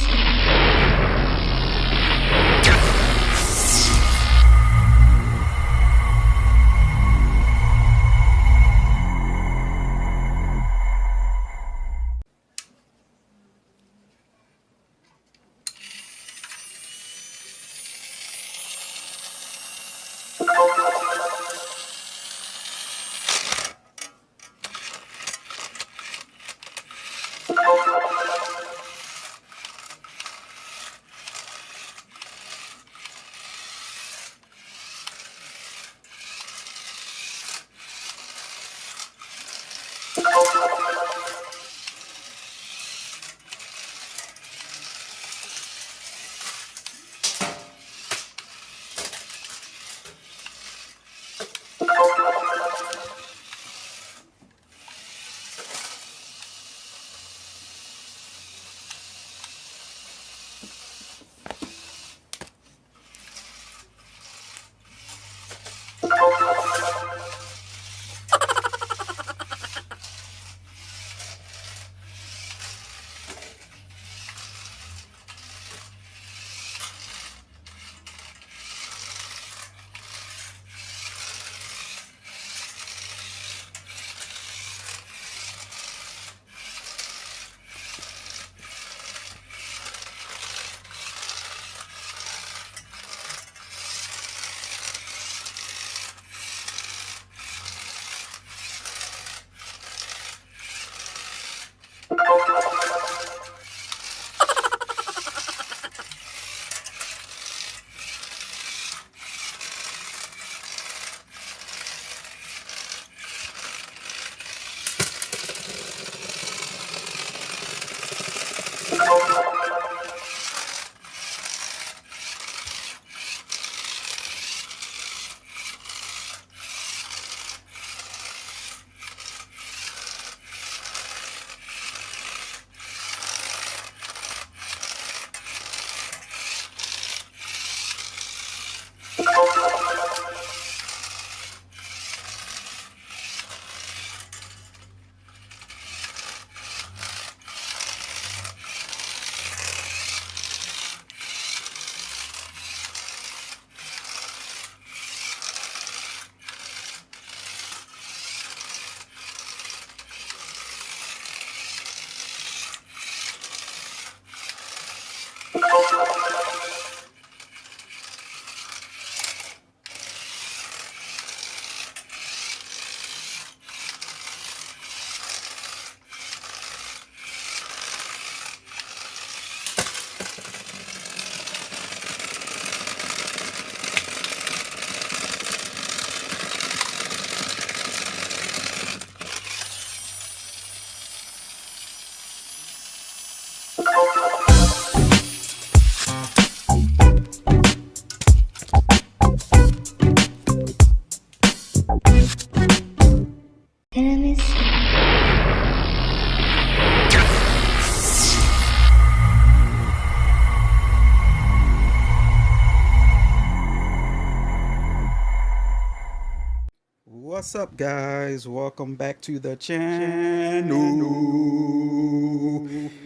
What's up, guys? Welcome back to the channel.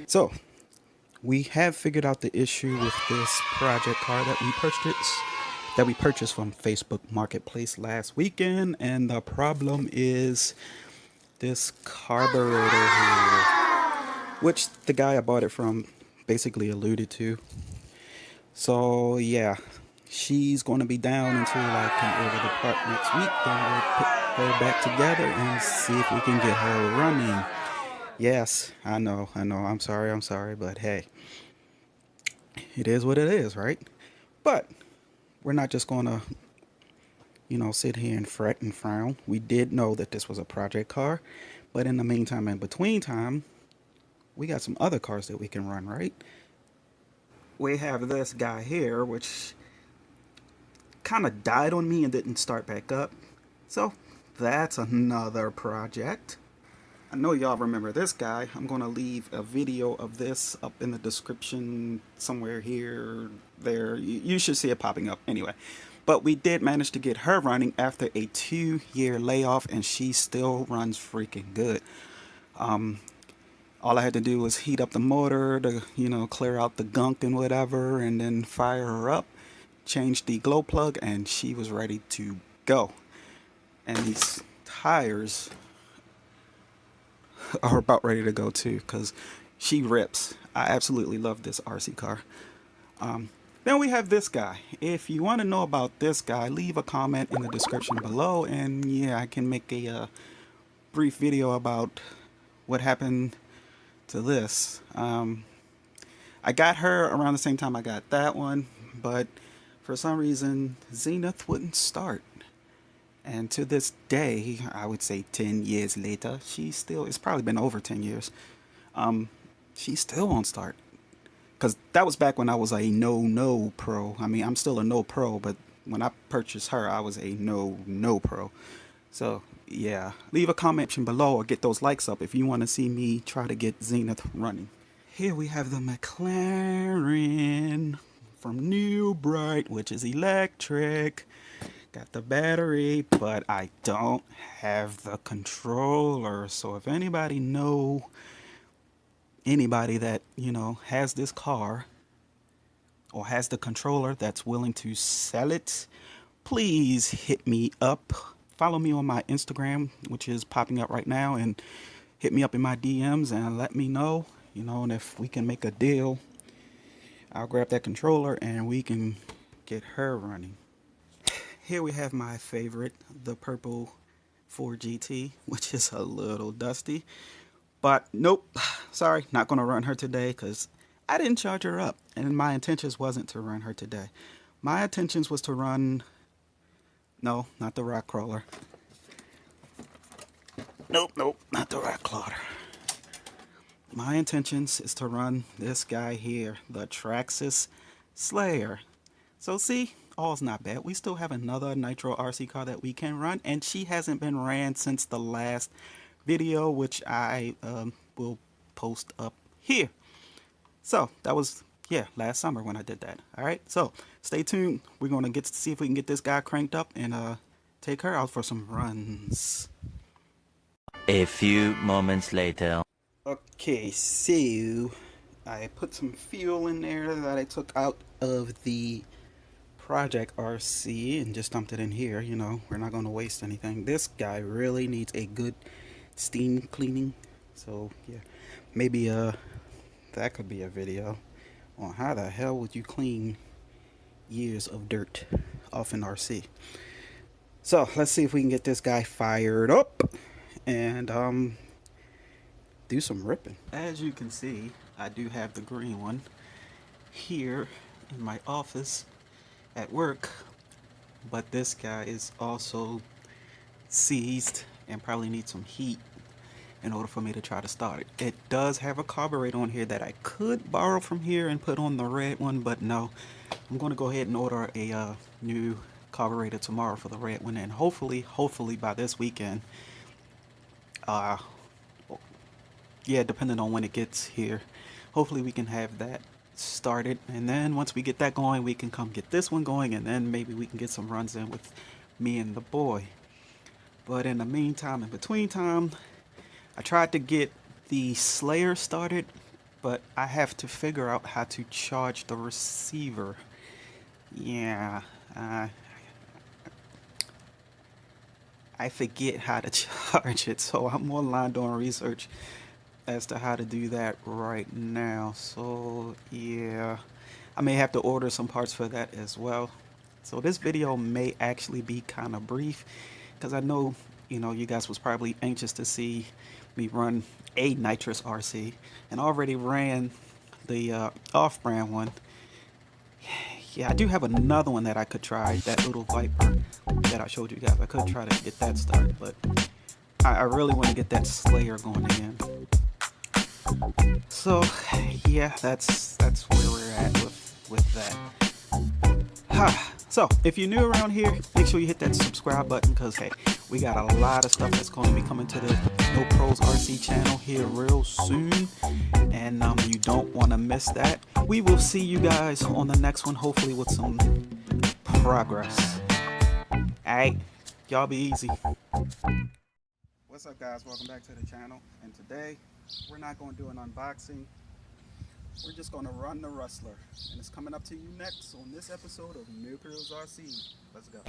So we have figured out the issue with this project car that we purchased from Facebook Marketplace last weekend, and the problem is this carburetor here, which the guy I bought it from basically alluded to. So yeah, she's going to be down until I can order the part next week. Then we'll put her back together and see if we can get her running. Yes, I know. I'm sorry, but hey, it is what it is, right? But we're not just going to, sit here and fret and frown. We did know that this was a project car, but in the meantime, in between time, we got some other cars that we can run, right? We have this guy here, which kind of died on me and didn't start back up. So that's another project. I know y'all remember this guy. I'm going to leave a video of this up in the description somewhere here, there. You should see it popping up anyway. But we did manage to get her running after a 2-year layoff, and she still runs freaking good. All I had to do was heat up the motor to, clear out the gunk and whatever, and then fire her up, change the glow plug, and she was ready to go. And these tires are about ready to go too, because she rips. I absolutely love this RC car. Then we have this guy. If you want to know about this guy, leave a comment in the description below, and yeah, I can make a brief video about what happened to this. I got her around the same time I got that one, but for some reason Zenith wouldn't start. And to this day, I would say 10 years later, it's probably been over 10 years, she still won't start. Because that was back when I was a no pro. I mean, I'm still a no pro, but when I purchased her, I was a no pro. So yeah, leave a comment below or get those likes up if you want to see me try to get Zenith running. Here we have the McLaren from New Bright, which is electric. Got the battery, but I don't have the controller. So if anybody that, has this car or has the controller that's willing to sell it, please hit me up. Follow me on my Instagram, which is popping up right now, and hit me up in my DMs and let me know, and if we can make a deal, I'll grab that controller and we can get her running. Here we have my favorite, the purple 4GT, which is a little dusty. But nope, sorry, not going to run her today because I didn't charge her up. And my intentions wasn't to run her today. My intentions was to run, no, not the rock crawler. Nope, not the rock crawler. My intentions is to run this guy here, the Traxxas Slayer. So see, all's not bad. We still have another Nitro RC car that we can run, and she hasn't been ran since the last video, which I will post up here. So that was, last summer when I did that. All right, so stay tuned. We're going to see if we can get this guy cranked up and take her out for some runs. A few moments later. Okay, so I put some fuel in there that I took out of the Project RC and just dumped it in here. We're not going to waste anything. This guy really needs a good steam cleaning. So yeah, maybe that could be a video on how the hell would you clean years of dirt off an RC. So let's see if we can get this guy fired up and do some ripping. As you can see, I do have the green one here in my office at work, but this guy is also seized and probably needs some heat in order for me to try to start it. It does have a carburetor on here that I could borrow from here and put on the red one, but no, I'm going to go ahead and order a new carburetor tomorrow for the red one, and hopefully by this weekend, depending on when it gets here, hopefully we can have that started, and then once we get that going, we can come get this one going, and then maybe we can get some runs in with me and the boy. But in the meantime, in between time, I tried to get the Slayer started, but I have to figure out how to charge the receiver. Yeah, I forget how to charge it, so I'm online doing research as to how to do that right now. So yeah, I may have to order some parts for that as well. So this video may actually be kind of brief because I know, you guys was probably anxious to see me run a nitrous RC, and I already ran the off-brand one. Yeah, I do have another one that I could try, that little Viper that I showed you guys. I could try to get that started, but I really want to get that Slayer going again. So yeah, that's where we're at with that. So if you're new around here, make sure you hit that subscribe button, because hey, we got a lot of stuff that's going to be coming to the No Pros RC channel here real soon, and you don't want to miss that. We will see you guys on the next one, hopefully with some progress. Alright, y'all be easy. What's up, guys? Welcome back to the channel, and today we're not going to do an unboxing. We're just going to run the Rustler, and it's coming up to you next on this episode of No Pros RC. Let's go.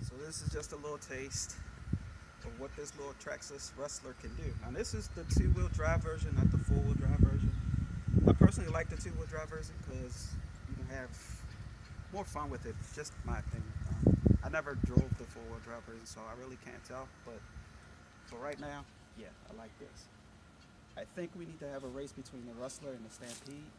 So this is just a little taste of what this little traxxas Rustler can do. Now this is the two-wheel drive version, not the four-wheel drive version. I personally like the two-wheel drive version because you can have more fun with it. Just my opinion. I never drove the four-wheel drive version, so I really can't tell. But for right now, yeah, I like this. I think we need to have a race between the Rustler and the Stampede.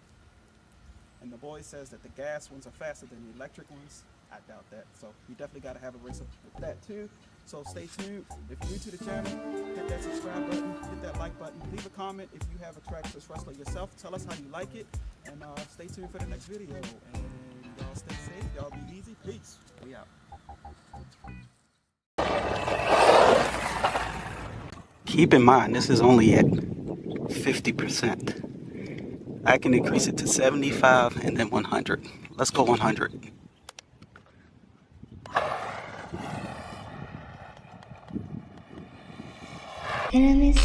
And the boy says that the gas ones are faster than the electric ones. I doubt that. So we definitely got to have a race with that too. So stay tuned. If you're new to the channel, hit that subscribe button, hit that like button, leave a comment if you have a Traxxas Rustler yourself. Tell us how you like it, and stay tuned for the next video. And y'all stay safe. Y'all be easy. Peace. We out. Keep in mind, this is only at 50%. I can increase it to 75 and then 100. Let's go 100. Enemies.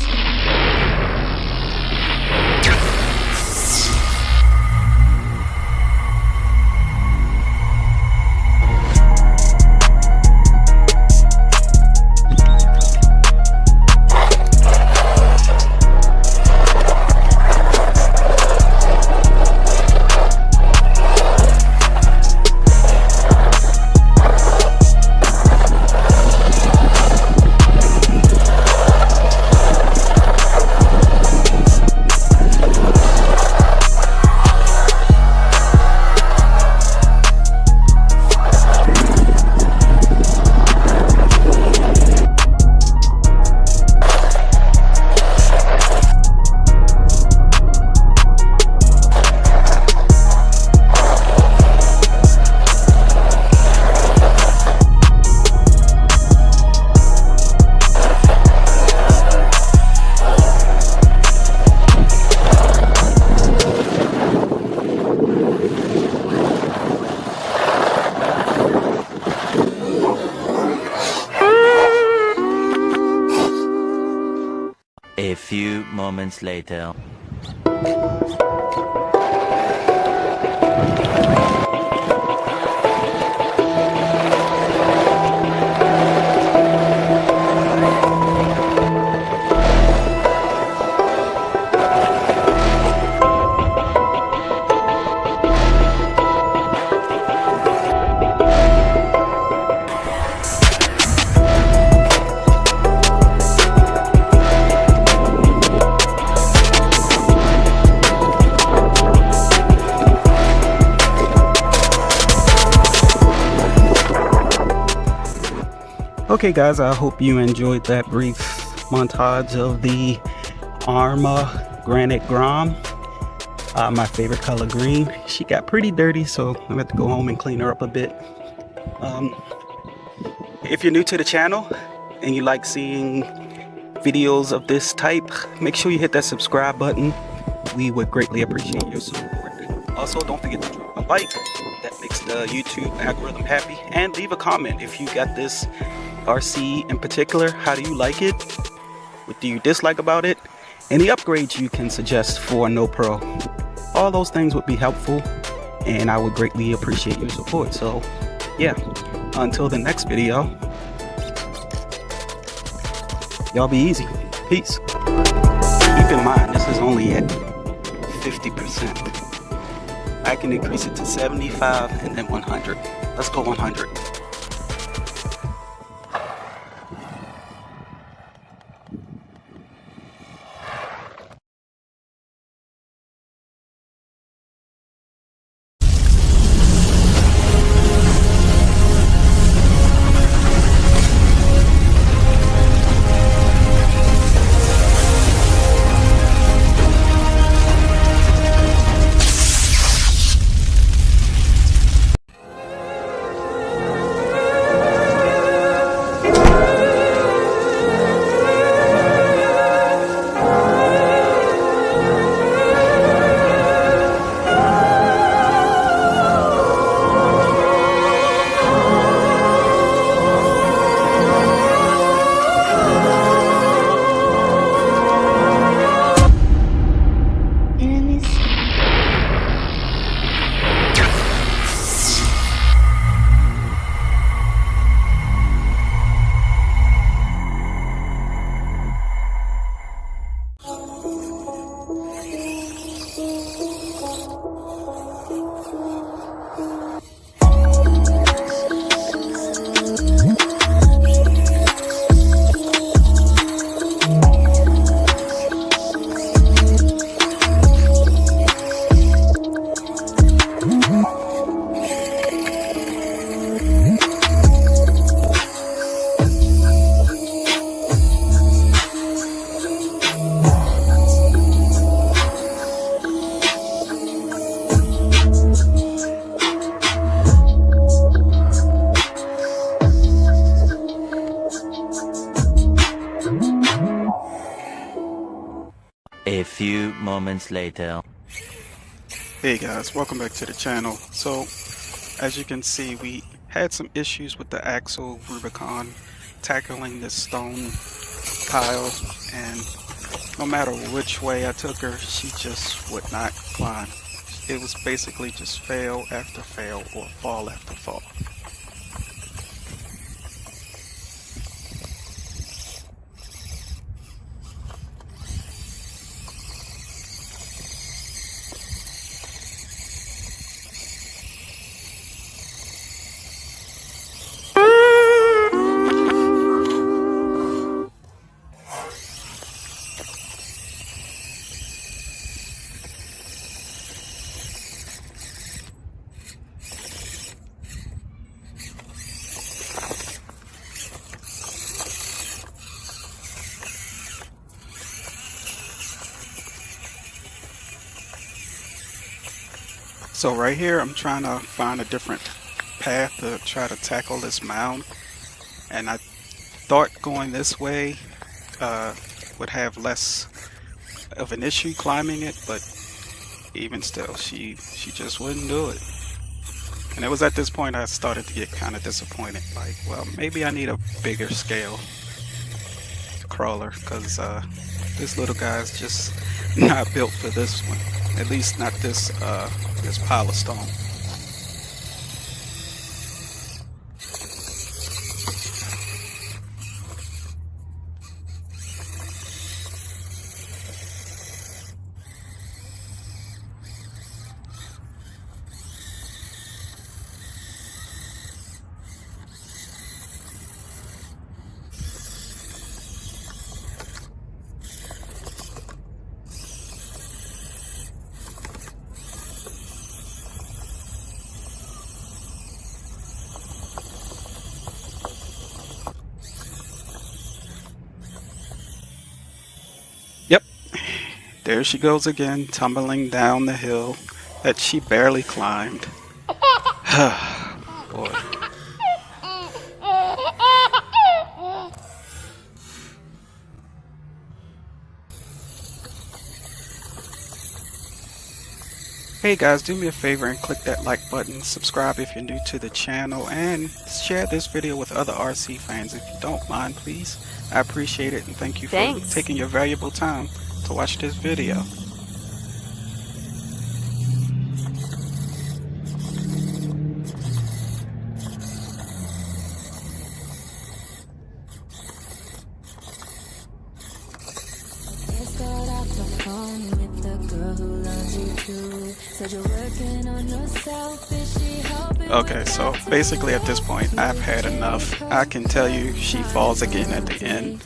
A few moments later. Okay guys, I hope you enjoyed that brief montage of the Arma Granite Grom. My favorite color, green. She got pretty dirty, so I'm gonna have to go home and clean her up a bit. If you're new to the channel and you like seeing videos of this type, make sure you hit that subscribe button. We would greatly appreciate your support. Also, don't forget to drop a like. That makes the YouTube algorithm happy. And leave a comment if you got this RC in particular. How do you like it? What do you dislike about it? Any upgrades you can suggest for No Pro? All those things would be helpful, and I would greatly appreciate your support. So yeah, until the next video, y'all be easy. Peace. Keep in mind, this is only at 50%. I can increase it to 75 and then 100. Let's go 100. A few moments later. Hey guys, welcome back to the channel. So as you can see, we had some issues with the axle Rubicon tackling this stone pile, and no matter which way I took her, she just would not climb. It was basically just fail after fail or fall after fall. So right here, I'm trying to find a different path to try to tackle this mound, and I thought going this way would have less of an issue climbing it, but even still, she just wouldn't do it. And it was at this point I started to get kind of disappointed, like, well, maybe I need a bigger scale crawler, because this little guy's just not built for this one. At least not this this pile of stone. Yep, there she goes again, tumbling down the hill that she barely climbed. Boy. Hey guys, do me a favor and click that like button, subscribe if you're new to the channel, and share this video with other RC fans if you don't mind, please. I appreciate it, and thank you for taking your valuable time to watch this video. Okay, so basically at this point I've had enough. I can tell you she falls again at the end,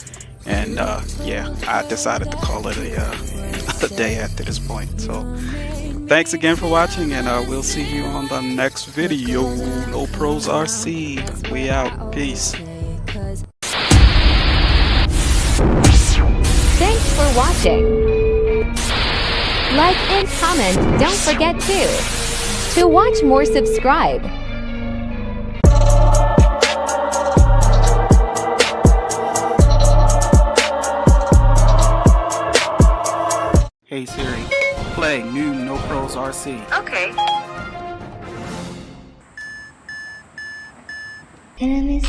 and yeah, I decided to call it a day after this point. So thanks again for watching, and we'll see you on the next video. No Pros RC, we out. Peace. Thanks for watching. Like and comment, don't forget to watch more, subscribe. Hey Siri, play new No Pros RC. Okay. Enemies.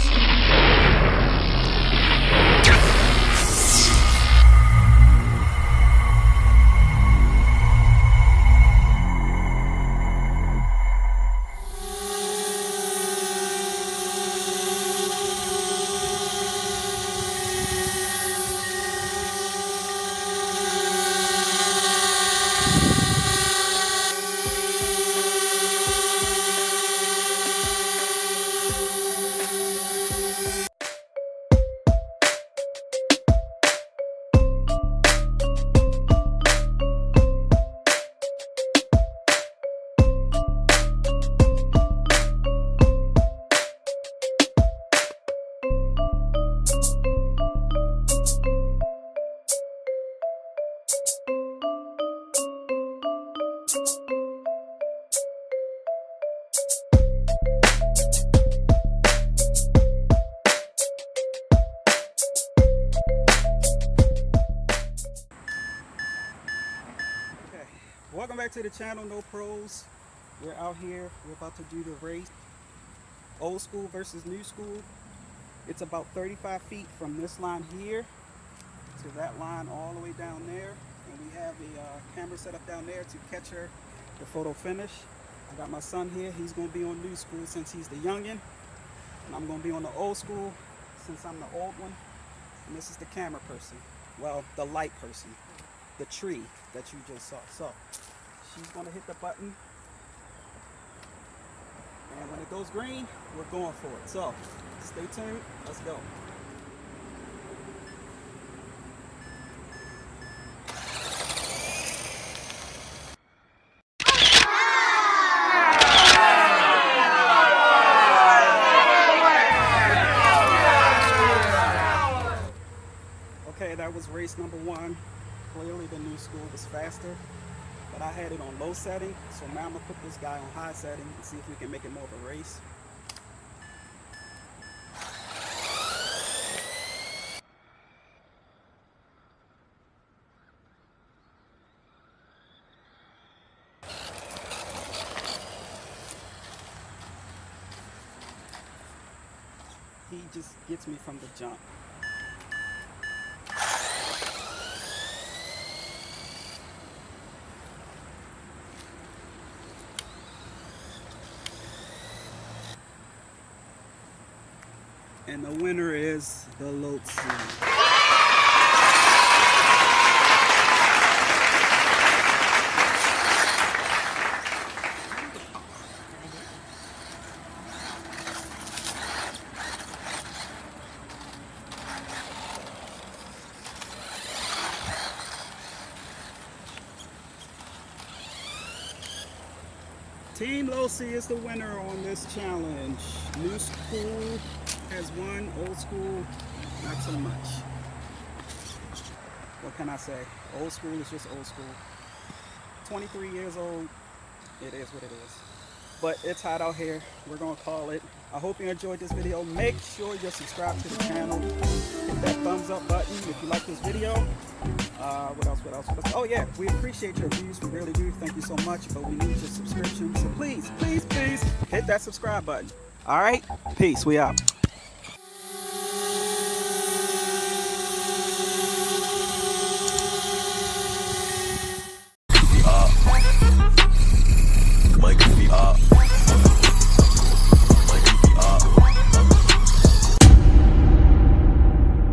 welcome back to the channel, No Pros. We're out here, we're about to do the race. Old school versus new school. It's about 35 feet from this line here to that line all the way down there. And we have a camera set up down there to catch her the photo finish. I got my son here, he's gonna be on new school since he's the youngin'. And I'm gonna be on the old school since I'm the old one. And this is the camera person. Well, the light person. The tree that you just saw. So she's gonna hit the button, and when it goes green, we're going for it. So stay tuned, let's go. Okay, that was race number one. Clearly the new school was faster, but I had it on low setting, so now I'm gonna put this guy on high setting and see if we can make it more of a race. He just gets me from the jump. And the winner is the Lotse. Team Lotse is the winner on this challenge. New school has won, old school not so much. What can I say? Old school is just old school. 23 years old, it is what it is. But it's hot out here, we're gonna call it. I hope you enjoyed this video. Make sure you're subscribed to the channel. Hit that thumbs up button if you like this video. What else? Oh yeah, we appreciate your views, we really do. Thank you so much, but we need your subscription. So please hit that subscribe button. All right, peace, we out.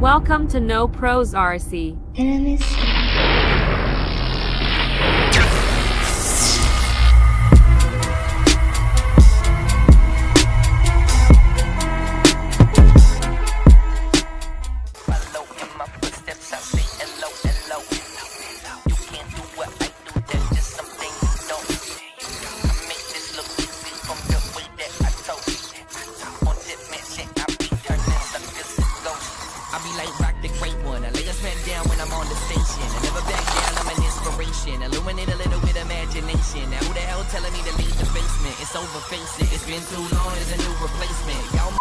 Welcome to No Pros RC. Illuminate a little bit of imagination. Now who the hell telling me to leave the basement? It's over, face it. It's been too long, there's a new replacement. Y'all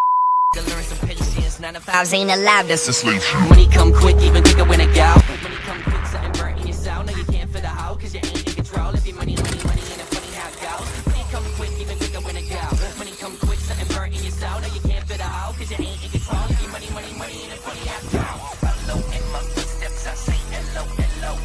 to learn some patience. 9 to 5s ain't allowed, that's a slave. Money come quick, even quicker when it go. Money come quick, something burnt in your soul. No, you can't fit the hoe, cause you ain't in control. If your money, ain't a funny how it goes. Money come quick, even quicker when it go. Money come quick, something burnt in your soul. No, you can't fit the hoe, cause you ain't in control. If your money, ain't a funny how it goes. Follow in my footsteps, I say hello, hello.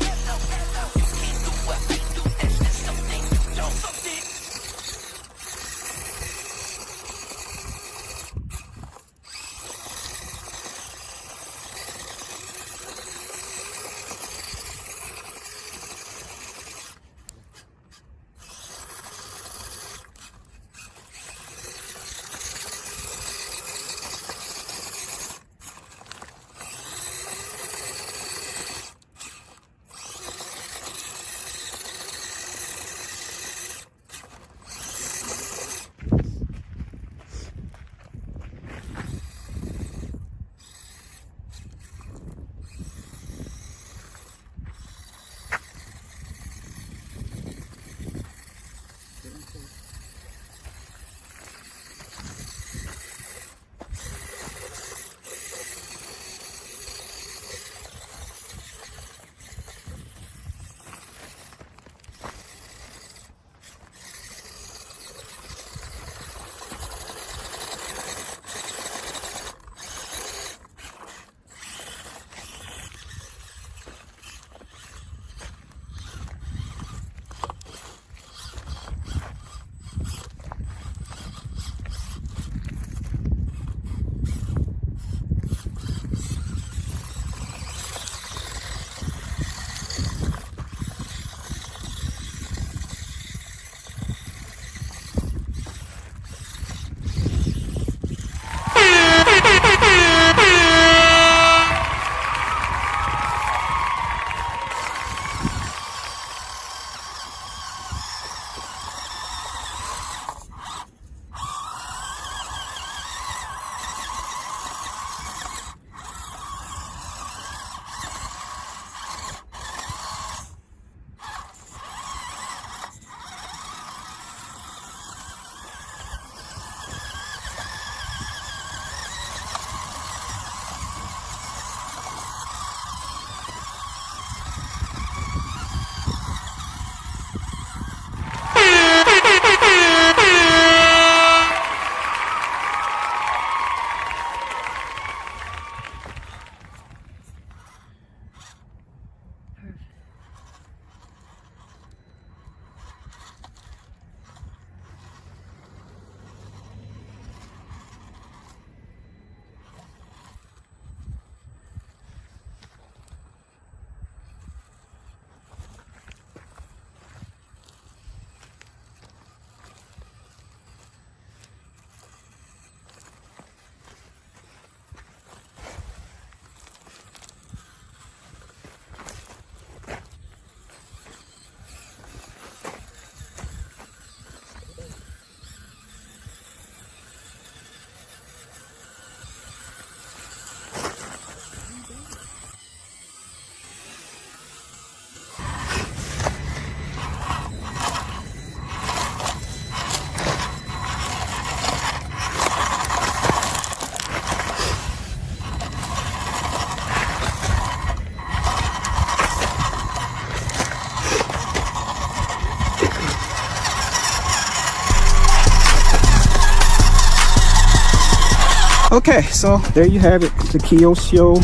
Okay, so there you have it, the Kyosho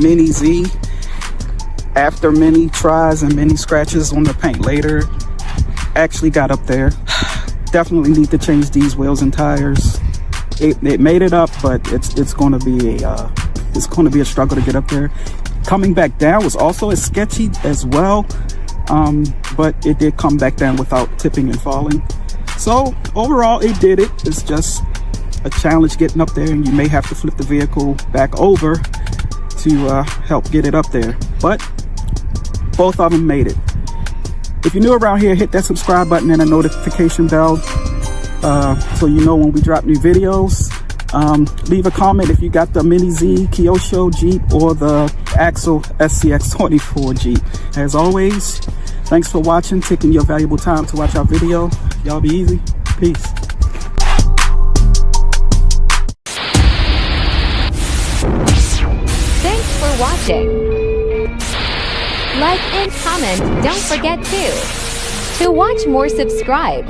Mini Z. After many tries and many scratches on the paint later, actually got up there. Definitely need to change these wheels and tires. It made it up, but it's going to be a struggle to get up there. Coming back down was also as sketchy as well, but it did come back down without tipping and falling. So overall, it did it. It's just a challenge getting up there, and you may have to flip the vehicle back over to help get it up there. But both of them made it. If you're new around here, hit that subscribe button and a notification bell so you know when we drop new videos. Leave a comment if you got the Mini Z Kyosho Jeep or the Axle SCX24 Jeep. As always, thanks for watching, taking your valuable time to watch our video. Y'all be easy. Peace. Thanks for watching. Like and comment, don't forget to. To watch more, subscribe.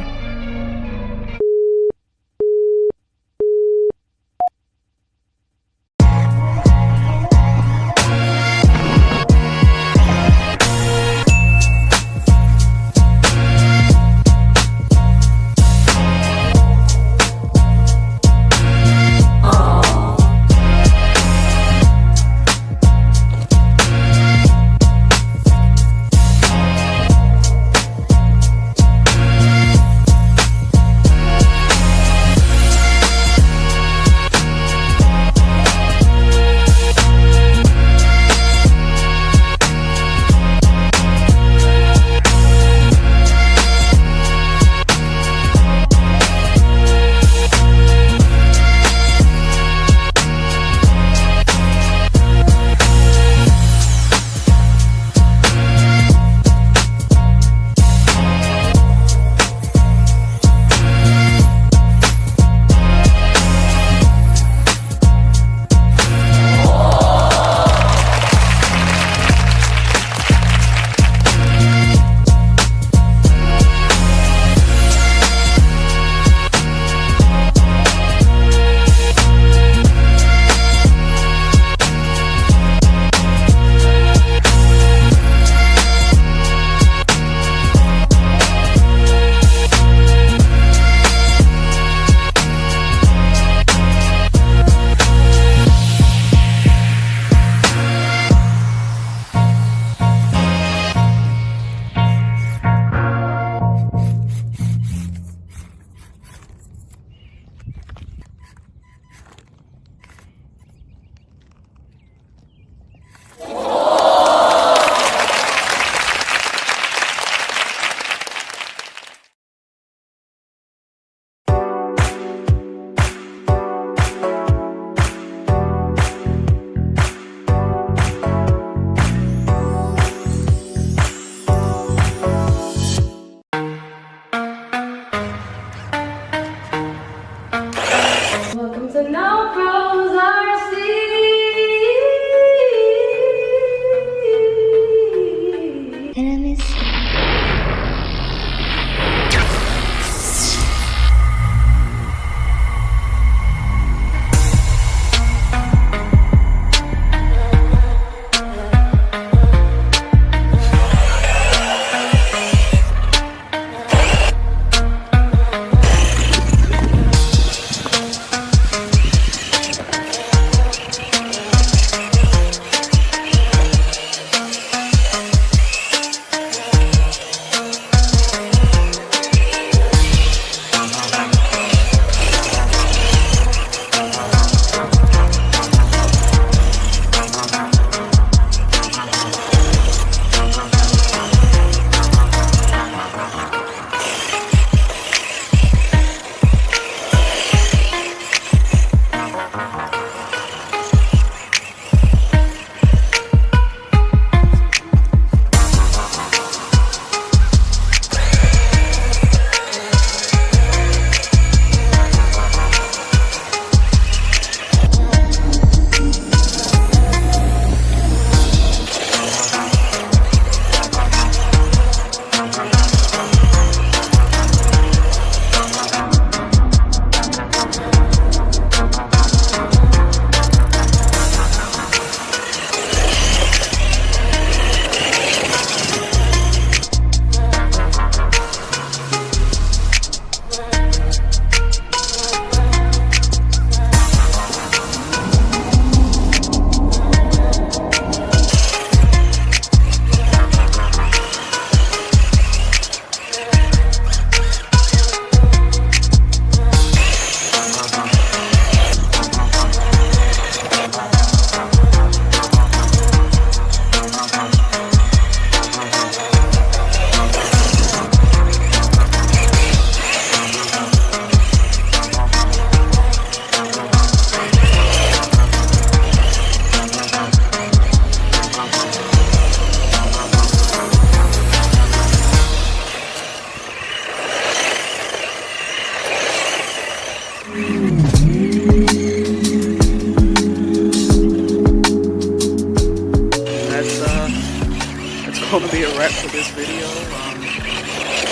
gonna be a wrap for this video.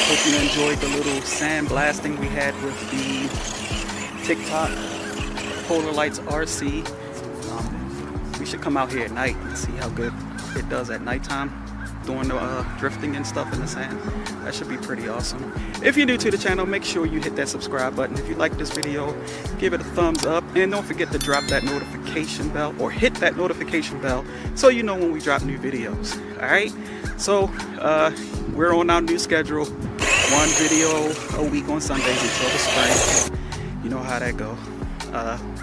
Hope you enjoyed the little sand blasting we had with the TikTok Polar Lights RC. We should come out here at night and see how good it does at nighttime, doing the drifting and stuff in the sand. That should be pretty awesome. If you're new to the channel, make sure you hit that subscribe button. If you like this video, give it a thumbs up, and don't forget to drop that notification bell, or hit that notification bell so you know when we drop new videos. All right, so we're on our new schedule, 1 video a week on Sundays until the spring. You know how that go.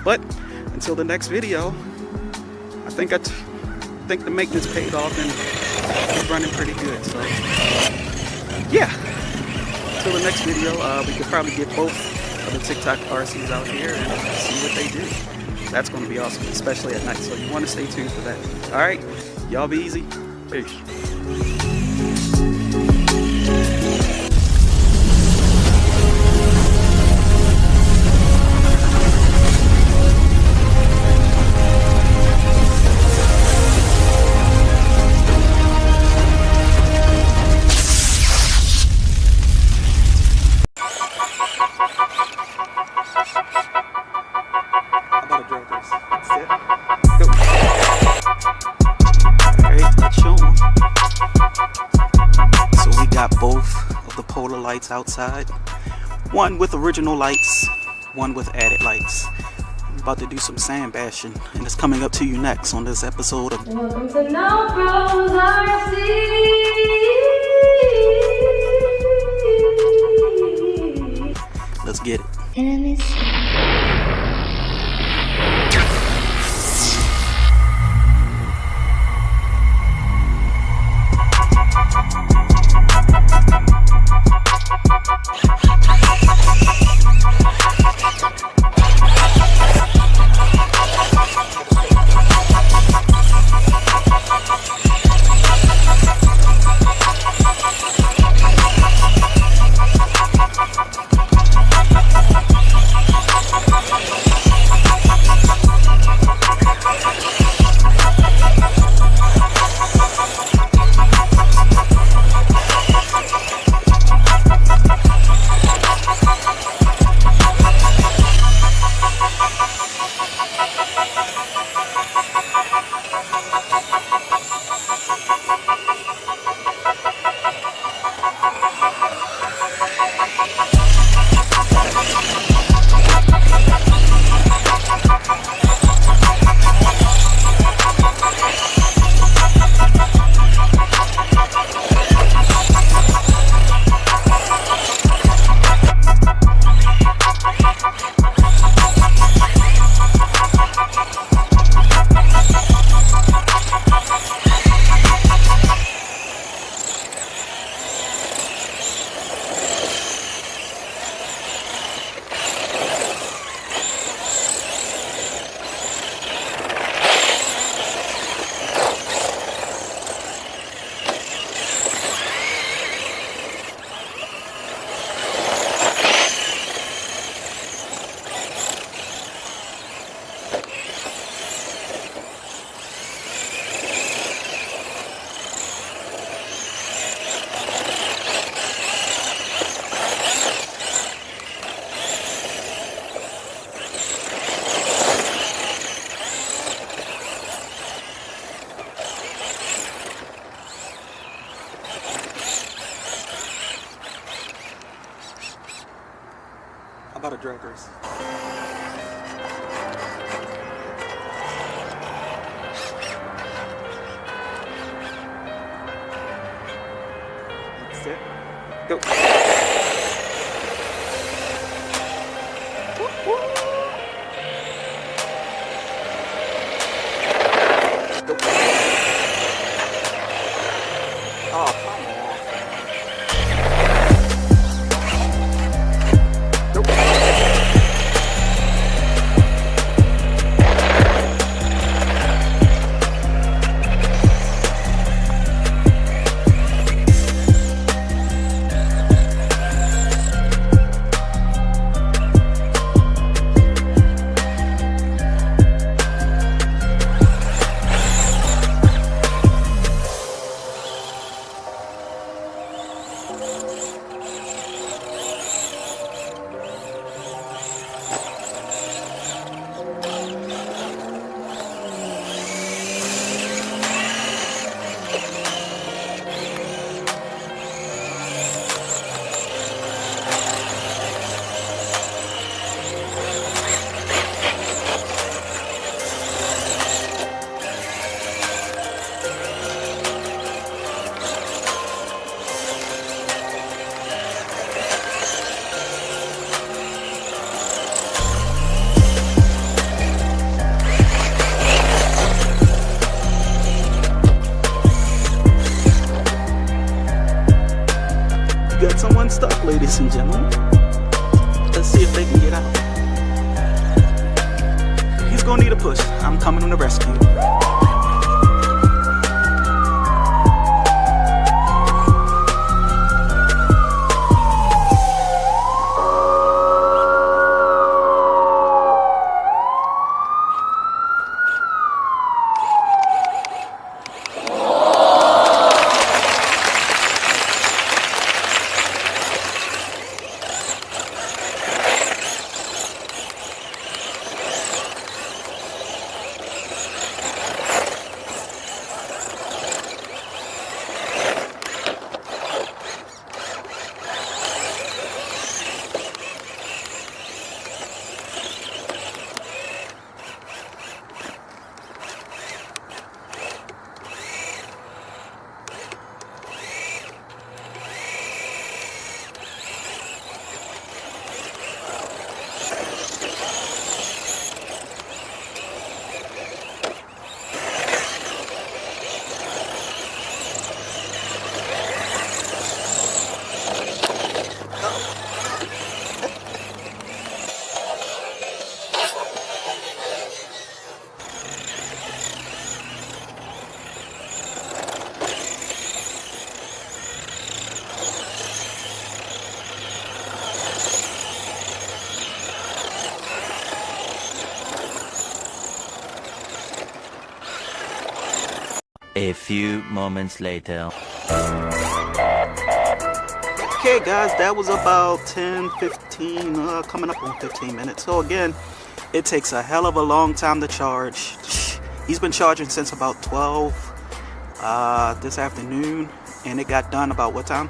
But until the next video, I think the maintenance paid off and it's running pretty good. So yeah, until the next video, we could probably get both of the TikTok RCs out here and see what they do. That's going to be awesome, especially at night. So you want to stay tuned for that. All right, y'all be easy. Peace. Polar lights outside, one with original lights, one with added lights. I'm about to do some sand bashing, and it's coming up to you next on this episode of Welcome to No Pros RC. Let's get it. How about a drag race? That's it. Go. ladies and gentlemen. Let's see if they can get out. He's gonna need a push. I'm coming on the rescue. A few moments later. Okay guys, that was about 10-15 coming up on 15 minutes. So again, it takes a hell of a long time to charge. He's been charging since about 12 this afternoon, and it got done about what time?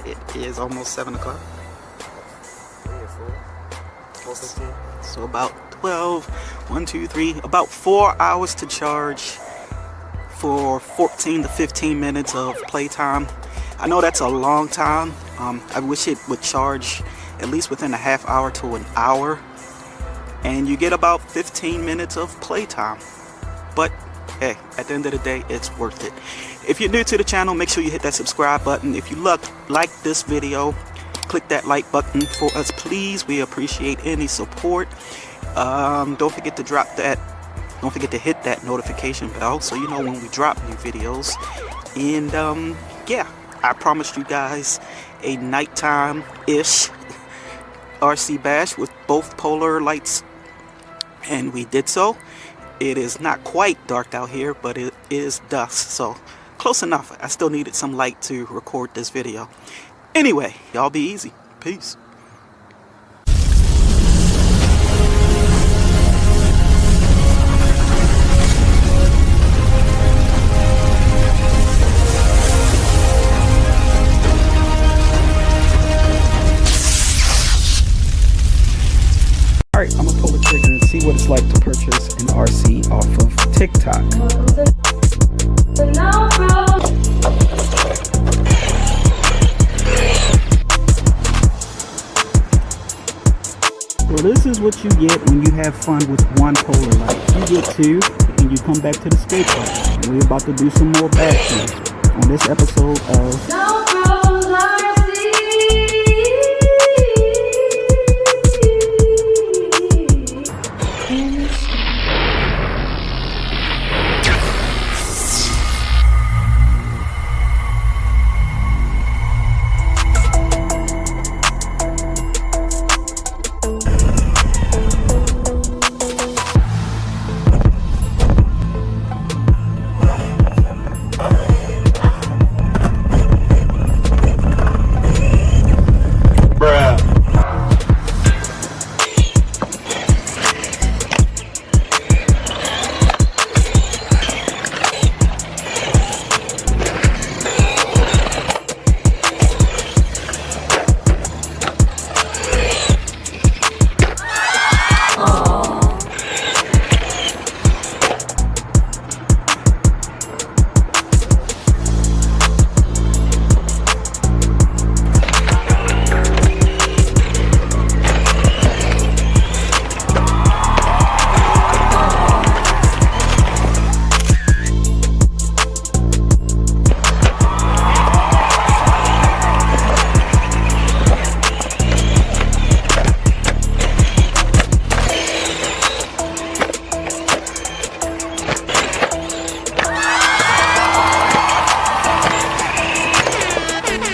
It is almost 7 o'clock. So about 12, 1, 2, 3, about 4 hours to charge for 14 to 15 minutes of playtime. I know that's a long time. I wish it would charge at least within a half hour to an hour, and you get about 15 minutes of playtime. But hey, at the end of the day, it's worth it. If you're new to the channel, make sure you hit that subscribe button. If you like this video, click that like button for us, please. We appreciate any support. Don't forget to hit that notification bell so you know when we drop new videos. And yeah, I promised you guys a nighttime-ish RC bash with both polar lights, and we did so. It is not quite dark out here, but it is dusk, so close enough. I still needed some light to record this video. Anyway, y'all be easy. Peace. Alright, I'm gonna pull the trigger and see what it's like to purchase an RC off of TikTok. Well, this is what you get when you have fun with one polar light. You get two, and you come back to the skate park. And we're about to do some more bashing on this episode of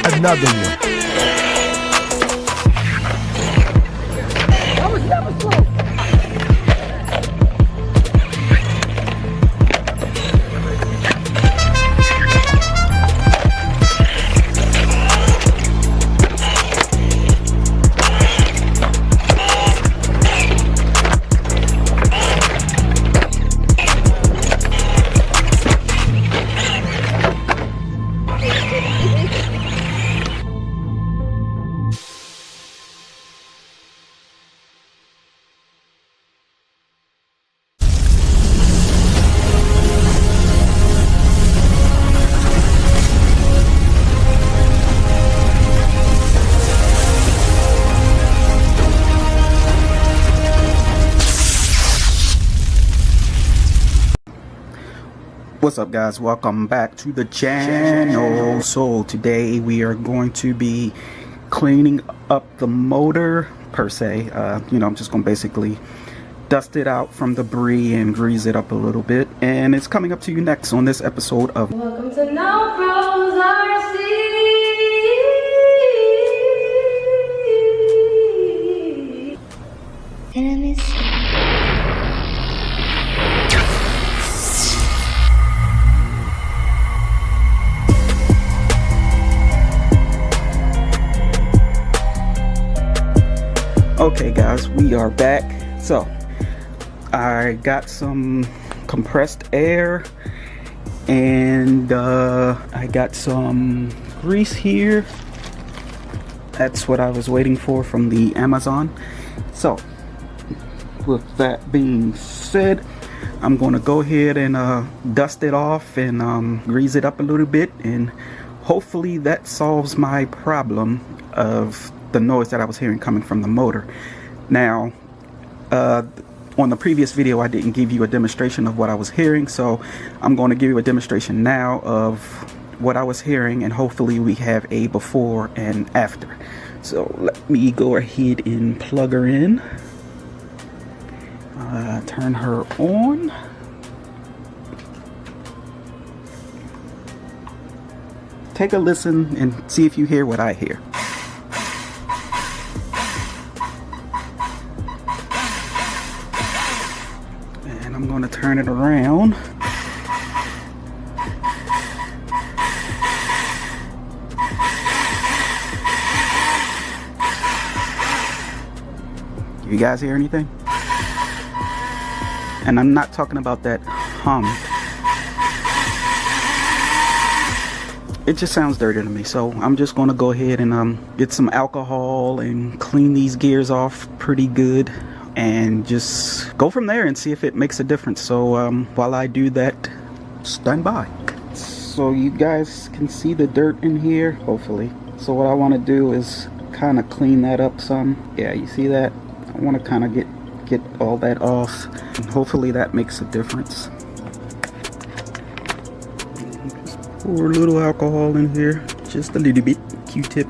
Another one. What's up, guys? Welcome back to the channel. So today we are going to be cleaning up the motor per se. I'm just gonna basically dust it out from debris and grease it up a little bit, and it's coming up to you next on this episode of Welcome to No Pros RC. And I miss you. Okay guys, we are back. So I got some compressed air and I got some grease here. That's what I was waiting for from the Amazon. So with that being said, I'm gonna go ahead and dust it off and grease it up a little bit, and hopefully that solves my problem of the noise that I was hearing coming from the motor. Now on the previous video I didn't give you a demonstration of what I was hearing, so I'm going to give you a demonstration now of what I was hearing, and hopefully we have a before and after. So let me go ahead and plug her in, turn her on. Take a listen and see if you hear what I hear. I'm going to turn it around. You guys hear anything? And I'm not talking about that hum. It just sounds dirty to me, so I'm just going to go ahead and get some alcohol and clean these gears off pretty good, and just go from there and see if it makes a difference. So while I do that, stand by. So you guys can see the dirt in here, hopefully. So what I want to do is kind of clean that up some. Yeah, you see that? I want to kind of get all that off, and hopefully that makes a difference. Just pour a little alcohol in here, just a little bit, Q-tip.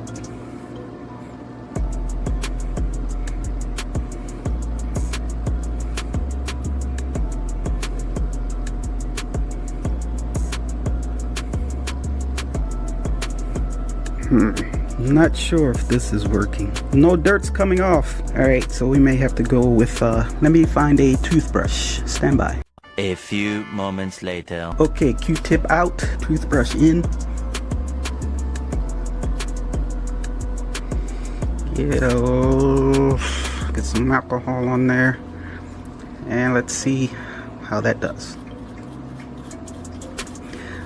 Not sure if this is working. No dirt's coming off. Alright, so we may have to go with, let me find a toothbrush. Stand by. A few moments later. Okay, Q-tip out, toothbrush in. Get some alcohol on there. And let's see how that does.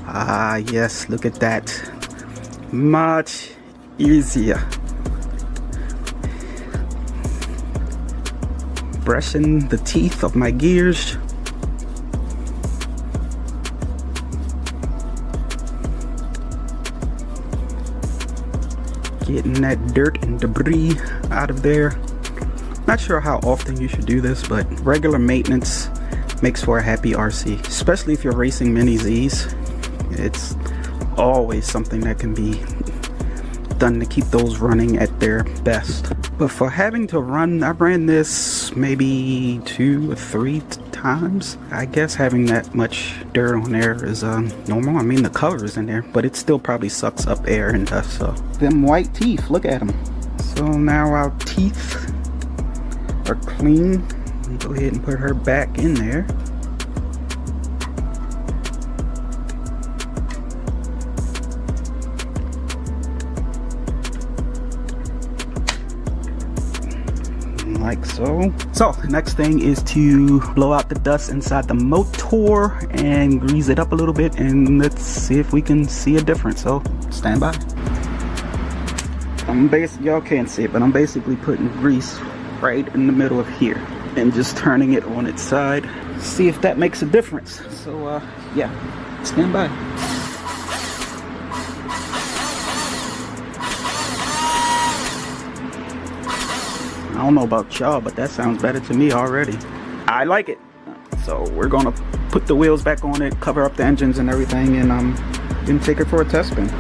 Ah, yes, look at that. Much easier. Brushing the teeth of my gears. Getting that dirt and debris out of there. Not sure how often you should do this, but regular maintenance makes for a happy RC, especially if you're racing mini Z's. It's always something that can be done to keep those running at their best. But for having to run, I ran this maybe 2 or 3 times. I guess having that much dirt on there is normal. I mean, the color is in there, but it still probably sucks up air and dust. So them white teeth, look at them. So now our teeth are clean. Go ahead and put her back in there. Like so. So the next thing is to blow out the dust inside the motor and grease it up a little bit, and let's see if we can see a difference. So stand by. Y'all can't see it, but I'm basically putting grease right in the middle of here and just turning it on its side. See if that makes a difference. So yeah, stand by. I don't know about y'all, but that sounds better to me already. I like it. So we're gonna put the wheels back on it, cover up the engines and everything, and then take it for a test spin.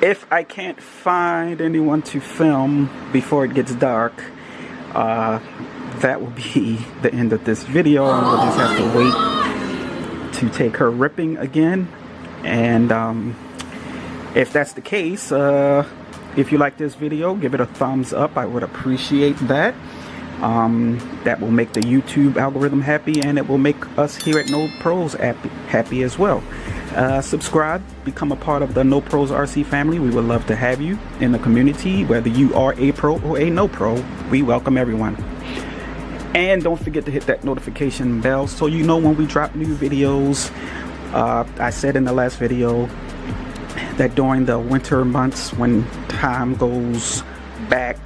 If I can't find anyone to film before it gets dark, that will be the end of this video. We'll just have to wait to take her ripping again. And if that's the case, if you like this video, give it a thumbs up. I would appreciate that. That will make the YouTube algorithm happy, and it will make us here at No Pros happy as well. Subscribe, become a part of the No Pros RC family. We would love to have you in the community, whether you are a pro or a no pro. We welcome everyone. And don't forget to hit that notification bell so you know when we drop new videos. I said in the last video that during the winter months, when time goes back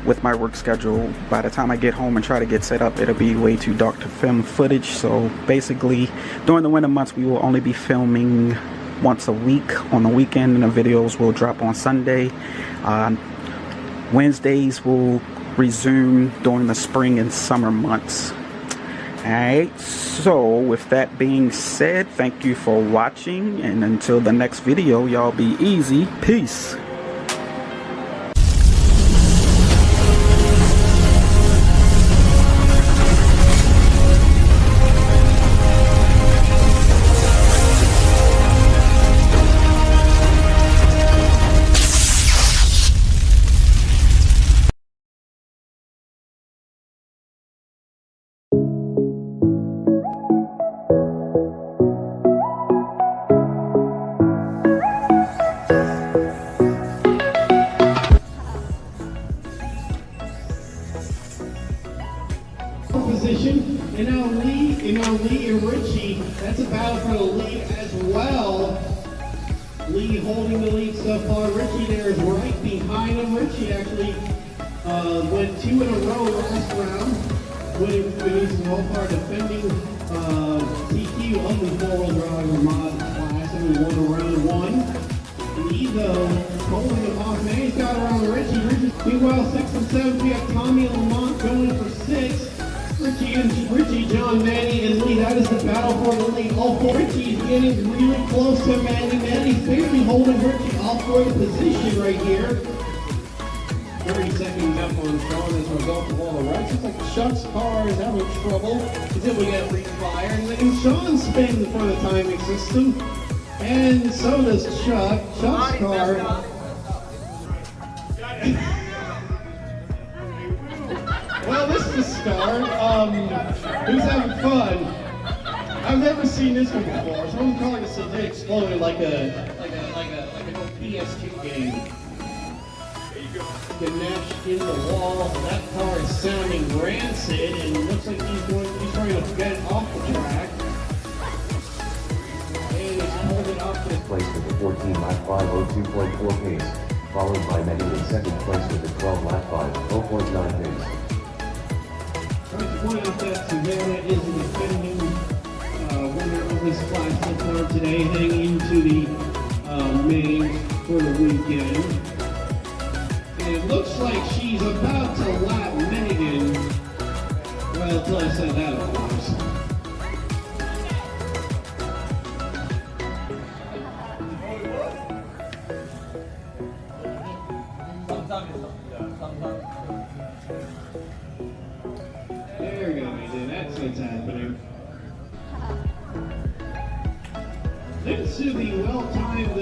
with my work schedule, by the time I get home and try to get set up, it'll be way too dark to film footage. So basically during the winter months, we will only be filming once a week on the weekend, and the videos will drop on Sunday. Wednesdays will resume during the spring and summer months. Alright, so with that being said, thank you for watching, and until the next video, y'all be easy. Peace. Position, and now Lee and Richie, that's a battle for the lead as well. Lee holding the lead so far. Richie there is right behind him. Richie actually went 2 in a row last round, winning his World defending TQ of the 4-wheel drive mod class, and we won round 1. Lee though holding him off. Now he's got around Richie. Meanwhile, 6 and 7, we have Tommy and Lamont going for 6. Richie, John, Manny, and Lee. That is the battle for the lead. All 4. Richie's getting really close to Manny. Manny's barely holding Richie off for the position right here. 30 seconds up on Sean as a result of all the wrecks. Looks like Chuck's car is having trouble. He's able to get refire. And then Sean spins for the timing system. And so does Chuck. Chuck's car. Well, this is the start. Who's having fun? I've never seen this one before. Someone's calling this a exploded like an old PS2 game. There you go. Ganesh in the wall. That car is sounding rancid, and it looks like he's trying to get it off the track. And he's holding up. Place with the 14 lap 5:02.4 pace, followed by Manny in second place with the 12 lap 5:0.9 pace. I'd like to point out that Savannah is the defending winner of this class so far today, heading into the main for the weekend. And it looks like she's about to lap Megan. Well, until I said that, of course. There we go, AJ. That's what's happening. Thanks to the well-timed,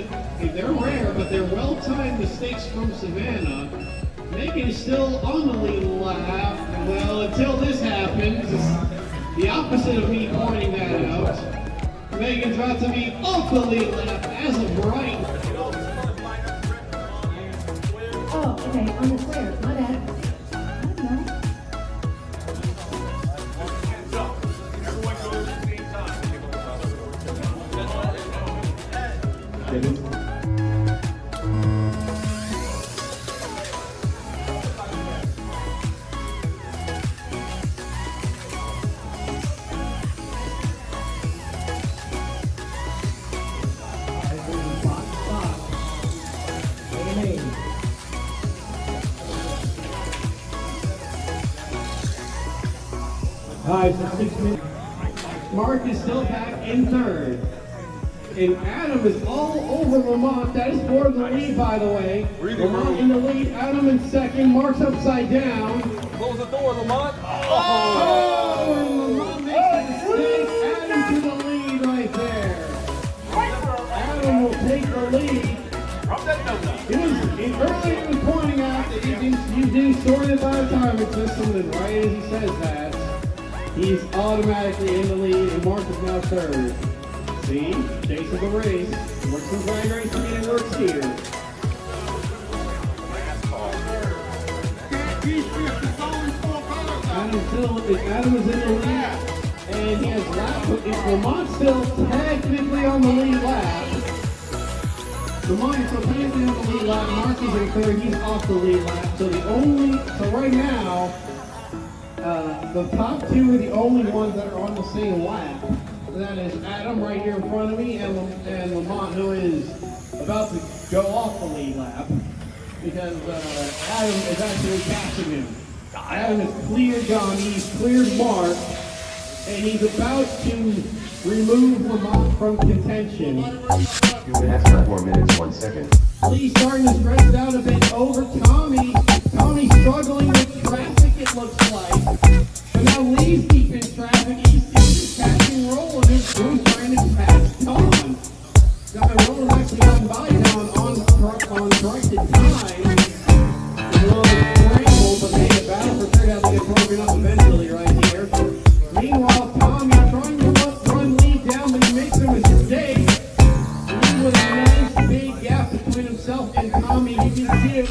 they're rare, but they're well-timed mistakes from Savannah. Megan is still on the lead lap. Well, until this happens, it's the opposite of me pointing that out. Megan's about to be off the lead lap as of right. Oh, okay, on the square. My bad. Alright, so 6 minutes. Mark is still back in third. And Adam is all over Lamont. That is for the lead, by the way. Lamont in the lead, Adam in second. Mark's upside down. Close the door, Lamont. Oh! And Lamont makes a mistake. Adam to the lead right there. Adam will take the lead. Earlier he was pointing out that you do sort it by a timing system, and right as he says that, he's automatically in the lead, and Mark is now third. See? Chase of the race. Works in drag racing and it works here. Adam is in the lead, and he has lap. Lamont's still technically on the lead lap. Lamont is technically on the lead lap. Mark is in third. He's off the lead lap. So right now, the top two are the only ones that are on the same lap. That is Adam right here in front of me, and Lamont, who is about to go off the lead lap because Adam is actually catching him. Adam is cleared Johnny, he's cleared Mark, and he's about to remove Lamont from contention. After 4 minutes, 1 second. Lee's starting to stretch out a bit over Tommy. Tommy's struggling with traffic, it looks like. But now Lee's deep in traffic. He's catching Roland, who's trying to pass Tom. Now Roland's actually gotten by down on corrected time. It's a little scramble, but hey, the battle for third has to get broken up eventually right here. Meanwhile, Tommy trying to run Lee down, but he makes a mistake. Lee with a nice big gap between himself and Tommy. You can see it.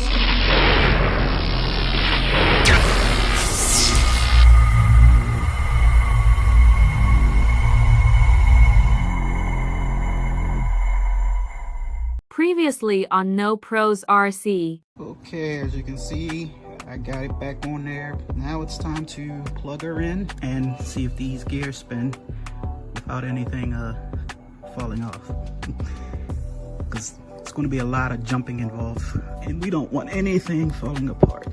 Previously on No Pros RC. Okay, as you can see, I got it back on there. Now it's time to plug her in and see if these gears spin without anything falling off. Because it's going to be a lot of jumping involved, and we don't want anything falling apart.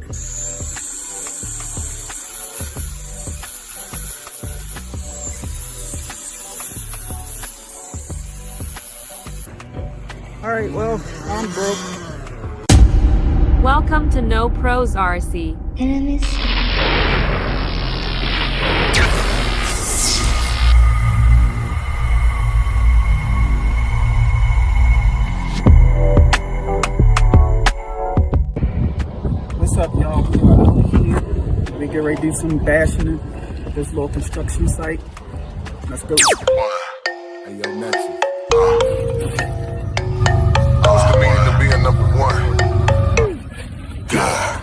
Alright, well, I'm broke. Welcome to No Pros RC. Enemies. What's up, y'all? We're out here. We get ready to do some bashing at this little construction site. Let's go. Hey, yo, Nexus. What's the meaning of being number one? Yeah,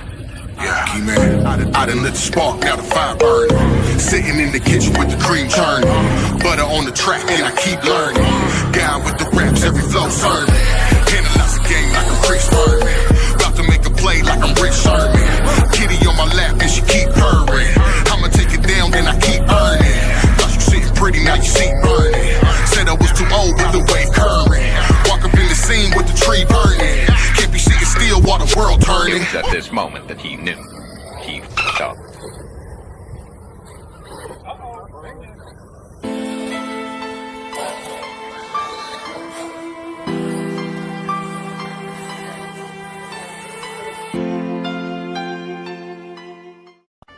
man. I done lit the spark, now the fire burning. Sitting in the kitchen with the cream churning. Butter on the track, and I keep learning. Guy with the raps, every flow sermon. Analyze the game like I'm Chris Berman. About to make a play like I'm Rich Sherman. Kitty on my lap, and she keep purring. I'ma take it down, then I keep earning. Thought you sitting pretty, now you see burning. world turning. It was at this moment that he knew he f***ed up.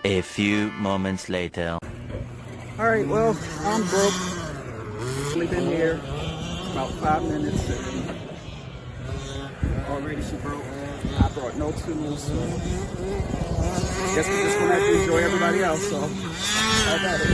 A few moments later. Alright, well, I'm broke. Only been here about 5 minutes and already she broke. I brought no tools, so guess we're just gonna have to enjoy everybody else, so I got it.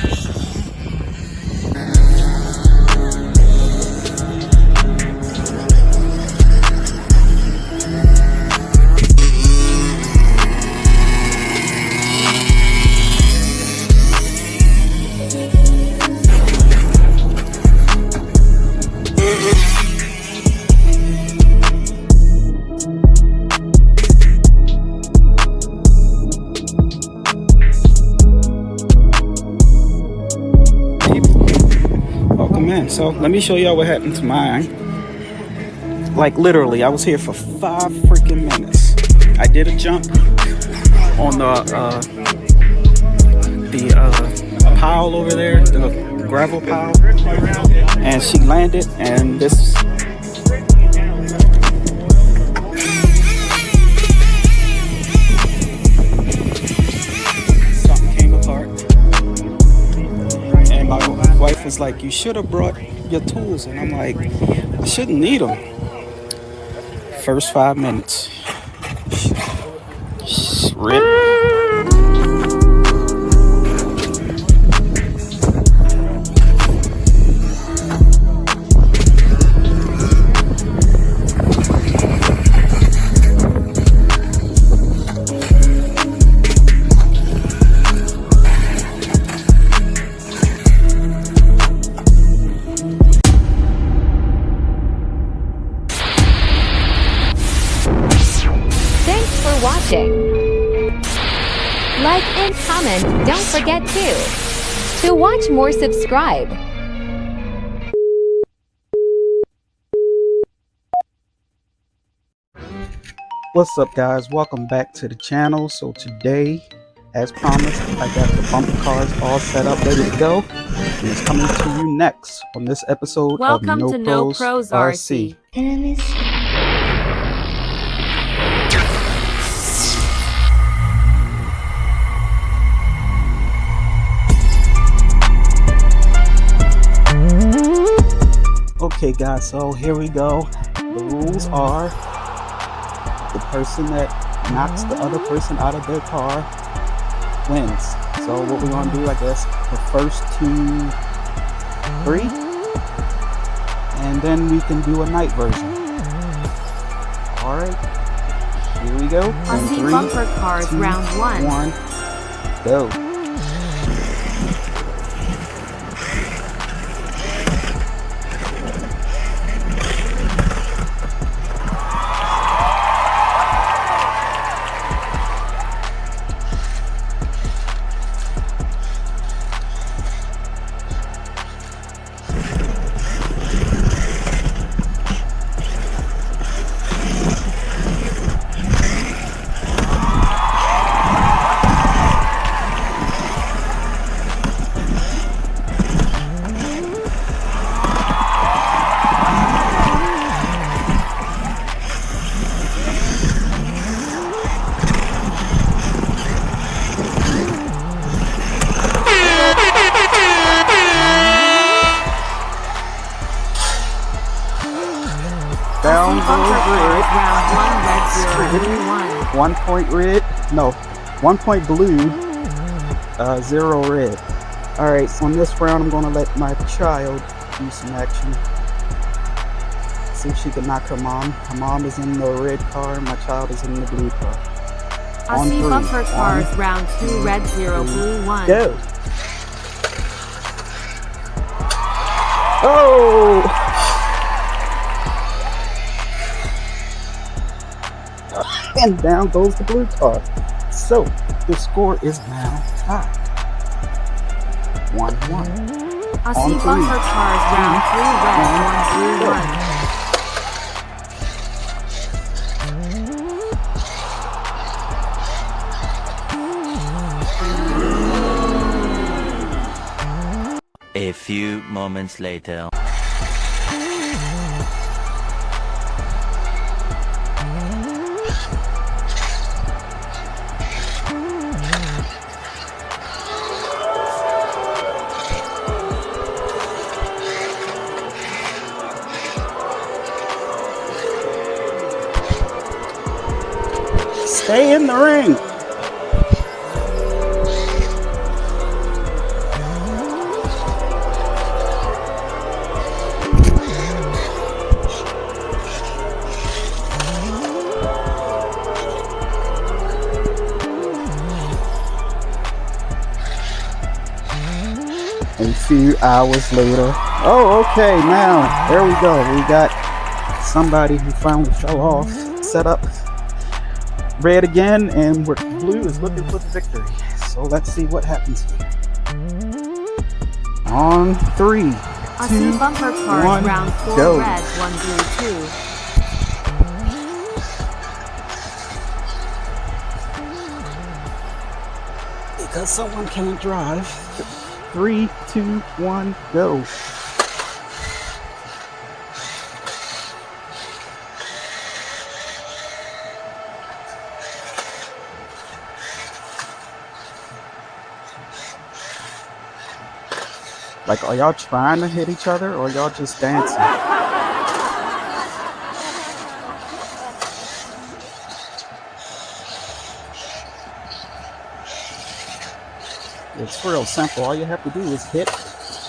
Welcome in. So let me show y'all what happened to mine. Like literally, I was here for 5 freaking minutes. I did a jump on the pile over there, the gravel pile, and she landed, and this something came apart. And my wife was like, "You should have brought your tools," and I'm like, "I shouldn't need them." First 5 minutes. Rip. Thanks for watching. Like and comment, don't forget to watch more, subscribe. What's up, guys? Welcome back to the channel. So today, as promised, I got the bumper cars all set up, ready to go, and it's coming to you next on this episode Welcome of to No Pros RC. Okay, guys, so here we go. The rules are the person that knocks the other person out of their car wins. So what we're gonna do, I guess, the first 2, 3, and then we can do a night version. All right, here we go. RC 3, bumper cars 2, round 1. Go. Down goes red. Round 1, red 0, blue 1. 1 point red. No, 1 point blue. 0 red. All right. So on this round, I'm gonna let my child do some action. See if she can knock her mom. Her mom is in the red car, and my child is in the blue car. RC bumper cars round 2, red 0, blue 1. Go. Oh! And down goes the blue car. So the score is now tied. 1-1. RC bumper cars round 3, red 1, blue 1. A few moments later. Stay in the ring. A few hours later. Oh, okay, now, there we go. We got somebody who finally fell off, set up red again, and blue is looking for the victory. So let's see what happens here. On 3, 2, I see bumper cars 1, round 4 go. red, 1 blue 2. Because someone can't drive. 3, 2, 1, go. Like, are y'all trying to hit each other or y'all just dancing? It's real simple. All you have to do is hit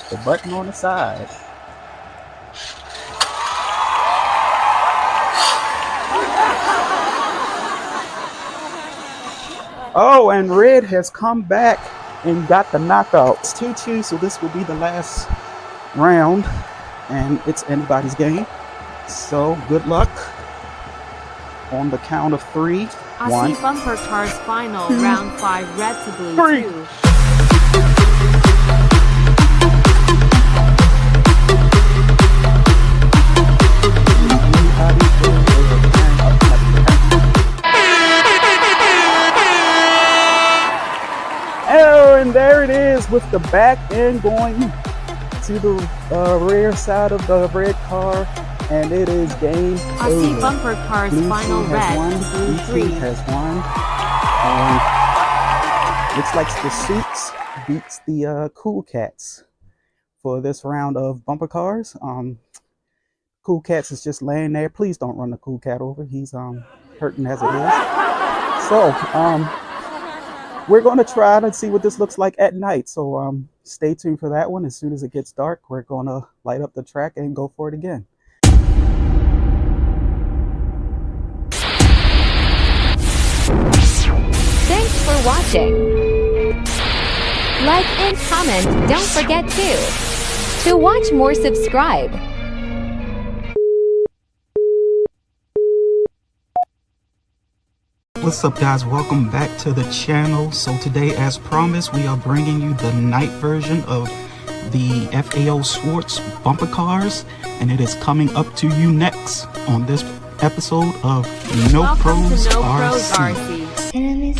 the button on the side. Oh, and red has come back and got the knockouts. 2-2, so this will be the last round, and it's anybody's game. So good luck. On the count of 3, I 1, see bumper cars final, 2, round 5 red to blue 3. 2. Oh, and there it is with the back end going to the rear side of the red car, and it is game I over. see bumper cars Blue final team red has won, to blue blue 3. team has won, and looks like the Suits beats the Cool Cats for this round of bumper cars. Cool Cats is just laying there. Please don't run the Cool Cat over. He's hurting as it is. So we're going to try to see what this looks like at night. So stay tuned for that one. As soon as it gets dark, we're going to light up the track and go for it again. Thanks for watching. Like and comment, don't forget to watch more, subscribe. What's up, guys? Welcome back to the channel. So today, as promised, we are bringing you the night version of the FAO Schwartz bumper cars, and it is coming up to you next on this episode of No Welcome Pros to No Pros RC. RC. Enemies.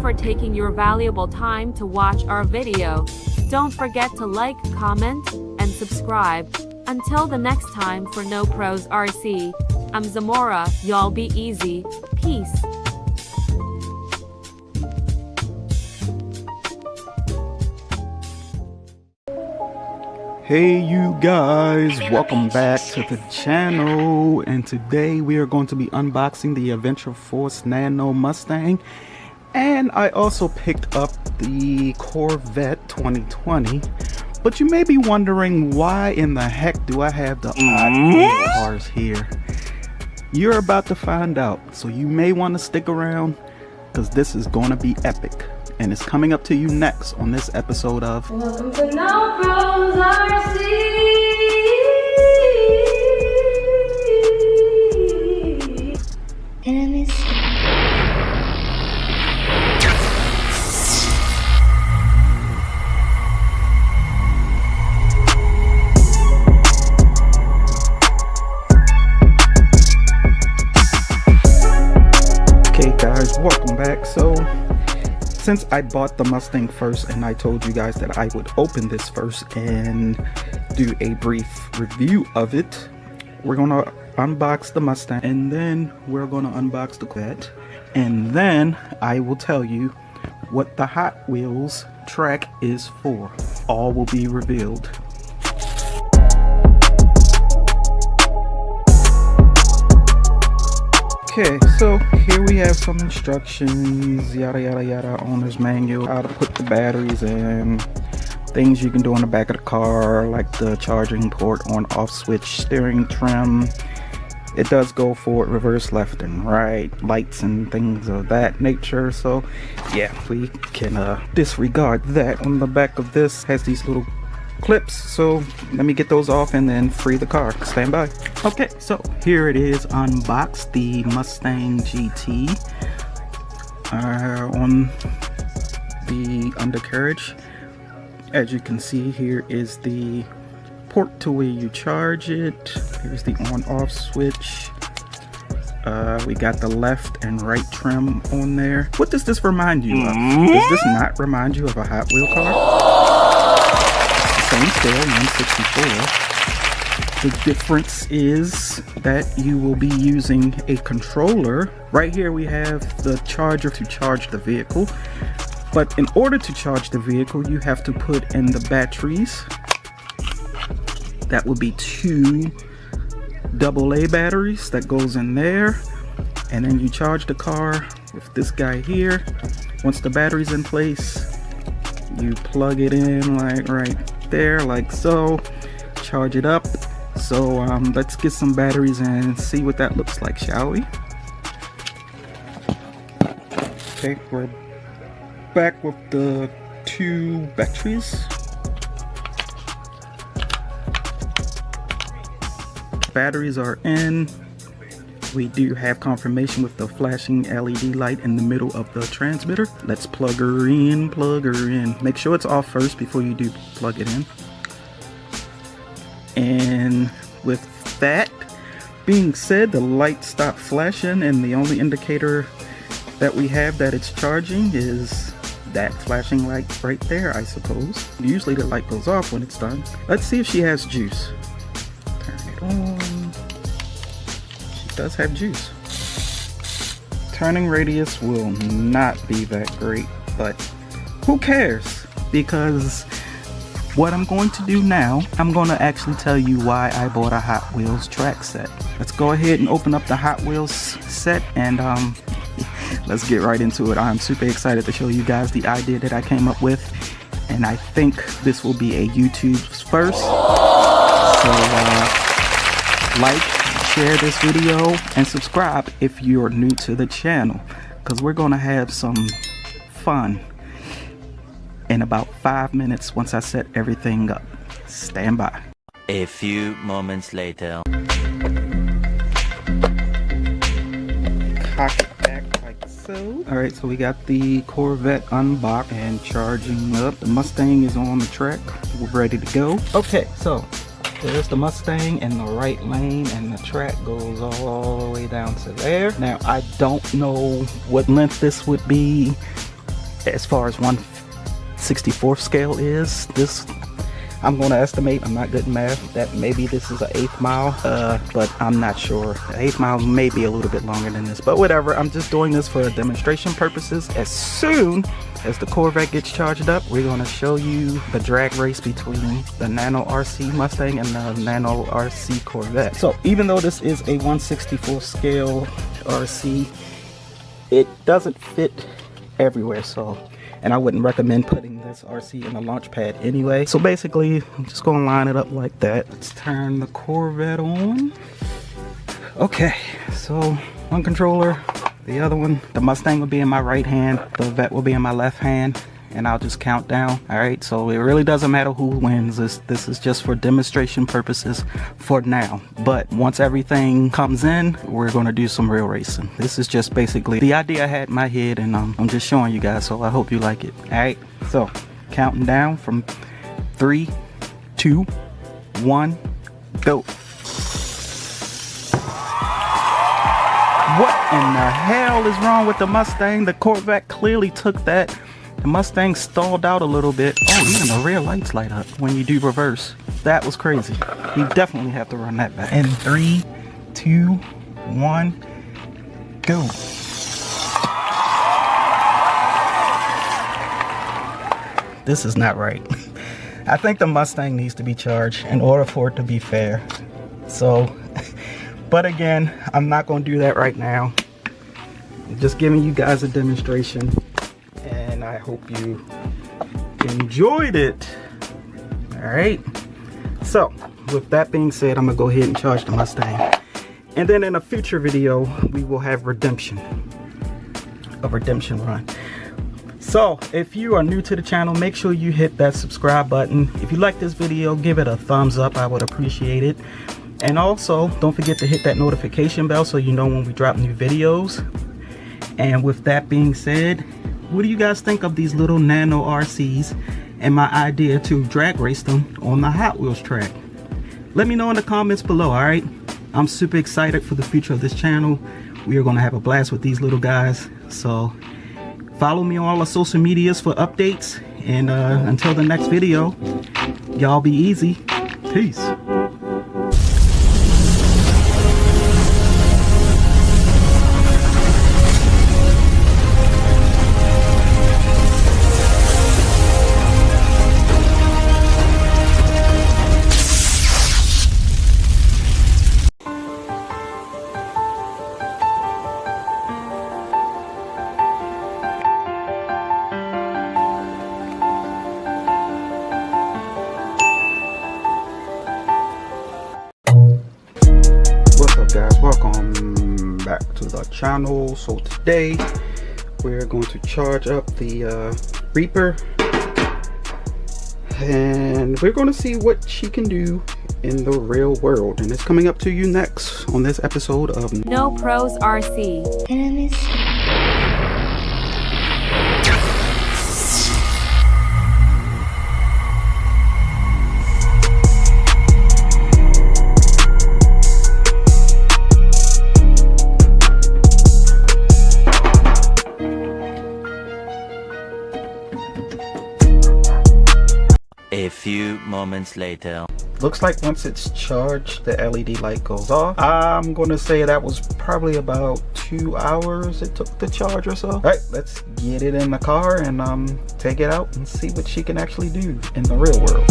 for taking your valuable time to watch our video. Don't forget to like, comment, and subscribe. Until the next time for No Pros RC, I'm Zamora, y'all be easy, peace. Hey you guys, welcome back to the channel, and today we are going to be unboxing the Adventure Force Nano Mustang, and I also picked up the Corvette 2020. But you may be wondering, why in the heck do I have the odd cars here? You're about to find out, so you may want to stick around because this is going to be epic. And it's coming up to you next on this episode of Welcome to No Pros RC. Enemies. Okay guys, welcome back. So since I bought the Mustang first and I told you guys that I would open this first and do a brief review of it, we're gonna unbox the Mustang and then we're gonna unbox the Corvette, and then I will tell you what the Hot Wheels track is for. All will be revealed. Okay, so here we have some instructions, yada yada yada, owner's manual, how to put the batteries in, things you can do on the back of the car, like the charging port, on off switch, steering trim. It does go forward, reverse, left and right, lights and things of that nature. So yeah, we can disregard that. On the back of this has these little clips, so let me get those off and then free the car. Stand by. Okay, so here it is unboxed, the Mustang GT. On the undercarriage, as you can see, here is the port to where you charge it. Here's the on off switch. We got the left and right trim on there. What does this remind you of? Does this not remind you of a Hot Wheel car? Same scale, 164. The difference is that you will be using a controller. Right here we have the charger to charge the vehicle, but in order to charge the vehicle you have to put in the batteries. That would be 2 AA batteries that goes in there, and then you charge the car with this guy here. Once the battery's in place, you plug it in like right there, like so, charge it up. So let's get some batteries and see what that looks like, shall we? Okay, we're back with the 2 batteries. Batteries are in. We do have confirmation with the flashing LED light in the middle of the transmitter. Let's plug her in, plug her in. Make sure it's off first before you do plug it in. And with that being said, the light stopped flashing, and the only indicator that we have that it's charging is that flashing light right there, I suppose. Usually the light goes off when it's done. Let's see if she has juice. Turn it on. Does have juice. Turning radius will not be that great, but who cares? Because what I'm going to do now, I'm going to actually tell you why I bought a Hot Wheels track set. Let's go ahead and open up the Hot Wheels set and let's get right into it. I'm super excited to show you guys the idea that I came up with, and I think this will be a YouTube's first. So like, share this video, and subscribe if you're new to the channel, because we're gonna have some fun in about 5 minutes once I set everything up. Stand by. A few moments later. Cock it back like so. Alright, so we got the Corvette unboxed and charging up. The Mustang is on the track. We're ready to go. Okay, so there's the Mustang in the right lane, and the track goes all the way down to there. Now, I don't know what length this would be as far as 1/64 scale is. This, I'm going to estimate, I'm not good in math, that maybe this is an 1/8 mile, but I'm not sure. An 1/8 mile may be a little bit longer than this, but whatever. I'm just doing this for demonstration purposes. As soon as the Corvette gets charged up, we're going to show you the drag race between the Nano RC Mustang and the Nano RC Corvette. So even though this is a 1/64 scale RC, it doesn't fit everywhere, so, and I wouldn't recommend putting this RC in a launch pad anyway. So basically, I'm just gonna line it up like that. Let's turn the Corvette on. Okay, so one controller, the other one, the Mustang will be in my right hand, the Vette will be in my left hand, and I'll just count down. All right, so it really doesn't matter who wins. This is just for demonstration purposes for now. But once everything comes in, we're gonna do some real racing. This is just basically the idea I had in my head, and I'm just showing you guys, so I hope you like it. All right, so counting down from 3, 2, 1, go. What in the hell is wrong with the Mustang? The Corvette clearly took that. The Mustang stalled out a little bit. Oh, even the rear lights light up when you do reverse. That was crazy. You definitely have to run that back. In 3, 2, 1, go. This is not right. I think the Mustang needs to be charged in order for it to be fair. So, but again, I'm not going to do that right now. I'm just giving you guys a demonstration, and I hope you enjoyed it. All right, so with that being said, I'm gonna go ahead and charge the Mustang, and then in a future video we will have a redemption run. So if you are new to the channel, make sure you hit that subscribe button. If you like this video, give it a thumbs up, I would appreciate it. And also don't forget to hit that notification bell so you know when we drop new videos. And with that being said, what do you guys think of these little Nano RCs and my idea to drag race them on the Hot Wheels track? Let me know in the comments below. All right, I'm super excited for the future of this channel. We are going to have a blast with these little guys. So follow me on all the social medias for updates, and until the next video, y'all be easy. Peace. Guys, welcome back to the channel. So today we're going to charge up the Reaper, and we're going to see what she can do in the real world, and it's coming up to you next on this episode of No Pros RC. Enemies. A few moments later. Looks like once it's charged, the LED light goes off. I'm gonna say that was probably about 2 hours it took to charge or so. All right, let's get it in the car and take it out and see what she can actually do in the real world.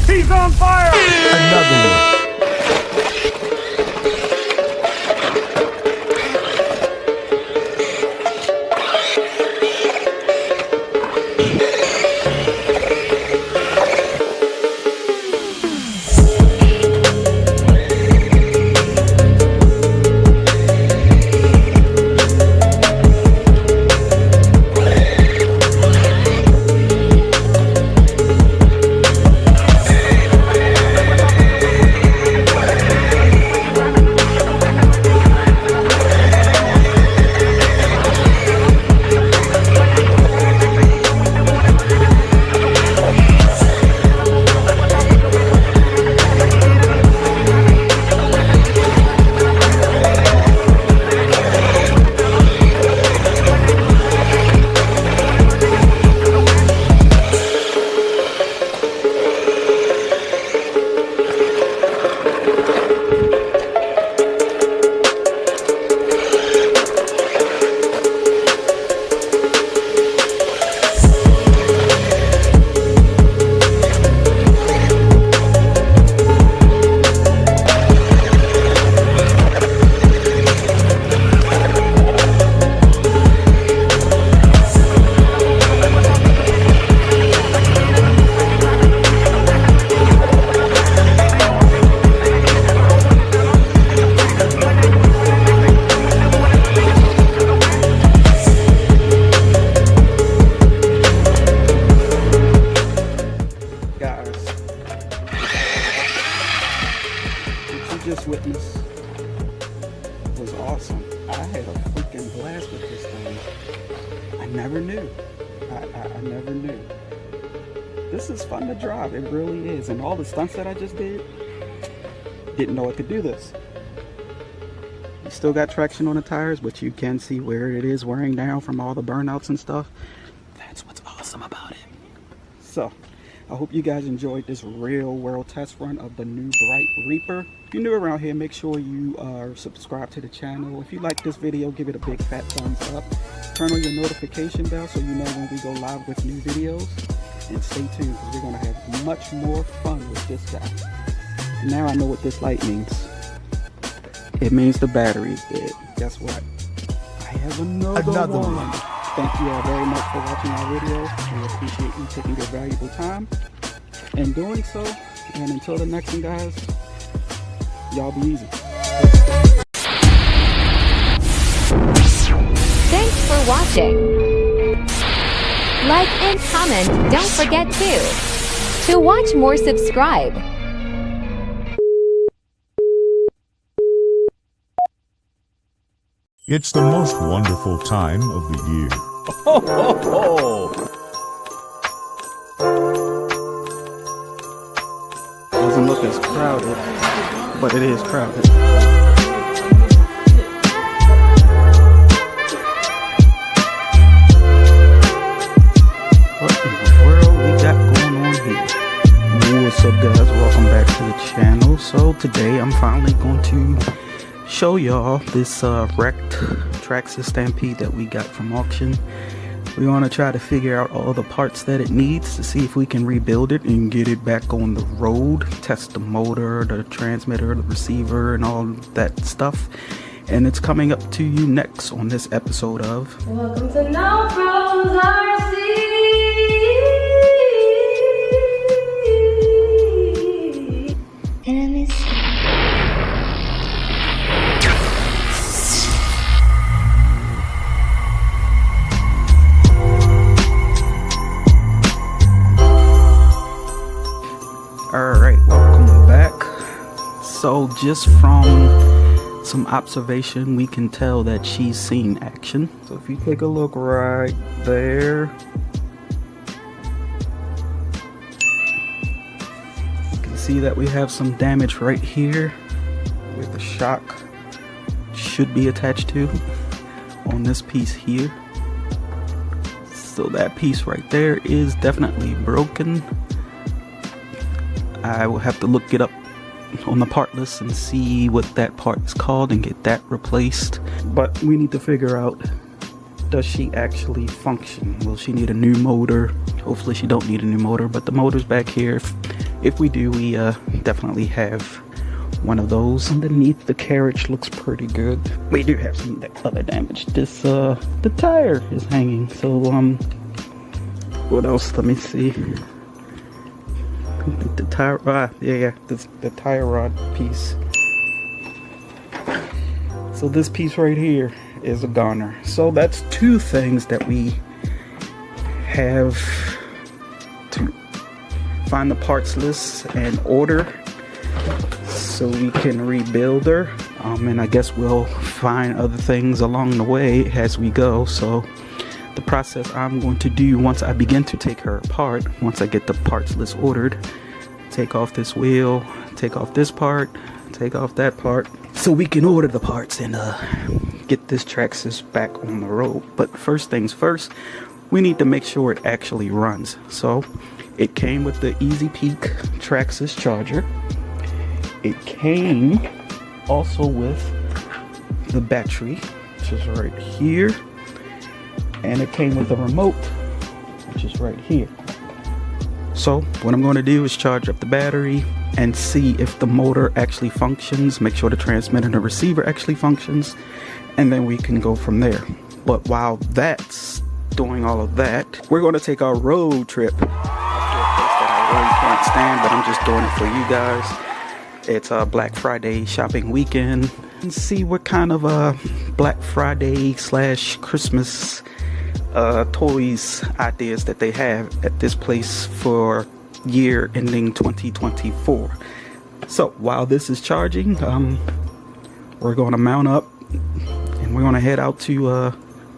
He's on fire! Another one. never knew. I never knew. This is fun to drive. It really is. And all the stunts that I just didn't know it could do this. You still got traction on the tires, but you can see where it is wearing down from all the burnouts and stuff. That's what's awesome about it. So, I hope you guys enjoyed this real world test run of the new Bright Reaper. If you're new around here, make sure you are subscribed to the channel. If you like this video, give it a big fat thumbs up. Turn on your notification bell so you know when we go live with new videos. And stay tuned because we're going to have much more fun with this guy. And now I know what this light means. It means the battery is dead. Guess what? I have another one. Thank you all very much for watching our videos. We appreciate you taking your valuable time and doing so. And until the next one, guys, y'all be easy. Thanks for watching. Like and comment, don't forget to. To watch more, subscribe. It's the most wonderful time of the year. Ho, ho, ho. Doesn't look as crowded, but it is crowded. What in the world we got going on here? What's up, guys? Welcome back to the channel. So today I'm finally going to show y'all this wrecked traxxas Stampede that we got from auction. We want to try to figure out all the parts that it needs to see if we can rebuild it and get it back on the road, test the motor, the transmitter, the receiver, and all that stuff. And it's coming up to you next on this episode of Welcome to No Pros RC. Alright, welcome back. So just from some observation, we can tell that she's seen action. So if you take a look right there, you can see that we have some damage right here where the shock should be attached to on this piece here. So that piece right there is definitely broken. I will have to look it up on the part list and see what that part is called and get that replaced. But we need to figure out, does she actually function? Will she need a new motor? Hopefully she don't need a new motor, but the motor's back here. If we do, we definitely have one of those. Underneath the carriage looks pretty good. We do have some other damage. This the tire is hanging. So what else? Let me see. The tire rod, the tire rod piece. So this piece right here is a goner. So that's two things that we have to find the parts list and order so we can rebuild her. And I guess we'll find other things along the way as we go. So the process I'm going to do once I begin to take her apart, once I get the parts list ordered, take off this wheel, take off this part, take off that part, so we can order the parts and get this traxxas back on the road. But first things first, we need to make sure it actually runs. So it came with the Easy Peak traxxas charger. It came also with the battery, which is right here. And it came with a remote, which is right here. So what I'm going to do is charge up the battery and see if the motor actually functions, make sure the transmitter and the receiver actually functions, and then we can go from there. But while that's doing all of that, we're going to take our road trip up to a place that I really can't stand, but I'm just doing it for you guys. It's a Black Friday shopping weekend, and see what kind of a Black Friday / Christmas toys ideas that they have at this place for year ending 2024. So while this is charging, we're going to mount up and we're going to head out to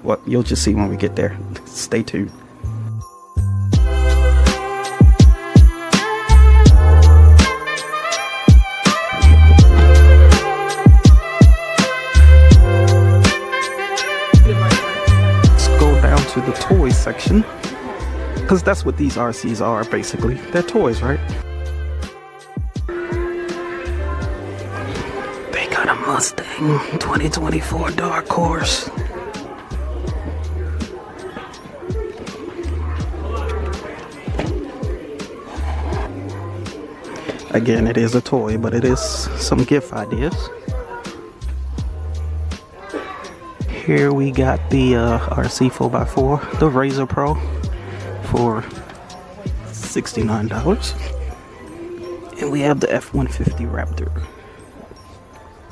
Well, you'll just see when we get there. Stay tuned. Let's go down to the toy section, because that's what these RCs are basically. They're toys, right? They got a Mustang 2024 Dark Horse. Again, it is a toy, but it is some gift ideas. Here we got the RC 4x4, the Razor Pro, for $69. And we have the F-150 Raptor.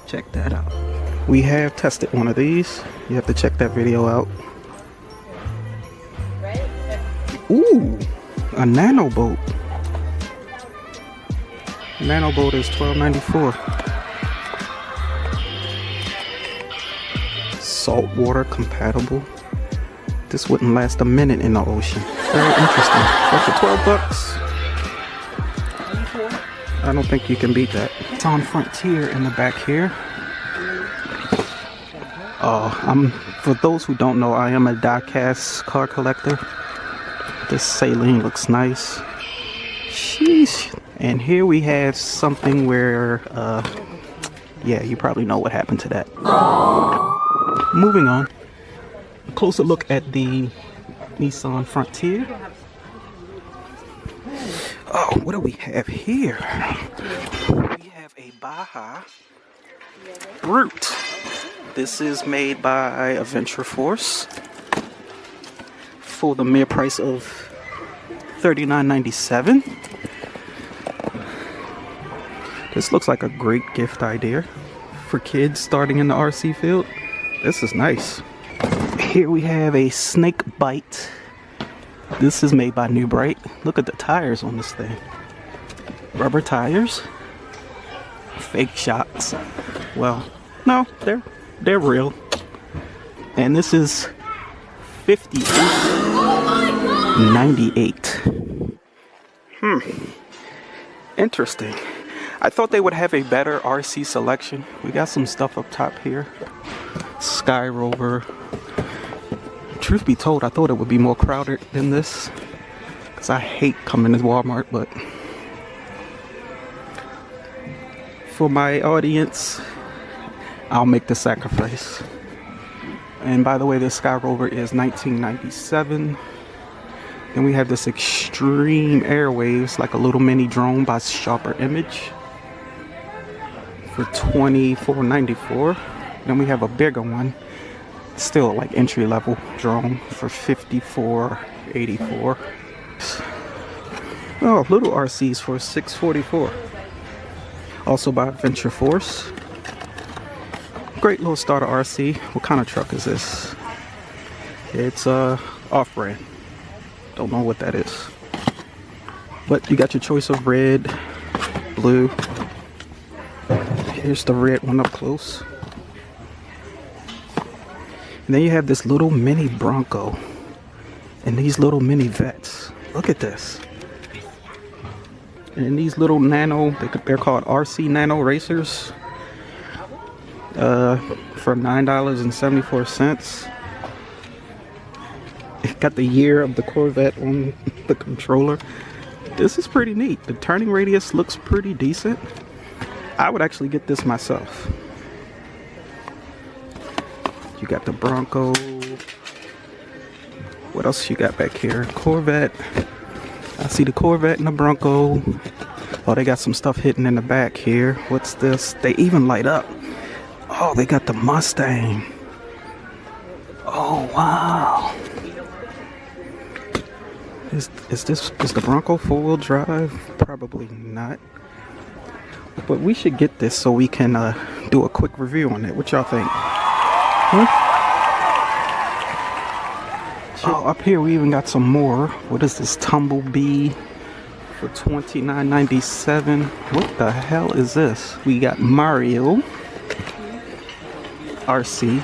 Check that out. We have tested one of these. You have to check that video out. Ooh, a nano boat. Nano boat is $12.94. Saltwater compatible. This wouldn't last a minute in the ocean. Very interesting. But for 12 bucks, I don't think you can beat that. It's on Frontier in the back here. For those who don't know, I am a die-cast car collector. This Saline looks nice. Sheesh. And here we have something where, yeah, you probably know what happened to that. Moving on. A closer look at the Nissan Frontier. Oh, what do we have here? We have a Baja Brute. This is made by Adventure Force for the mere price of $39.97. This looks like a great gift idea for kids starting in the RC field. This is nice. Here we have a Snake Bite. This is made by New Bright. Look at the tires on this thing. Rubber tires. Fake shocks. Well, no, they're real. And this is $58.98. Interesting. I thought they would have a better RC selection. We got some stuff up top here. Sky Rover. Truth be told, I thought it would be more crowded than this, because I hate coming to Walmart, but for my audience, I'll make the sacrifice. And by the way, this Sky Rover is $19.97. Then we have this Extreme Airwaves, like a little mini drone by Sharper Image, for $24.94. Then we have a bigger one, still like entry level drone, for $54.84. Oh, little RCs for $6.44. Also by Adventure Force. Great little starter RC. What kind of truck is this? It's off-brand. Don't know what that is. But you got your choice of red, blue. Here's the red one up close. And then you have this little mini Bronco and these little mini Vets. Look at this. And these little nano, they're called RC Nano Racers, for $9.74. It got the year of the Corvette on the controller. This is pretty neat. The turning radius looks pretty decent. I would actually get this myself. You got the Bronco. What else you got back here? Corvette. I see the Corvette and the Bronco. Oh, they got some stuff hidden in the back here. What's this? They even light up. Oh, they got the Mustang. Oh, wow. Is the Bronco four-wheel drive? Probably not. But we should get this so we can do a quick review on it. What y'all think? Huh? Oh, up here we even got some more. What is this? Tumblebee for $29.97. What the hell is this? We got Mario RC,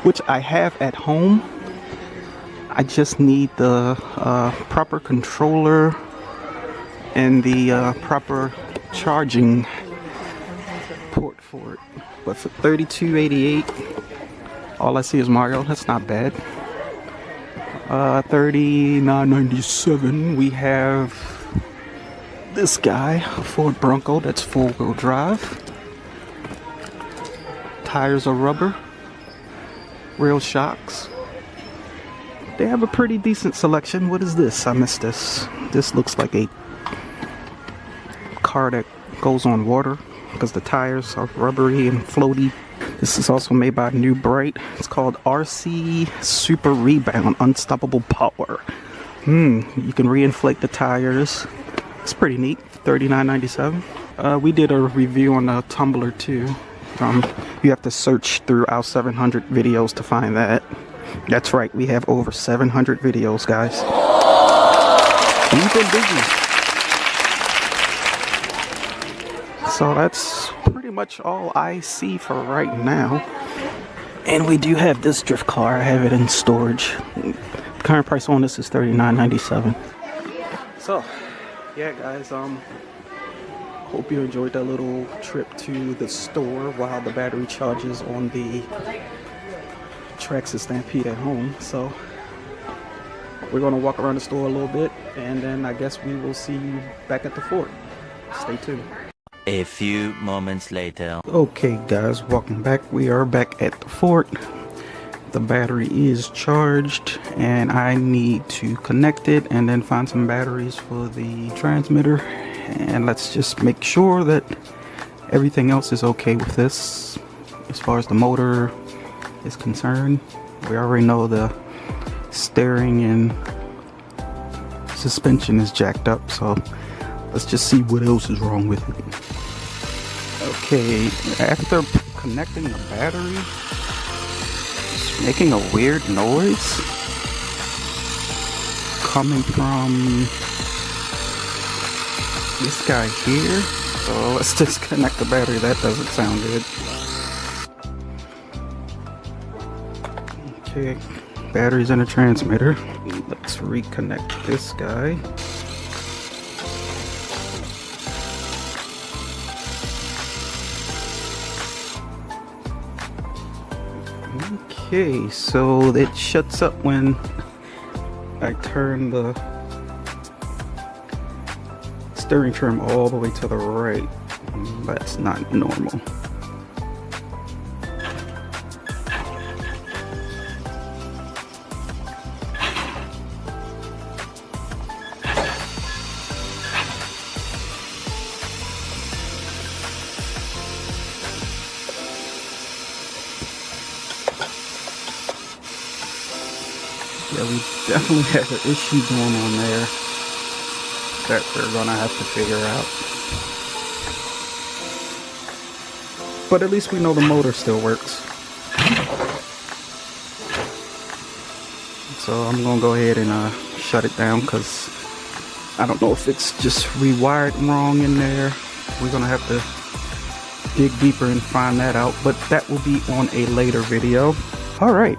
which I have at home. I just need the proper controller and the proper charging port for it. But for $32.88, all I see is Mario. That's not bad. $39.97, we have this guy, Ford Bronco. That's four-wheel drive. Tires are rubber. Real shocks. They have a pretty decent selection. What is this? I missed this. This looks like a car that goes on water because the tires are rubbery and floaty. This is also made by New Bright. It's called RC Super Rebound Unstoppable Power. You can reinflate the tires. It's pretty neat. $39.97. We did a review on the Tumbler too. You have to search through our 700 videos to find that. That's right, we have over 700 videos, guys. We've been busy. So that's pretty much all I see for right now. And we do have this drift car. I have it in storage. The current price on this is $39.97. So, yeah, guys, hope you enjoyed that little trip to the store while the battery charges on the traxxas Stampede at home. So we're going to walk around the store a little bit, and then I guess we will see you back at the fort. Stay tuned. A few moments later. Okay guys, welcome back. We are back at the fort. The battery is charged and I need to connect it and then find some batteries for the transmitter. And let's just make sure that everything else is okay with this as far as the motor is concerned. We already know the steering and suspension is jacked up, so let's just see what else is wrong with it. Okay, after connecting the battery, it's making a weird noise coming from this guy here. So let's disconnect the battery. That doesn't sound good. Okay, batteries in a transmitter. Let's reconnect this guy. Okay, so it shuts up when I turn the steering trim all the way to the right. That's not normal. Yeah, we definitely have an issue going on there that we're gonna have to figure out. But at least we know the motor still works. So I'm gonna go ahead and shut it down because I don't know if it's just rewired wrong in there. We're gonna have to dig deeper and find that out, but that will be on a later video. Alright,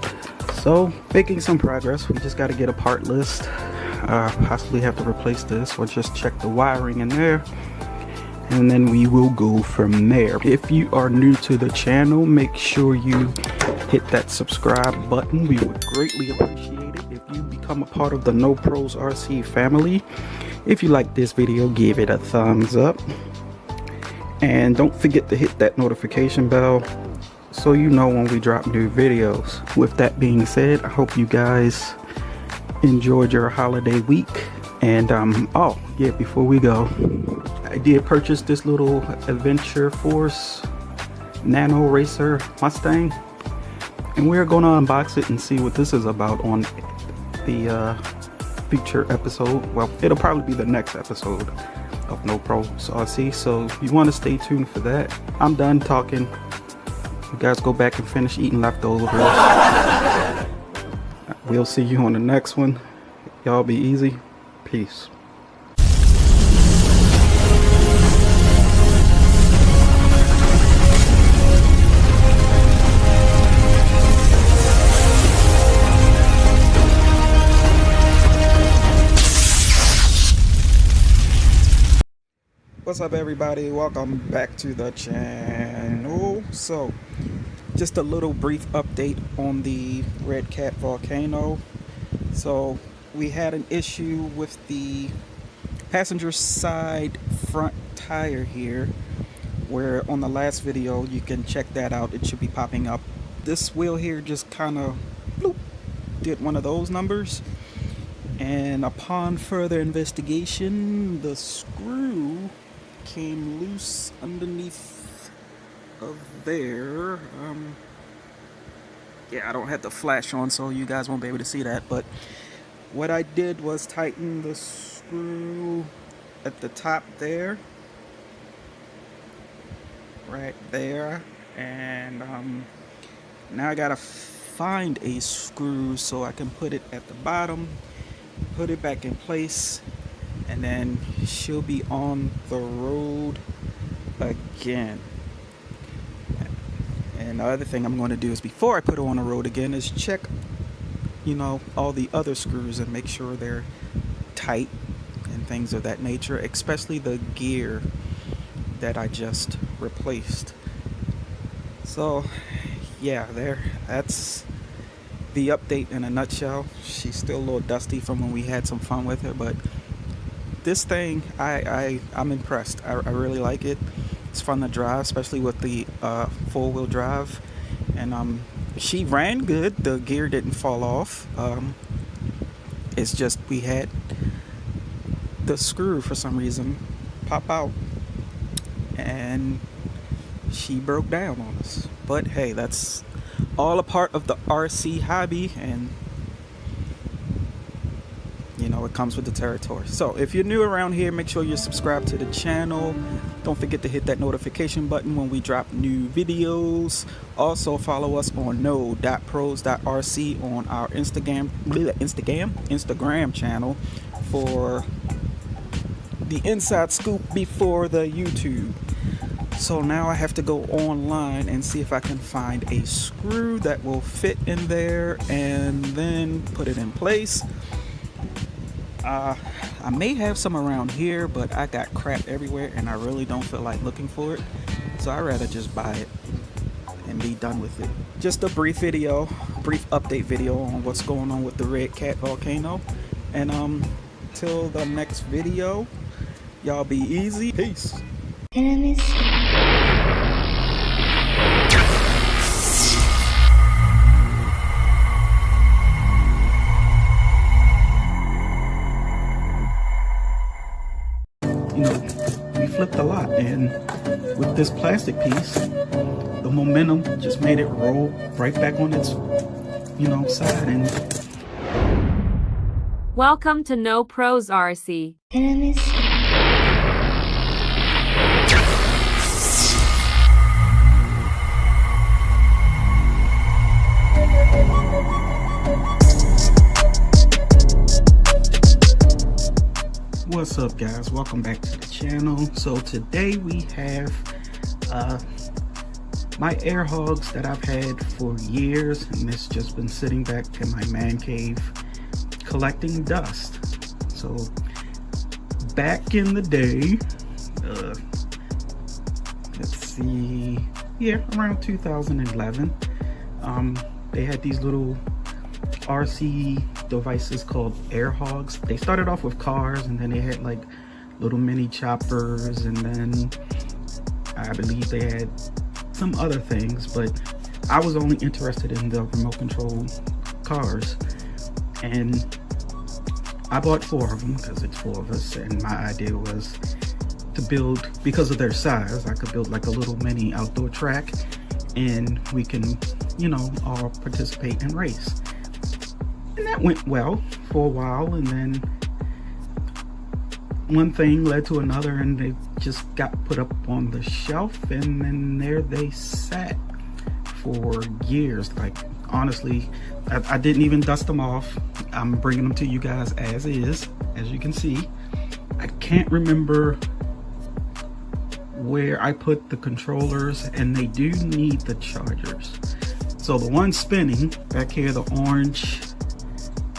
so making some progress. We just got to get a part list. Possibly have to replace this or just check the wiring in there, and then we will go from there. If you are new to the channel, make sure you hit that subscribe button. We would greatly appreciate it if you become a part of the No Pros RC family. If you like this video, give it a thumbs up, and don't forget to hit that notification bell so you know when we drop new videos. With that being said, I hope you guys enjoyed your holiday week. And oh yeah, before we go, I did purchase this little Adventure Force Nano Racer Mustang, and we're gonna unbox it and see what this is about on the future episode. Well, it'll probably be the next episode of No Pros RC, so you want to stay tuned for that. I'm done talking. You guys go back and finish eating leftovers. We'll see you on the next one. Y'all be easy. Peace. What's up, everybody? Welcome back to the channel. So just a little brief update on the Red Cat volcano. So we had an issue with the passenger side front tire here, where on the last video, you can check that out, it should be popping up. This wheel here just kind of did one of those numbers, and upon further investigation, the screw came loose underneath of there. Yeah, I don't have the flash on, so you guys won't be able to see that, but what I did was tighten the screw at the top there, right there, and now I gotta find a screw so I can put it at the bottom, put it back in place, and then she'll be on the road again. And the other thing I'm going to do is, before I put her on the road again, is check, you know, all the other screws and make sure they're tight and things of that nature, especially the gear that I just replaced. So yeah, that's the update in a nutshell. She's still a little dusty from when we had some fun with her, but this thing, I'm impressed. I really like it. It's fun to drive, especially with the four-wheel drive, and she ran good. The gear didn't fall off. It's just we had the screw for some reason pop out, and she broke down on us. But hey, that's all a part of the RC hobby, and you know, it comes with the territory. So if you're new around here, make sure you're subscribed to the channel. Don't forget to hit that notification button when we drop new videos. Also follow us on no.pros.rc on our Instagram channel for the inside scoop before the YouTube. So now I have to go online and see if I can find a screw that will fit in there and then put it in place. I may have some around here, but I got crap everywhere and I really don't feel like looking for it. So I'd rather just buy it and be done with it. Just a brief update video on what's going on with the Red Cat volcano. And till the next video, y'all be easy. Peace. You know, we flipped a lot, and with this plastic piece, the momentum just made it roll right back on its, you know, side. And welcome to No Pros RC. What's up, guys? Welcome back to the channel. So today we have my air hogs that I've had for years, and it's just been sitting back in my man cave collecting dust. So back in the day, let's see, yeah, around 2011, they had these little RC devices called air hogs. They started off with cars, and then they had like little mini choppers, and then I believe they had some other things, but I was only interested in the remote control cars, and I bought 4 of them because it's 4 of us, and my idea was to build, because of their size, I could build like a little mini outdoor track, and we can, you know, all participate and race. And that went well for a while, and then one thing led to another, and they just got put up on the shelf, and then there they sat for years. Like, honestly, I didn't even dust them off. I'm bringing them to you guys as is, as you can see. I can't remember where I put the controllers, and they do need the chargers. So the one spinning back here, the orange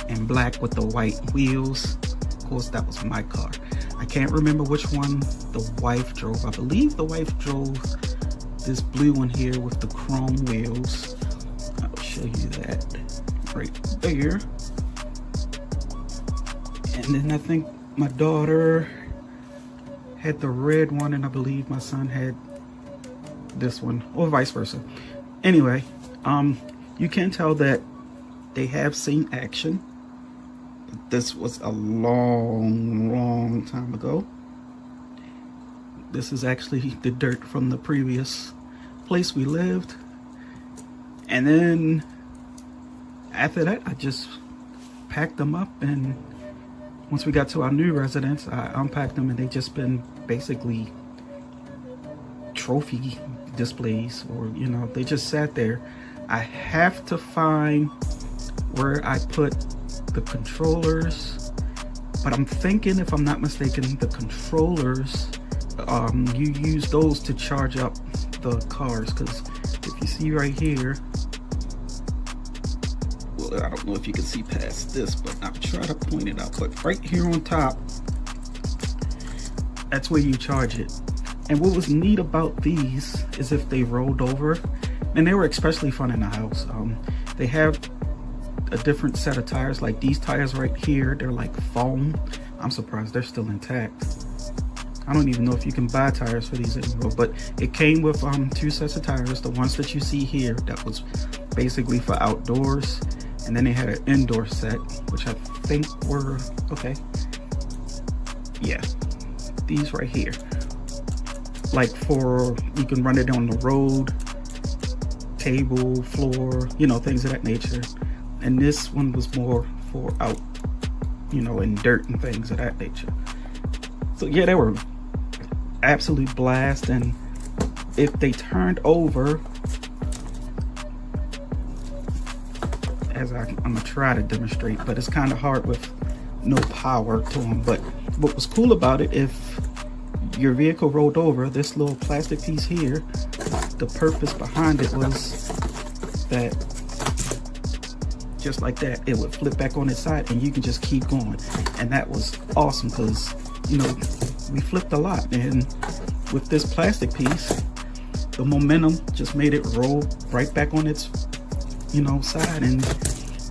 and black with the white wheels, of course that was my car. I can't remember which one the wife drove. I believe the wife drove this blue one here with the chrome wheels. I'll show you that right there. And then I think my daughter had the red one, and I believe my son had this one, or vice versa. Anyway, you can tell that they have seen action. This was a long time ago. This is actually the dirt from the previous place we lived. And then after that, I just packed them up, and once we got to our new residence, I unpacked them, and they just been basically trophy displays, or you know, they just sat there. I have to find where I put the controllers, but I'm thinking, if I'm not mistaken, the controllers, you use those to charge up the cars, because if you see right here, well, I don't know if you can see past this, but I'll try to point it out, but right here on top, that's where you charge it. And what was neat about these is if they rolled over, and they were especially fun in the house, they have a different set of tires. Like these tires right here, they're like foam. I'm surprised they're still intact. I don't even know if you can buy tires for these anymore, but it came with 2 sets of tires. The ones that you see here, that was basically for outdoors, and then they had an indoor set, which I think were okay. Yeah, these right here, like for, you can run it on the road, table, floor, you know, things of that nature. And this one was more for out, you know, in dirt and things of that nature. So yeah, they were absolute blast. And if they turned over, as I'm gonna try to demonstrate, but it's kind of hard with no power to them. But what was cool about it, if your vehicle rolled over, this little plastic piece here, the purpose behind it was that just like that, it would flip back on its side and you can just keep going. And that was awesome, because you know, we flipped a lot, and with this plastic piece, the momentum just made it roll right back on its, you know, side, and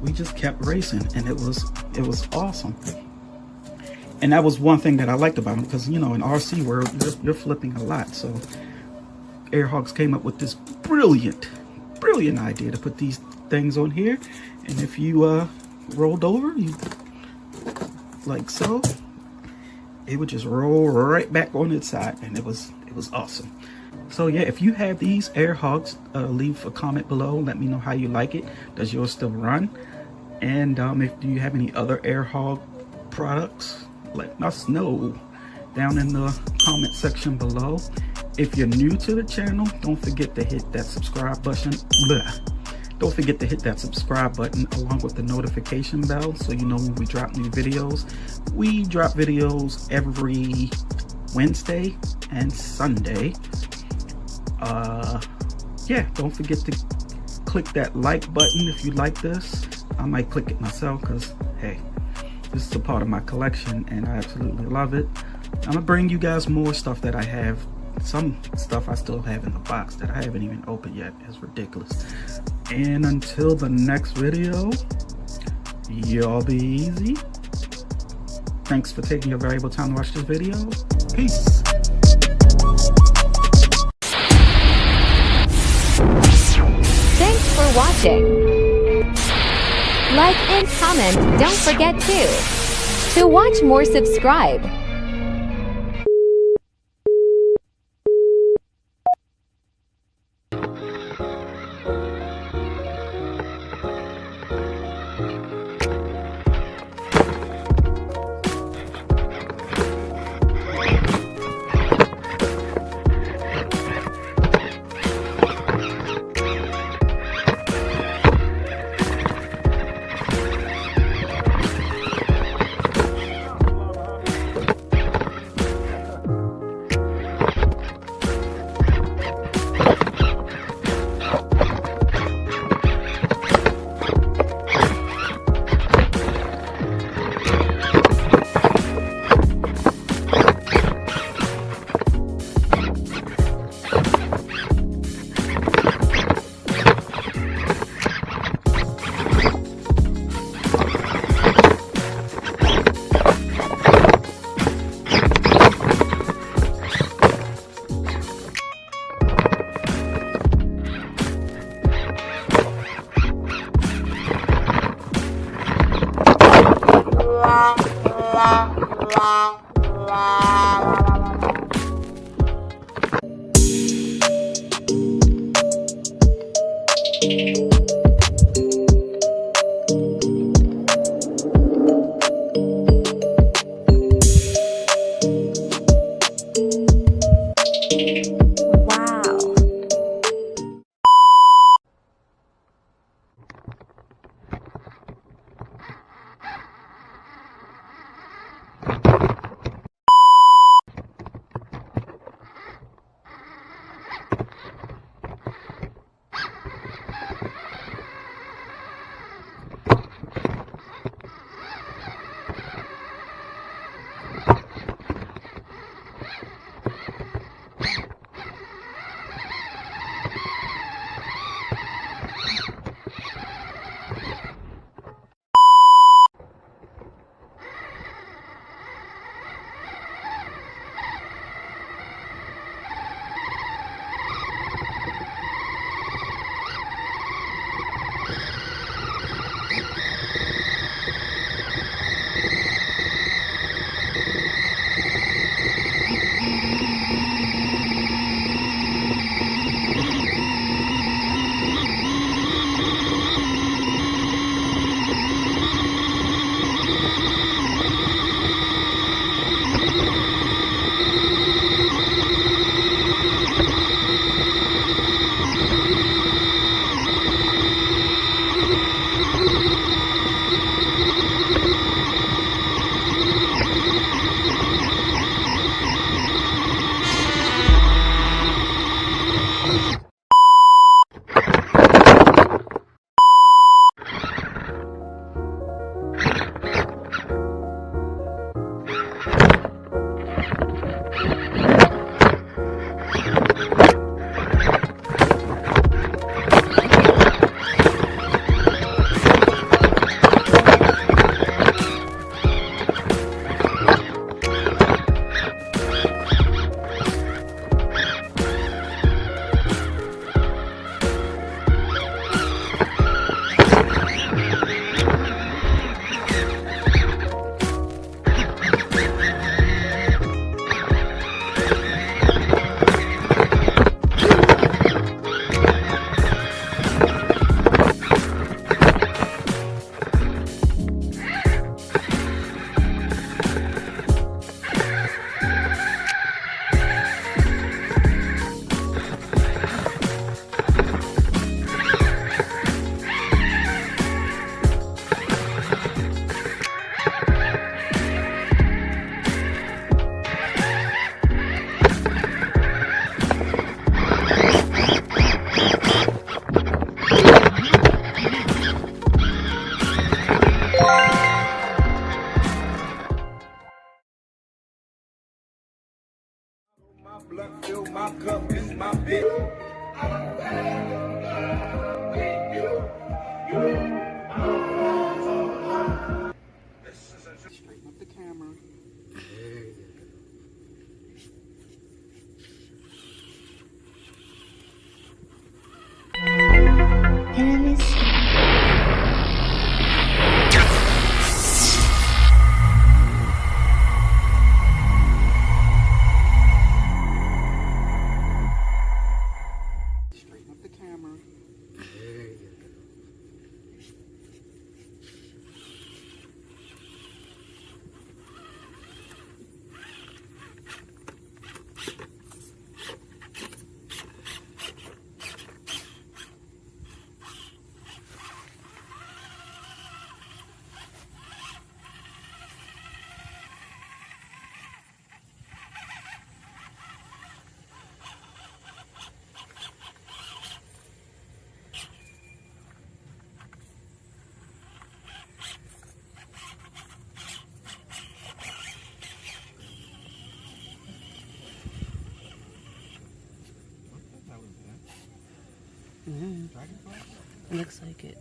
we just kept racing, and it was awesome. And that was one thing that I liked about them, because you know, in RC world, you're flipping a lot. So Airhogs came up with this brilliant idea to put these things on here, and if you rolled over, you like so, it would just roll right back on its side, and it was awesome. So yeah, if you have these Airhogs, leave a comment below, let me know how you like it. Does yours still run? And if do you have any other Airhog products, let us know down in the comment section below. If you're new to the channel, don't forget to hit that subscribe button. Don't forget to hit that subscribe button along with the notification bell, so you know when we drop new videos. We drop videos every Wednesday and Sunday. Yeah, don't forget to click that like button if you like this. I might click it myself, because hey, this is a part of my collection and I absolutely love it. I'm gonna bring you guys more stuff that I have. Some stuff I still have in the box that I haven't even opened yet. It's ridiculous. And until the next video, y'all be easy. Thanks for taking your valuable time to watch this video. Peace. Thanks for watching. Like and comment, don't forget to. To watch more, subscribe. Straighten up the camera. Straighten up the camera. Looks like it.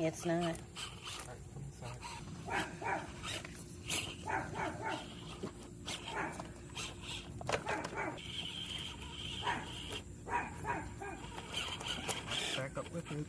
It's not. Back up with it.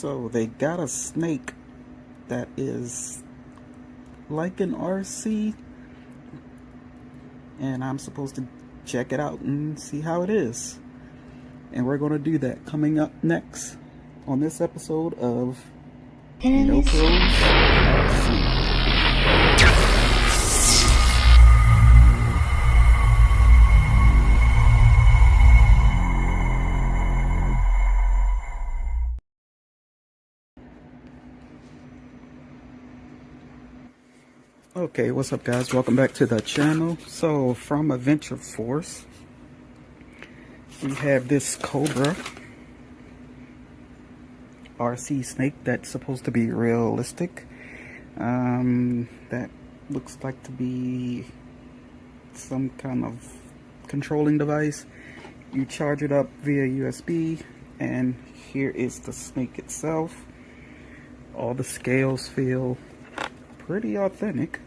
So they got a snake that is like an RC, and I'm supposed to check it out and see how it is. And we're going to do that coming up next on this episode of No Pros RC. Okay, what's up guys? Welcome back to the channel. So from Adventure Force, we have this Cobra RC snake that's supposed to be realistic. That looks like to be some kind of controlling device. You charge it up via USB, and here is the snake itself. All the scales feel pretty authentic.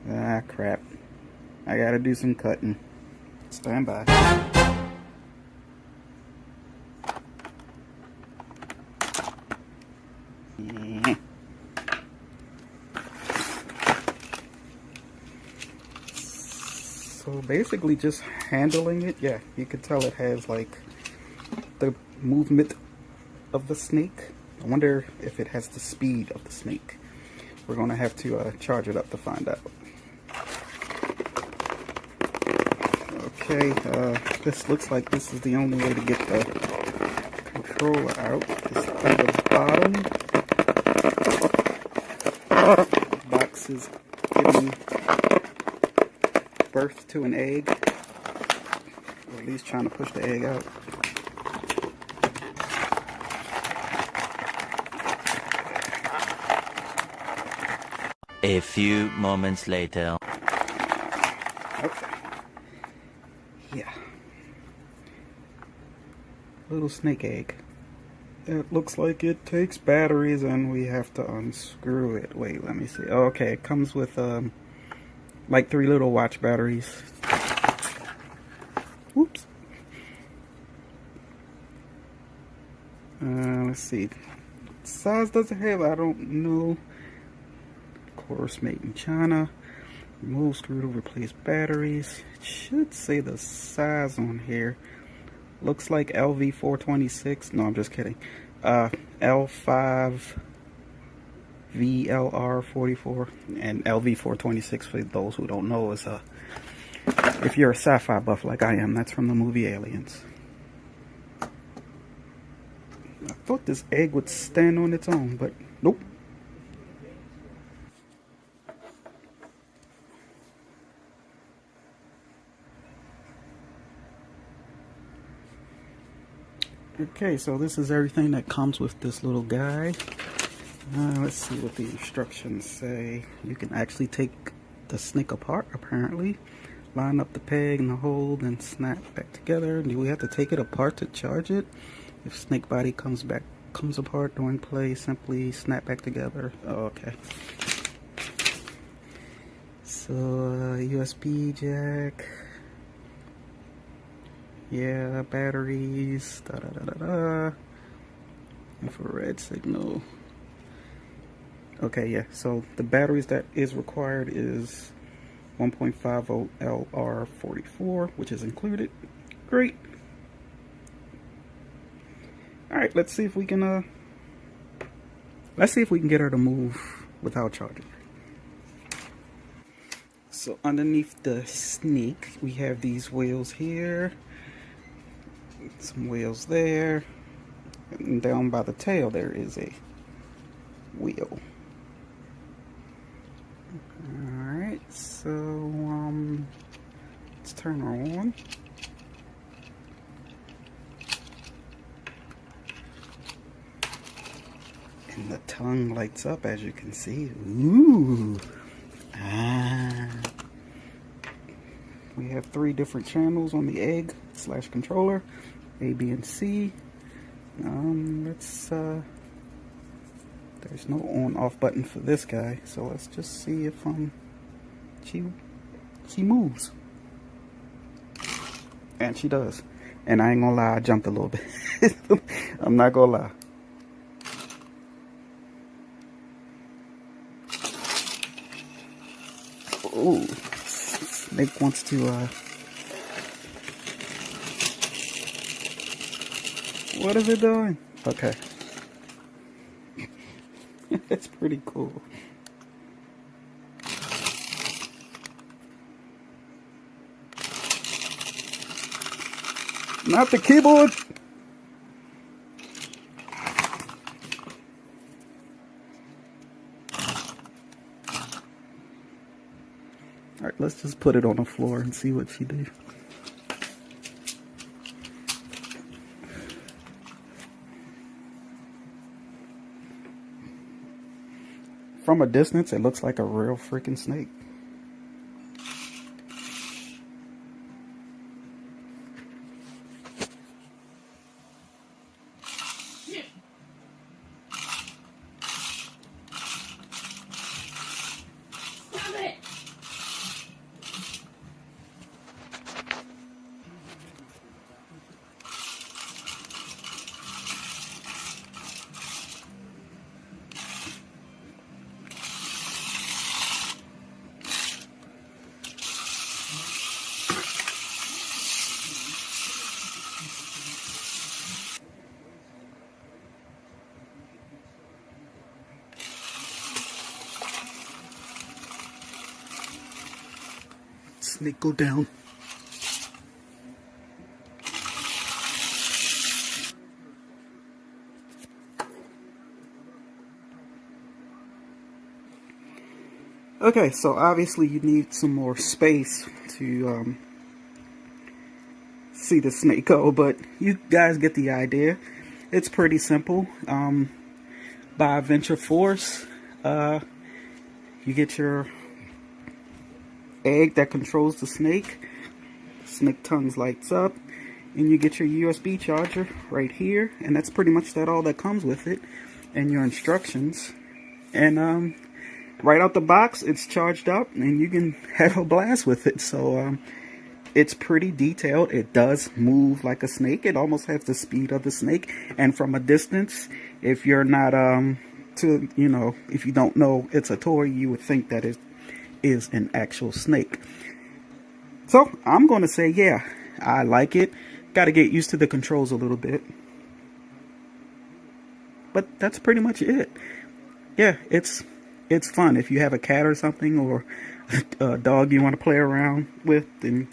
Ah, crap. I gotta do some cutting. Stand by. So basically just handling it, yeah, you can tell it has like the movement of the snake. I wonder if it has the speed of the snake. We're gonna have to charge it up to find out. Okay, this looks like this is the only way to get the controller out. It's at the bottom. The box is giving birth to an egg, or at least trying to push the egg out. A few moments later. Okay. Yeah. Little snake egg. It looks like it takes batteries and we have to unscrew it. Wait, let me see. Okay, it comes with like 3 little watch batteries. Whoops. Let's see. Size doesn't have, I don't know. Of course, made in China. Remove screw to replace batteries. It should say the size on here. Looks like LV426. No, I'm just kidding. L5 VLR44 and LV426, for those who don't know, is if you're a sci-fi buff like I am, that's from the movie Aliens. I thought this egg would stand on its own, but nope. Okay, so this is everything that comes with this little guy. Let's see what the instructions say. You can actually take the snake apart, apparently. Line up the peg and the hole, then snap back together. Do we have to take it apart to charge it? If snake body comes apart during play, simply snap back together. Oh, okay. So, USB jack. Yeah, batteries, infrared signal. Okay, yeah, so the batteries that is required is 1.5 volt LR44, which is included. Great. Alright, let's see if we can get her to move without charging. So underneath the snake, we have these wheels here. Some wheels there, and down by the tail there is a wheel. Alright, so let's turn her on. And the tongue lights up, as you can see. Ooh. We have 3 different channels on the egg / controller, A, B, and C. There's no on/off button for this guy, so let's just see if she moves. And she does. And I ain't gonna lie, I jumped a little bit. I'm not gonna lie. Oh, snake wants to what is it doing? Okay. It's pretty cool. Not the keyboard! Alright, let's just put it on the floor and see what she does. From a distance, it looks like a real freaking snake. Snake, go down. Okay, so obviously you need some more space to see the snake go, but you guys get the idea. It's pretty simple. By Venture Force, you get your egg that controls the snake. Snake tongues lights up, and you get your USB charger right here, and that's pretty much all that comes with it, and your instructions. And right out the box, it's charged up, and you can have a blast with it. So it's pretty detailed. It does move like a snake. It almost has the speed of the snake, and from a distance, if you're not if you don't know it's a toy, you would think that it is an actual snake. So I'm going to say, yeah, I like it. Got to get used to the controls a little bit, but that's pretty much it. Yeah, it's fun if you have a cat or something, or a dog you want to play around with and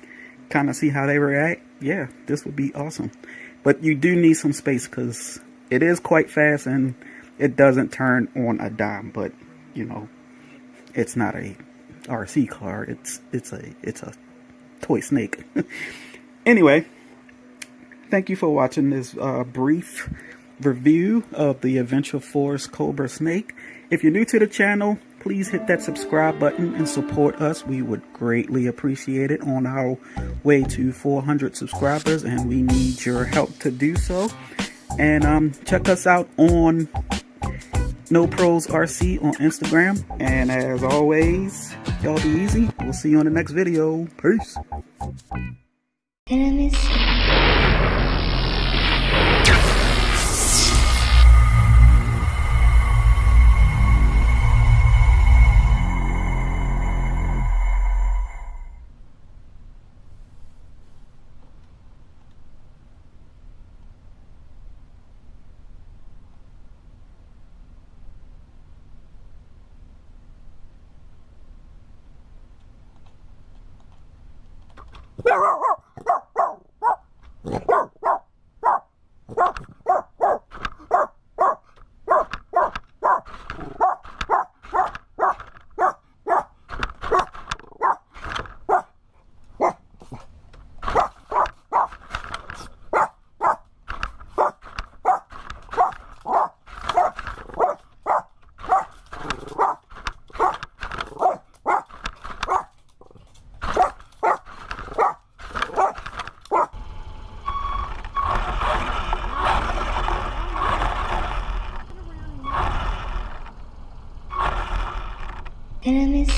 kind of see how they react. Yeah, this would be awesome. But you do need some space because it is quite fast and it doesn't turn on a dime. But you know, it's not a RC car. It's a toy snake. Anyway, thank you for watching this brief review of the Adventure Force Cobra Snake. If you're new to the channel, please hit that subscribe button and support us. We would greatly appreciate it on our way to 400 subscribers, and we need your help to do so. And check us out on No Pros RC on Instagram. And as always, y'all be easy. We'll see you on the next video. Peace. Enemies. Enemies.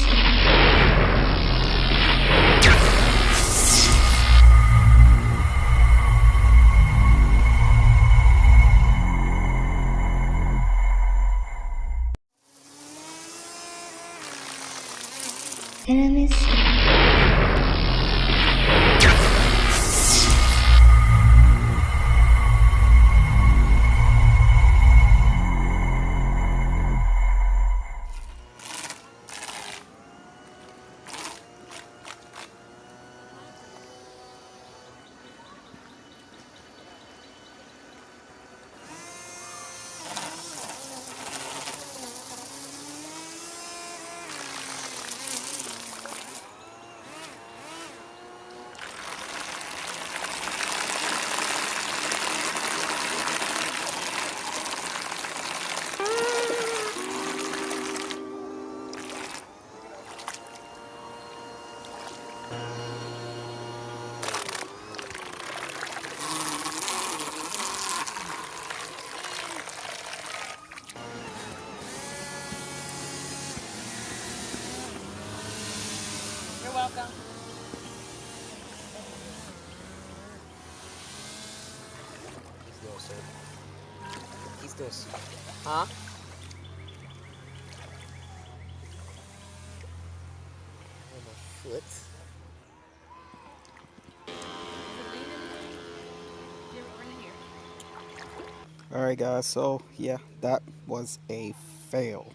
Enemies. You're welcome. He's this. Huh? Oh, my foot. Alright guys, so yeah, that was a fail.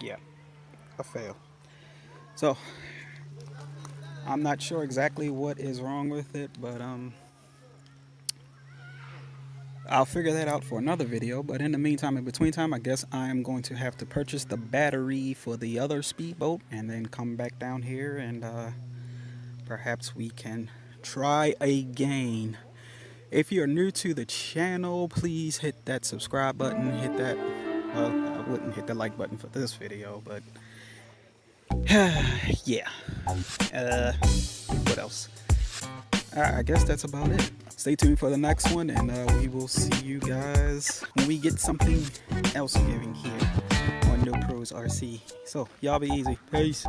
Yeah, a fail. So I'm not sure exactly what is wrong with it, but I'll figure that out for another video, but in the meantime, in between time, I guess I am going to have to purchase the battery for the other speedboat and then come back down here and perhaps we can try again. If you're new to the channel, please hit that subscribe button, hit that, well, I wouldn't hit the like button for this video, but yeah. What else? I guess that's about it. Stay tuned for the next one, and we will see you guys when we get something else giving here on No Pros RC. So, y'all be easy. Peace.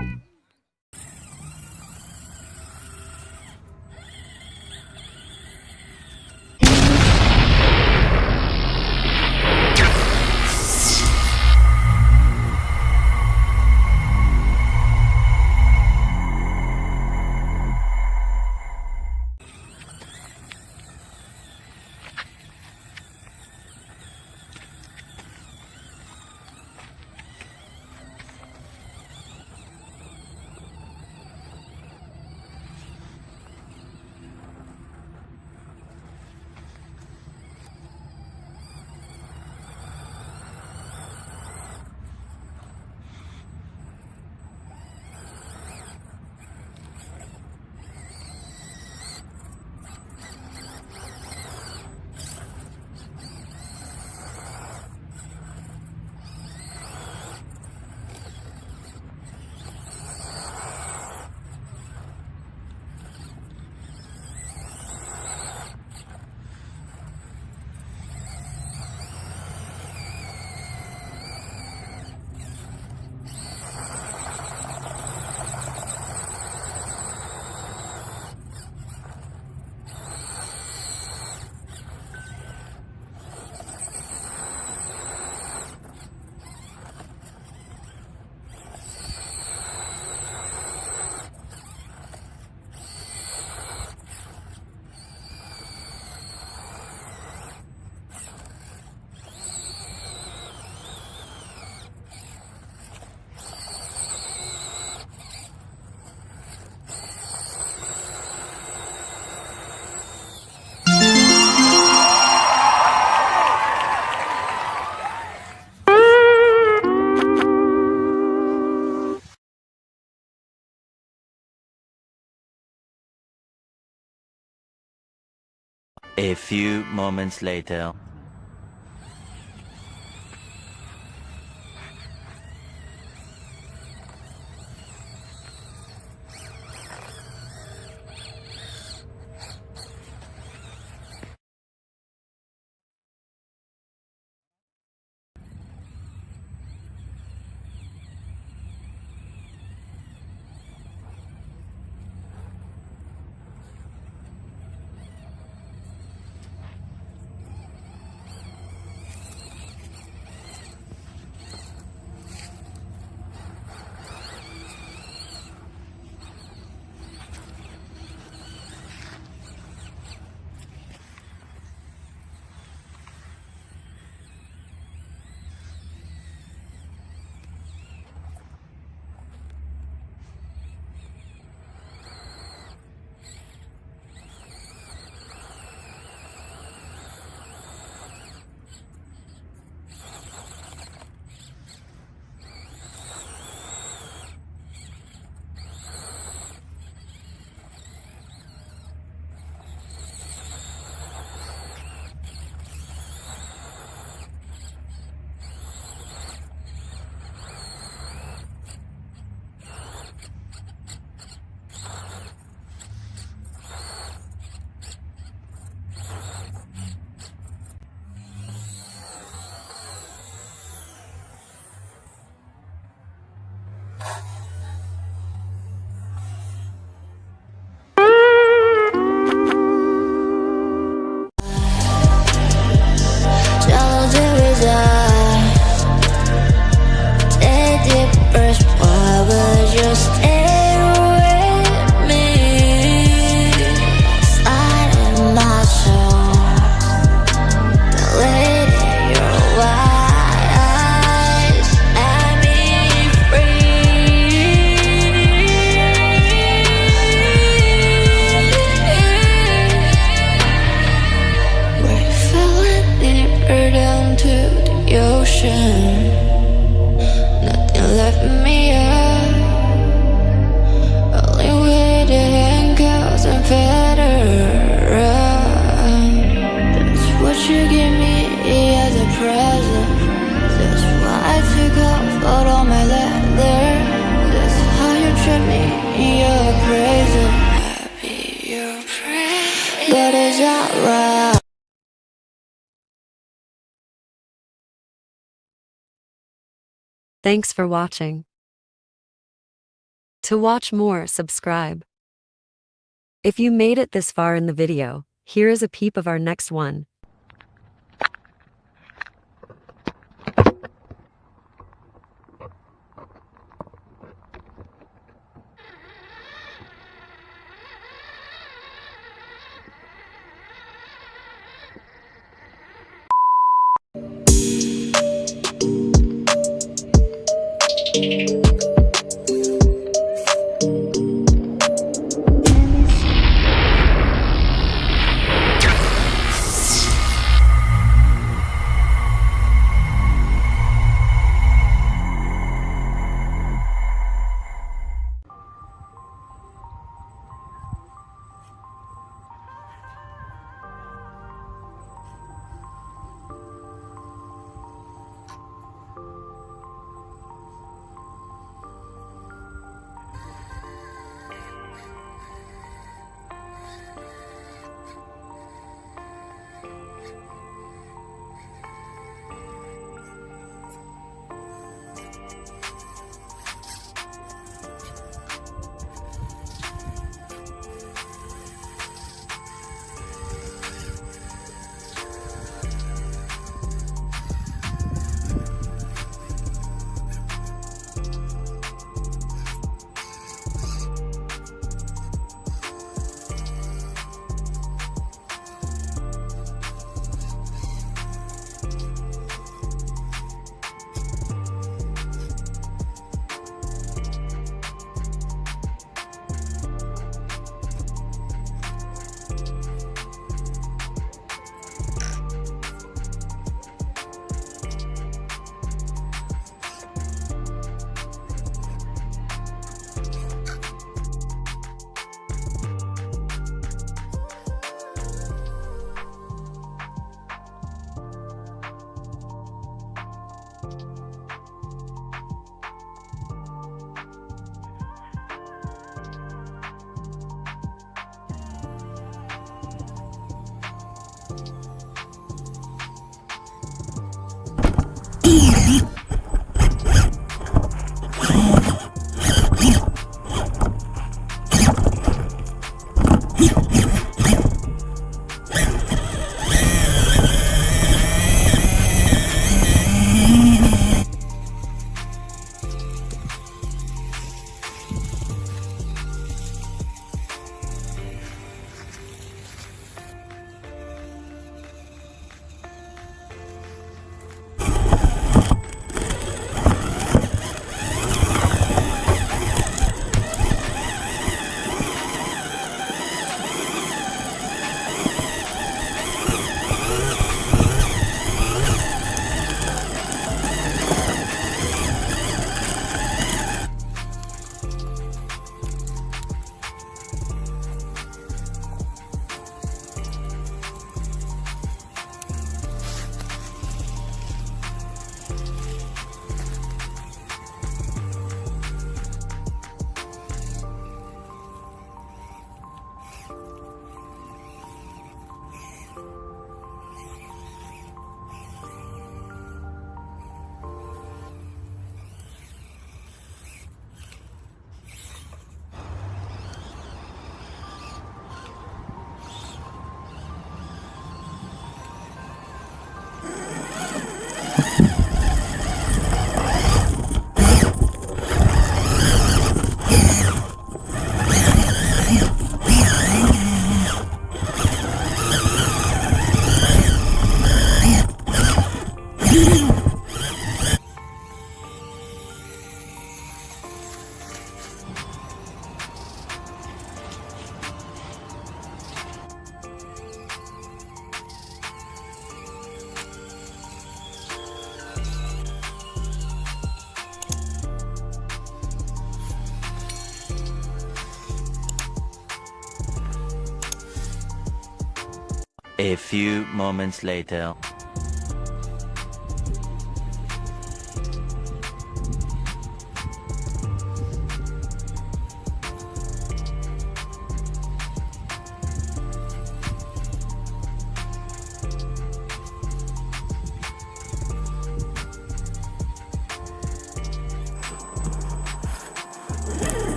A few moments later. Thanks for watching. To watch more, subscribe. If you made it this far in the video, here is a peep of our next one. A few moments later.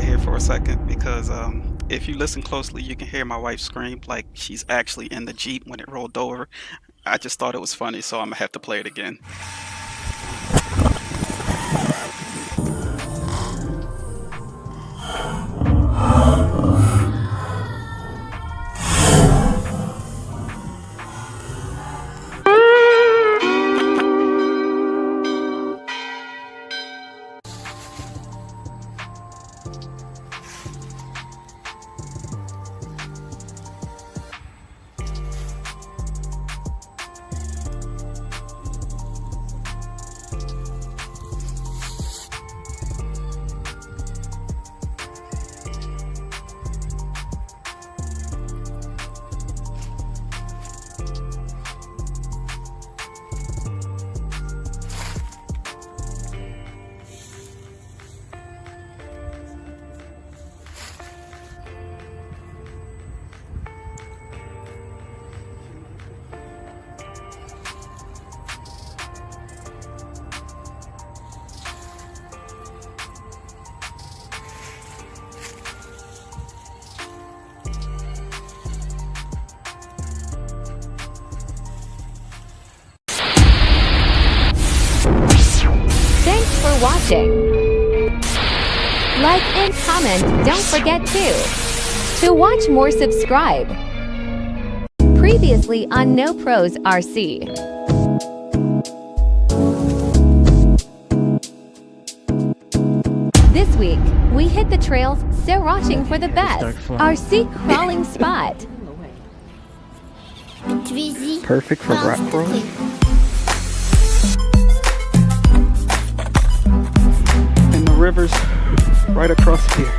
right here for a second because if you listen closely, you can hear my wife scream like she's actually in the Jeep when it rolled over. I just thought it was funny, so I'm gonna have to play it again. Thanks for watching. Like and comment, don't forget to watch more, subscribe. Previously on No Pros RC. This week, we hit the trails searching for the best RC crawling spot. Perfect for rock crawling. And the river's right across here.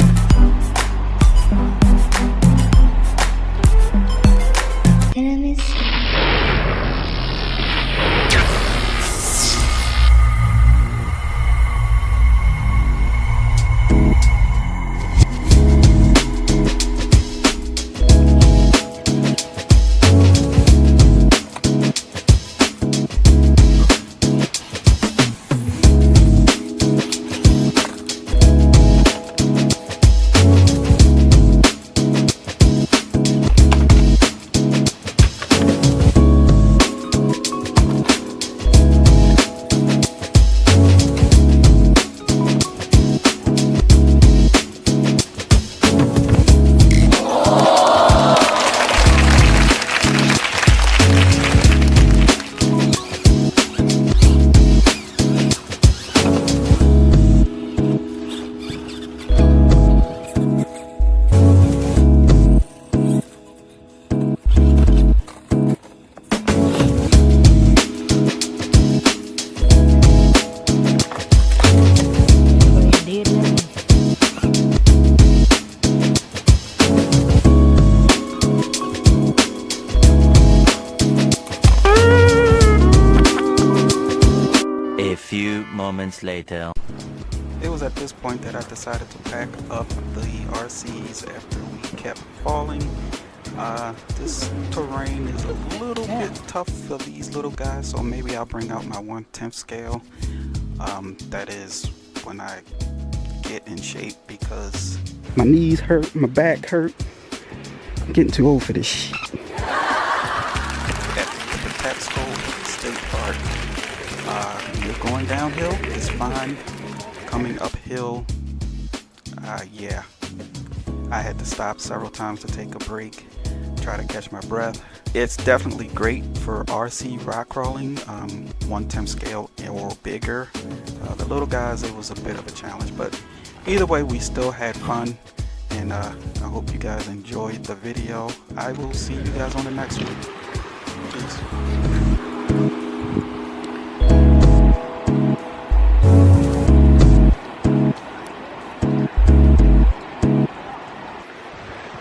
Moments later. It was at this point that I decided to pack up the RCs after we kept falling. This terrain is a little bit tough for these little guys, so maybe I'll bring out my 1/10 scale. That is when I get in shape because my knees hurt, my back hurt. I'm getting too old for this shit. At the Taxco State Park. You're going downhill, it's fine. Coming uphill, yeah. I had to stop several times to take a break, try to catch my breath. It's definitely great for RC rock crawling, 1/10 scale or bigger. The little guys, it was a bit of a challenge, but either way, we still had fun. And I hope you guys enjoyed the video. I will see you guys on the next one. Peace.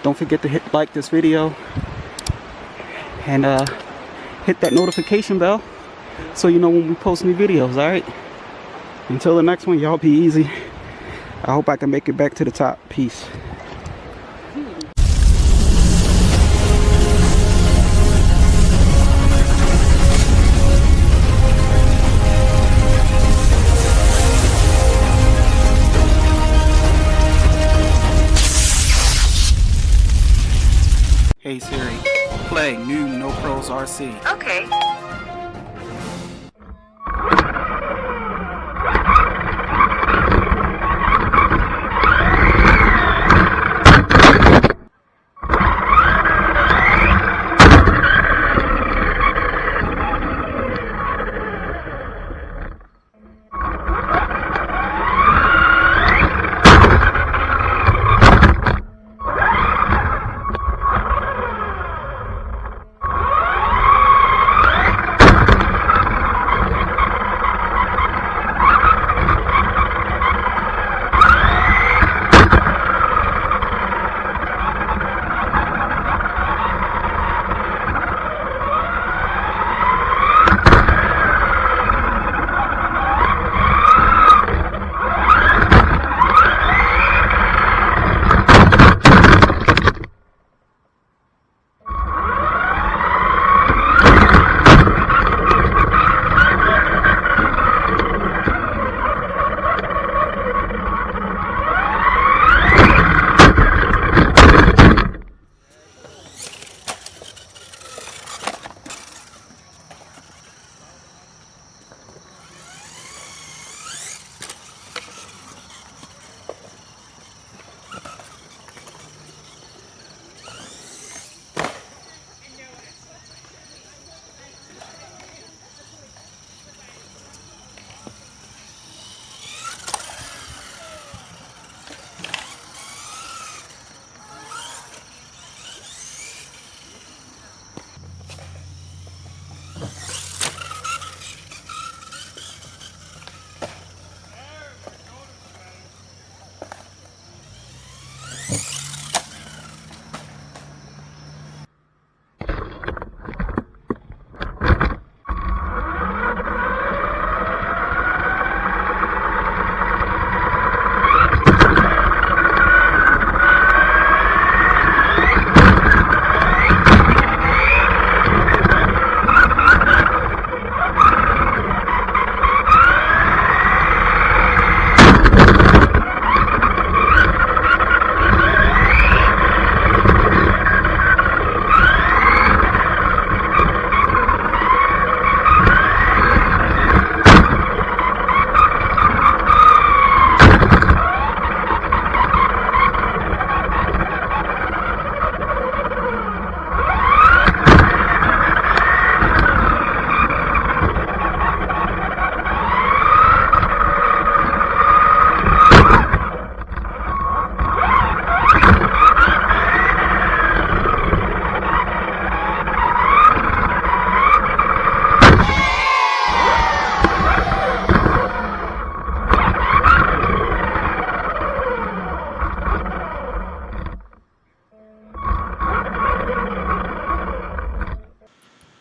Don't forget to like this video and hit that notification bell so you know when we post new videos. Alright, until the next one, y'all be easy. I hope I can make it back to the top. Peace. play new No Pros RC. Okay.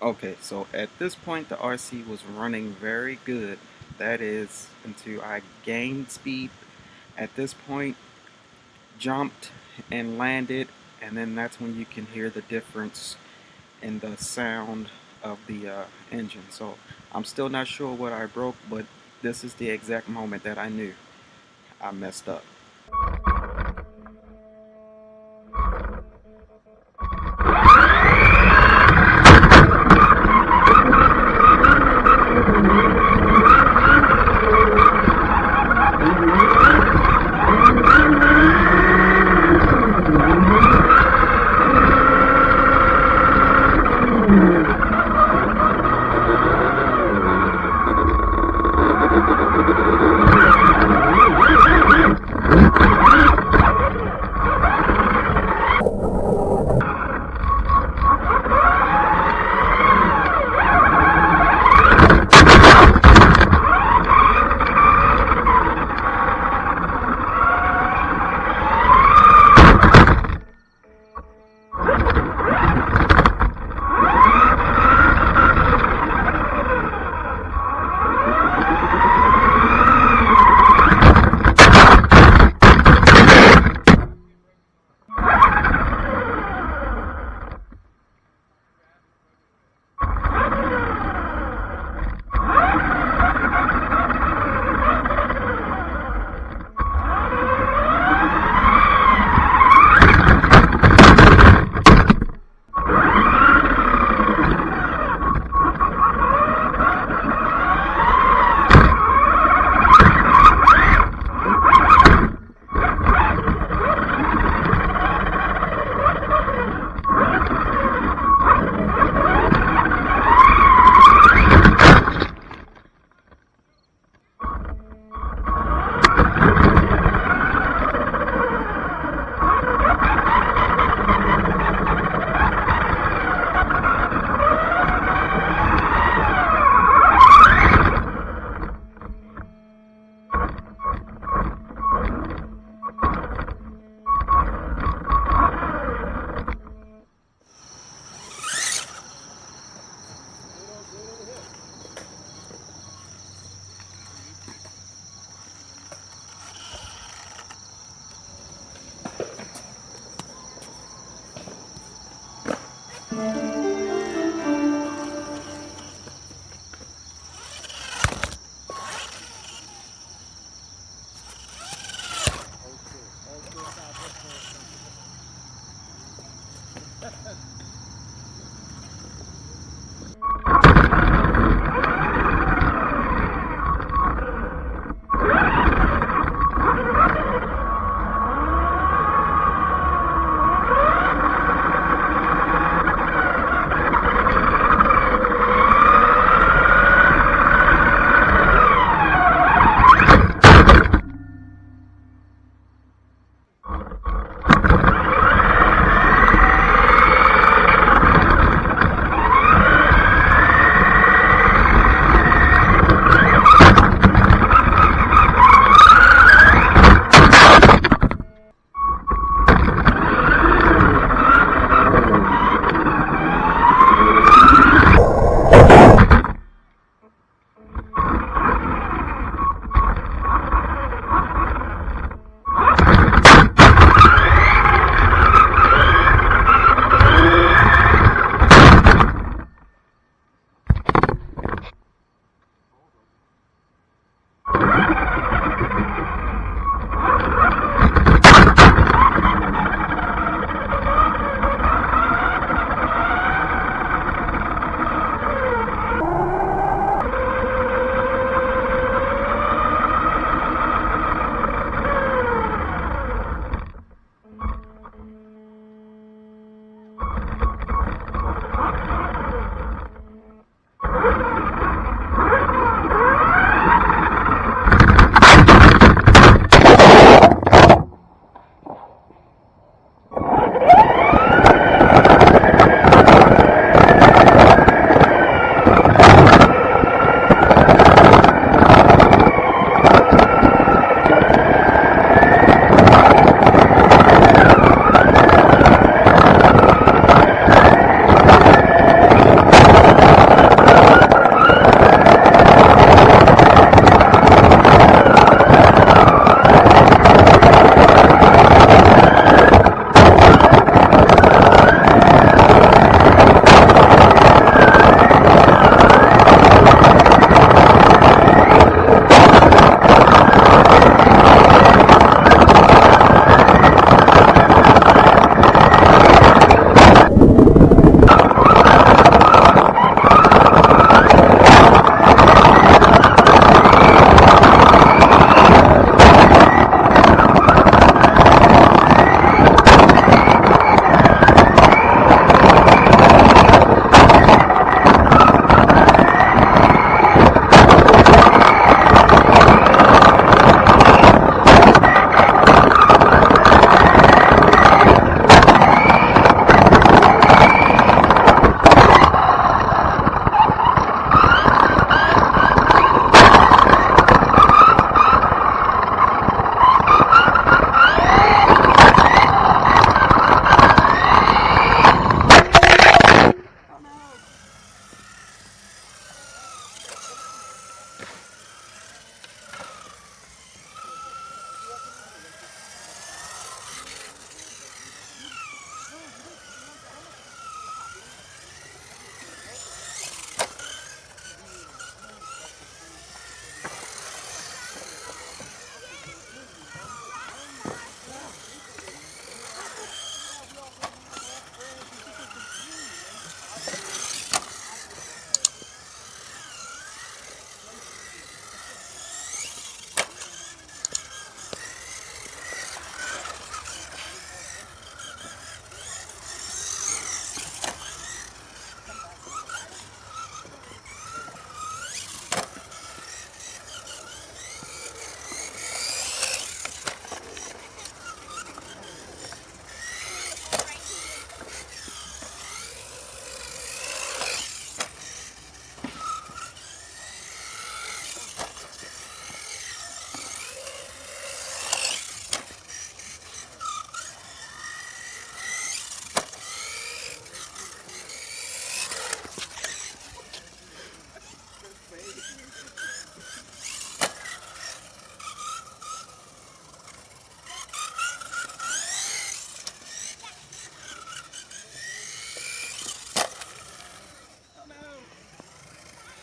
Okay, so at this point the RC was running very good. That is until I gained speed. At this point, jumped and landed, and then that's when you can hear the difference in the sound of the engine. So I'm still not sure what I broke, but this is the exact moment that I knew I messed up.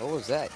What was that?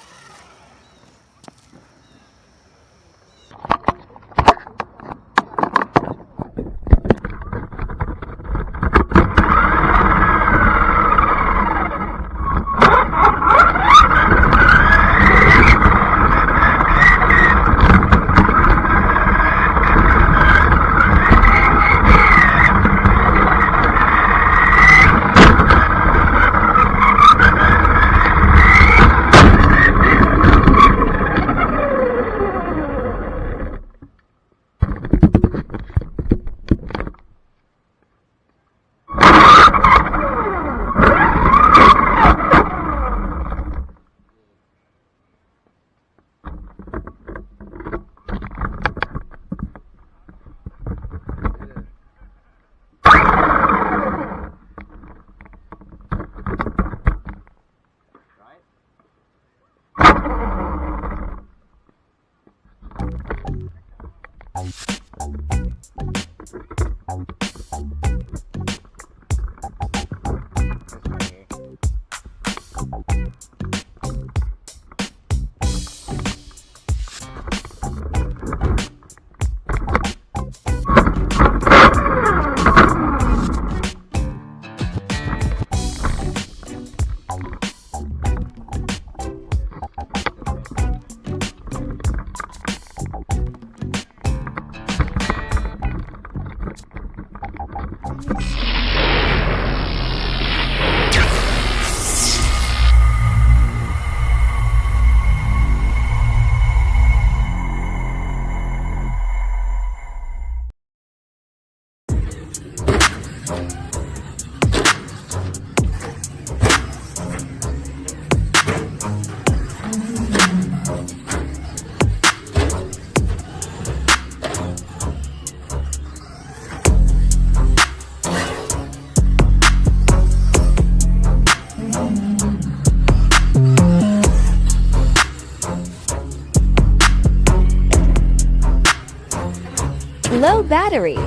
Low battery.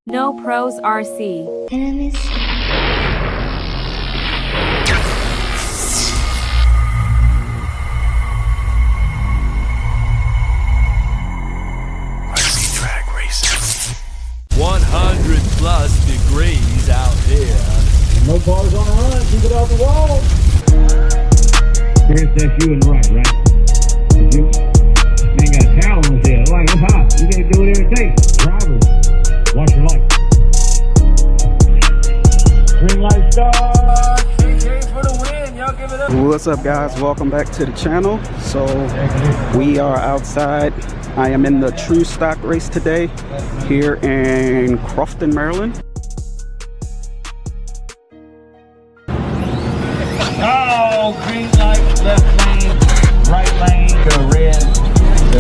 No Pros RC. Enemies. Track racing. 100 plus degrees out here. No cars on the run. Keep it off the wall. Chris, that's you in the right, right? You ain't got a towel on his head. Like, it's hot. You gotta do whatever it takes. Drivers, watch your light. Green light start. KJ for the win. Y'all give it up. What's up, guys? Welcome back to the channel. So we are outside. I am in the true stock race today here in Crofton, Maryland. Oh, green light, left lane, right lane, go red, go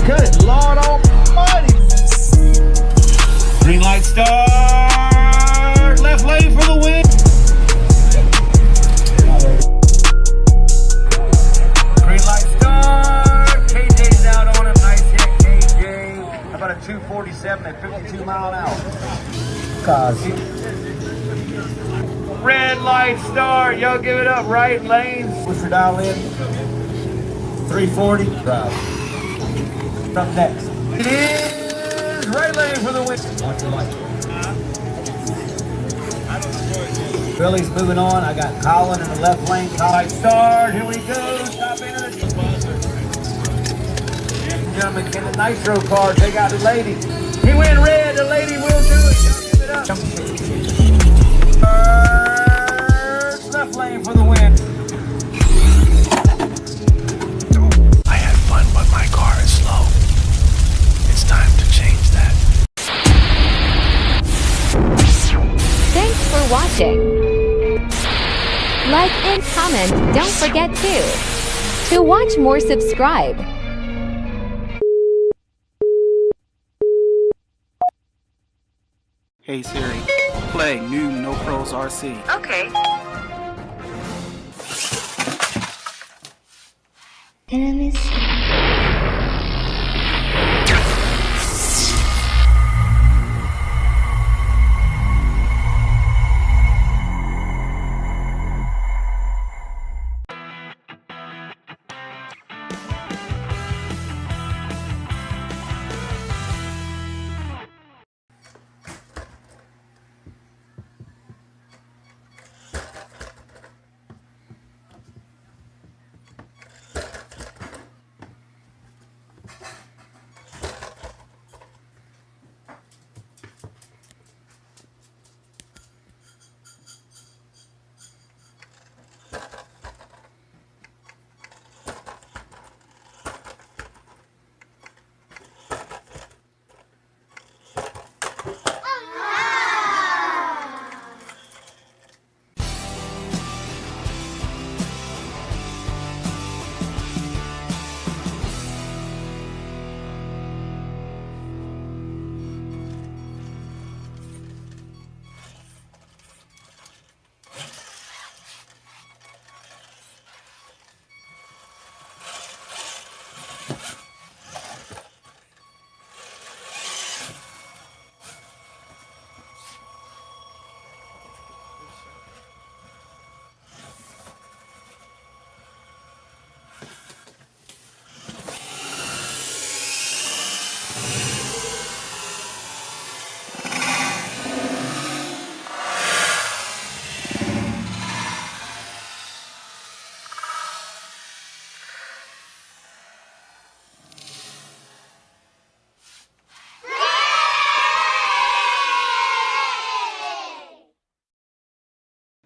Good Lord Almighty. Green light start, left lane for the win. Green light start, KJ's out on him, nice hit KJ. How about a 247 at 52 mile an hour? Red light start, y'all give it up, right lanes. What's your dial in? 340. Drive. Up next. It is right lane for the win. Watch your light. Billy's moving on. I got Colin in the left lane. Light start, here we go. Stop into the gentlemen, get the nitro card. Take out the lady. He went red, the lady will do it. Y'all give it up. Left lane for the win. I had fun, but my car is slow. It's time to change that. Thanks for watching. Like and comment, don't forget to watch more, subscribe. Hey Siri, play new No Pros RC. Okay. Enemies.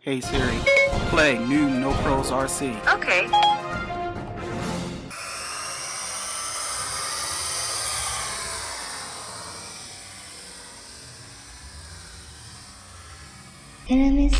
Hey Siri, play new No Pros RC. Okay. Enemies.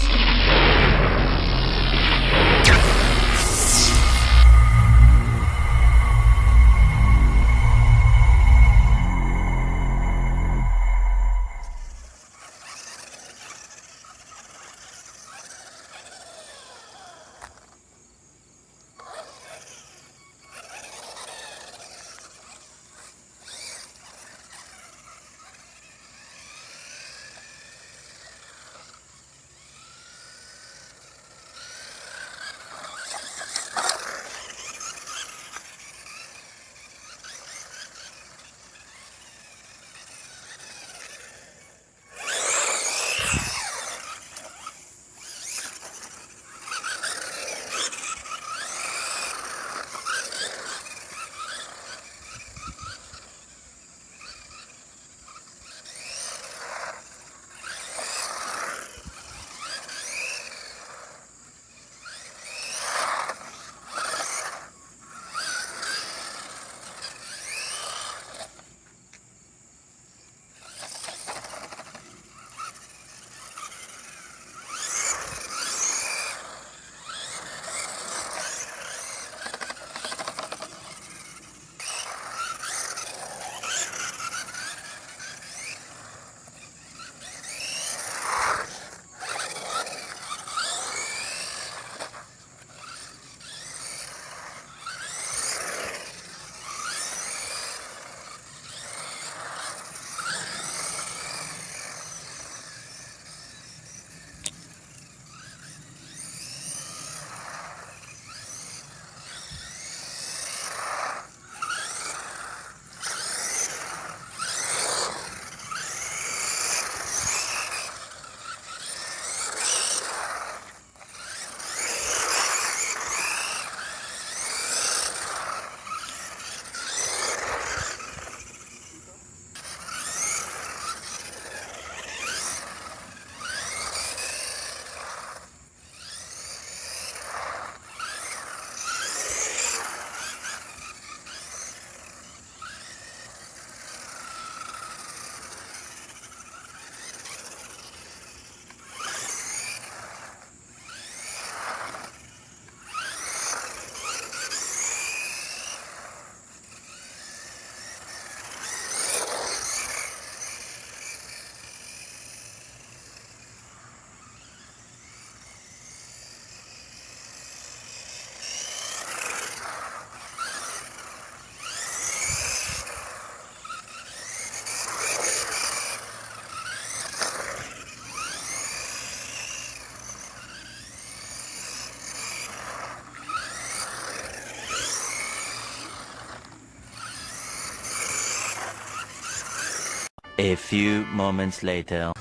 A few moments later.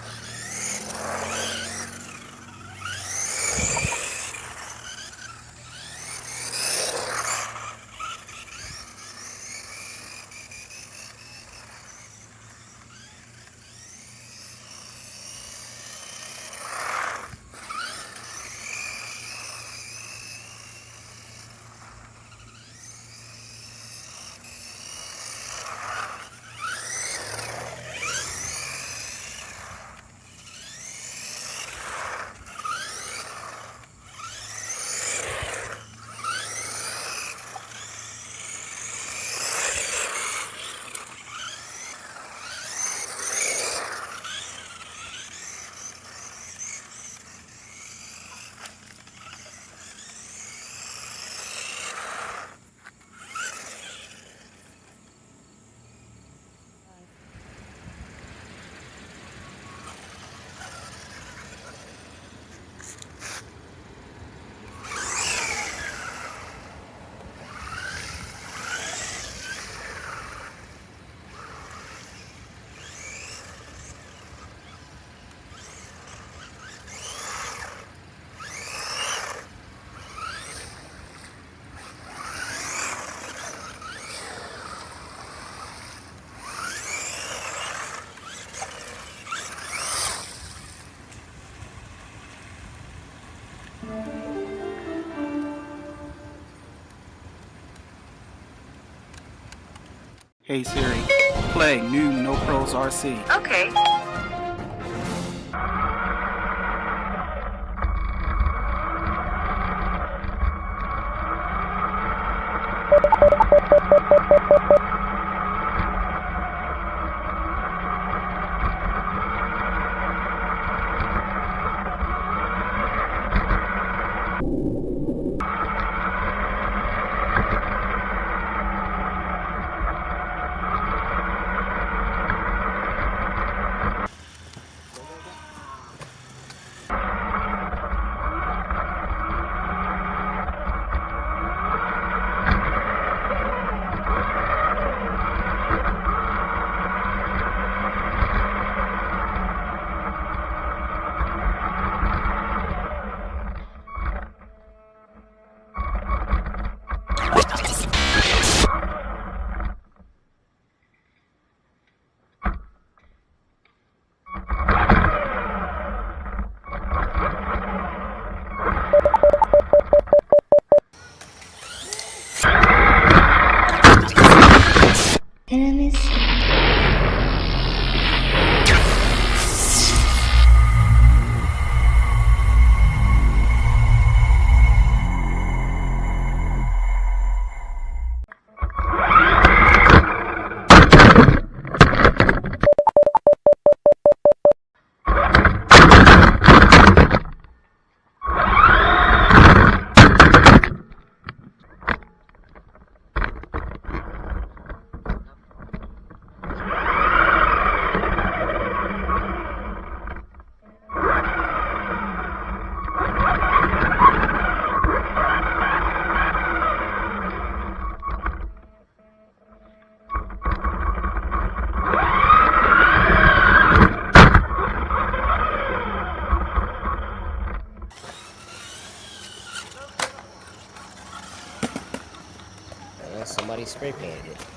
Hey Siri, play new No Pros RC. Okay. Enemies. Somebody spray painted it.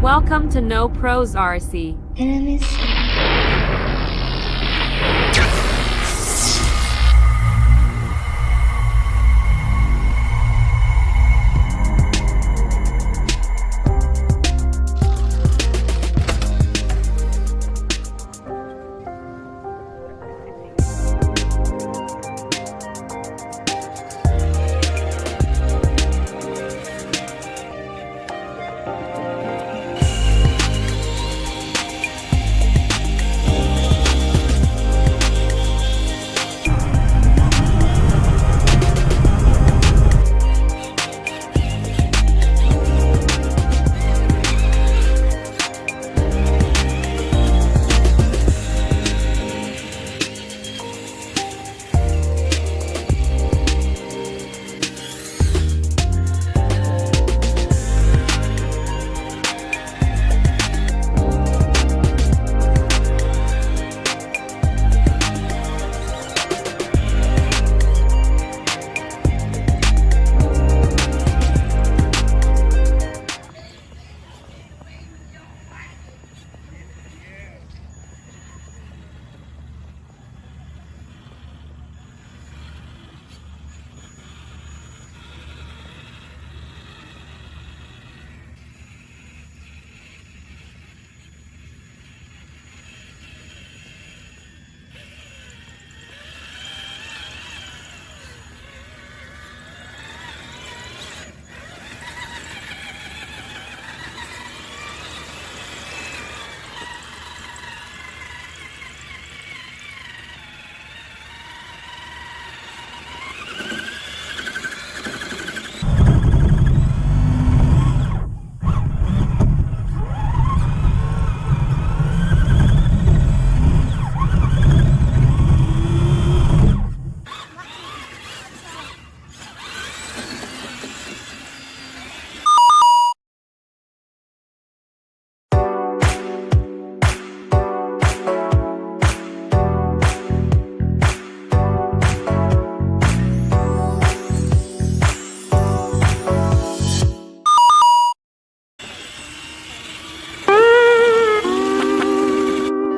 Welcome to No Pros RC. Enemies.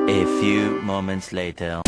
A few moments later.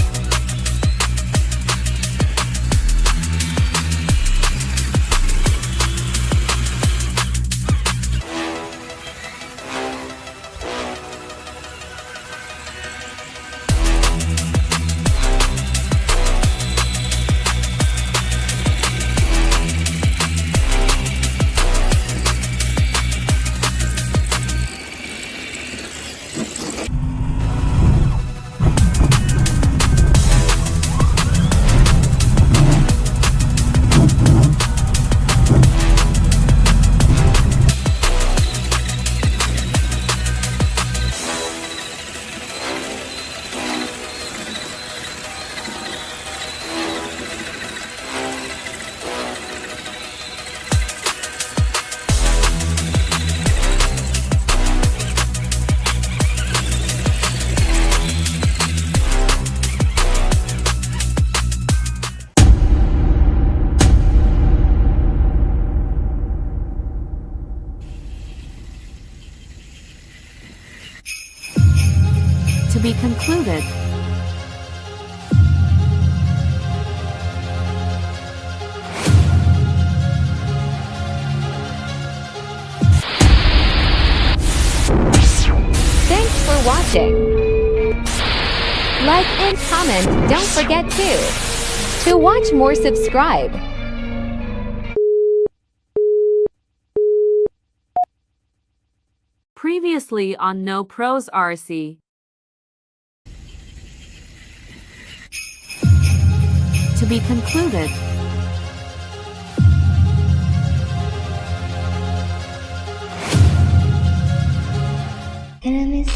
To be concluded. Thanks for watching. Like and comment, don't forget to. To watch more, subscribe. Previously on No Pros RC. To be concluded. Enemies.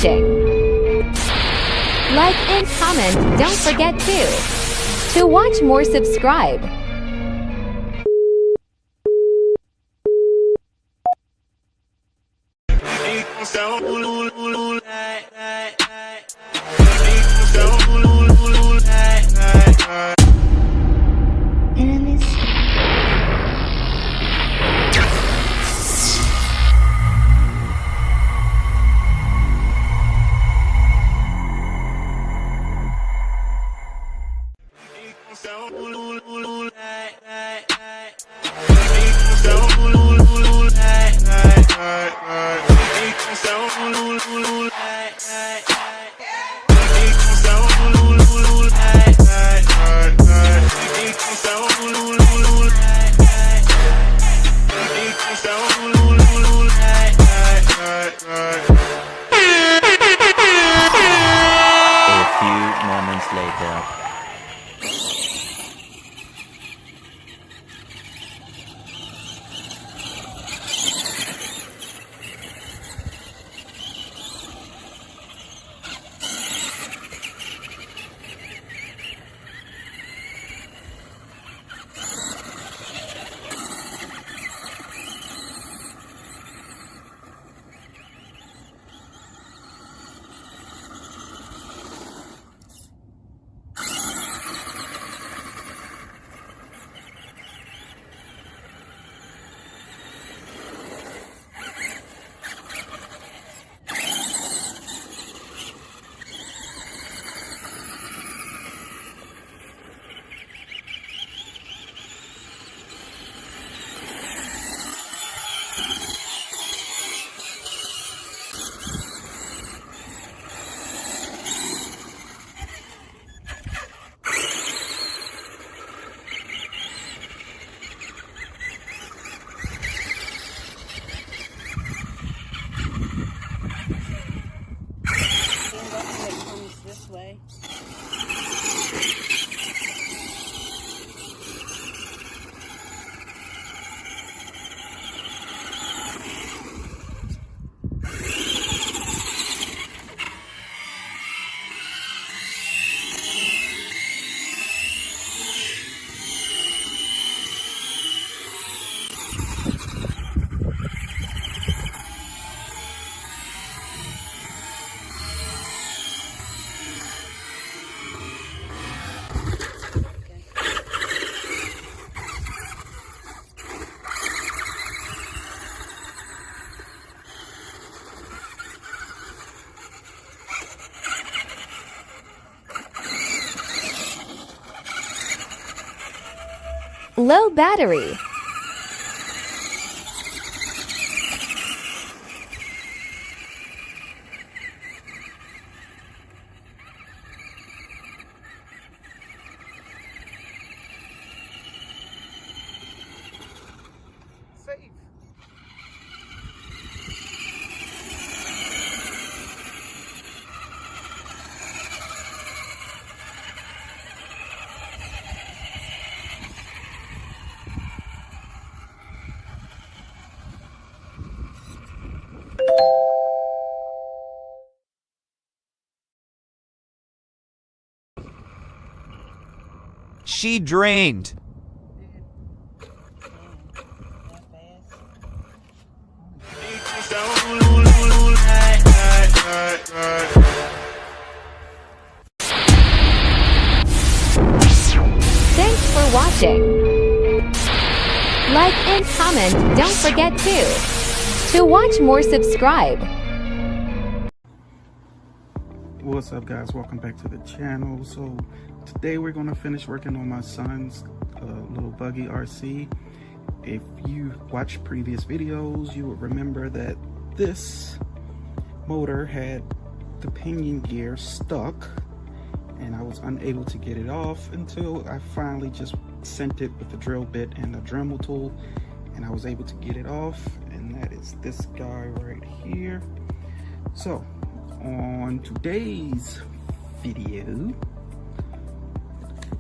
watching. Like and comment, don't forget to. To watch more, subscribe. Low battery. Safe. She drained. Thanks for watching. Like and comment, don't forget to watch more, subscribe. What's up, guys? Welcome back to the channel. So today we're going to finish working on my son's little buggy RC. If you watched previous videos, you would remember that this motor had the pinion gear stuck and I was unable to get it off until I finally just sent it with a drill bit and a Dremel tool, and I was able to get it off, and that is this guy right here. So on today's video,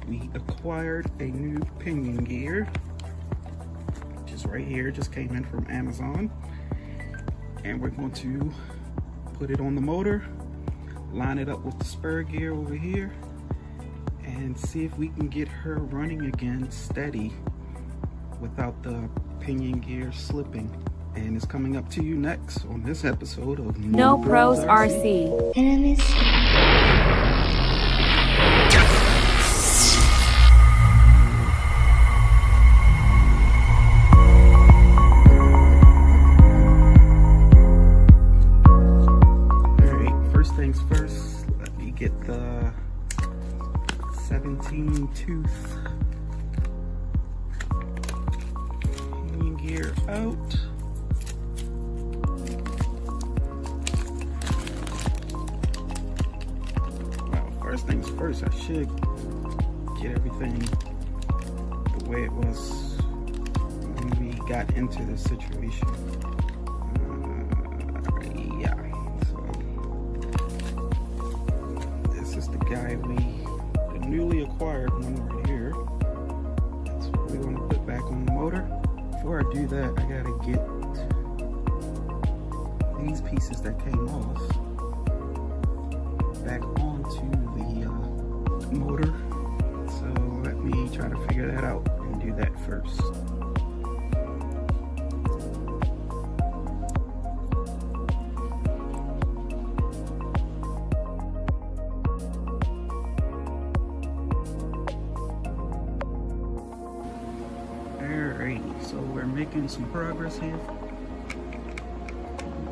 we acquired a new pinion gear, which is right here, just came in from Amazon, and we're going to put it on the motor, line it up with the spur gear over here, and see if we can get her running again steady without the pinion gear slipping. And it's coming up to you next on this episode of No Pros RC. Alright, first things first, let me get the 17 tooth pinion gear out. First things first, I should get everything the way it was when we got into this situation. Yeah, so this is the guy the newly acquired one right here. That's what we're going to put back on the motor. Before I do that, I gotta get these pieces that came off back onto the motor. So let me try to figure that out and do that first. Alrighty, so we're making some progress here.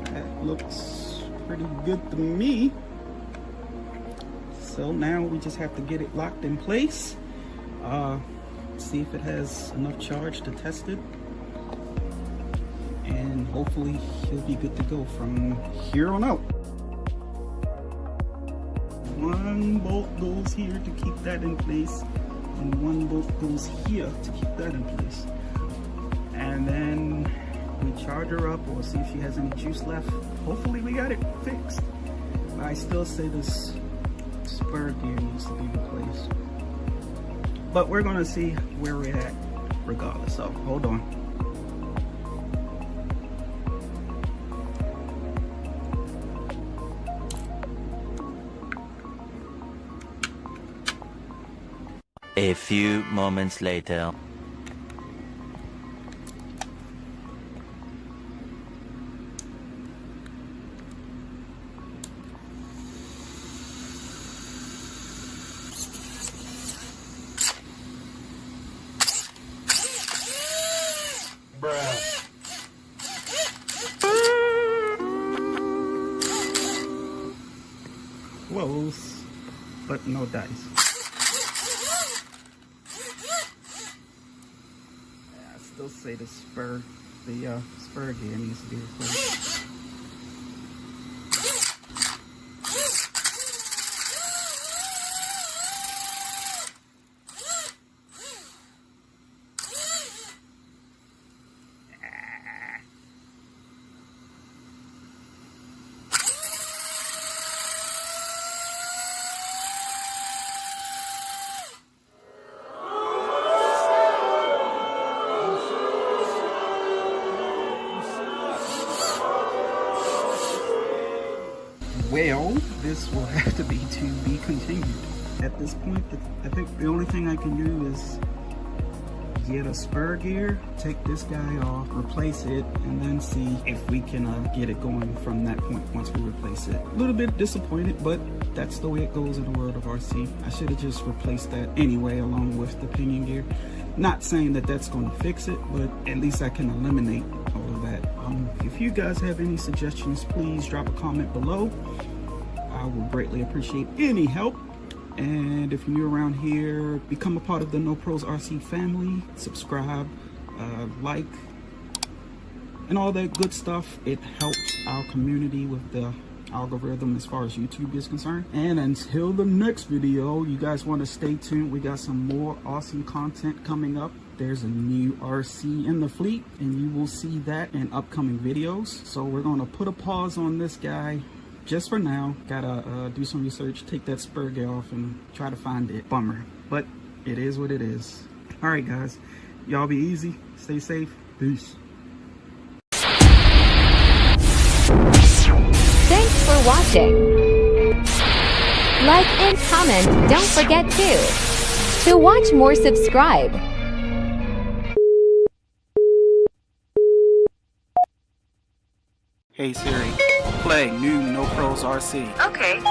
That looks pretty good to me. So now we just have to get it locked in place, see if it has enough charge to test it, and hopefully he'll be good to go from here on out. One bolt goes here to keep that in place, and one bolt goes here to keep that in place. And then we charge her up or see if she has any juice left. Hopefully we got it fixed. I still say this spur gear needs to be replaced. But we're gonna see where we're at regardless, so hold on. A few moments later. Close, but no dice. I still say the spur gear needs to be replaced. Well, this will have to be continued. At this point, I think the only thing I can do is get a spur gear, take this guy off, replace it, and then see if we can get it going from that point once we replace it. A little bit disappointed, but that's the way it goes in the world of RC. I should have just replaced that anyway along with the pinion gear. Not saying that that's going to fix it, but at least I can eliminate all of that. If you guys have any suggestions, please drop a comment below. I will greatly appreciate any help. And if you're new around here, become a part of the No Pros RC family. Subscribe, like, and all that good stuff. It helps our community with the algorithm as far as YouTube is concerned. And until the next video, you guys want to stay tuned. We got some more awesome content coming up. There's a new RC in the fleet, and you will see that in upcoming videos. So we're going to put a pause on this guy just for now. Gotta do some research, take that spur gear off, and try to find it. Bummer, but it is what it is. All right, guys, y'all be easy, stay safe, peace. Thanks for watching. Like and comment, don't forget to. To watch more, subscribe. Hey Siri, play new No Pros RC. Okay.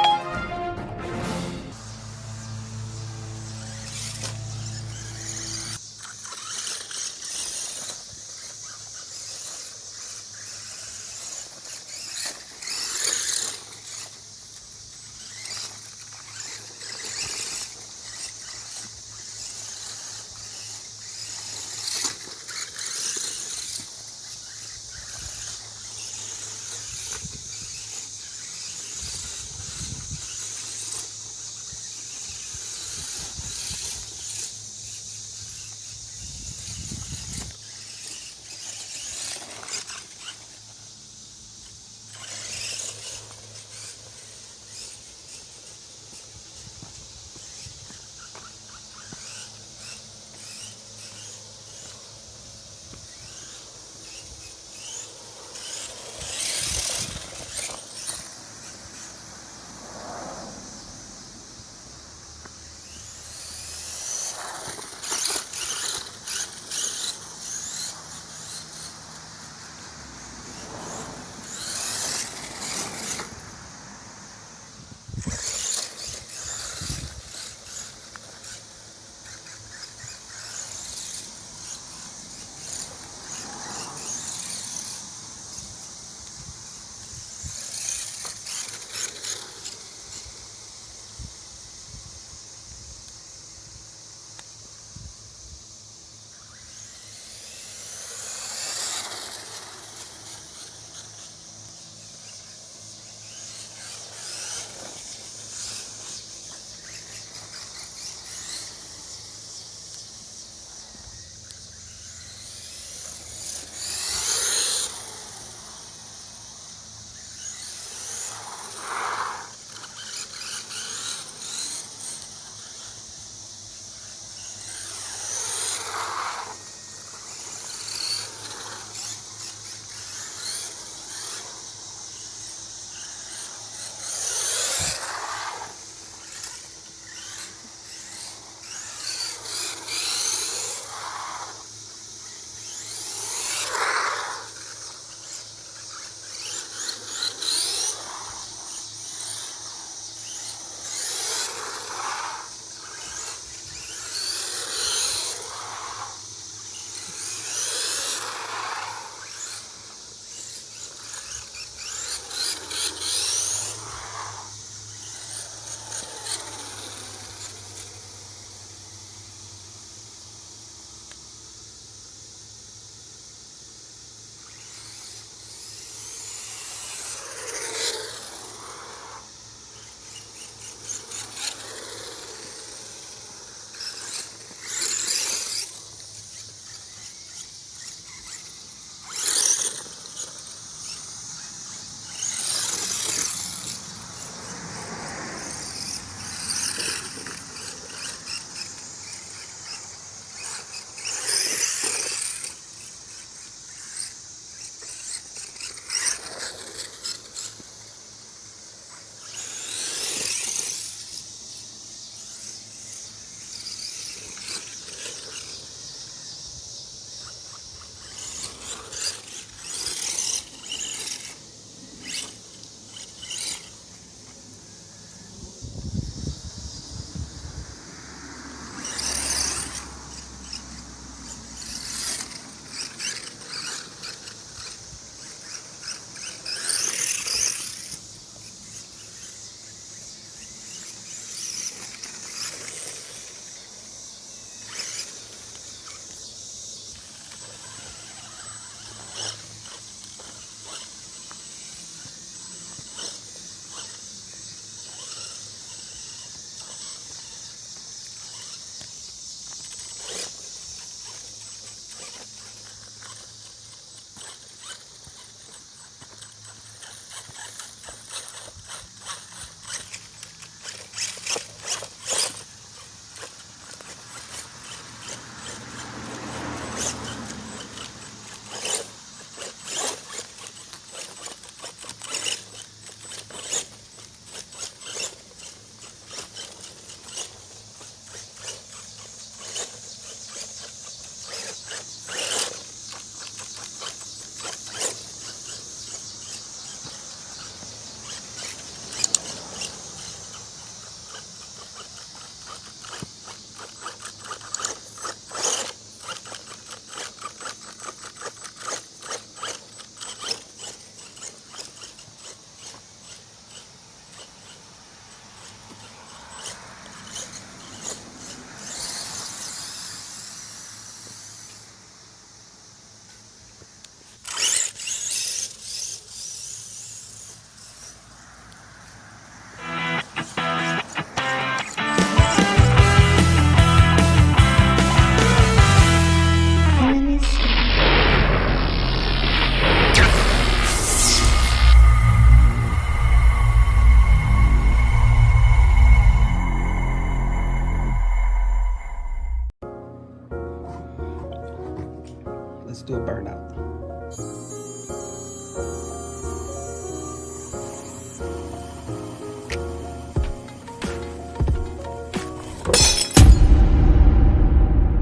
Let's do a burnout.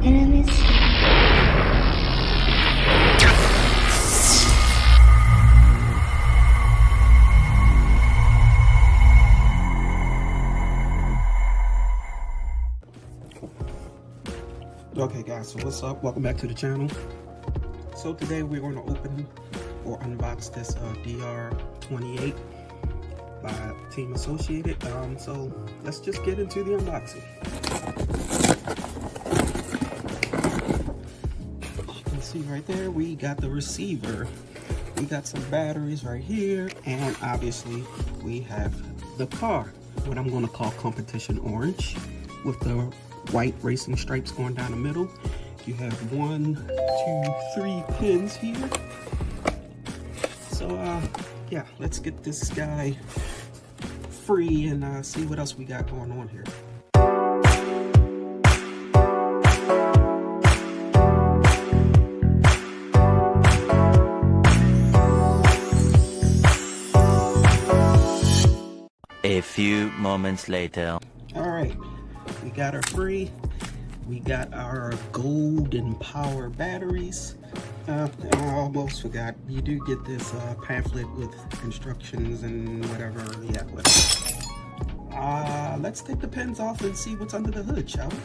Enemies. Okay guys, so what's up? Welcome back to the channel. So today we're going to open or unbox this DR28 by Team Associated. So let's just get into the unboxing. As you can see right there, we got the receiver. We got some batteries right here, and obviously we have the car, what I'm going to call Competition Orange, with the white racing stripes going down the middle. You have 1, 2, 3 pins here. So yeah, let's get this guy free and see what else we got going on here. A few moments later. All right, we got her free. We got our golden power batteries. I almost forgot, you do get this pamphlet with instructions and whatever. Yeah, whatever. Let's take the pins off and see what's under the hood, shall we?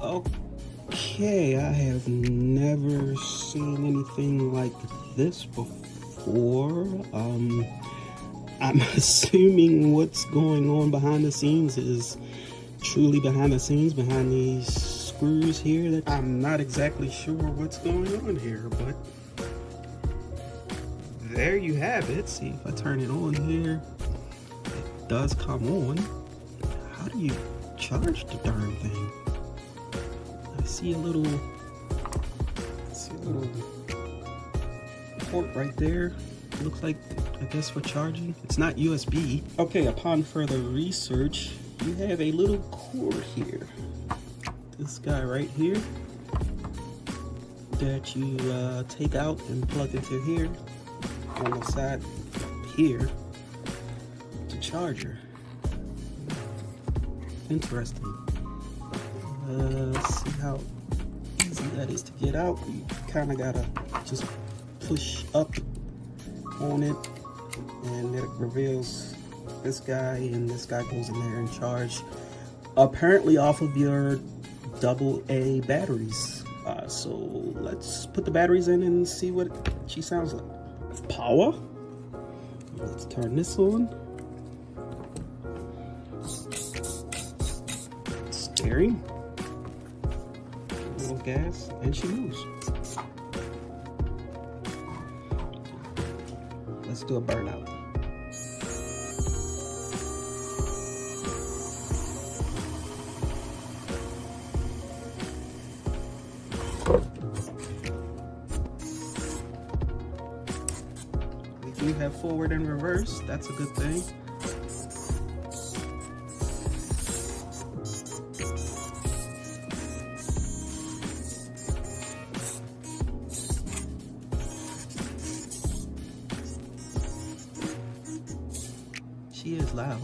Okay, I have never seen anything like this before. I'm assuming what's going on behind the scenes is truly behind the scenes, behind these screws here. That I'm not exactly sure what's going on here, but there you have it. See if I turn it on here, it does come on. How do you charge the darn thing? I see a little port right there. Looks like, I guess, for charging. It's not USB. Okay, upon further research, you have a little cord here. This guy right here that you take out and plug into here on the side here to charger. Interesting. See how easy that is to get out. You kind of gotta just push up on it and it reveals this guy, and this guy goes in there and charge apparently off of your AA batteries. So let's put the batteries in and see what she sounds like. Power. Let's turn this on. Steering. A little gas, and she moves. Let's do a burnout. We do have forward and reverse. That's a good thing. She is loud.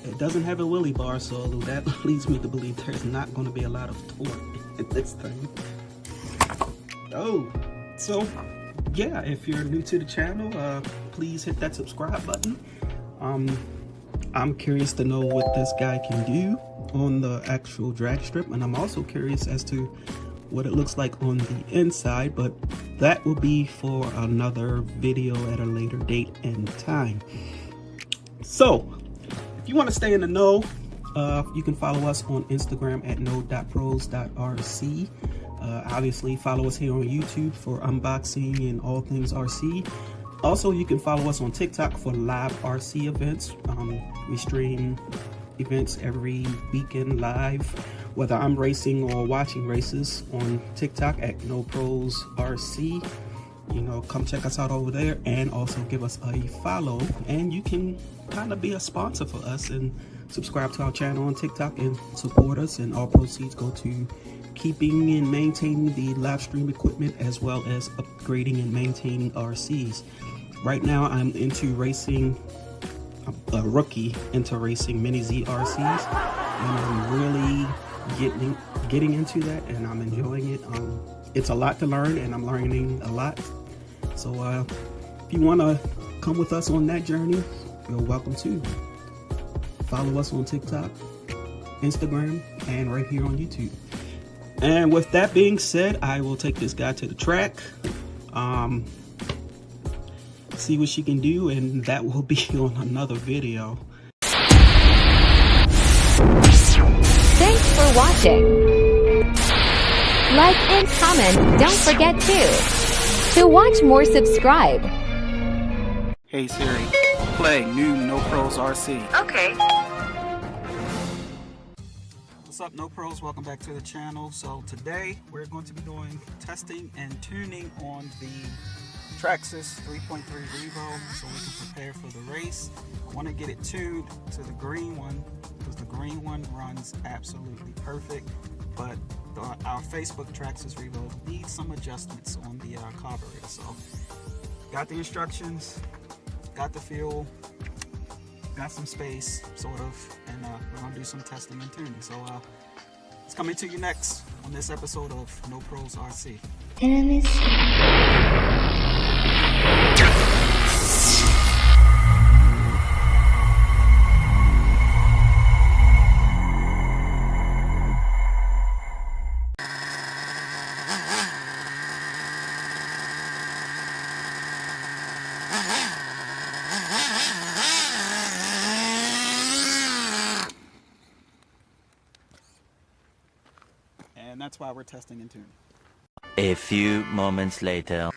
It doesn't have a wheelie bar, so that leads me to believe there's not going to be a lot of torque in this thing. Oh, so yeah, if you're new to the channel, please hit that subscribe button. I'm curious to know what this guy can do on the actual drag strip, and I'm also curious as to what it looks like on the inside, but that will be for another video at a later date and time. So if you want to stay in the know, you can follow us on Instagram at no.pros.rc. Obviously follow us here on YouTube for unboxing and all things RC. Also, you can follow us on TikTok for live RC events. We stream events every weekend live, whether I'm racing or watching races, on TikTok at NoProsRC. you know, come check us out over there and also give us a follow, and you can kind of be a sponsor for us and subscribe to our channel on TikTok and support us, and all proceeds go to keeping and maintaining the live stream equipment as well as upgrading and maintaining RCs. Right now I'm into racing, a rookie into racing mini Z RCs, and I'm really getting into that, and I'm enjoying it. It's a lot to learn, and I'm learning a lot. So if you want to come with us on that journey, you're welcome to. Follow us on TikTok, Instagram, and right here on YouTube. And with that being said, I will take this guy to the track, see what she can do, and that will be on another video. Thanks for watching. Like and comment, don't forget to. To watch more, subscribe. Hey Siri, play new No Pros RC. Okay. What's up, No Pros? Welcome back to the channel. So today we're going to be doing testing and tuning on the Traxxas 3.3 Revo so we can prepare for the race. I want to get it tuned to the green one because the green one runs absolutely perfect, but our Facebook Traxxas Revo needs some adjustments on the carburetor. So got the instructions, got the fuel, got some space, sort of, and we're gonna do some testing and tuning. So it's coming to you next on this episode of No Pros RC. Enemies. And that's why we're testing and tuning. A few moments later.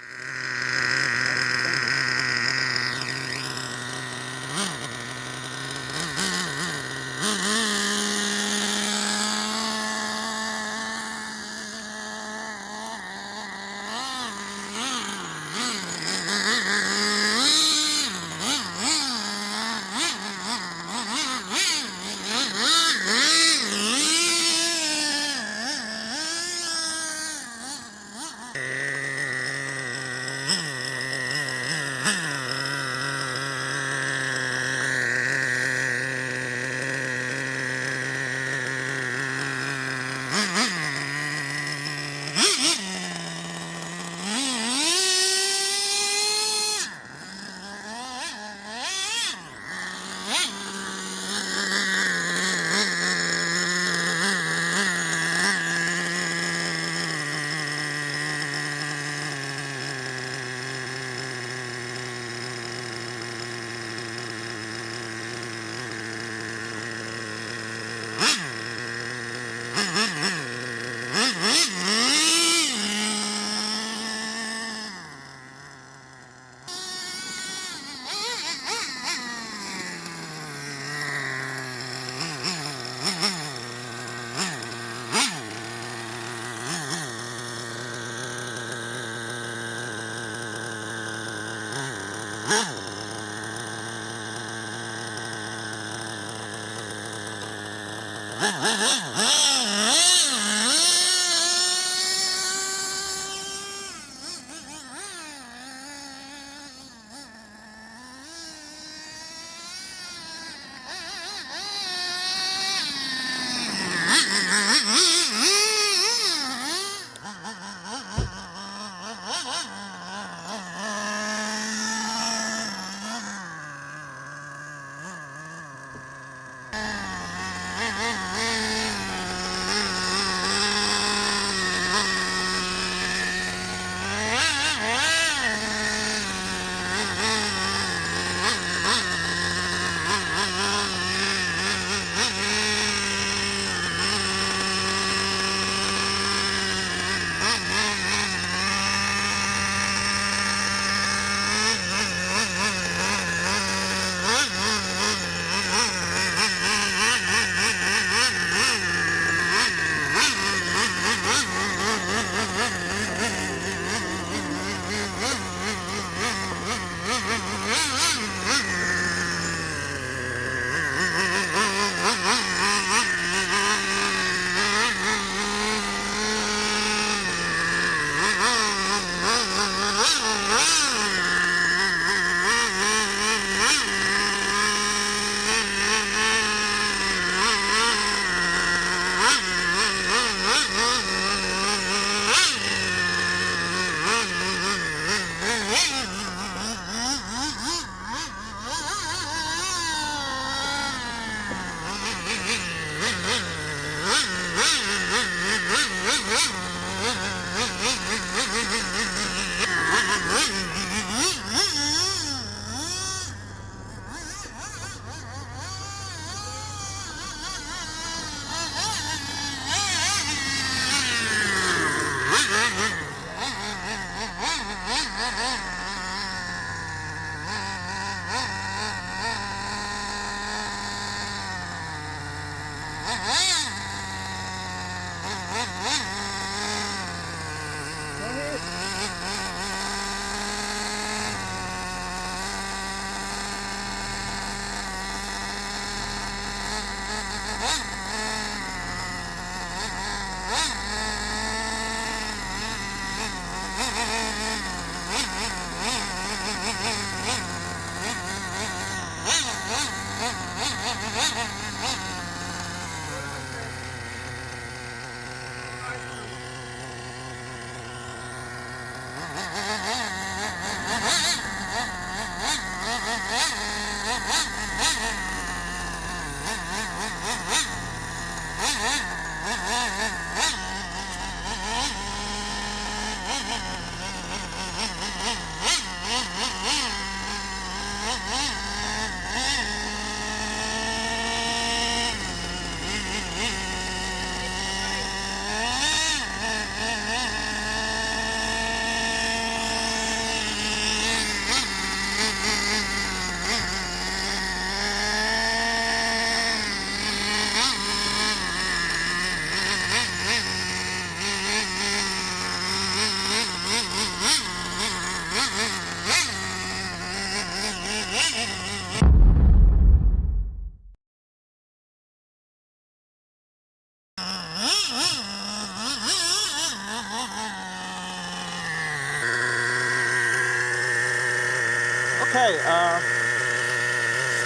Okay,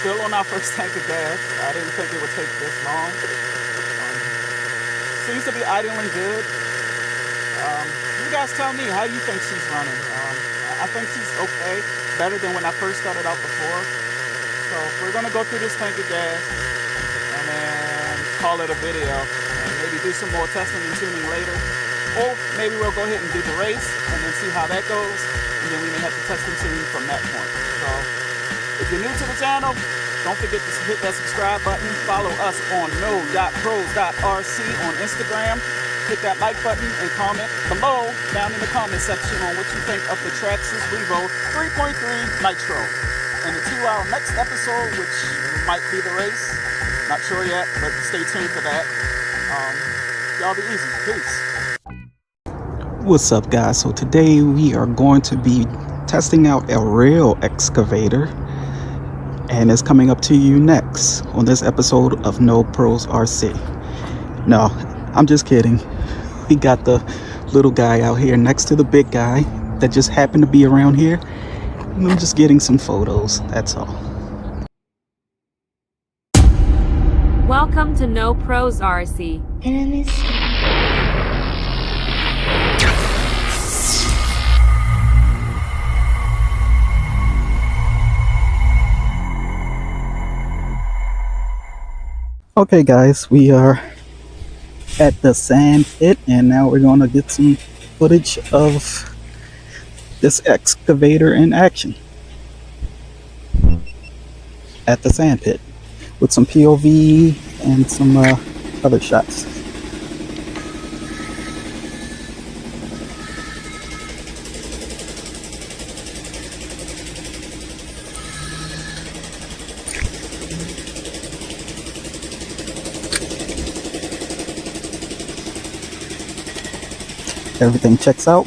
still on our first tank of gas. I didn't think it would take this long. Seems to be idling good. You guys tell me, how you think she's running? I think she's okay, better than when I first started out before. So we're gonna go through this tank of gas and then call it a video, and maybe do some more testing and tuning later. Or maybe we'll go ahead and do the race and then see how that goes, and then we may have to test and tune from that point. So if you're new to the channel, don't forget to hit that subscribe button. Follow us on no.pros.rc on Instagram. Hit that like button and comment below down in the comment section on what you think of the Traxxas Revo 3.3 Nitro. And until our next episode, which might be the race, not sure yet, but stay tuned for that. Y'all be easy. Peace. What's up, guys? So today we are going to be testing out a real excavator, and it's coming up to you next on this episode of No Pros RC. No, I'm just kidding. We got the little guy out here next to the big guy that just happened to be around here, and I'm just getting some photos, that's all. Welcome to No Pros RC. Enemies. Okay guys, we are at the sand pit, and now we're going to get some footage of this excavator in action at the sand pit with some POV and some other shots. Everything checks out.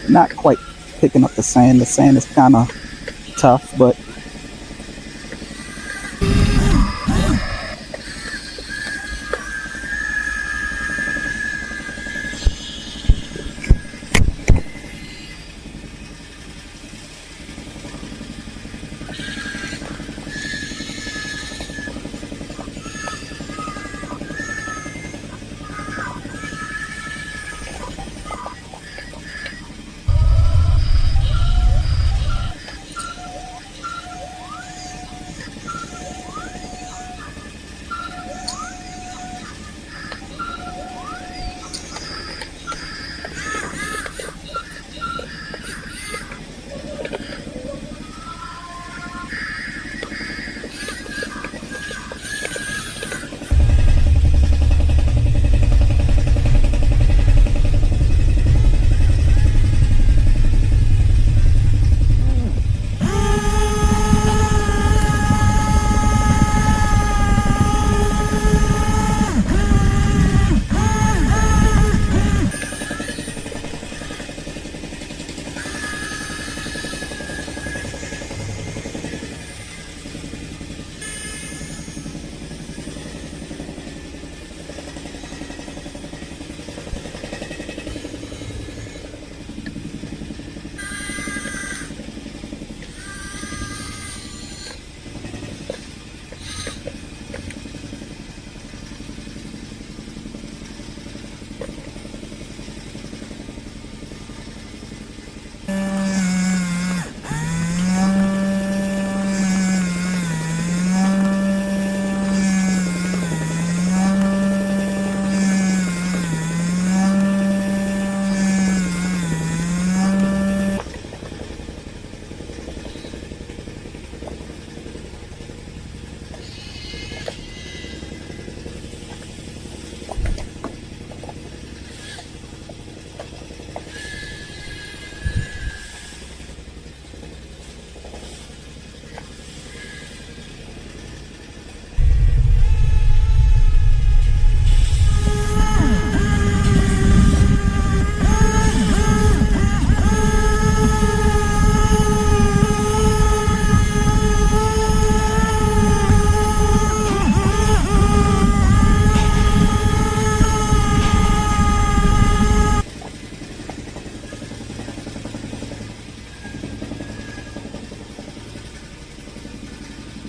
Not quite picking up the sand. The sand is kind of tough, but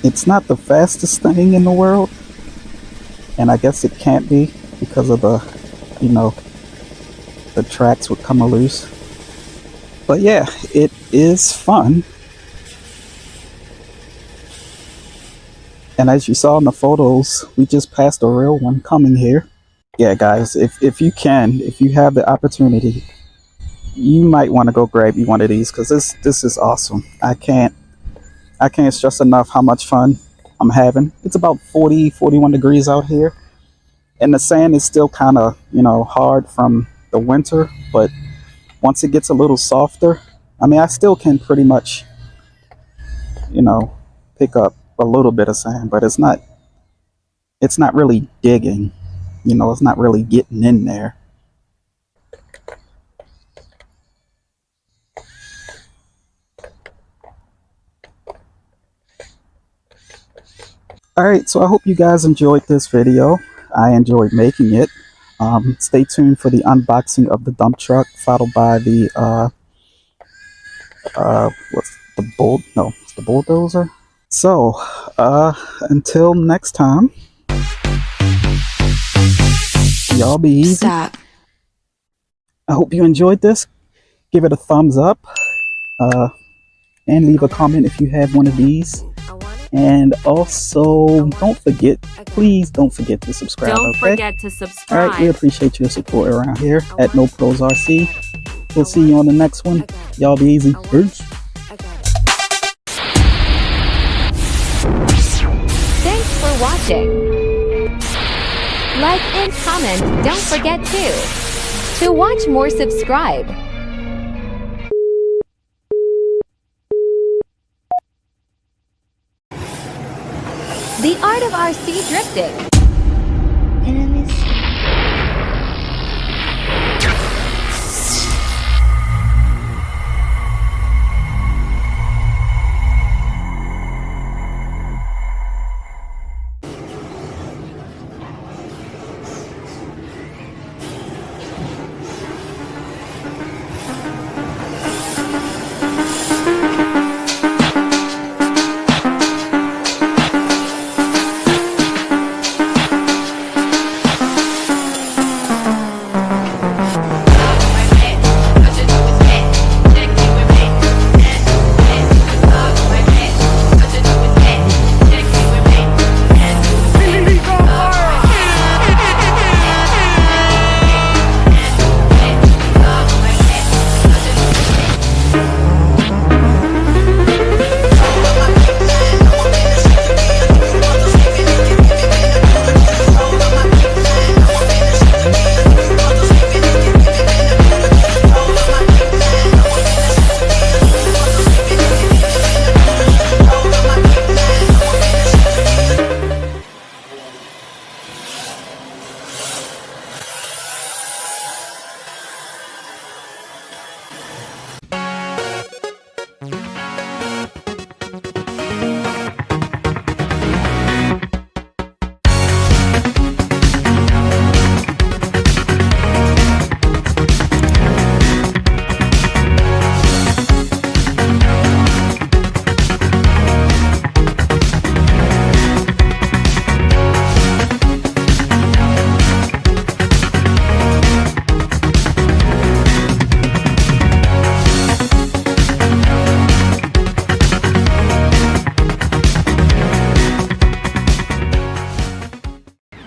It's not the fastest thing in the world, and I guess it can't be because of the, you know, the tracks would come loose. But yeah, it is fun. And as you saw in the photos, we just passed a real one coming here. Yeah, guys, if you can, if you have the opportunity, you might want to go grab you one of these, because this is awesome. I can't stress enough how much fun I'm having. It's about 41 degrees out here, and the sand is still kind of, you know, hard from the winter, but once it gets a little softer, I mean, I still can pretty much, you know, pick up a little bit of sand, but it's not really digging, you know, it's not really getting in there. Alright, so I hope you guys enjoyed this video. I enjoyed making it. Stay tuned for the unboxing of the dump truck, followed by the what's the bulldozer. So until next time, y'all be easy. Stop. I hope you enjoyed this. Give it a thumbs up, and leave a comment if you have one of these. And also, don't forget, please don't forget to subscribe. Don't okay? forget to subscribe. Alright, we appreciate your support around here at No Pros RC. We'll see you on the next one. Y'all be easy. Peace. Thanks for watching. Like and comment, don't forget to. To watch more, subscribe. The art of RC drifting.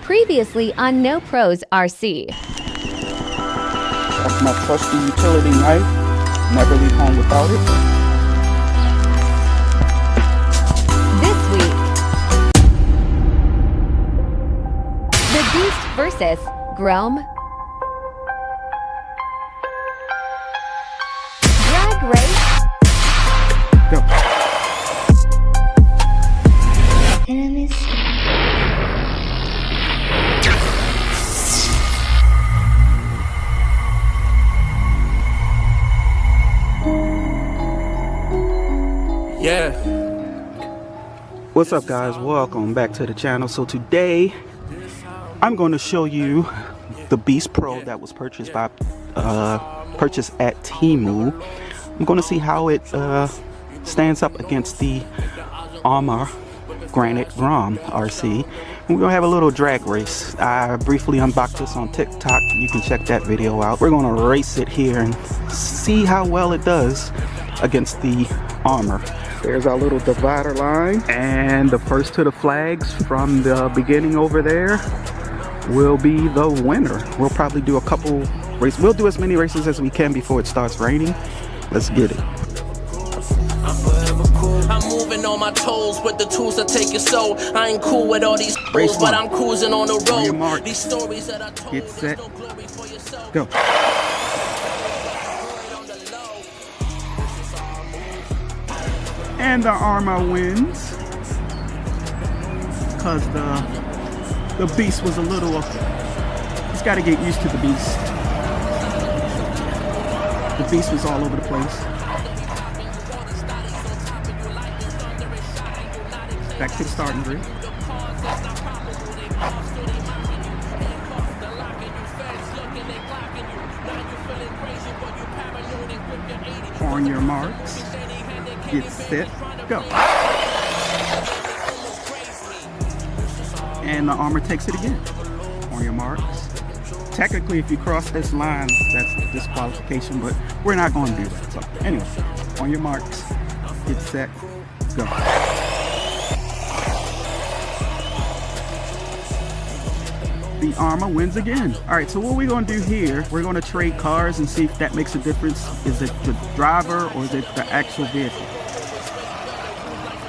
Previously on No Pros RC. That's my trusty utility knife. Never leave home without it. This week, the Beast versus Grom. Drag race. Go. Enemies. Yeah. What's up, guys? Welcome back to the channel. So today I'm going to show you the Beast Pro that was purchased by purchased at Temu. I'm going to see how it stands up against the Armor Granite Grom RC. And we're gonna have a little drag race. I briefly unboxed this on TikTok. You can check that video out. We're gonna race it here and see how well it does against the armor. There's our little divider line, and the first to the flags from the beginning over there will be the winner. We'll probably do a couple races. We'll do as many races as we can before it starts raining. Let's get it. I'm moving on my toes with the tools to take your soul. I ain't cool with all these rules, but I'm cruising on the road. These stories that I told, get set, go. And the armor wins because the beast was a little. He's got to get used to the beast. The beast was all over the place. Back to the starting grid. On your marks, get set, go. And the armor takes it again. On your marks. Technically, if you cross this line, that's disqualification, but we're not going to do that. So anyway, on your marks, get set, go. The armor wins again. All right, so what we're gonna do here, we're gonna trade cars and see if that makes a difference. Is it the driver or is it the actual vehicle?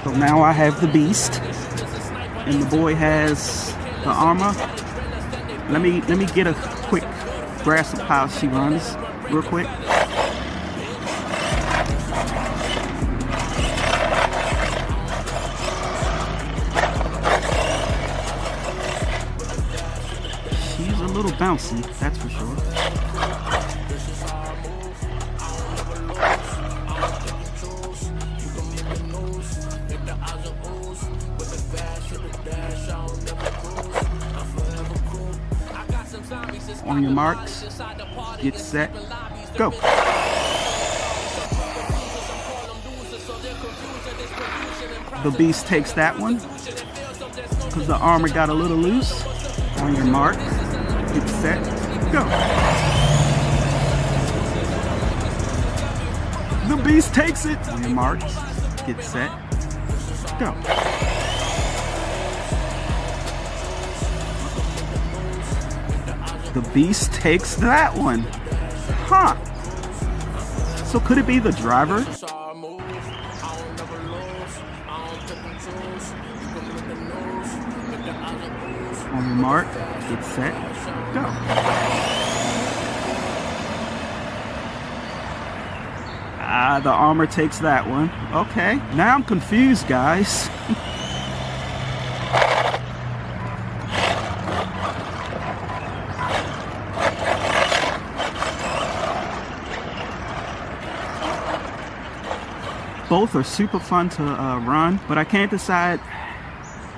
So now I have the beast and the boy has the armor. Let me get a quick grasp of how she runs real quick. She's a little bouncy, that's for sure. On your marks, get set, go. The beast takes that one because the armor got a little loose. On your mark, get set, go. The beast takes it. On your marks, get set, go. The beast takes that one. Huh. So could it be the driver? On your mark, get set, go. Ah, the armor takes that one. Okay, now I'm confused, guys. Both are super fun to run, but I can't decide.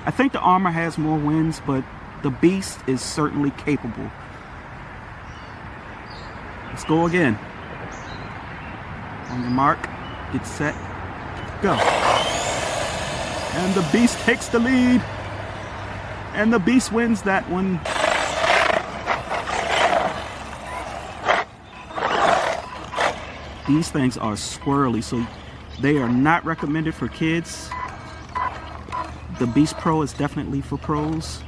I think the armor has more wins, but the beast is certainly capable. Let's go again. On your mark, get set, go. And the beast takes the lead. And the beast wins that one. These things are squirrely, so they are not recommended for kids. The Beast Pro is definitely for pros.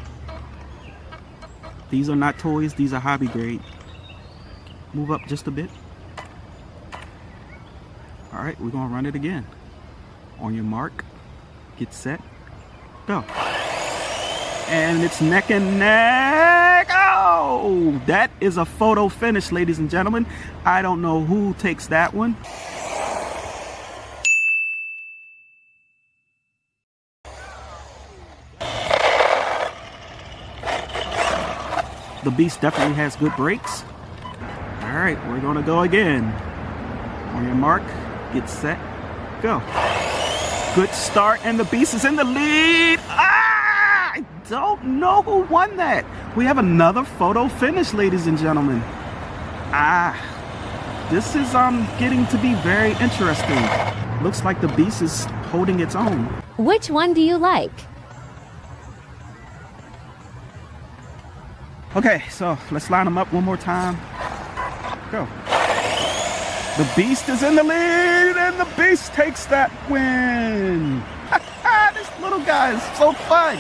These are not toys, these are hobby grade. Move up just a bit. All right, we're gonna run it again. On your mark, get set, go. And it's neck and neck. Oh, that is a photo finish, ladies and gentlemen. I don't know who takes that one. The beast definitely has good brakes. All right, we're gonna go again. On your mark, get set, go. Good start, and the beast is in the lead. Ah, I don't know who won that. We have another photo finish, ladies and gentlemen. Ah, this is getting to be very interesting. Looks like the beast is holding its own. Which one do you like? Okay, so let's line them up one more time. Go. The Beast is in the lead, and the Beast takes that win. This little guy is so fun.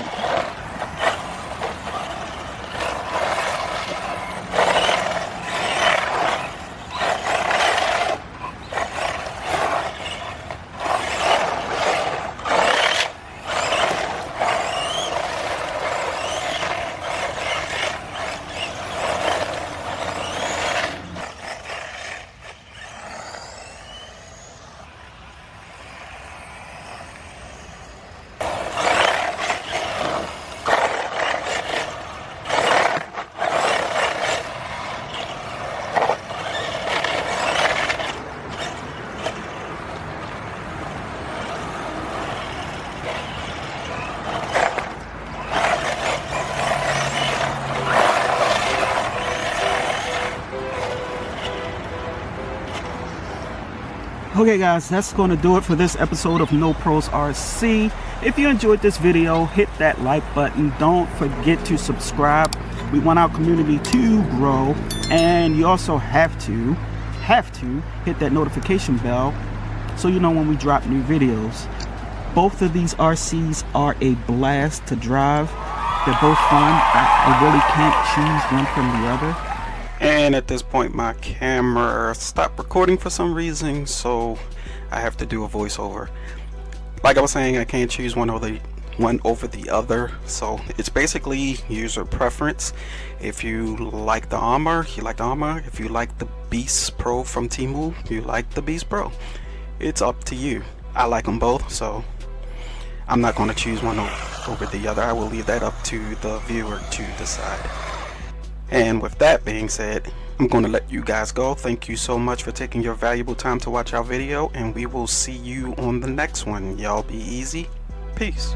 Okay guys, that's going to do it for this episode of No Pros RC. If you enjoyed this video, hit that like button. Don't forget to subscribe. We want our community to grow, and you also have to hit that notification bell so you know when we drop new videos. Both of these RCs are a blast to drive. They're both fun. I really can't choose one from the other. And at this point my camera stopped recording for some reason, so I have to do a voiceover. Like I was saying, I can't choose one over the other, so it's basically user preference. If you like the armor, you like the armor. If you like the Beast Pro from Temu, you like the Beast Pro. It's up to you. I like them both, so I'm not going to choose one over the other. I will leave that up to the viewer to decide. And with that being said, I'm going to let you guys go. Thank you so much for taking your valuable time to watch our video, and we will see you on the next one. Y'all be easy. Peace.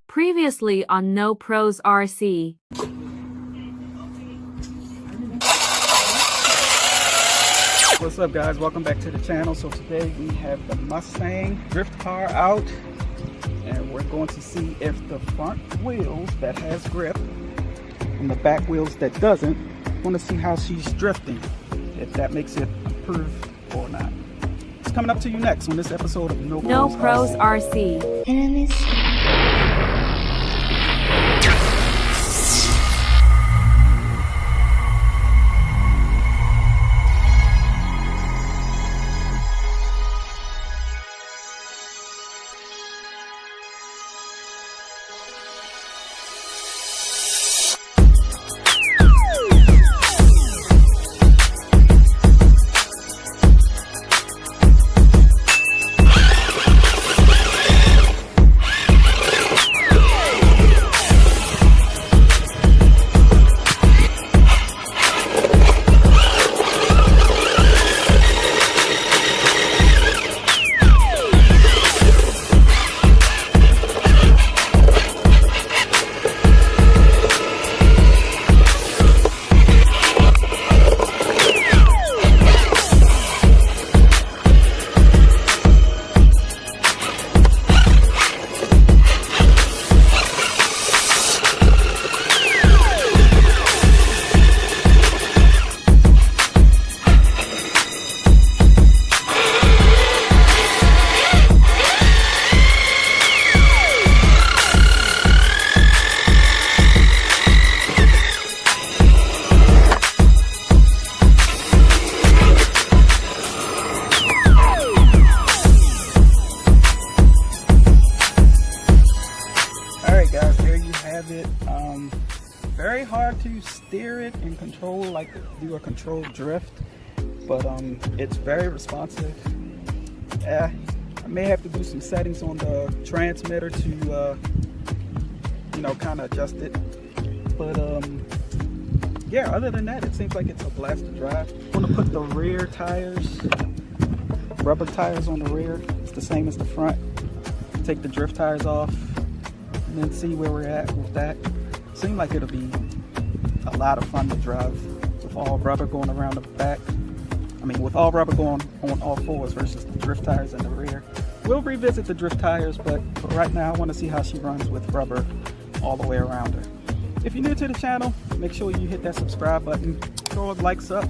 Previously on No Pros RC. What's up guys, welcome back to the channel. So today we have the Mustang drift car out, and we're going to see if the front wheels that has grip and the back wheels that doesn't, I want to see how she's drifting, if that makes it approved or not. It's coming up to you next on this episode of No Pros RC. Enemies. Very hard to steer it and control, like do a controlled drift, but it's very responsive. I may have to do some settings on the transmitter to you know, kind of adjust it, but yeah, other than that, it seems like it's a blast to drive. I'm gonna put the rear tires, rubber tires on the rear. the same as the front. Take the drift tires off and then see where we're at with that. Seems like it'll be a lot of fun to drive with all rubber going around the back. I mean, with all rubber going on all fours versus the drift tires in the rear. We'll revisit the drift tires, but for right now I want to see how she runs with rubber all the way around her. If you're new to the channel, make sure you hit that subscribe button, throw a likes up,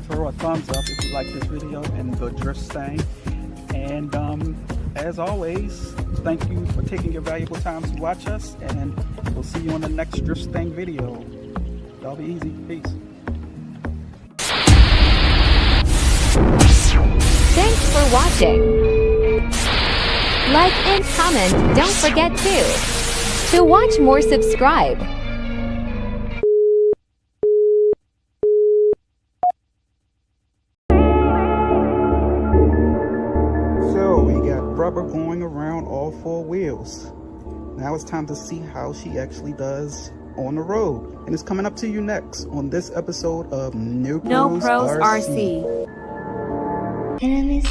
throw a thumbs up if you like this video and the drift stang. And as always, thank you for taking your valuable time to watch us, and we'll see you on the next drift stang video. Y'all be easy. Peace. Thanks for watching. Like and comment, don't forget to watch more, subscribe. So we got rubber going around all four wheels. Now it's time to see how she actually does on the road. And it's coming up to you next on this episode of No Pros RC. Enemies.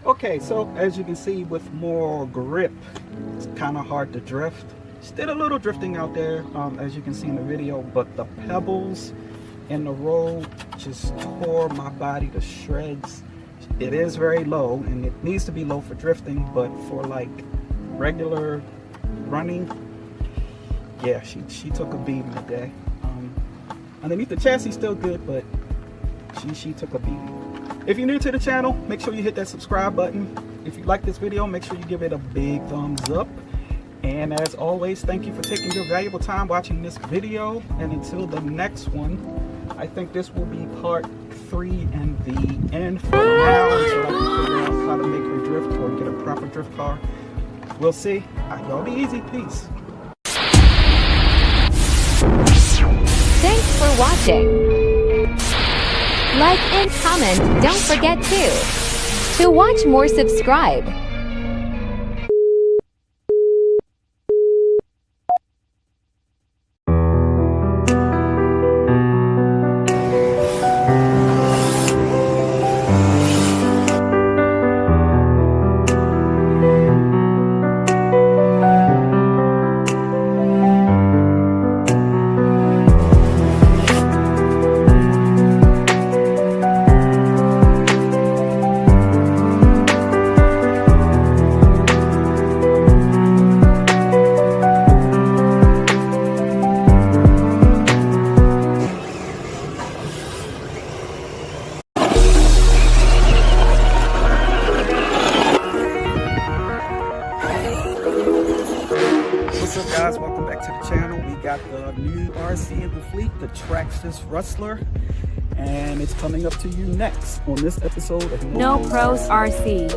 Okay, so as you can see, with more grip, it's kind of hard to drift. She did a little drifting out there, as you can see in the video, but the pebbles in the road just tore my body to shreds. It is very low, and it needs to be low for drifting, but for like regular running, yeah, she took a beating today. Underneath the chassis still good, but she took a beating. If you're new to the channel, make sure you hit that subscribe button. If you like this video, make sure you give it a big thumbs up. And as always, thank you for taking your valuable time watching this video. And until the next one, I think this will be part 3 and the end for now, until I can figure out how to make her drift or get a proper drift car. We'll see. Y'all be easy. Peace. Thanks for watching. Like and comment, don't forget to. To watch more, subscribe. What's up, guys? Welcome back to the channel. We got the new RC in the fleet, the Traxxas Rustler, and it's coming up to you next on this episode of No Pros RC.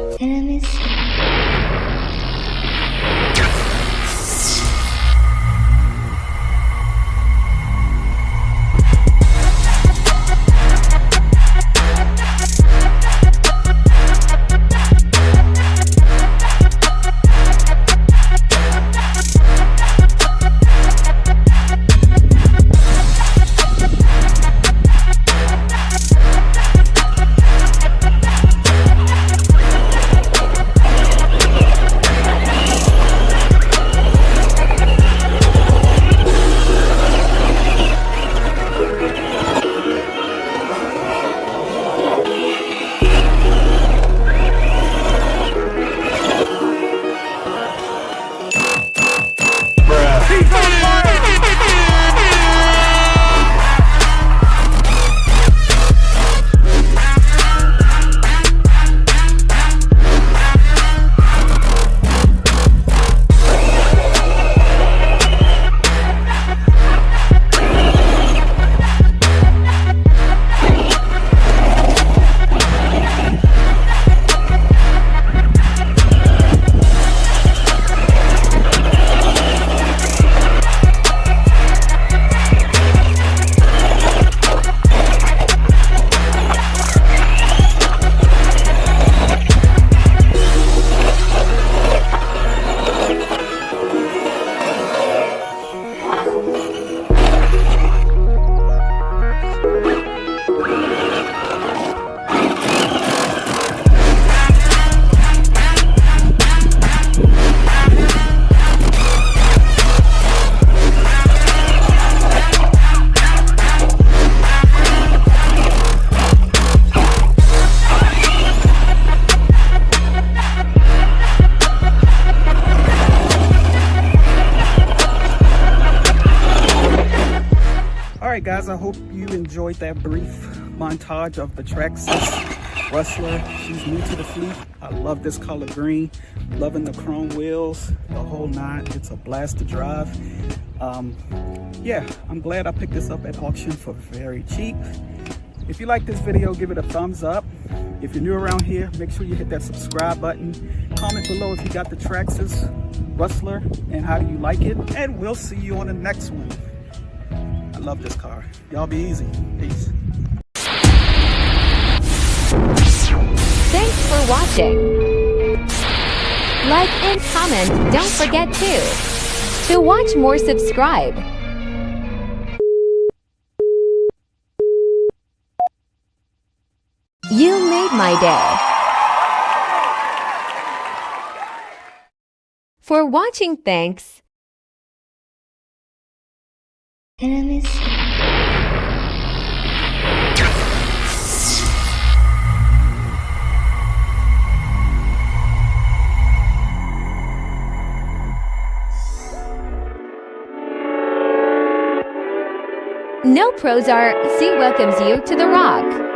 Alright guys, I hope you enjoyed that brief montage of the Traxxas Rustler. She's new to the fleet. I love this color green. Loving the chrome wheels, the whole nine. It's a blast to drive. Yeah, I'm glad I picked this up at auction for very cheap. If you like this video, give it a thumbs up. If you're new around here, make sure you hit that subscribe button. Comment below if you got the Traxxas Rustler and how do you like it. And we'll see you on the next one. I love this car. Y'all be easy. Peace. Thanks for watching. Like and comment, don't forget to. To watch more, subscribe. You made my day. For watching, thanks. Can I miss you? No pros are C welcomes you to The Rock.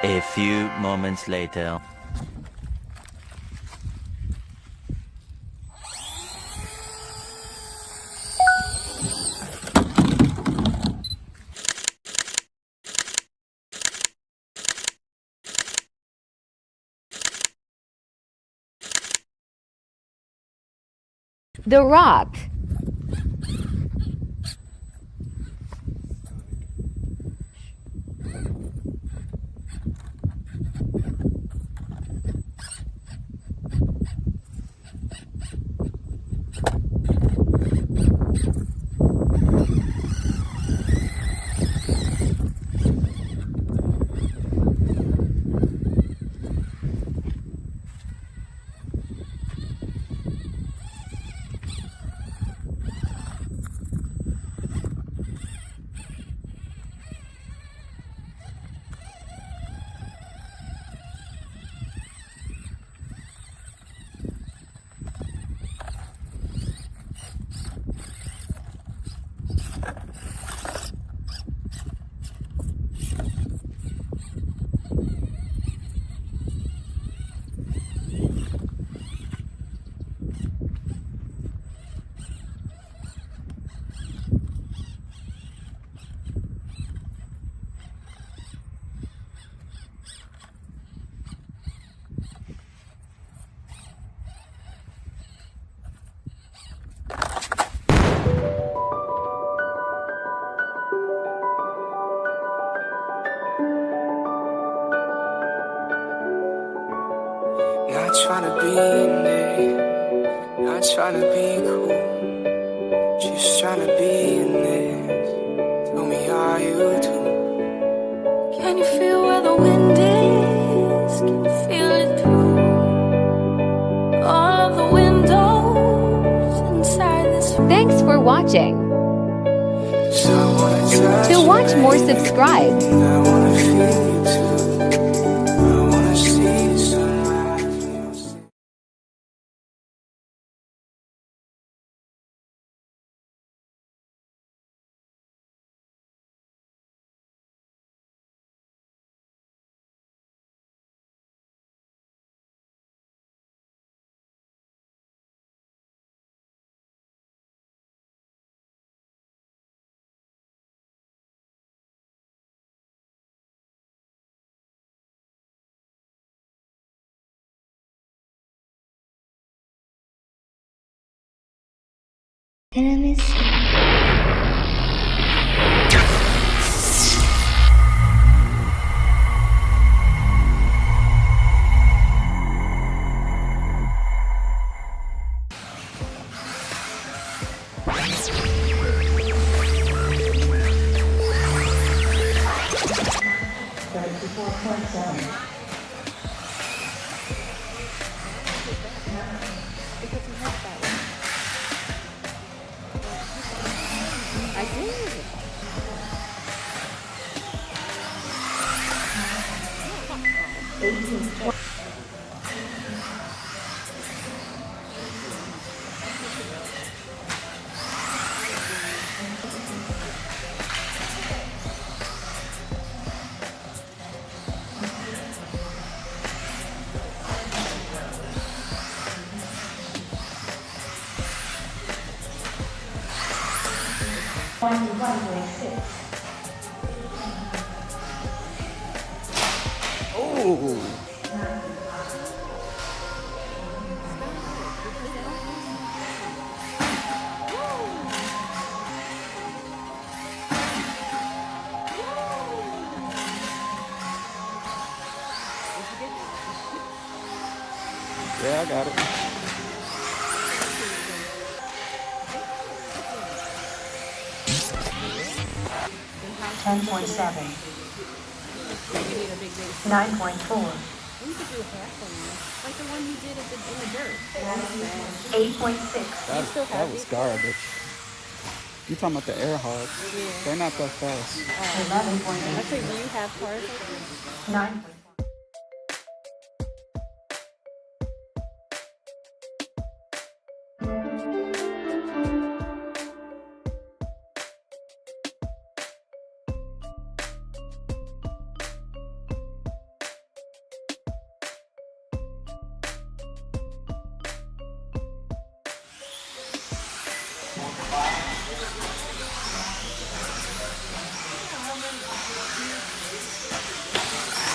A few moments later. The Rock. Not trying to be in it, not trying to be cool, just trying to be in this. Tell me how you do. Can you feel where the wind is? Can you feel it through all of the windows inside this room? Thanks for watching. To watch more, subscribe. Enemies. 34.7. I did. 18. 21.6. Oh. Yeah, I got it. $10.7. 9.4. We could do half on one, like the one you did in the dirt. 8.6. That was garbage. You talking about the air hogs? Yeah. They're not that fast. 11.8. I say, do you have cars like this? 9.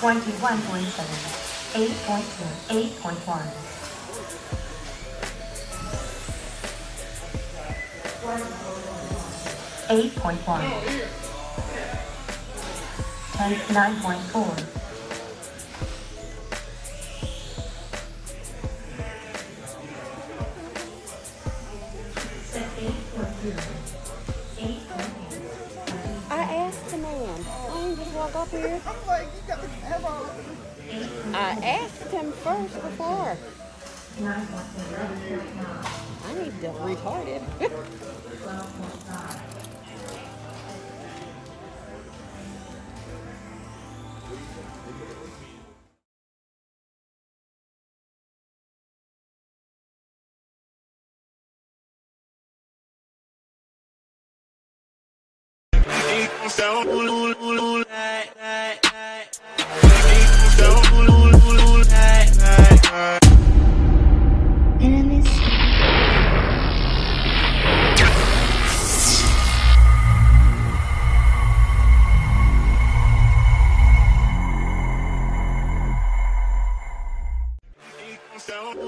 21.7. 8.2. 8.1. 8.1. 9.4. 8.2. I asked the man. I didn't just walk up here. I'm like, you got the camera. I asked him first before. I need to retard it. Enemies. 5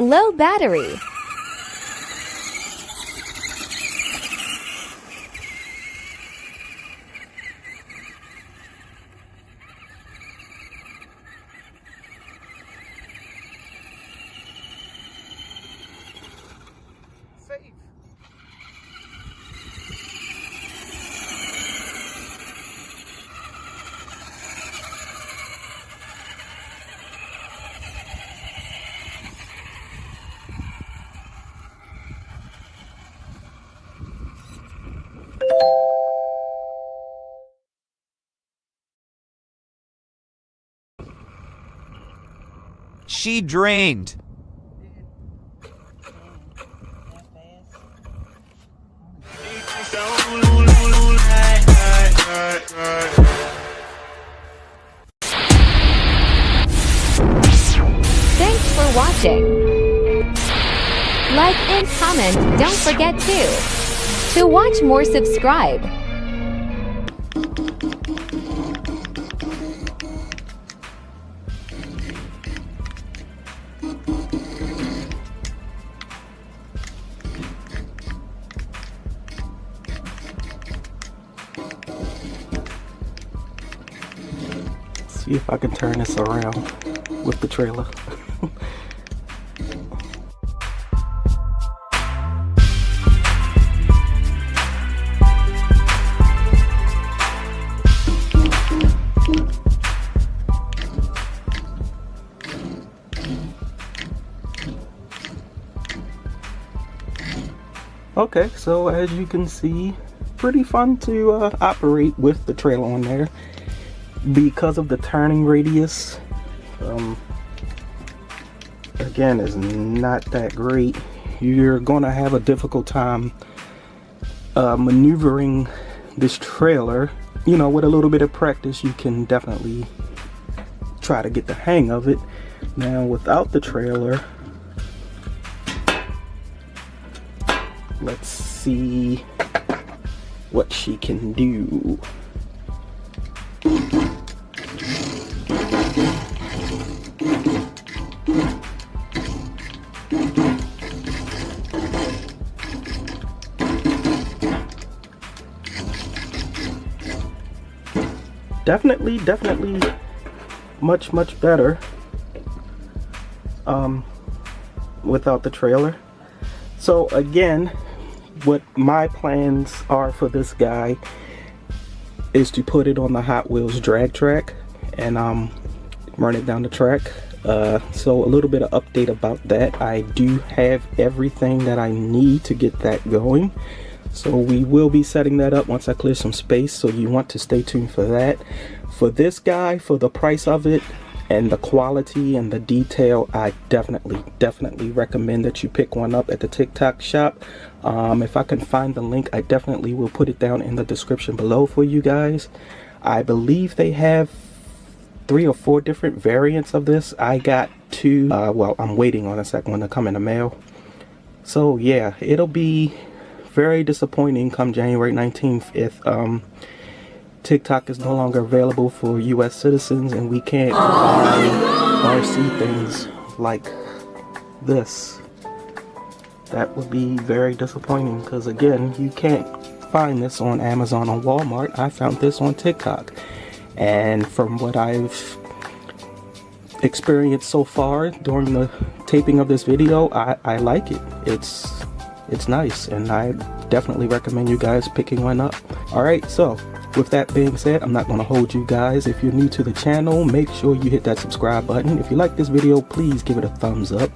Low battery. She drained. Thanks for watching. Like and comment, don't forget to. To watch more, subscribe. See if I can turn this around with the trailer. Okay, so as you can see, pretty fun to operate with the trailer on there. Because of the turning radius, again, is not that great. You're going to have a difficult time maneuvering this trailer. You know, with a little bit of practice, you can definitely try to get the hang of it. Now, without the trailer, let's see what she can do. Definitely much better without the trailer. So again, what my plans are for this guy is to put it on the Hot Wheels drag track and run it down the track. So a little bit of update about that. I do have everything that I need to get that going. So we will be setting that up once I clear some space, so you want to stay tuned for that. For this guy, for the price of it and the quality and the detail, I definitely recommend that you pick one up at the TikTok shop. If I can find the link, I definitely will put it down in the description below for you guys. I believe they have 3 or 4 different variants of this. I got 2. Well, I'm waiting on a second one to come in the mail. So yeah, it'll be very disappointing come January 19th if TikTok is no longer available for US citizens and we can't buy or see things like this. That would be very disappointing, because again, you can't find this on Amazon or Walmart. I found this on TikTok, and from what I've experienced so far during the taping of this video, I like it. It's nice, and I definitely recommend you guys picking one up. Alright, so with that being said, I'm not going to hold you guys. If you're new to the channel, make sure you hit that subscribe button. If you like this video, please give it a thumbs up.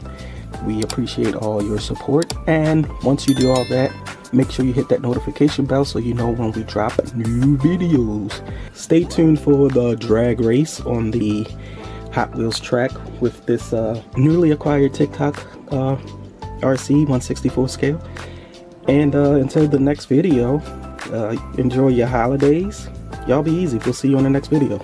We appreciate all your support, and once you do all that, make sure you hit that notification bell so you know when we drop new videos. Stay tuned for the drag race on the Hot Wheels track with this newly acquired TikTok RC 164 scale. And until the next video, enjoy your holidays. Y'all be easy. We'll see you on the next video.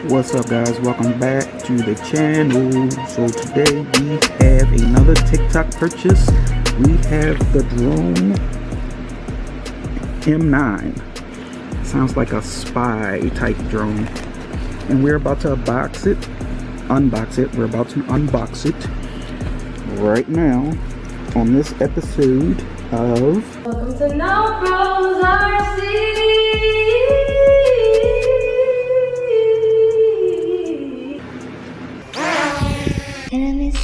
What's up guys, welcome back to the channel. So today we have another TikTok purchase. We have the drone M9. Sounds like a spy type drone. And we're about to unbox it. We're about to unbox it right now on this episode of Welcome to No Pros RC. Enemies.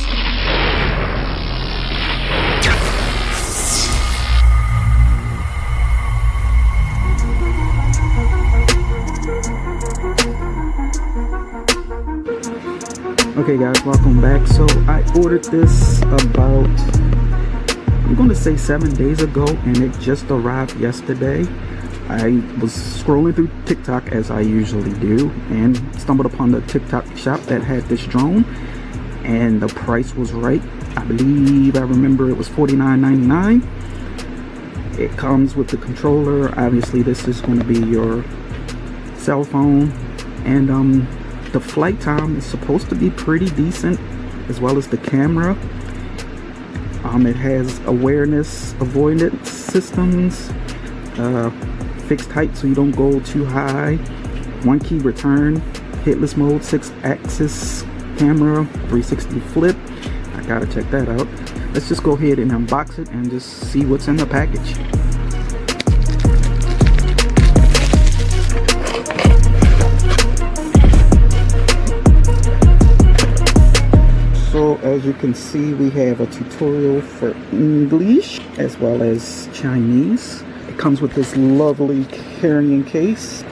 Okay guys, welcome back. So I ordered this about, I'm gonna say 7 days ago, and it just arrived yesterday. I was scrolling through TikTok as I usually do and stumbled upon the TikTok shop that had this drone, and the price was right. I remember it was $49.99. It comes with the controller. Obviously this is going to be your cell phone, and the flight time is supposed to be pretty decent, as well as the camera. It has awareness avoidance systems, fixed height so you don't go too high, 1 key return, hitless mode, 6-axis camera, 360 flip. I gotta check that out. Let's just go ahead and unbox it and just see what's in the package. So as you can see, we have a tutorial for English as well as Chinese. It comes with this lovely carrying case.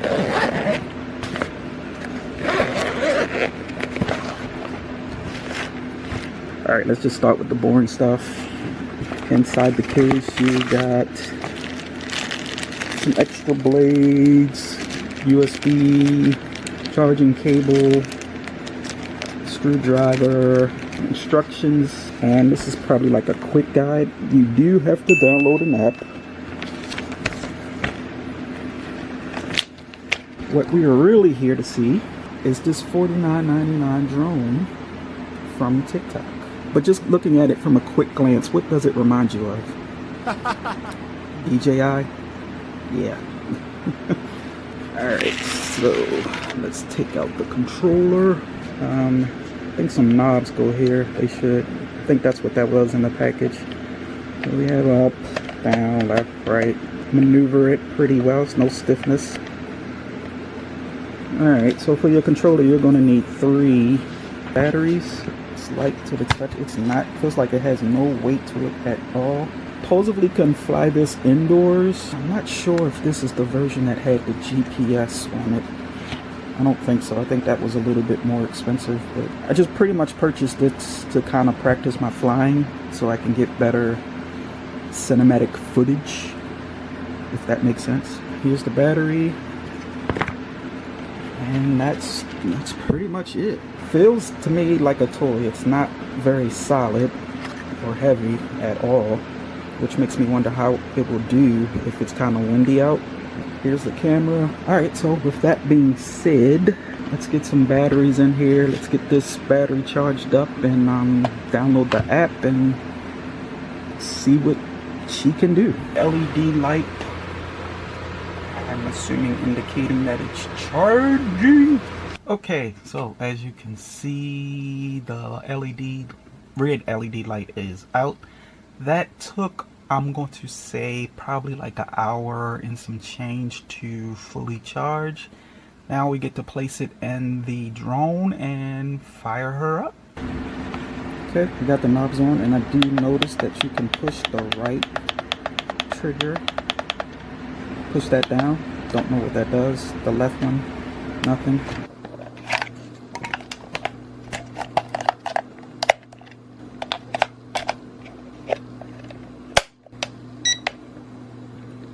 Alright, let's just start with the boring stuff. Inside the case you got some extra blades, USB charging cable, screwdriver, instructions, and this is probably like a quick guide. You do have to download an app. What we are really here to see is this $49.99 drone from TikTok. But just looking at it from a quick glance, what does it remind you of? DJI? Yeah. Alright, so let's take out the controller. I think some knobs go here. They should. I think that's what that was in the package. So we have up, down, left, right. Maneuver it pretty well. It's no stiffness. Alright, so for your controller you're going to need 3 batteries. It's light to the touch. It's not, feels like it has no weight to it at all. Supposedly can fly this indoors. I'm not sure if this is the version that had the GPS on it. I don't think so. I think that was a little bit more expensive, but I just pretty much purchased this to kind of practice my flying so I can get better cinematic footage, if that makes sense. Here's the battery, and that's pretty much it. Feels to me like a toy. It's not very solid or heavy at all, which makes me wonder how it will do if it's kind of windy out. Here's the camera. Alright, so with that being said, let's get some batteries in here. Let's get this battery charged up and download the app and see what she can do. LED light, I'm assuming indicating that it's charging. Okay, so as you can see, the red LED light is out. That took, I'm going to say, probably like an hour and some change to fully charge. Now we get to place it in the drone and fire her up. Okay, we got the knobs on, and I do notice that you can push the right trigger. Push that down. Don't know what that does. The left one, nothing.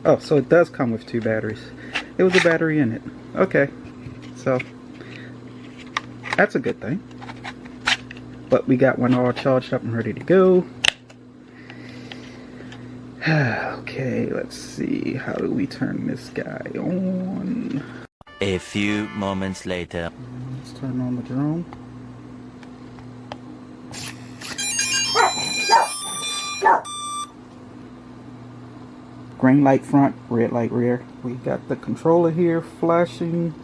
Oh, so it does come with 2 batteries. It was a battery in it. Okay, so that's a good thing. But we got one all charged up and ready to go. Okay, let's see. How do we turn this guy on? A few moments later. Let's turn on the drone. Green light front, red light rear. We got the controller here flashing.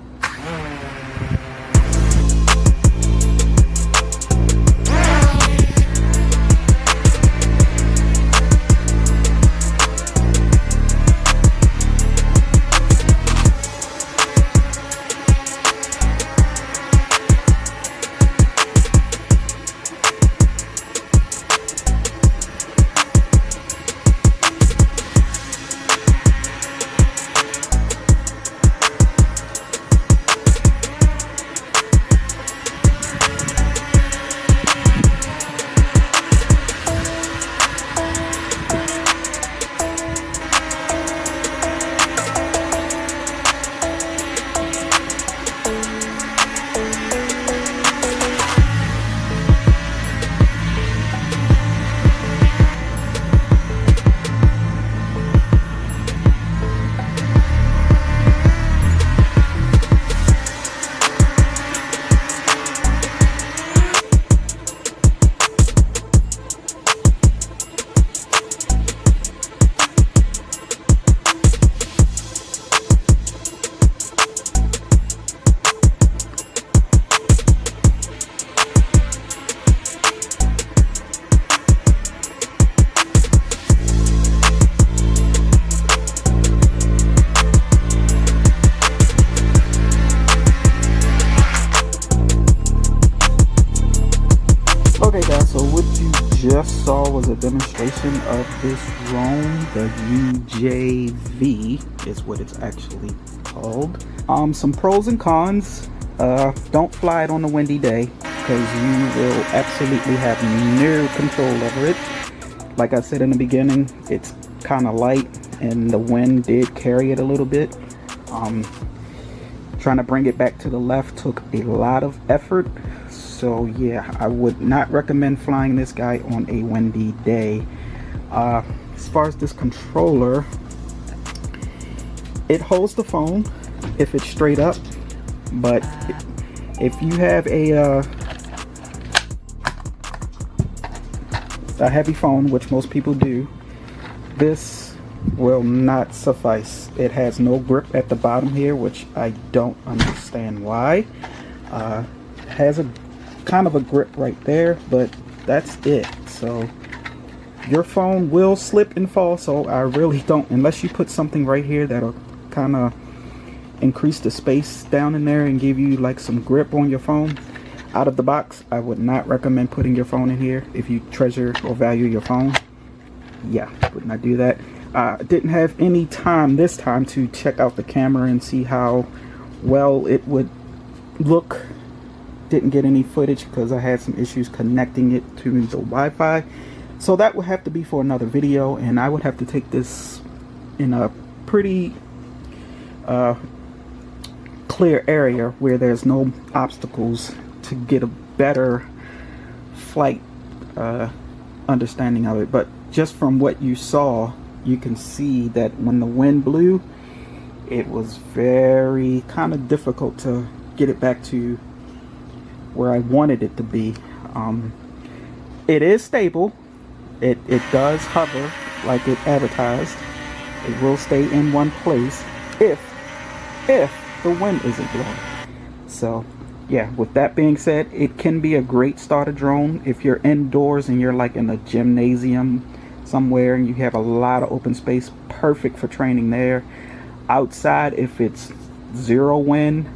Okay guys, so what you just saw was a demonstration of this drone. The UJV is what it's actually called. Some pros and cons. Don't fly it on a windy day because you will absolutely have no control over it. Like I said in the beginning, it's kind of light and the wind did carry it a little bit. Trying to bring it back to the left took a lot of effort. So yeah, I would not recommend flying this guy on a windy day. As far as this controller, it holds the phone if it's straight up, but if you have a heavy phone, which most people do, this will not suffice. It has no grip at the bottom here, which I don't understand why. Has a kind of a grip right there, but that's it. So your phone will slip and fall, so I really don't, unless you put something right here that'll kind of increase the space down in there and give you like some grip on your phone. Out of the box, I would not recommend putting your phone in here if you treasure or value your phone. Yeah, would not do that. I didn't have any time this time to check out the camera and see how well it would look. Didn't get any footage because I had some issues connecting it to the Wi-Fi, so that would have to be for another video, and I would have to take this in a pretty clear area where there's no obstacles to get a better flight understanding of it. But just from what you saw, you can see that when the wind blew, it was very kind of difficult to get it back to where I wanted it to be. It is stable. It does hover like it advertised. It will stay in one place if the wind isn't blowing. So yeah, with that being said, it can be a great starter drone if you're indoors and you're like in a gymnasium somewhere and you have a lot of open space. Perfect for training there. Outside, if it's zero wind,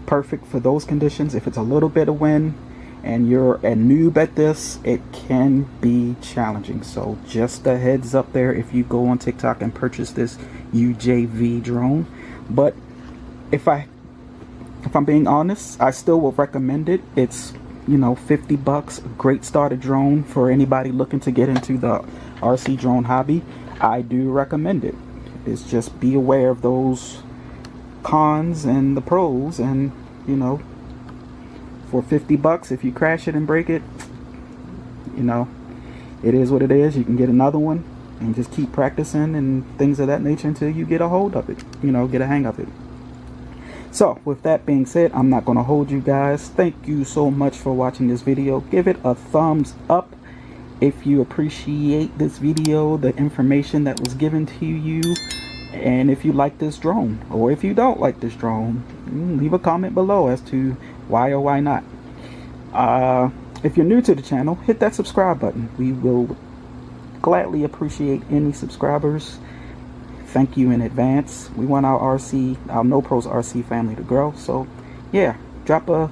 perfect for those conditions. If it's a little bit of wind and you're a noob at this, it can be challenging. So just a heads up there if you go on TikTok and purchase this UJV drone. But if I'm being honest, I still will recommend it. It's, you know, $50, a great starter drone for anybody looking to get into the RC drone hobby. I do recommend it. It's just be aware of those cons and the pros, and you know, for $50, if you crash it and break it, you know, it is what it is. You can get another one and just keep practicing and things of that nature until you get a hold of it, you know, get a hang of it. So with that being said, I'm not going to hold you guys. Thank you so much for watching this video. Give it a thumbs up if you appreciate this video, the information that was given to you, and if you like this drone, or if you don't like this drone, leave a comment below as to why or why not. If you're new to the channel, hit that subscribe button. We will gladly appreciate any subscribers. Thank you in advance. We want our RC, our No Pros RC family to grow. So yeah, drop a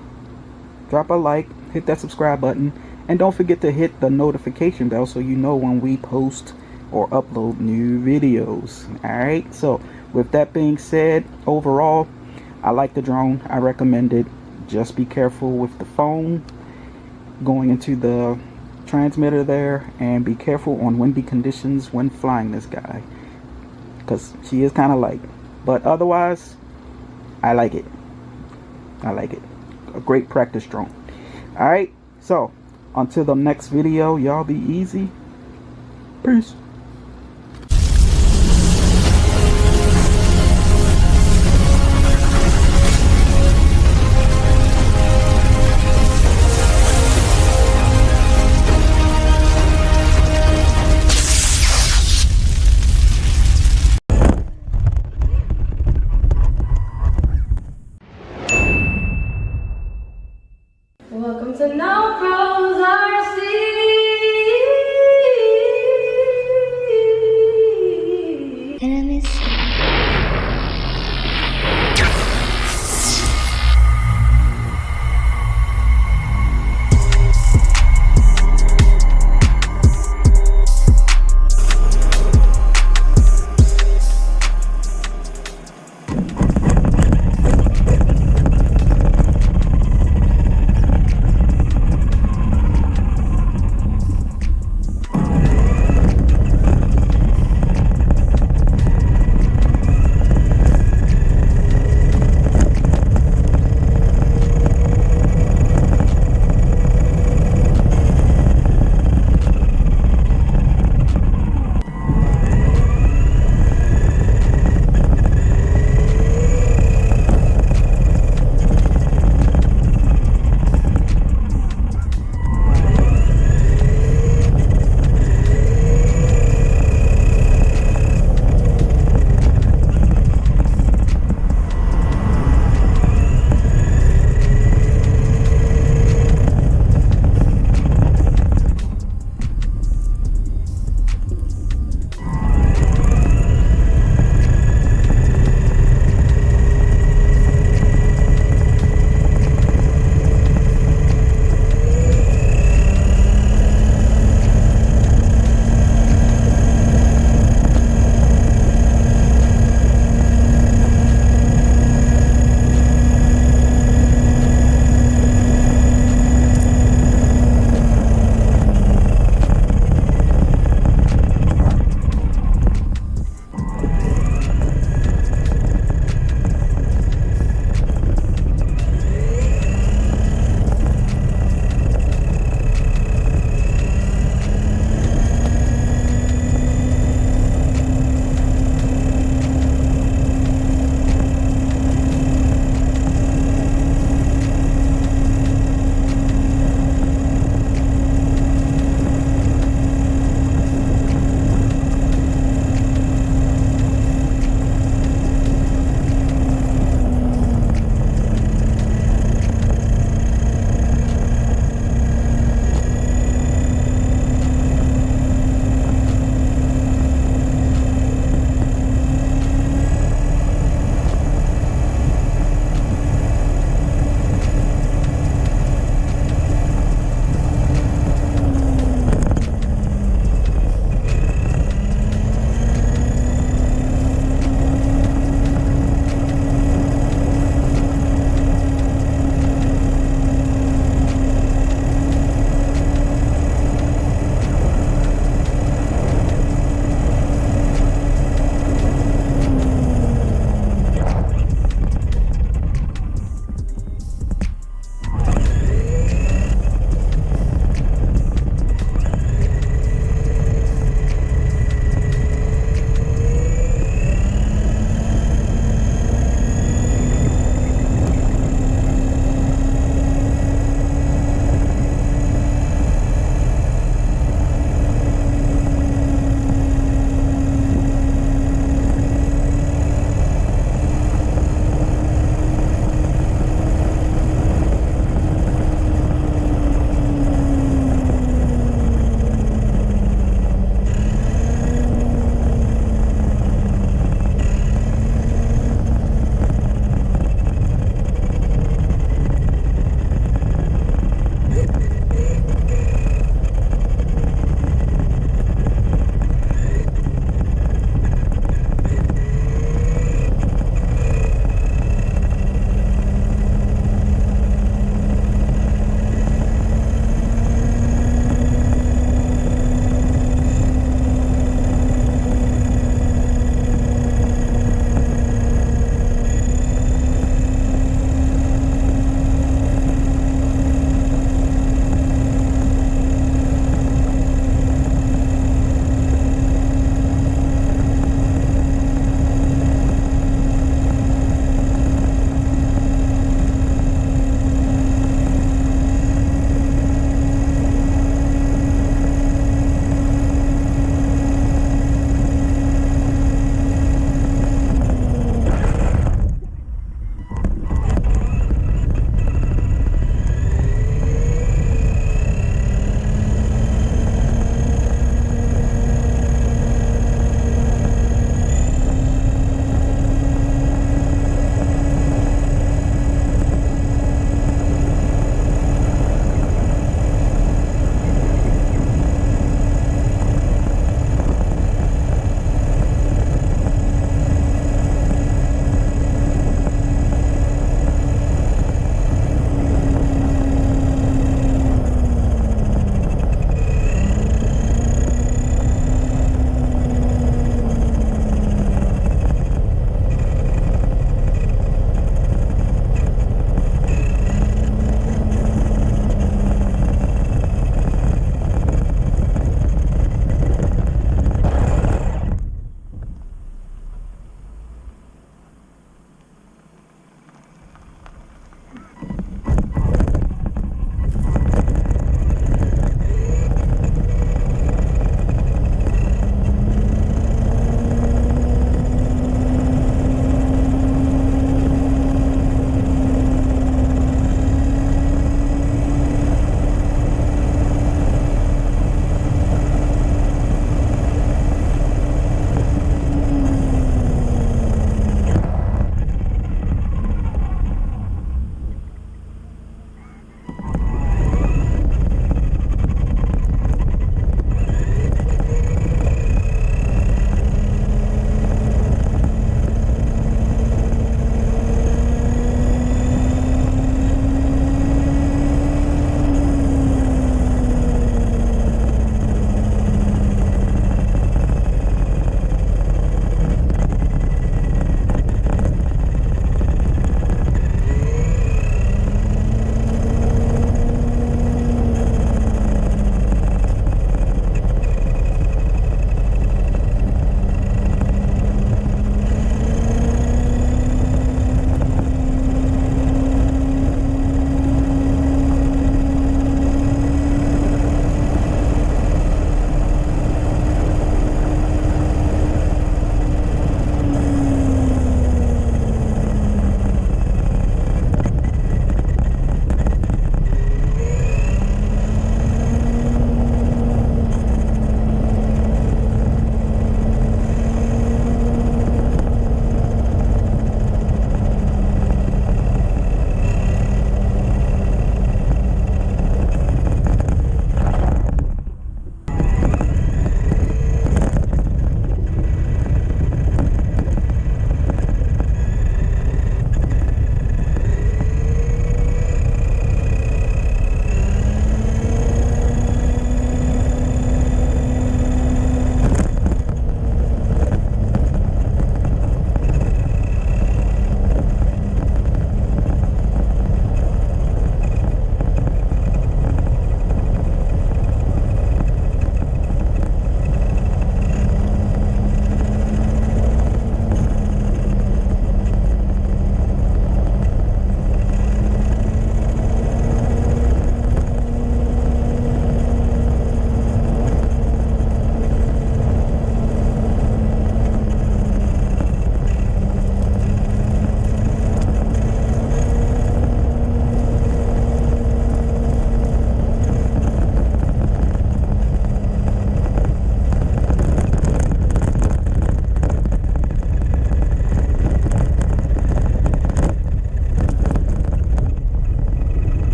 like, hit that subscribe button, and don't forget to hit the notification bell so you know when we post or upload new videos. Alright, so with that being said, overall, I like the drone. I recommend it. Just be careful with the phone going into the transmitter there, and be careful on windy conditions when flying this guy, because she is kind of light. But otherwise, I like it. I like it. A great practice drone. Alright, so until the next video, y'all be easy. Peace. Welcome to No Pros RC.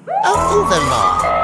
Oh, furthermore.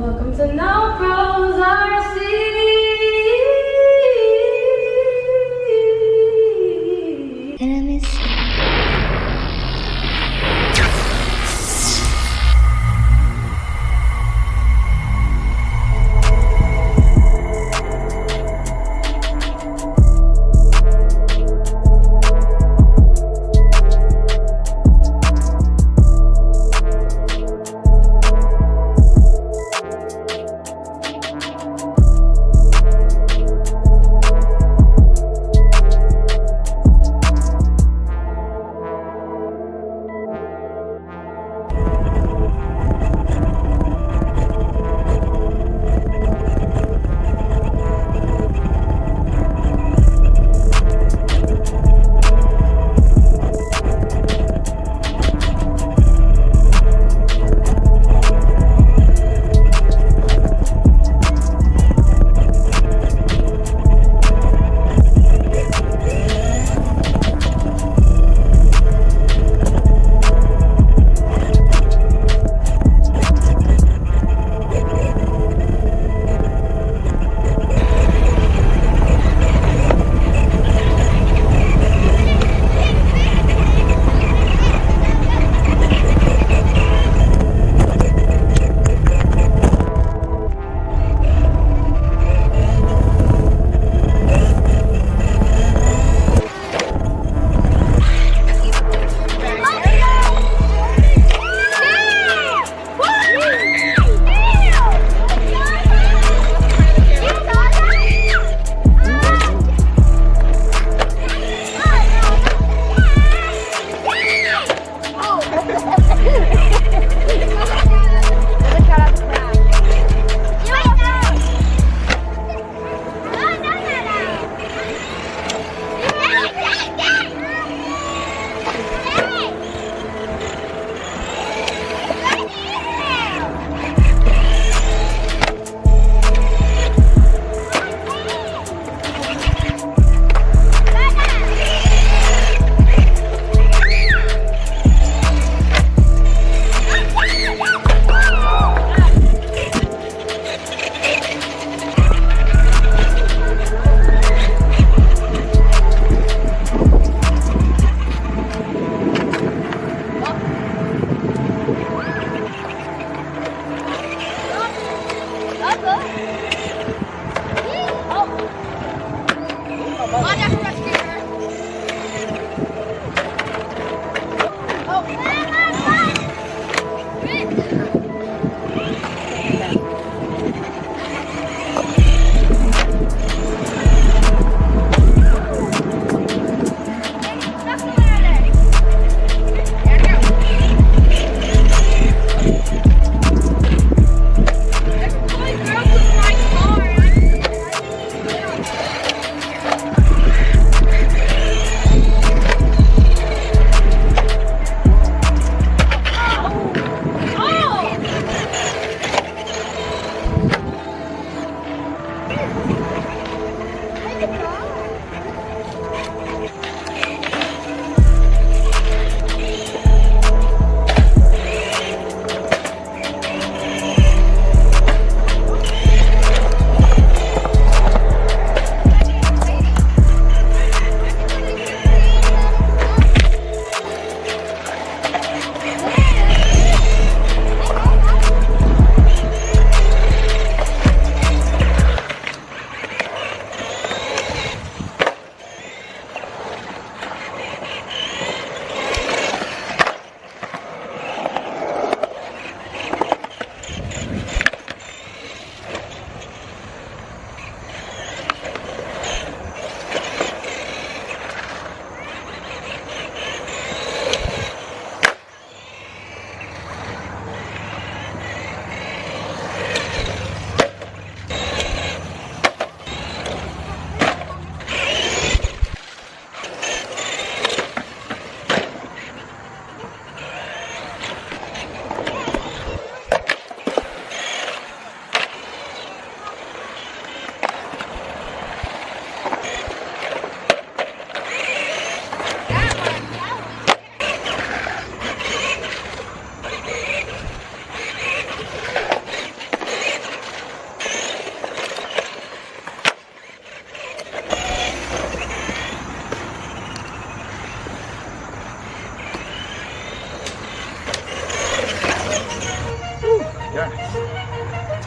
Welcome to No Pros RC. And I miss you.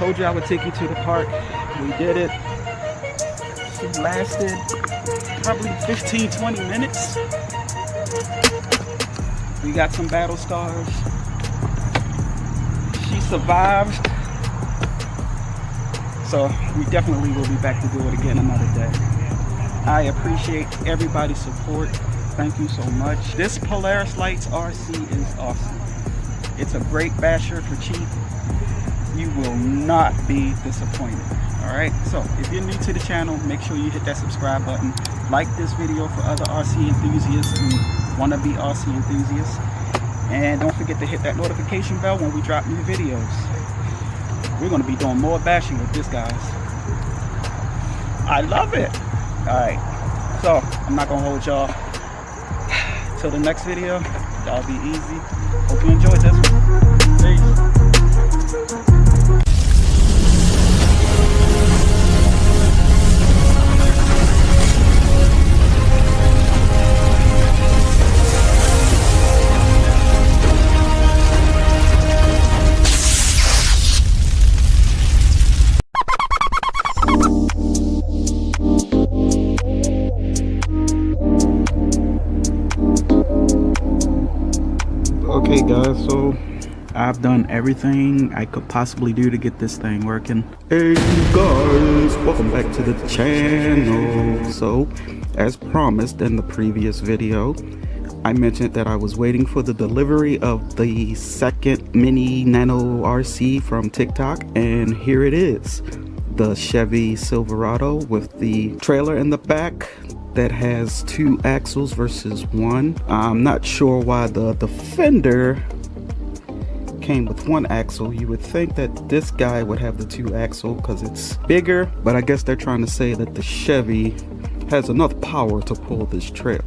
told you I would take you to the park. We did it. It lasted probably 15-20 minutes. We got some battle scars. She survived. So we definitely will be back to do it again another day. I appreciate everybody's support. Thank you so much. This Polaris Lights RC is awesome. It's a great basher for cheap. You will not be disappointed. Alright, so if you're new to the channel, make sure you hit that subscribe button. Like this video for other RC enthusiasts who want to be RC enthusiasts. And don't forget to hit that notification bell when we drop new videos. We're going to be doing more bashing with this, guys. I love it. Alright, so I'm not going to hold y'all till the next video. Y'all be easy. Hope you enjoyed this one. Peace. Okay guys, so I've done everything I could possibly do to get this thing working. Hey guys, welcome back to the channel. So as promised in the previous video, I mentioned that I was waiting for the delivery of the second mini nano RC from TikTok, and here it is. The Chevy Silverado with the trailer in the back that has 2 axles versus 1. I'm not sure why the Defender came with 1 axle. You would think that this guy would have the 2 axle because it's bigger, but I guess they're trying to say that the Chevy has enough power to pull this trailer.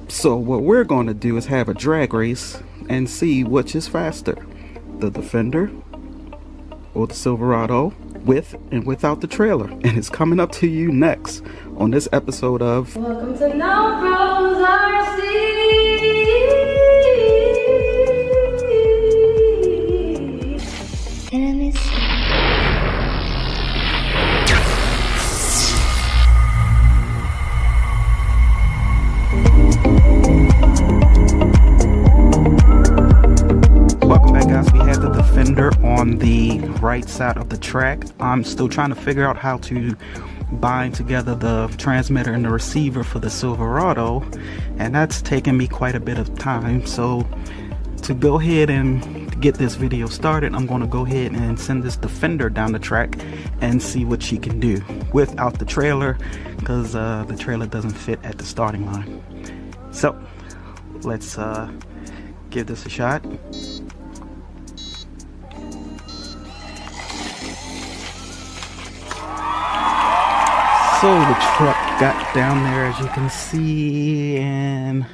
So what we're going to do is have a drag race and see which is faster, the Defender or the Silverado, with and without the trailer. And it's coming up to you next on this episode of Welcome to No Pros RC. Enemies. Welcome back guys, we had the Defender on the right side of the track. I'm still trying to figure out how to bind together the transmitter and the receiver for the Silverado, and that's taken me quite a bit of time. So to go ahead and get this video started, I'm going to go ahead and send this Defender down the track and see what she can do without the trailer, because the trailer doesn't fit at the starting line. So let's give this a shot. So the truck got down there, as you can see, in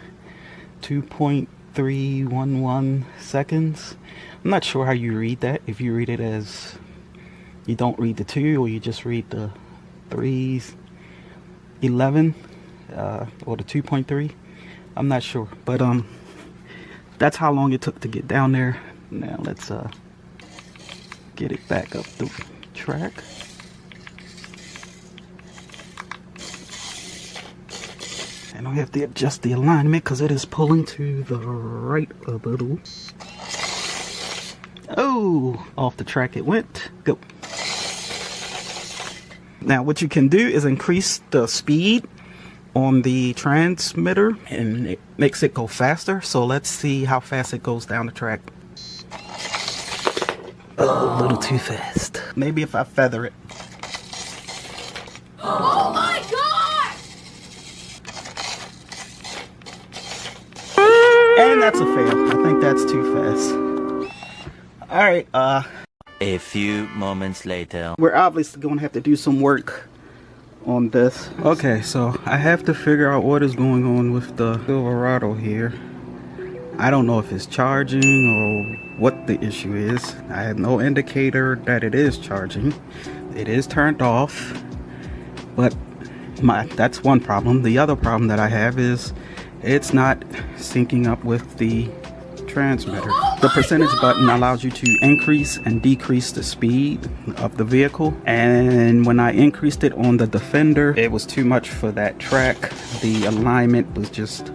2.311 seconds. I'm not sure how you read that. If you read it as, you don't read the 2, or you just read the 3:11 or the 2.3. I'm not sure, but that's how long it took to get down there. Now let's get it back up the track. And I have to adjust the alignment because it is pulling to the right a little. Oh, off the track it went. Go. Now what you can do is increase the speed on the transmitter and it makes it go faster. So let's see how fast it goes down the track. Oh, a little too fast. Maybe if I feather it. Oh my God! And that's a fail. I think that's too fast. Alright, A few moments later. we're obviously going to have to do some work on this. Okay, so I have to figure out what is going on with the Silverado here. I don't know if it's charging or what the issue is. I have no indicator that it is charging. It is turned off, but that's one problem. The other problem that I have is it's not syncing up with the transmitter. The percentage button allows you to increase and decrease the speed of the vehicle, and when I increased it on the Defender, it was too much for that track. The alignment was just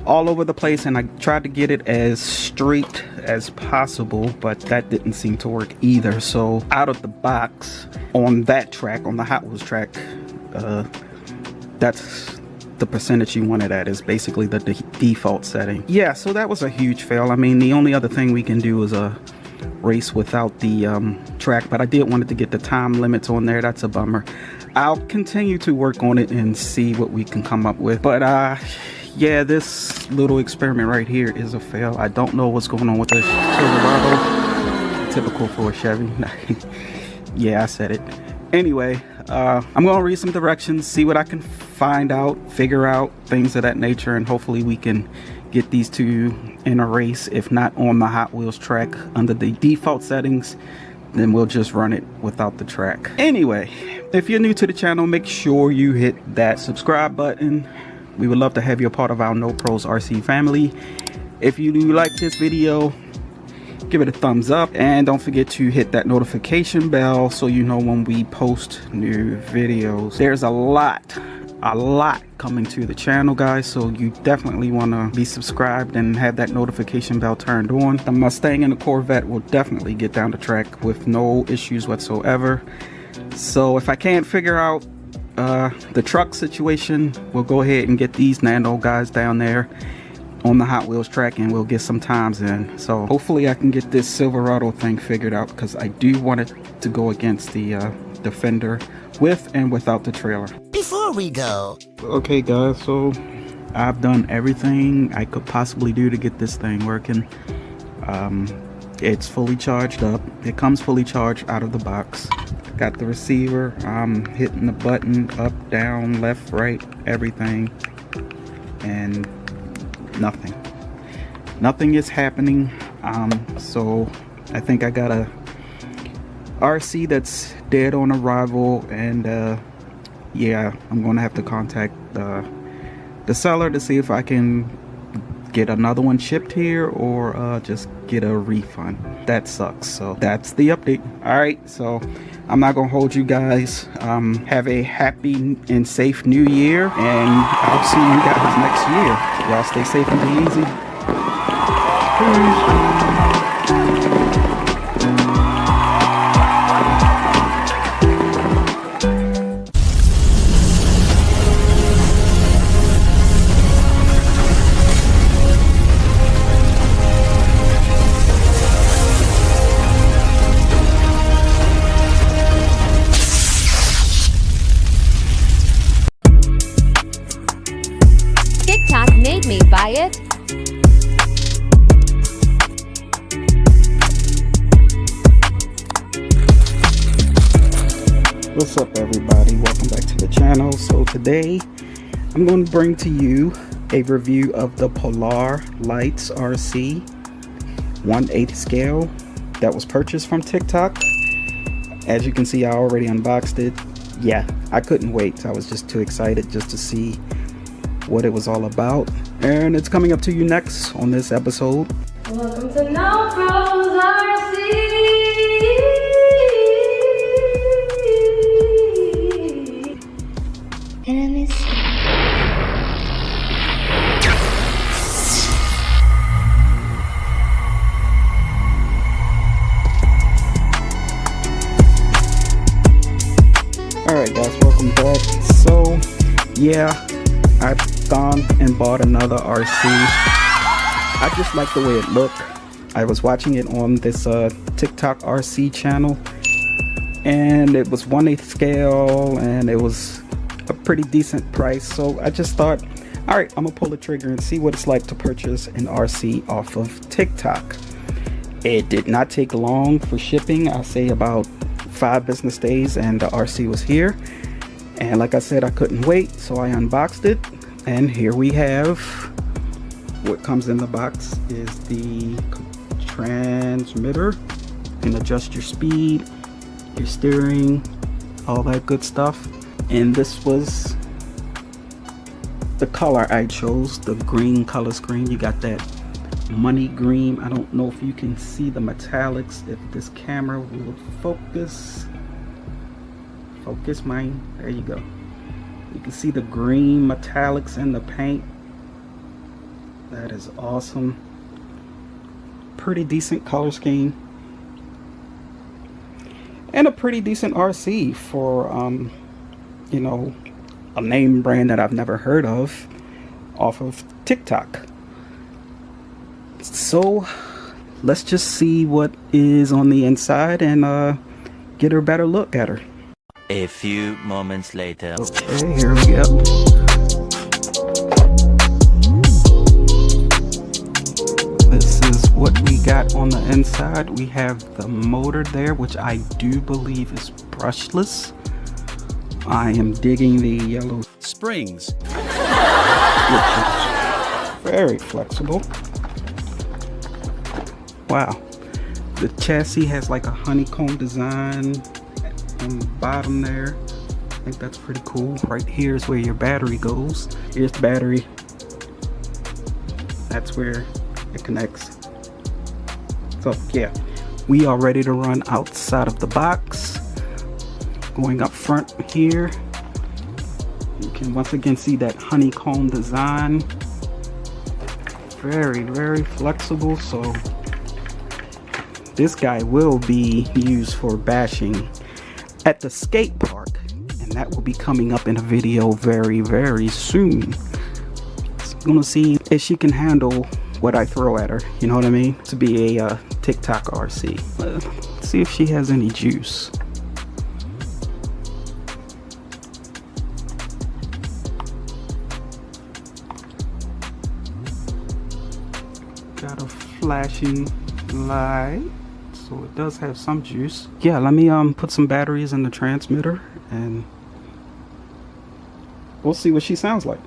all over the place, and I tried to get it as straight as possible, but that didn't seem to work either. So out of the box on that track, on the Hot Wheels track, that's the percentage you want it at, is basically the default setting. Yeah, so that was a huge fail. I mean, the only other thing we can do is a race without the track, but I did want it to get the time limits on there. That's a bummer. I'll continue to work on it and see what we can come up with, but yeah, this little experiment right here is a fail. I don't know what's going on with the Silverado. Typical for a Chevy. Yeah, I said it. Anyway, I'm gonna read some directions, see what I can find out, figure out, things of that nature, and hopefully we can get these two in a race. If not on the Hot Wheels track under the default settings, then we'll just run it without the track. Anyway, if you're new to the channel, make sure you hit that subscribe button. We would love to have you a part of our No Pros RC family. If you do like this video, give it a thumbs up, and don't forget to hit that notification bell so you know when we post new videos. There's a lot coming to the channel, guys, so you definitely want to be subscribed and have that notification bell turned on. The Mustang and the Corvette will definitely get down the track with no issues whatsoever. So if I can't figure out the truck situation, we'll go ahead and get these Nano guys down there on the Hot Wheels track, and we'll get some times in. So hopefully I can get this Silverado thing figured out, because I do want it to go against the Defender with and without the trailer. Before we go, okay guys, so I've done everything I could possibly do to get this thing working. It's fully charged up. It comes fully charged out of the box. Got the receiver. I'm hitting the button up, down, left, right, everything, and nothing is happening. So I think I got a RC that's dead on arrival, and yeah, I'm gonna have to contact the seller to see if I can get another one shipped here, or just get a refund. That sucks. So that's the update. All right, so I'm not gonna hold you guys. Have a happy and safe new year, and I'll see you guys next year. Y'all stay safe and be easy. Peace. TikTok made me buy it. What's up, everybody? Welcome back to the channel. So today I'm going to bring to you a review of the Polar Lights RC 1/8 scale that was purchased from TikTok. As you can see, I already unboxed it. Yeah, I couldn't wait. I was just too excited just to see what it was all about, and it's coming up to you next on this episode. Welcome to No Pros RC. Alright guys, welcome back. So yeah, I've gone and bought another RC. I just like the way it looked. I was watching it on this TikTok RC channel, and it was 1/8 scale, and it was a pretty decent price. So I just thought, all right, I'm gonna pull the trigger and see what it's like to purchase an RC off of TikTok. It did not take long for shipping. I'll say about 5 business days, and the RC was here. And like I said, I couldn't wait, so I unboxed it, and here we have what comes in the box. Is the transmitter. You can adjust your speed, your steering, all that good stuff. And this was the color I chose, the green color screen. You got that money green. I don't know if you can see the metallics, if this camera will focus. Focus, mine. There you go. You can see the green metallics in the paint. That is awesome. Pretty decent color scheme. And a pretty decent RC for, you know, a name brand that I've never heard of off of TikTok. So let's just see what is on the inside and get a better look at her. A few moments later. Okay, here we go. This is what we got on the inside. We have the motor there, which I do believe is brushless. I am digging the yellow springs, which is very flexible. Wow. The chassis has like a honeycomb design on the bottom there. I think that's pretty cool. Right here is where your battery goes. Here's the battery. That's where it connects. So yeah, we are ready to run outside of the box. Going up front here, you can once again see that honeycomb design. Very, very flexible. So this guy will be used for bashing at the skate park, and that will be coming up in a video very, very soon. So I'm gonna see if she can handle what I throw at her, you know what I mean, to be a TikTok RC. Let's see if she has any juice. Got a flashing light, so it does have some juice. Yeah, let me put some batteries in the transmitter and we'll see what she sounds like.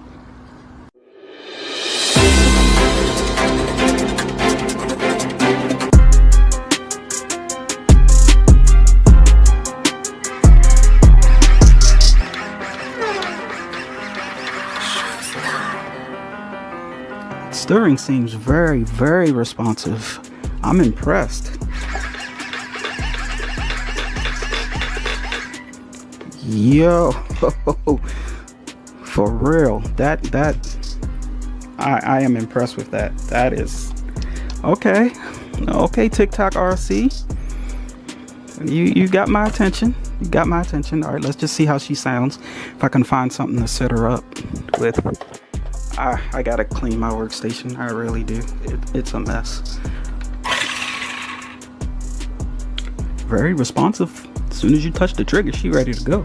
Steering seems very, very responsive. I'm impressed. Yo, for real, I am impressed with that. That is okay. Okay, TikTok RC, you got my attention. You got my attention. All right, let's just see how she sounds. If I can find something to set her up with. I gotta clean my workstation. I really do. It's a mess. Very responsive. As soon as you touch the trigger, she's ready to go.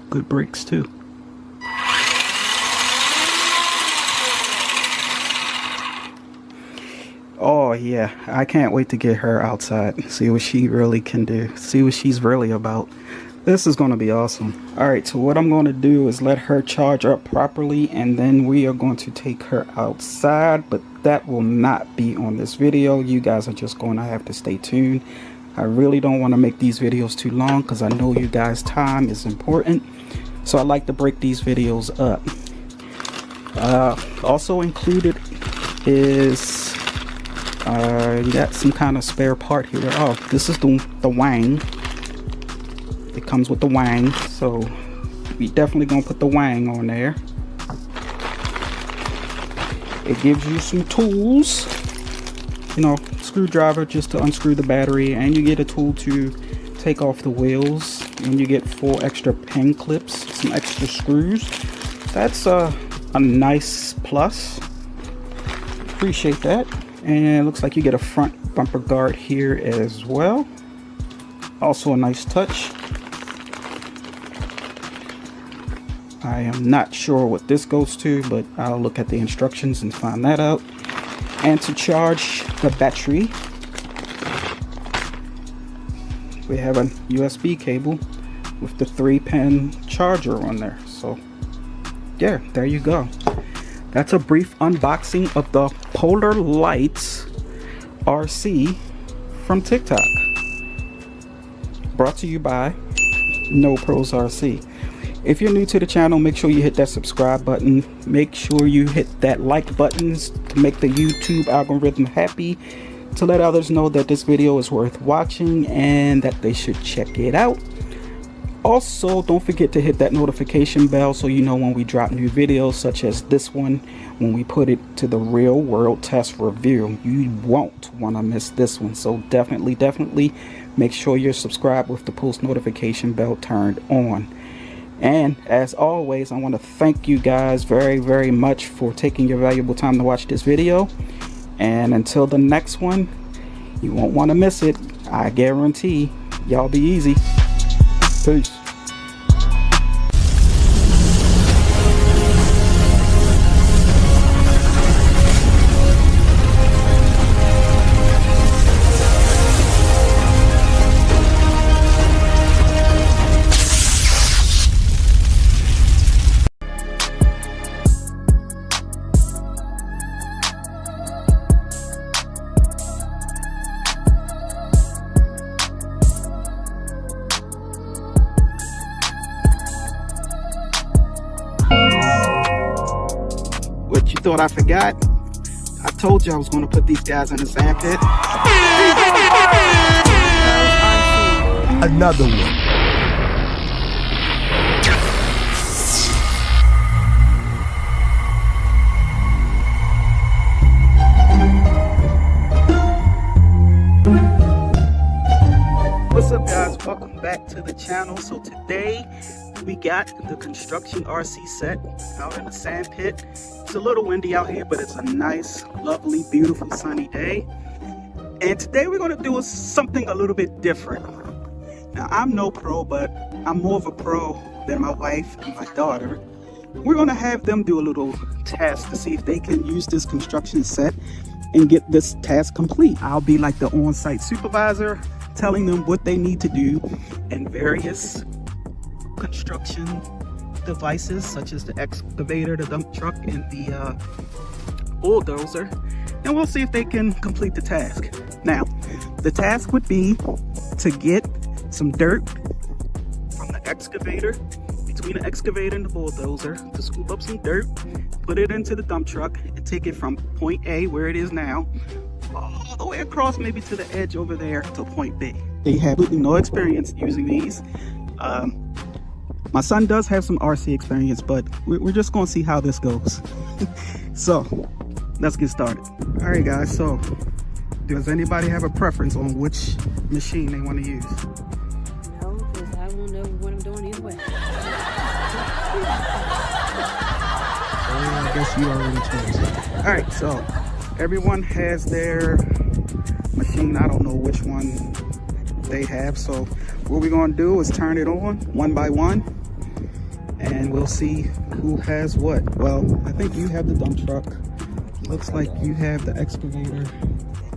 Good brakes too. Oh yeah, I can't wait to get her outside, see what she really can do, see what she's really about. This is going to be awesome. Alright, so what I'm going to do is let her charge up properly, and then we are going to take her outside, but that will not be on this video. You guys are just going to have to stay tuned. I really don't want to make these videos too long because I know you guys' time is important. So I like to break these videos up. Also included is you got some kind of spare part here. Oh, this is the wang. It comes with the wang, so we definitely gonna put the wang on there. It gives you some tools, you know, screwdriver just to unscrew the battery, and you get a tool to take off the wheels, and you get 4 extra pin clips, some extra screws. That's a nice plus. Appreciate that. And it looks like you get a front bumper guard here as well. Also a nice touch. I am not sure what this goes to, but I'll look at the instructions and find that out. And to charge the battery, we have a USB cable. with the 3-pin charger on there. So yeah, there you go. That's a brief unboxing of the Polar Lights RC from TikTok, brought to you by No Pros RC. If you're new to the channel, make sure you hit that subscribe button. Make sure you hit that like buttons to make the YouTube algorithm happy, to let others know that this video is worth watching and that they should check it out. Also, don't forget to hit that notification bell so you know when we drop new videos such as this one, when we put it to the real world test review. You won't want to miss this one. So definitely make sure you're subscribed with the post notification bell turned on. And as always, I want to thank you guys very much for taking your valuable time to watch this video. And until the next one, you won't want to miss it. I guarantee. Y'all be easy. Peace. What, you thought I forgot? I told you I was going to put these guys in the sand pit. Another one. What's up, guys? Welcome back to the channel. So today we got the construction RC set out in the sand pit. It's a little windy out here, but it's a nice, lovely, beautiful sunny day. And today we're going to do something a little bit different. Now, I'm no pro, but I'm more of a pro than my wife and my daughter. We're going to have them do a little test to see if they can use this construction set and get this task complete. I'll be like the on-site supervisor, telling them what they need to do and various construction devices such as the excavator, the dump truck, and the bulldozer, and we'll see if they can complete the task. Now, the task would be to get some dirt from the excavator, between the excavator and the bulldozer, to scoop up some dirt, put it into the dump truck, and take it from point A, where it is now, all the way across maybe to the edge over there to point B. They have absolutely no experience using these. My son does have some RC experience, but we're just going to see how this goes. So let's get started. All right, guys, so does anybody have a preference on which machine they want to use? No, because I won't know what I'm doing either way. I guess you already chose. All right, so everyone has their machine. I don't know which one they have, so what we're going to do is turn it on one by one, and we'll see who has what. Well, I think you have the dump truck. Looks like you have the excavator,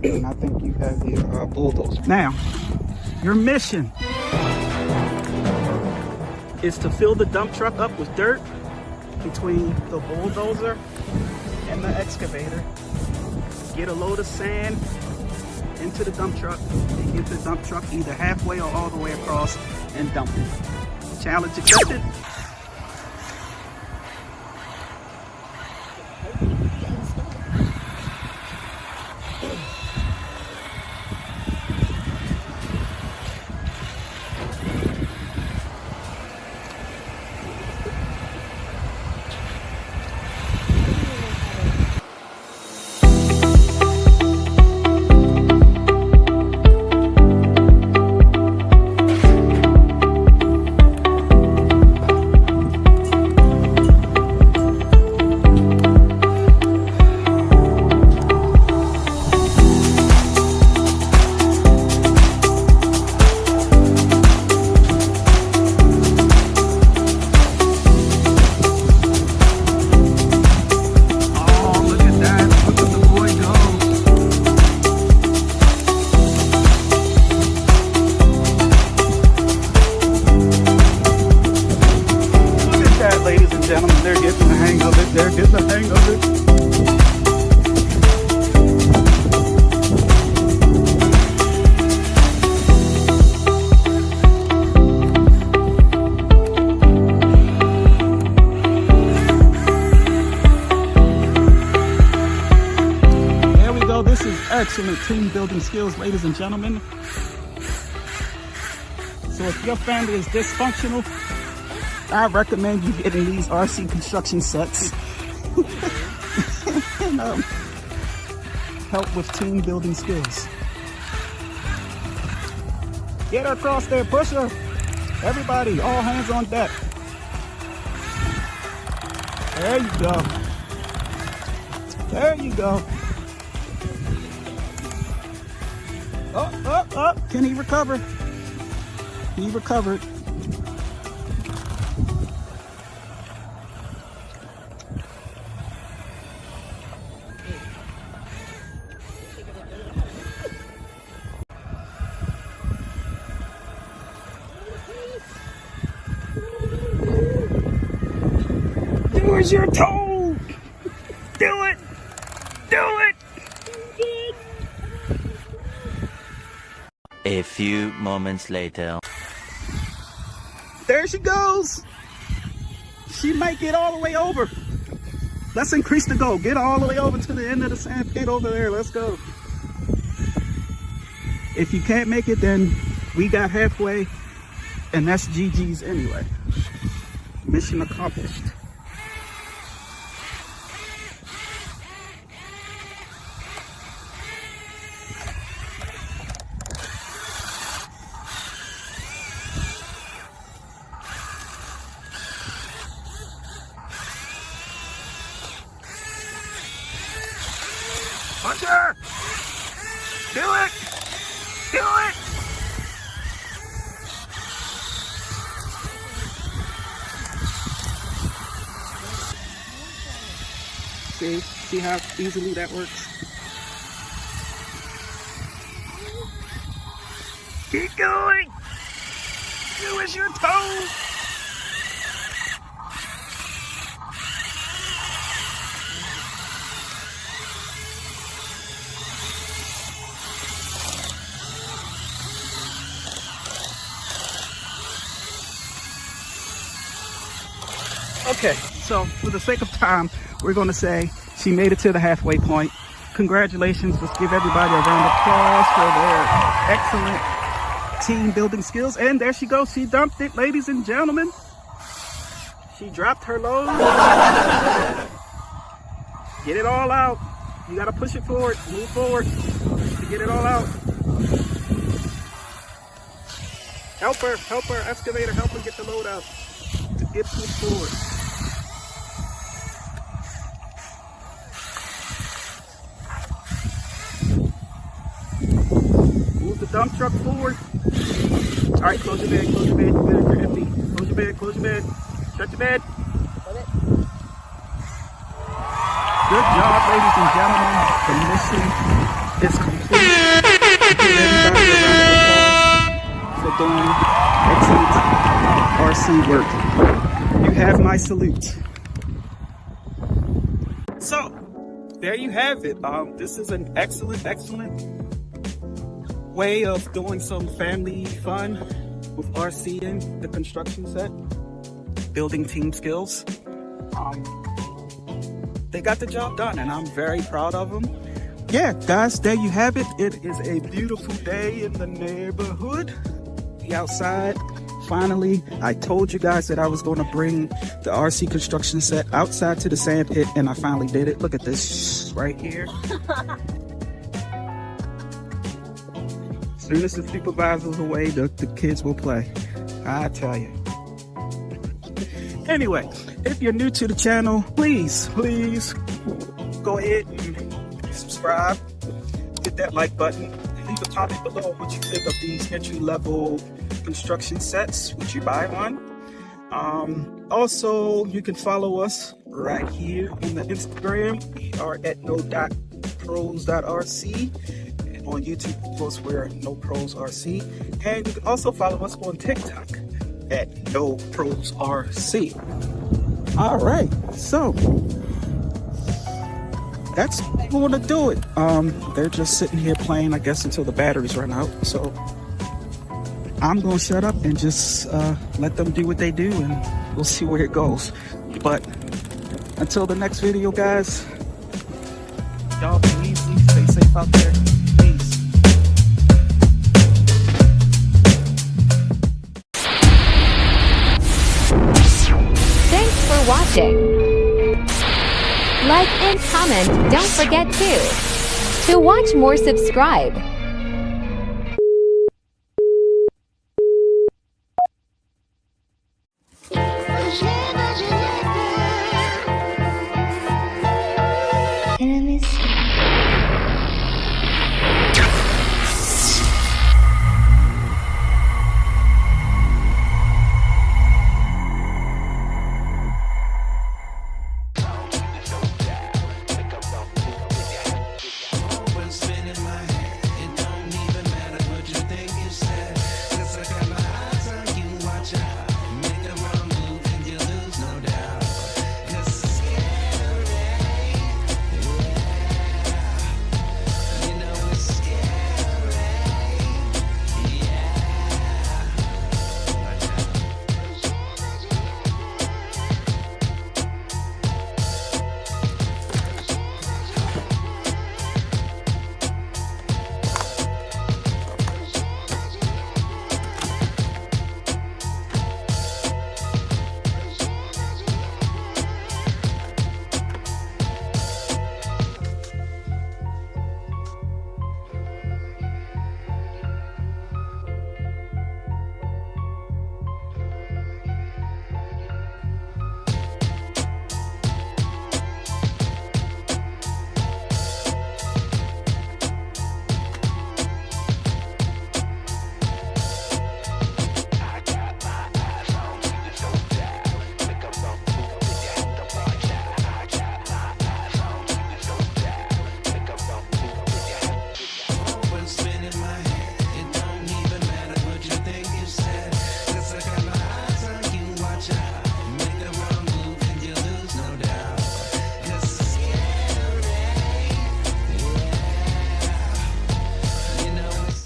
and I think you have the bulldozer. Now, your mission is to fill the dump truck up with dirt between the bulldozer and the excavator. Get a load of sand into the dump truck and get the dump truck either halfway or all the way across and dump it. Challenge accepted. They're getting the hang of it. There we go. This is excellent team building skills, ladies and gentlemen. So if your family is dysfunctional, I recommend you getting these RC construction sets. And help with team building skills. Get her across there, push her. Everybody, all hands on deck. There you go. There you go. Up. Can he recover? He recovered. Where's your toe? Do it! Do it! A few moments later. There she goes. She might get all the way over. Let's increase the goal. Get all the way over to the end of the sand pit over there. Let's go. If you can't make it, then we got halfway, and that's GG's anyway. Mission accomplished. Punch her! Do it! Do it! See how easily that works? Keep going! Use your toes! Okay, so for the sake of time, we're going to say she made it to the halfway point. Congratulations. Let's give everybody a round of applause for their excellent team building skills. And there she goes. She dumped it, ladies and gentlemen. She dropped her load. Get it all out. You got to push it forward. Move forward to get it all out. Help her, excavator. Help her get the load out. To get pushed forward. Move the dump truck forward. All right, close your bed, you're empty. Close your bed. Shut your bed. Good job, ladies and gentlemen. The mission is complete. Give everybody a round of applause for doing excellent RC work. You have my salute. So, there you have it. This is an excellent way of doing some family fun with RCing the construction set, building team skills. They got the job done, and I'm very proud of them. Yeah, guys, there you have it. It is a beautiful day in the neighborhood. Be outside. Finally, I told you guys that I was going to bring the RC construction set outside to the sand pit, and I finally did it. Look at this right here. As soon as the supervisor's away, the kids will play. I tell you. Anyway, if you're new to the channel, please go ahead and subscribe. Hit that like button. Leave a comment below what you think of these entry-level construction sets. Would you buy one? Also, you can follow us right here on the Instagram. We are at no.pros.rc. And on YouTube, of course, we're noprosrc. And you can also follow us on TikTok at noprosrc. All right, so that's going to do it. They're just sitting here playing, I guess, until the batteries run out. So I'm going to shut up and just let them do what they do, and we'll see where it goes. But until the next video, guys, y'all be easy, stay safe out there. Peace. Thanks for watching. Like and comment, don't forget to watch more, subscribe.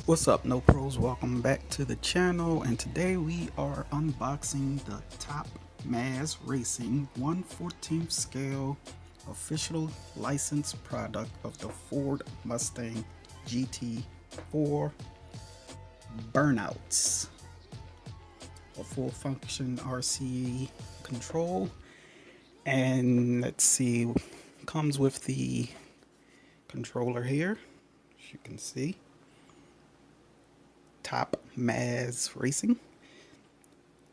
What's up, No Pros? Welcome back to the channel, and today we are unboxing the Top Maz Racing 1/14 scale official licensed product of the Ford Mustang GT4 Burnouts. A full function RC control, and let's see, comes with the controller here, as you can see. Top Maz Racing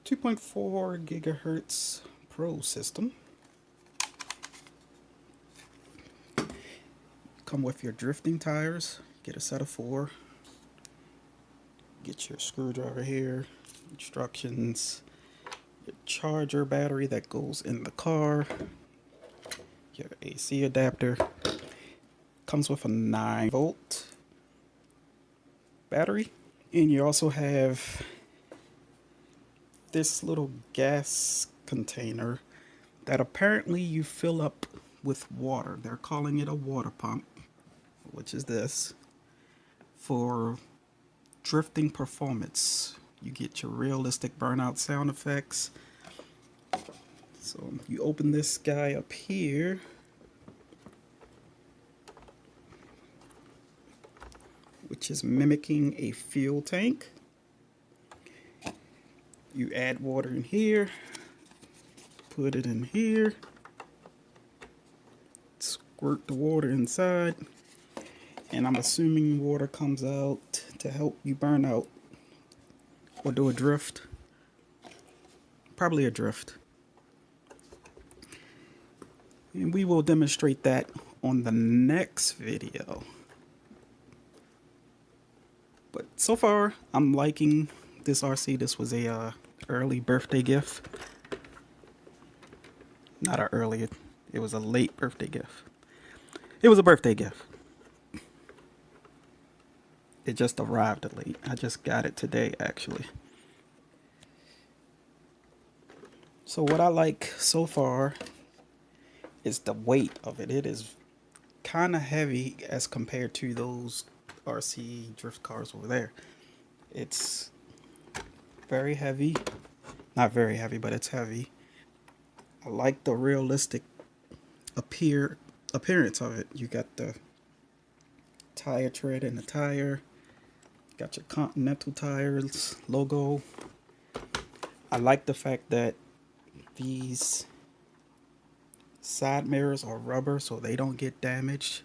2.4 gigahertz Pro system. Come with your drifting tires. Get a set of 4. Get your screwdriver here. Instructions. Your charger battery that goes in the car. Your AC adapter. Comes with a 9-volt battery. And you also have this little gas container that apparently you fill up with water. They're calling it a water pump, which is this, for drifting performance. You get your realistic burnout sound effects. So you open this guy up here. Which is mimicking a fuel tank. You add water in here, put it in here, squirt the water inside, and I'm assuming water comes out to help you burn out or do a drift. Probably a drift. And we will demonstrate that on the next video. But so far, I'm liking this RC. This was a early birthday gift. Not an early, it was a late birthday gift. It was a birthday gift. It just arrived late. I just got it today, actually. So what I like so far is the weight of it. It is kind of heavy as compared to those RC drift cars over there. It's very heavy. Not very heavy, but it's heavy. I like the realistic appearance of it. You got the tire tread in the tire. Got your Continental tires logo. I like the fact that these side mirrors are rubber so they don't get damaged.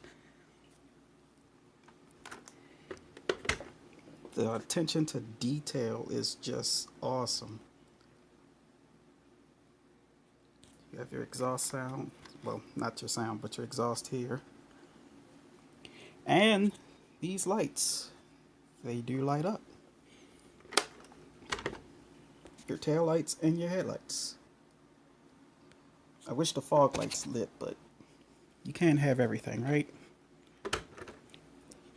The attention to detail is just awesome. You have your exhaust sound. Well, not your sound, but your exhaust here. And these lights, they do light up. Your tail lights and your headlights. I wish the fog lights lit, but you can't have everything, right?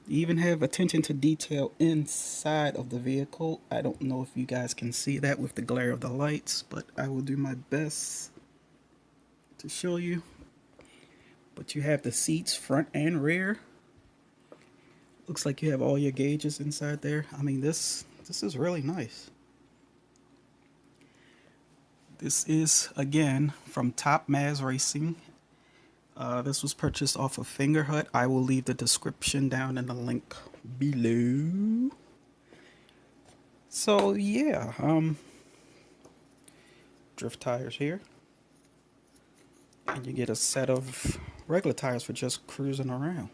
You even have attention to detail inside of the vehicle. I don't know if you guys can see that with the glare of the lights, but I will do my best to show you. But you have the seats front and rear. Looks like you have all your gauges inside there. I mean, this is really nice. This is, again, from Top Maz Racing. This was purchased off of Fingerhut. I will leave the description down in the link below. So, yeah. Drift tires here. And you get a set of regular tires for just cruising around.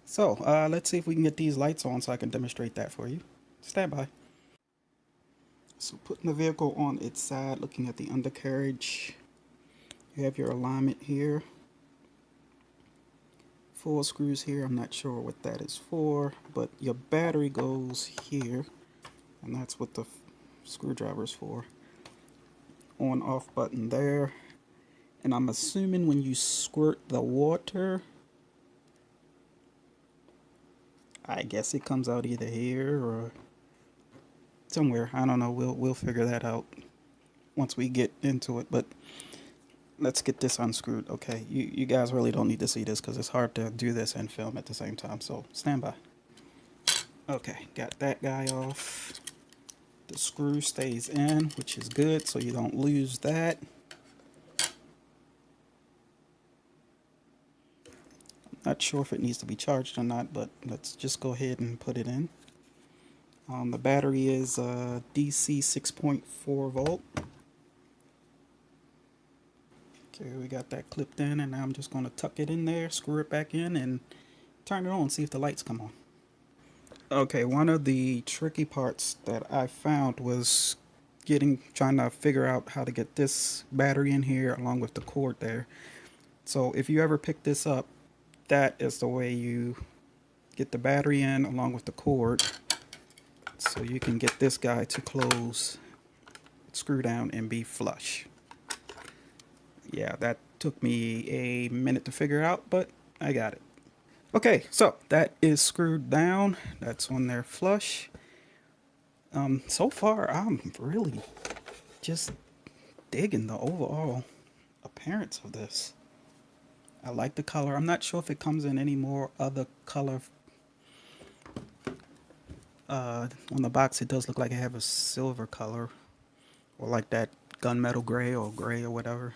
So, let's see if we can get these lights on so I can demonstrate that for you. Stand by. So putting the vehicle on its side, looking at the undercarriage, you have your alignment here. 4 screws here, I'm not sure what that is for, but your battery goes here, and that's what the screwdriver is for. On off button there, and I'm assuming when you squirt the water, I guess it comes out either here or somewhere. I don't know. We'll figure that out once we get into it. But let's get this unscrewed. Okay, you guys really don't need to see this because it's hard to do this and film at the same time. So stand by. Okay, got that guy off. The screw stays in, which is good, so you don't lose that. Not sure if it needs to be charged or not, but let's just go ahead and put it in. The battery is DC 6.4 volt. Okay, we got that clipped in, and now I'm just going to tuck it in there, screw it back in, and turn it on, see if the lights come on. Okay, one of the tricky parts that I found was trying to figure out how to get this battery in here along with the cord there. So if you ever pick this up, that is the way you get the battery in along with the cord. So you can get this guy to close, screw down, and be flush. Yeah, that took me a minute to figure out, but I got it. Okay, so that is screwed down. That's on there flush. So far, I'm really just digging the overall appearance of this. I like the color. I'm not sure if it comes in any more other color. On the box, it does look like it have a silver color, or like that gunmetal gray or whatever.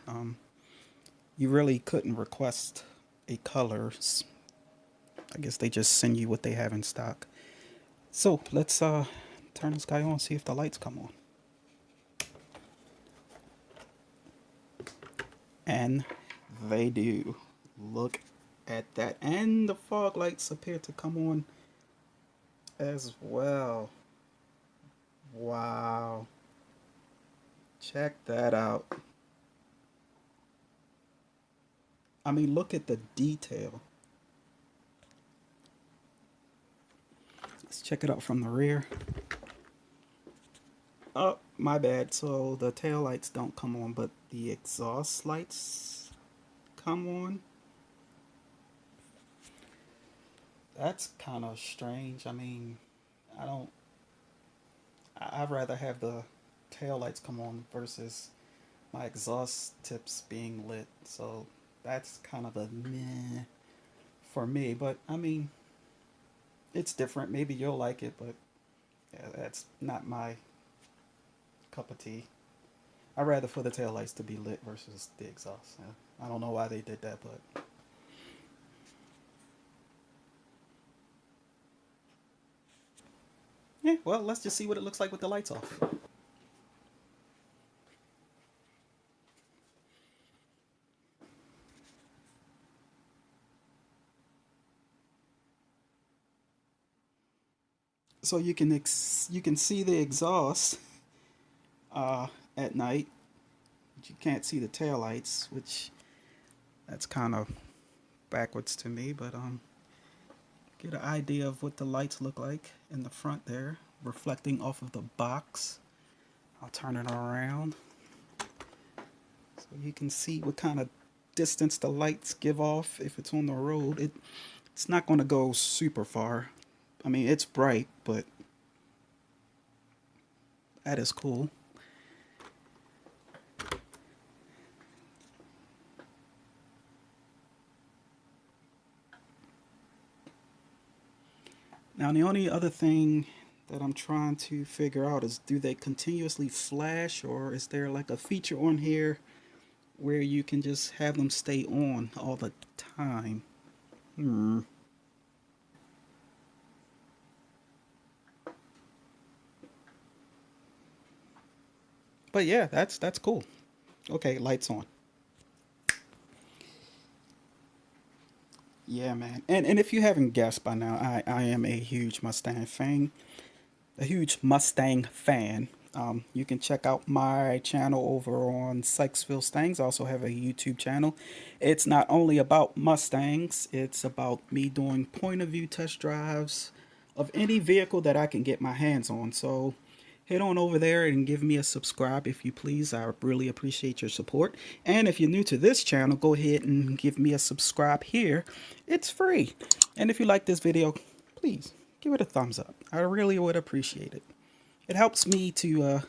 You really couldn't request a color. I guess they just send you what they have in stock. So let's turn this guy on, see if the lights come on. And they do. Look at that. And the fog lights appear to come on as well. Wow. Check that out. I mean, look at the detail. Let's check it out from the rear. Oh, my bad. So the tail lights don't come on, but the exhaust lights come on. That's kind of strange. I mean, I'd rather have the tail lights come on versus my exhaust tips being lit. So that's kind of a meh for me. But I mean, it's different. Maybe you'll like it, but yeah, that's not my cup of tea. I'd rather for the taillights to be lit versus the exhaust. I don't know why they did that, but yeah, well, let's just see what it looks like with the lights off. So you can see the exhaust at night, but you can't see the taillights, which that's kind of backwards to me, but get an idea of what the lights look like in the front there, reflecting off of the box. I'll turn it around so you can see what kind of distance the lights give off if it's on the road. It's not going to go super far. I mean, it's bright, but that is cool. Now, the only other thing that I'm trying to figure out is, do they continuously flash, or is there like a feature on here where you can just have them stay on all the time? But yeah, that's cool. Okay, lights on. Yeah, man. And if you haven't guessed by now, I am a huge Mustang fan. You can check out my channel over on Sykesville Stangs. I also have a YouTube channel. It's not only about Mustangs, it's about me doing point of view test drives of any vehicle that I can get my hands on. So head on over there and give me a subscribe if you please. I really appreciate your support. And if you're new to this channel, go ahead and give me a subscribe here. It's free. And if you like this video, please give it a thumbs up. I really would appreciate it. It helps me to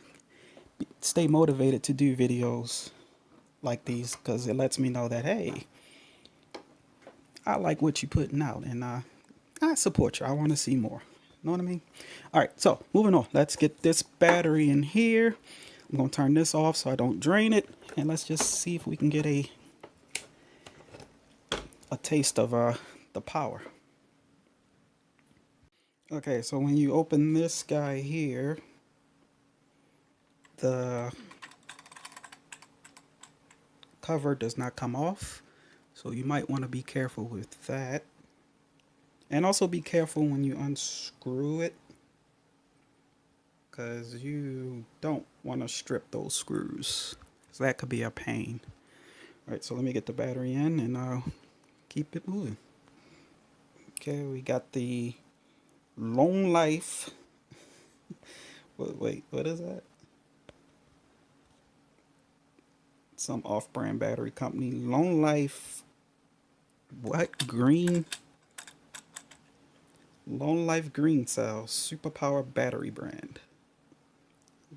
stay motivated to do videos like these, because it lets me know that, hey, I like what you're putting out, and I support you. I want to see more. Know what I mean? All right, so moving on. Let's get this battery in here. I'm going to turn this off so I don't drain it, and let's just see if we can get a taste of the power. Okay, so when you open this guy here, the cover does not come off, so you might want to be careful with that. And also be careful when you unscrew it, because you don't want to strip those screws, so that could be a pain. All right, so let me get the battery in and I'll keep it moving. Okay, we got the Long Life. Wait, what is that? Some off-brand battery company. Long Life. What? Green? Long Life Green Cells. Superpower battery brand.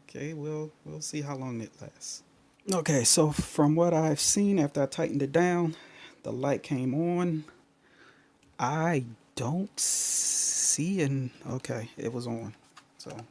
Okay, we'll see how long it lasts. Okay, so from what I've seen, after I tightened it down, the light came on. I don't see okay, it was on. So